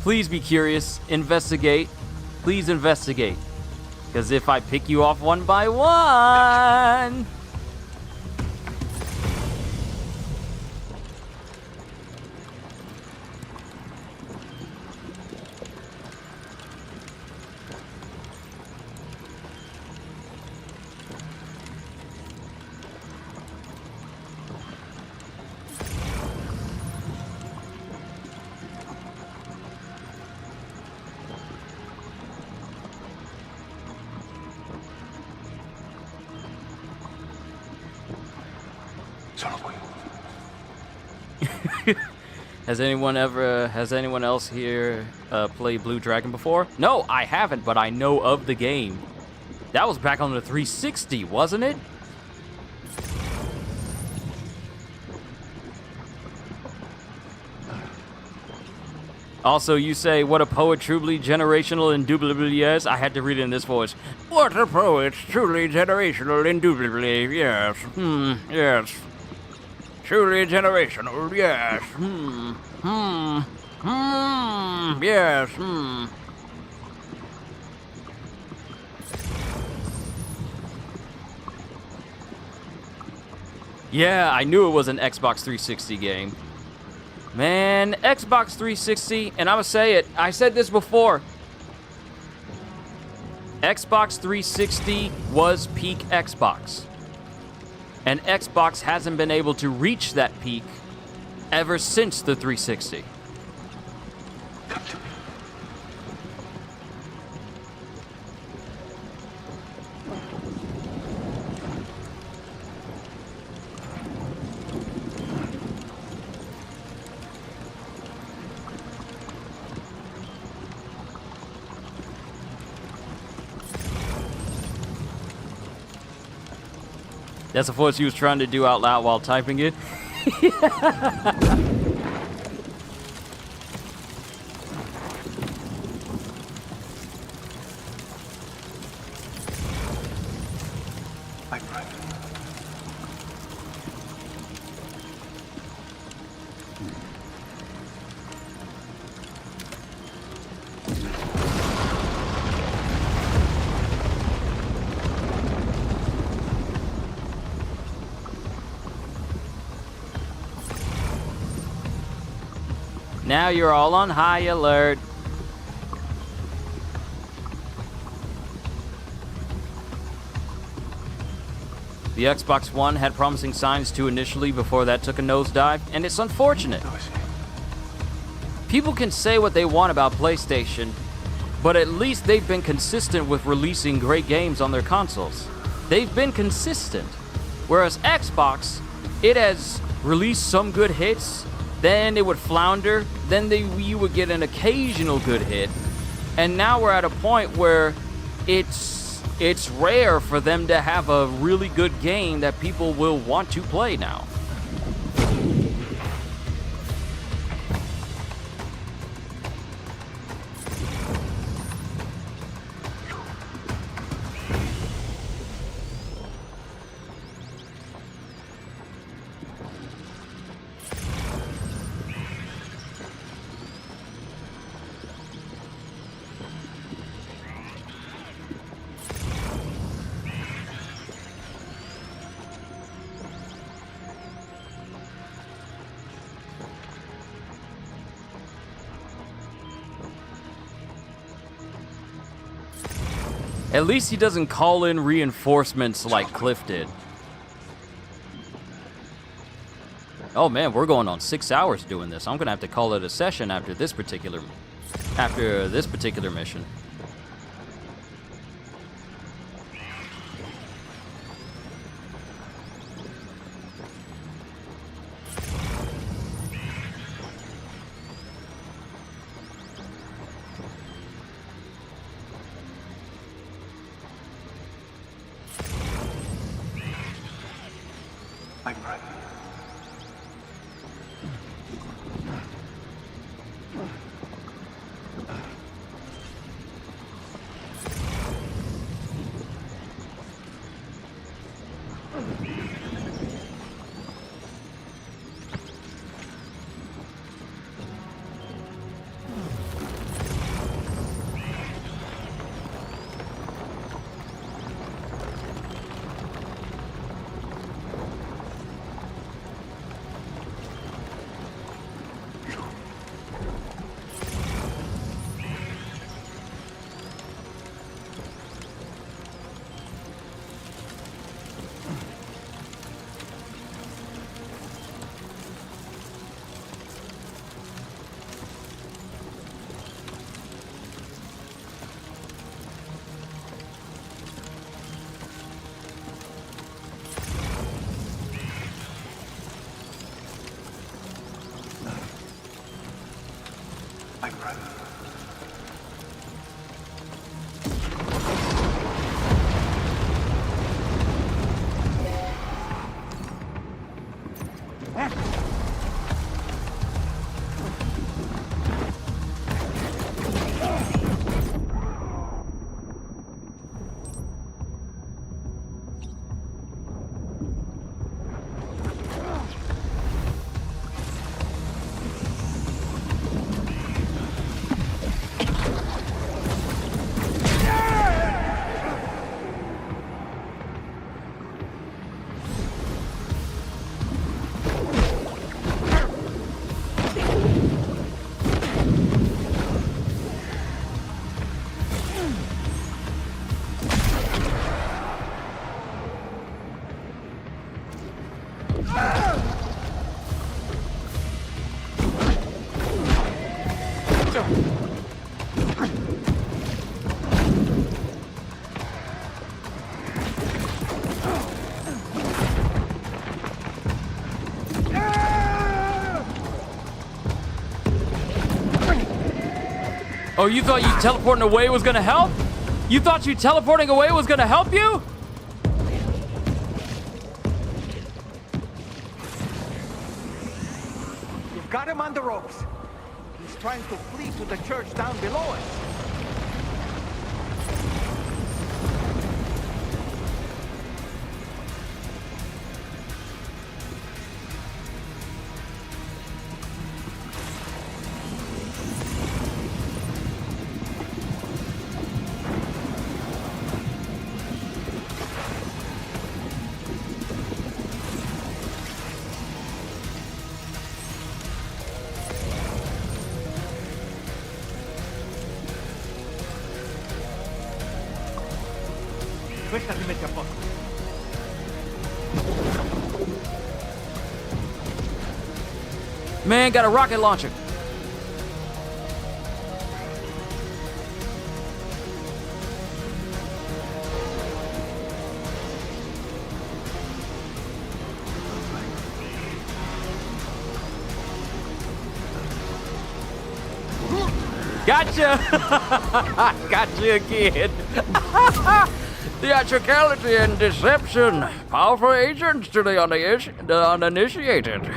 Please be curious. Investigate. Please investigate. Because if I pick you off one by one... Has anyone else here played Blue Dragon before? No, I haven't, but I know of the game. That was back on the 360, wasn't it? Also, you say, what a poet truly generational indubitably, yes. I had to read it in this voice. What a poet truly generational indubitably, yes. Yes. Truly generational, yes. Yes. Yeah, I knew it was an Xbox 360 game. Man, Xbox 360, and I'm gonna say it, I said this before. Xbox 360 was peak Xbox. And Xbox hasn't been able to reach that peak ever since the 360. That's the voice he was trying to do out loud while typing it. Now you're all on high alert. The Xbox One had promising signs too initially before that took a nosedive, and it's unfortunate. People can say what they want about PlayStation, but at least they've been consistent with releasing great games on their consoles. They've been consistent. Whereas Xbox, it has released some good hits, then it would flounder, then you would get an occasional good hit, and now we're at a point where it's rare for them to have a really good game that people will want to play now. At least he doesn't call in reinforcements like Cliff did. Oh man, we're going on 6 hours doing this. I'm gonna have to call it a session after this particular mission. I'm ready. Oh, you thought you teleporting away was gonna help? You thought you teleporting away was gonna help you? You've got him on the ropes. He's trying to flee to the church down below us. Questa ti mette a posto. Man, got a rocket launcher. Gotcha! Gotcha again. Theatricality and deception. Powerful agents to the uninitiated.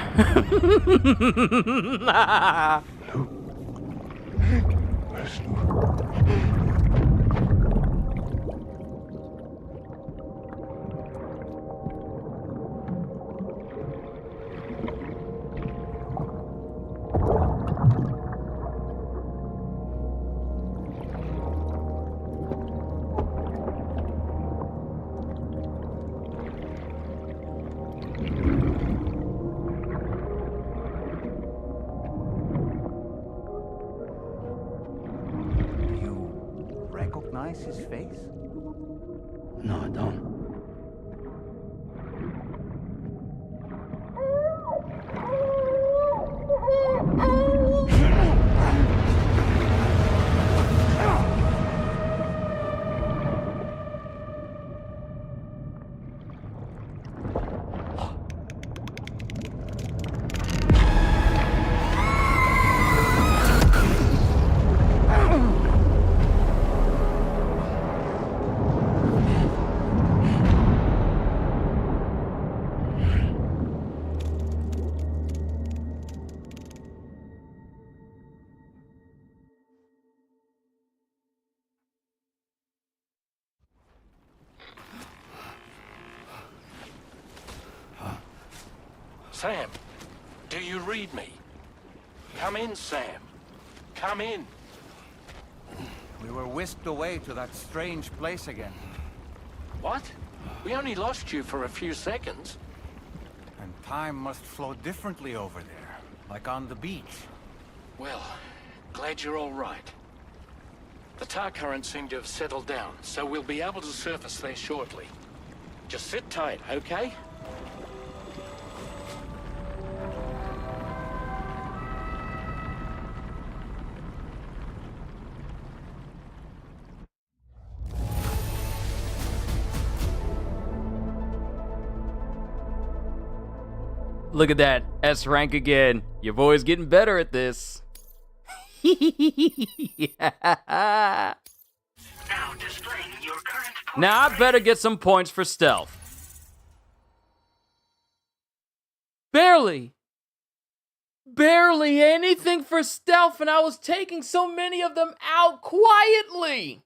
Recognize his face? No, I don't. Sam, do you read me? Come in, Sam. Come in. We were whisked away to that strange place again. What? We only lost you for a few seconds. And time must flow differently over there, like on the beach. Well, glad you're all right. The tar currents seem to have settled down, so we'll be able to surface there shortly. Just sit tight, okay? Look at that. S rank again. Your boy's getting better at this. Now displaying your current point. Now I better get some points for stealth. Barely. Barely anything for stealth, and I was taking so many of them out quietly.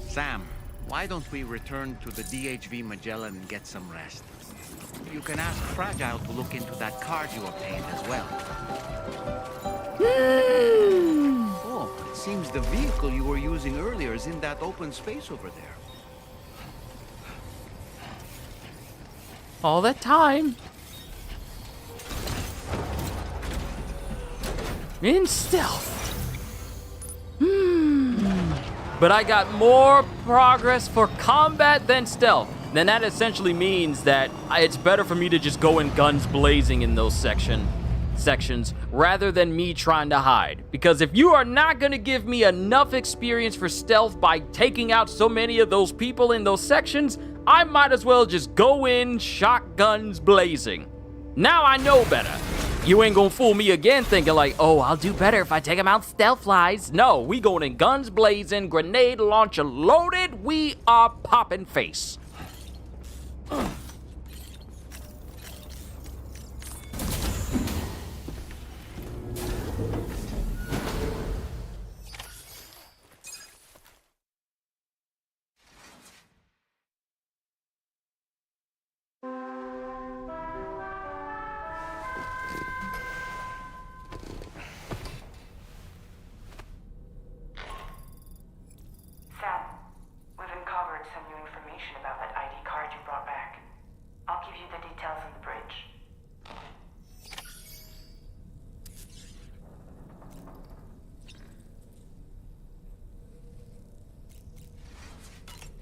Sam, why don't we return to the DHV Magellan and get some rest? You can ask Fragile to look into that card you obtained as well. Oh, it seems the vehicle you were using earlier is in that open space over there. All that time. In stealth. But I got more progress for combat than stealth. Then that essentially means that it's better for me to just go in guns blazing in those sections rather than me trying to hide. Because if you are not going to give me enough experience for stealth by taking out so many of those people in those sections, I might as well just go in shotguns blazing. Now I know better. You ain't gonna fool me again thinking like, oh, I'll do better if I take him out stealth-wise. No, we going in guns blazing, grenade launcher loaded, we are popping face. Sam, we've uncovered some new information about that ID card you brought back. I'll give you the details on the bridge.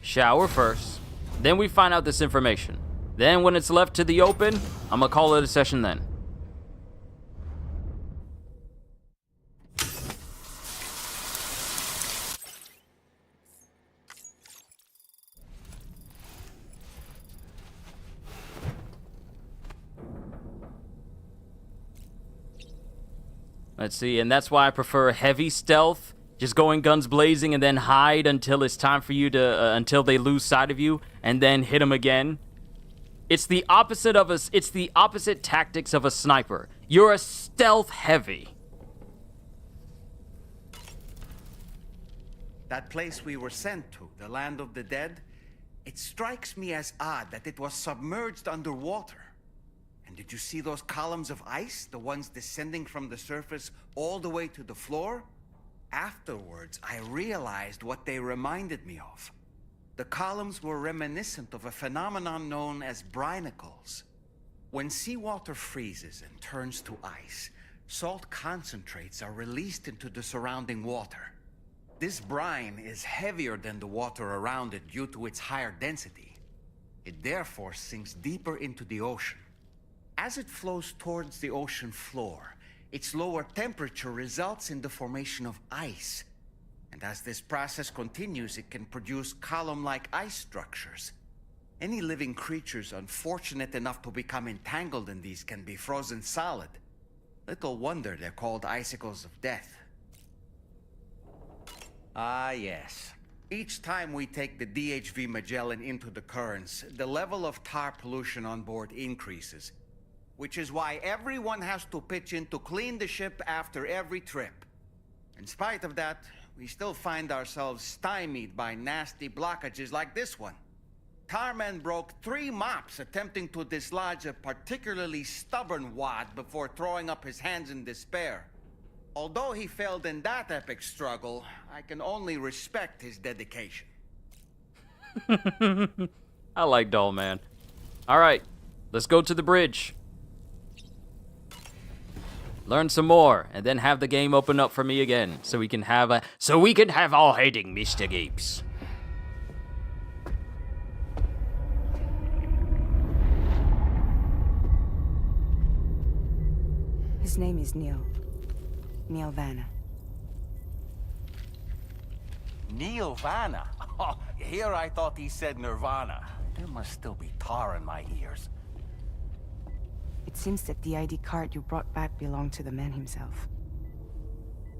Shower first, then we find out this information. Then when it's left to the open, I'm gonna call it a session then. Let's see, and that's why I prefer heavy stealth. Just going guns blazing and then hide until it's time for you to, until they lose sight of you, and then hit them again. It's the opposite of us. It's the opposite tactics of a sniper. You're a stealth heavy. That place we were sent to, the land of the dead, it strikes me as odd that it was submerged underwater. And did you see those columns of ice, the ones descending from the surface all the way to the floor? Afterwards, I realized what they reminded me of. The columns were reminiscent of a phenomenon known as brinicles. When seawater freezes and turns to ice, salt concentrates are released into the surrounding water. This brine is heavier than the water around it due to its higher density. It therefore sinks deeper into the ocean. As it flows towards the ocean floor, its lower temperature results in the formation of ice. And as this process continues, it can produce column-like ice structures. Any living creatures unfortunate enough to become entangled in these can be frozen solid. Little wonder they're called icicles of death. Ah, yes. Each time we take the DHV Magellan into the currents, the level of tar pollution on board increases. Which is why everyone has to pitch in to clean the ship after every trip. In spite of that, we still find ourselves stymied by nasty blockages like this one. Tarman broke 3 mops attempting to dislodge a particularly stubborn wad before throwing up his hands in despair. Although he failed in that epic struggle, I can only respect his dedication. I like Doll Man. All right, let's go to the bridge. Learn some more, and then have the game open up for me again, so we can have all hating Mr. Gapes. His name is Neil. Neil Vanna. Neil Vanna? Oh, here I thought he said Nirvana. There must still be tar in my ears. It seems that the ID card you brought back belonged to the man himself.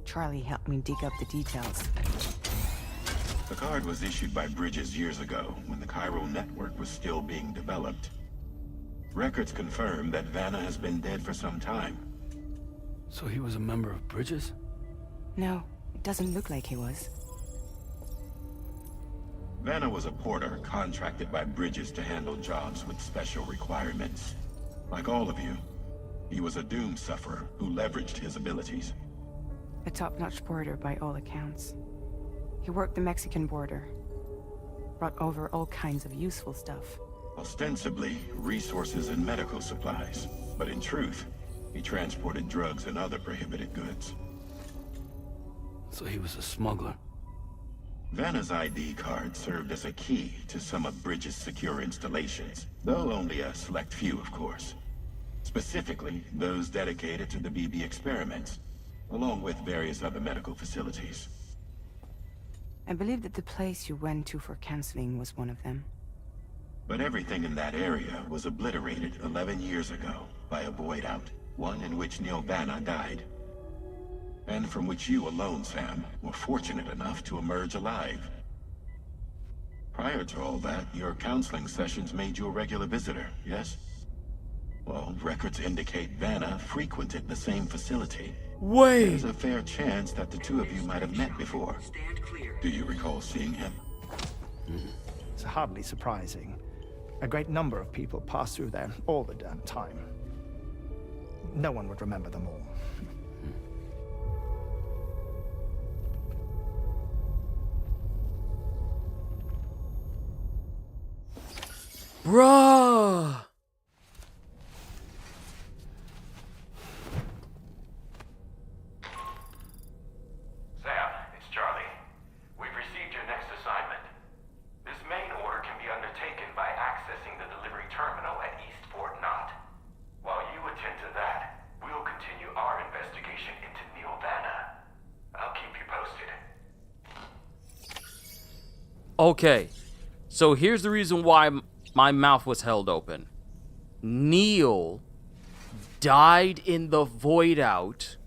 Charlie helped me dig up the details. The card was issued by Bridges years ago, when the chiral network was still being developed. Records confirm that Vanna has been dead for some time. So he was a member of Bridges? No, it doesn't look like he was. Vanna was a porter contracted by Bridges to handle jobs with special requirements. Like all of you, he was a doom sufferer who leveraged his abilities. A top-notch porter by all accounts. He worked the Mexican border. Brought over all kinds of useful stuff. Ostensibly, resources and medical supplies. But in truth, he transported drugs and other prohibited goods. So he was a smuggler. Vanna's ID card served as a key to some of Bridges' secure installations, though only a select few, of course. Specifically, those dedicated to the BB experiments, along with various other medical facilities. I believe that the place you went to for counseling was one of them. But everything in that area was obliterated 11 years ago. by a void out, one in which Neil Vanna died. And from which you alone, Sam, were fortunate enough to emerge alive. Prior to all that, your counseling sessions made you a regular visitor, yes? Well, records indicate Vanna frequented the same facility. Wait! There's a fair chance that the two of you might have met before. Do you recall seeing him? It's hardly surprising. A great number of people pass through there all the damn time. No one would remember them all. Bruh! Sam, it's Charlie. We've received your next assignment. This main order can be undertaken by accessing the delivery terminal at East Fort Knott. While you attend to that, we'll continue our investigation into Neil Vanna. I'll keep you posted. Okay, so here's the reason why my mouth was held open. Neil died in the void out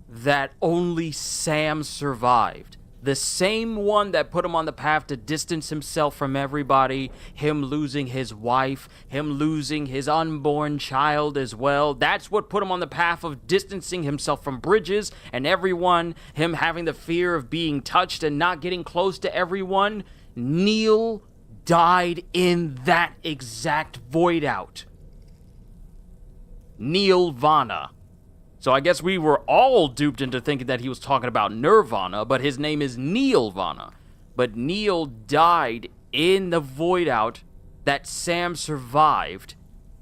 that only Sam survived. The same one that put him on the path to distance himself from everybody, him losing his wife, him losing his unborn child as well. That's what put him on the path of distancing himself from Bridges and everyone, him having the fear of being touched and not getting close to everyone. Neil died in that exact void out. Neil Vanna. So I guess we were all duped into thinking that he was talking about Nirvana, but his name is Neil Vanna. But Neil died in the void out that Sam survived,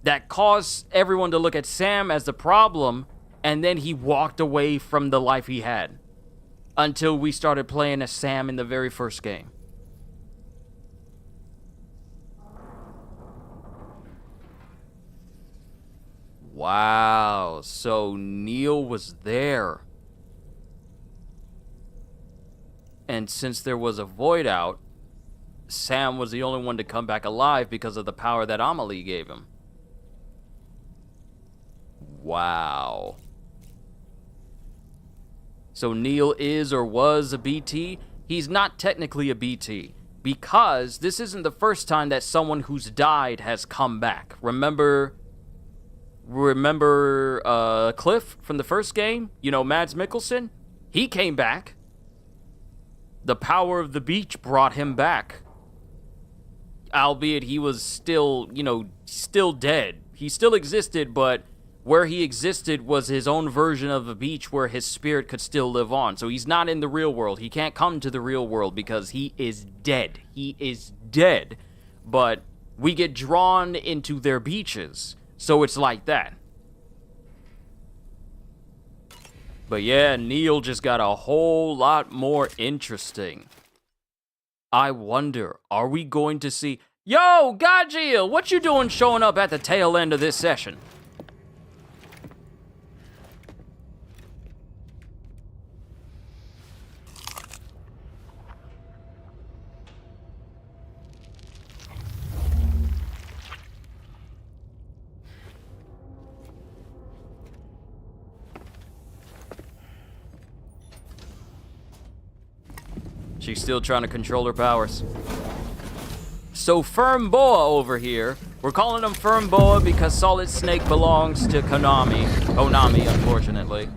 that caused everyone to look at Sam as the problem, and then he walked away from the life he had until we started playing as Sam in the very first game. Wow, so Neil was there. And since there was a void out, Sam was the only one to come back alive because of the power that Amelie gave him. Wow. So Neil is or was a BT? He's not technically a BT, because this isn't the first time that someone who's died has come back. Remember Cliff from the first game? You know, Mads Mikkelsen? He came back. The power of the beach brought him back. Albeit he was still, still dead. He still existed, but where he existed was his own version of a beach where his spirit could still live on. So he's not in the real world. He can't come to the real world because he is dead. He is dead. But we get drawn into their beaches. So it's like that. But yeah, Neil just got a whole lot more interesting. I wonder, are we going to see... Yo, Gajil, what you doing showing up at the tail end of this session? She's still trying to control her powers. So Firm Boa over here, we're calling him Firm Boa because Solid Snake belongs to Konami, unfortunately.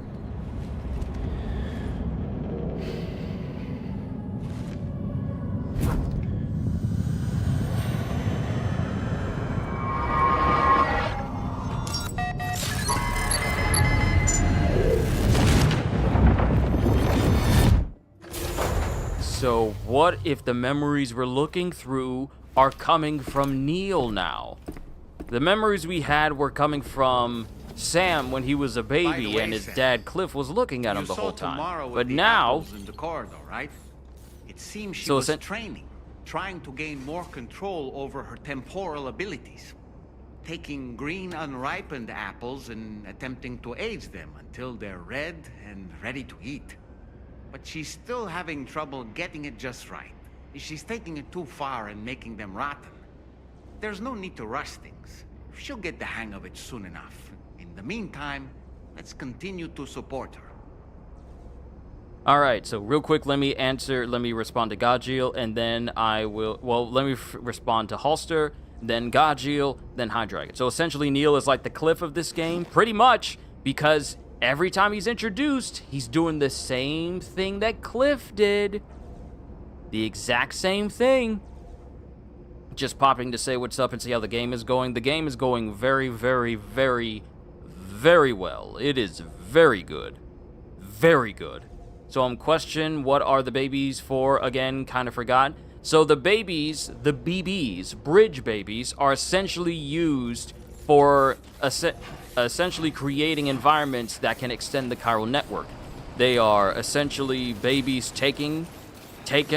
So what if the memories we're looking through are coming from Neil now? The memories we had were coming from Sam when he was a baby and his dad Cliff was looking at him the whole time. But now... in the corridor, right? It seems she was training, trying to gain more control over her temporal abilities. Taking green unripened apples and attempting to age them until they're red and ready to eat. But she's still having trouble getting it just right. She's taking it too far and making them rotten. There's no need to rush things. She'll get the hang of it soon enough. the meantime, let's continue to support her. Alright, so real quick, let me respond to Gajiel, and then I will, let me respond to Holster, then Gajiel, then Hydreigon. So essentially, Neil is like the Cliff of this game, pretty much, because every time he's introduced, he's doing the same thing that Cliff did. The exact same thing. Just popping to say what's up and see how the game is going. The game is going very, very, very, very well. It is very good. Very good. So I'm questioning what are the babies for, again, kind of forgot. So the babies, the BBs, bridge babies, are essentially used for essentially creating environments that can extend the chiral network. They are essentially babies taken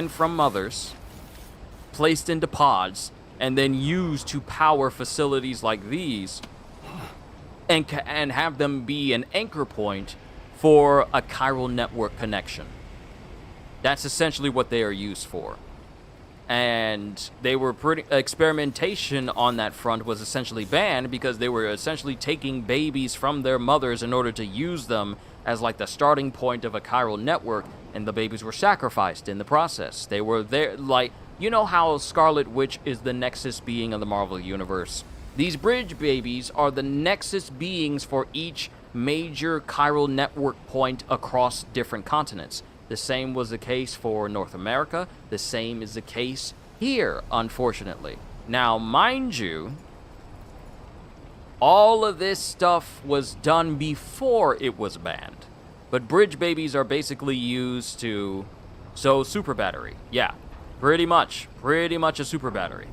from mothers, placed into pods, and then used to power facilities like these, and have them be an anchor point for a chiral network connection. That's essentially what they are used for. And they were experimentation on that front was essentially banned because they were essentially taking babies from their mothers in order to use them as like the starting point of a chiral network, and the babies were sacrificed in the process. They were there, like, you know how Scarlet Witch is the Nexus being of the Marvel Universe? These bridge babies are the Nexus beings for each major chiral network point across different continents. The same was the case for North America. The same is the case here, unfortunately. Now, mind you, all of this stuff was done before it was banned. But bridge babies are basically used to... So, super battery. Yeah, pretty much a super battery.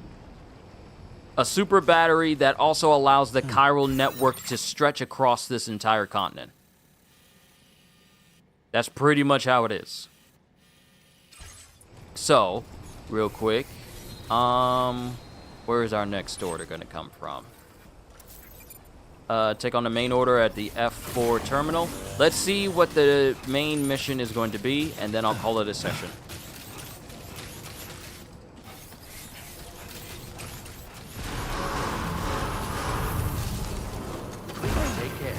A super battery that also allows the chiral network to stretch across this entire continent. That's pretty much how it is. So, real quick, where is our next order going to come from? Take on the main order at the F4 terminal. Let's see what the main mission is going to be, and then I'll call it a session. Take care.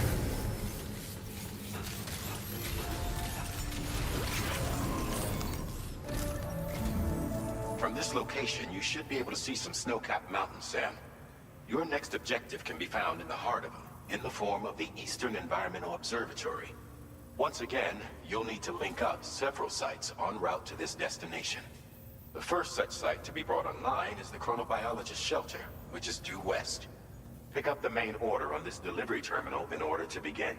From this location, you should be able to see some snow-capped mountains, Sam. Your next objective can be found in the heart of them, in the form of the Eastern Environmental Observatory. Once again, you'll need to link up several sites en route to this destination. The first such site to be brought online is the Chronobiologist Shelter, which is due west. Pick up the main order on this delivery terminal in order to begin.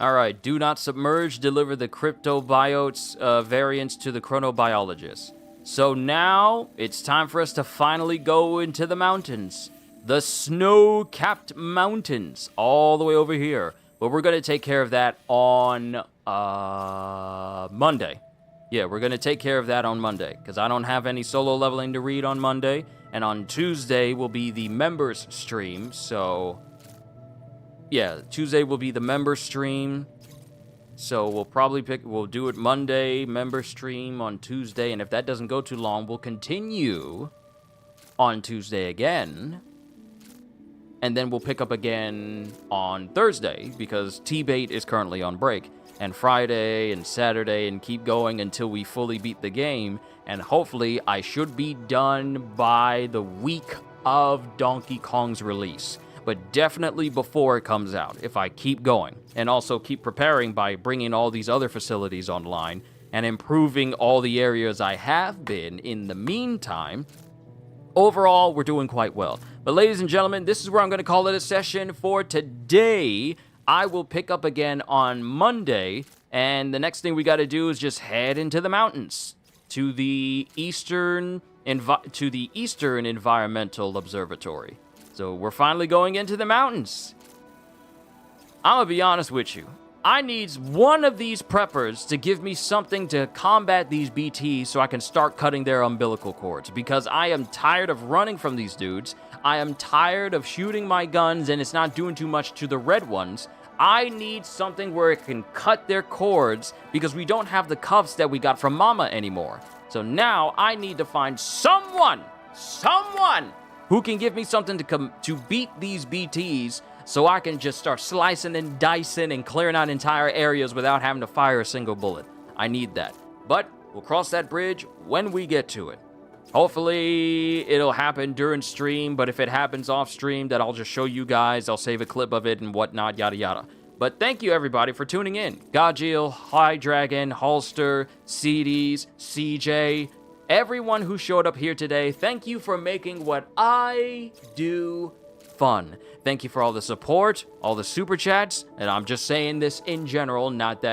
Alright, do not submerge, deliver the cryptobiotes variants to the chronobiologist. So now, it's time for us to finally go into the mountains. The snow-capped mountains, all the way over here. But we're going to take care of that on Monday. Yeah, we're going to take care of that on Monday, because I don't have any solo leveling to read on Monday. And on Tuesday will be the members stream, so... Yeah, Tuesday will be the member stream. So we'll do it Monday, member stream on Tuesday. And if that doesn't go too long, we'll continue on Tuesday again. And then we'll pick up again on Thursday, because T-Bait is currently on break. And Friday and Saturday, and keep going until we fully beat the game. And hopefully I should be done by the week of Donkey Kong's release. But definitely before it comes out, if I keep going. And also keep preparing by bringing all these other facilities online and improving all the areas I have been in the meantime. Overall, we're doing quite well. But ladies and gentlemen, this is where I'm going to call it a session for today. I will pick up again on Monday, and the next thing we got to do is just head into the mountains to the Eastern Environmental Observatory. So we're finally going into the mountains. I'm gonna be honest with you. I need one of these preppers to give me something to combat these BTs so I can start cutting their umbilical cords, because I am tired of running from these dudes. I am tired of shooting my guns and it's not doing too much to the red ones. I need something where it can cut their cords, because we don't have the cuffs that we got from Mama anymore. So now I need to find someone who can give me something to beat these BTs so I can just start slicing and dicing and clearing out entire areas without having to fire a single bullet. I need that. But we'll cross that bridge when we get to it. Hopefully, it'll happen during stream, but if it happens off stream, then I'll just show you guys. I'll save a clip of it and whatnot, yada yada. But thank you, everybody, for tuning in. Gajil, High Dragon, Holster, CDs, CJ, everyone who showed up here today, thank you for making what I do fun. Thank you for all the support, all the super chats, and I'm just saying this in general, not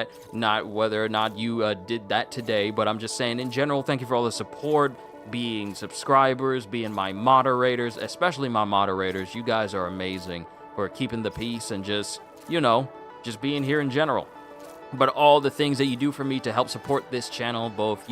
whether or not you did that today, but I'm just saying in general, thank you for all the support, being subscribers, being my moderators, especially my moderators. You guys are amazing for keeping the peace and just, just being here in general. But all the things that you do for me to help support this channel, both,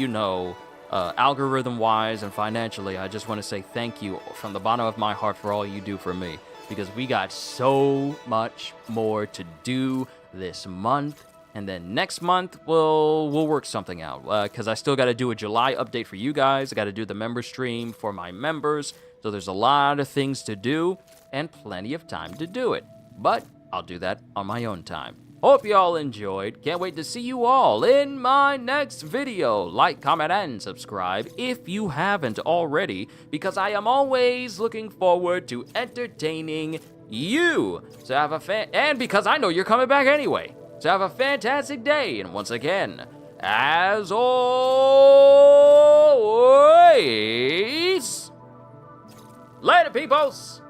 algorithm-wise and financially, I just want to say thank you from the bottom of my heart for all you do for me, because we got so much more to do this month, and then next month we'll work something out, because I still got to do a July update for you guys. I got to do the member stream for my members, so there's a lot of things to do and plenty of time to do it, but I'll do that on my own time. Hope you all enjoyed. Can't wait to see you all in my next video. Like, comment, and subscribe if you haven't already, because I am always looking forward to entertaining you. So have a and because I know you're coming back anyway. So have a fantastic day, and once again, as always, later, peoples!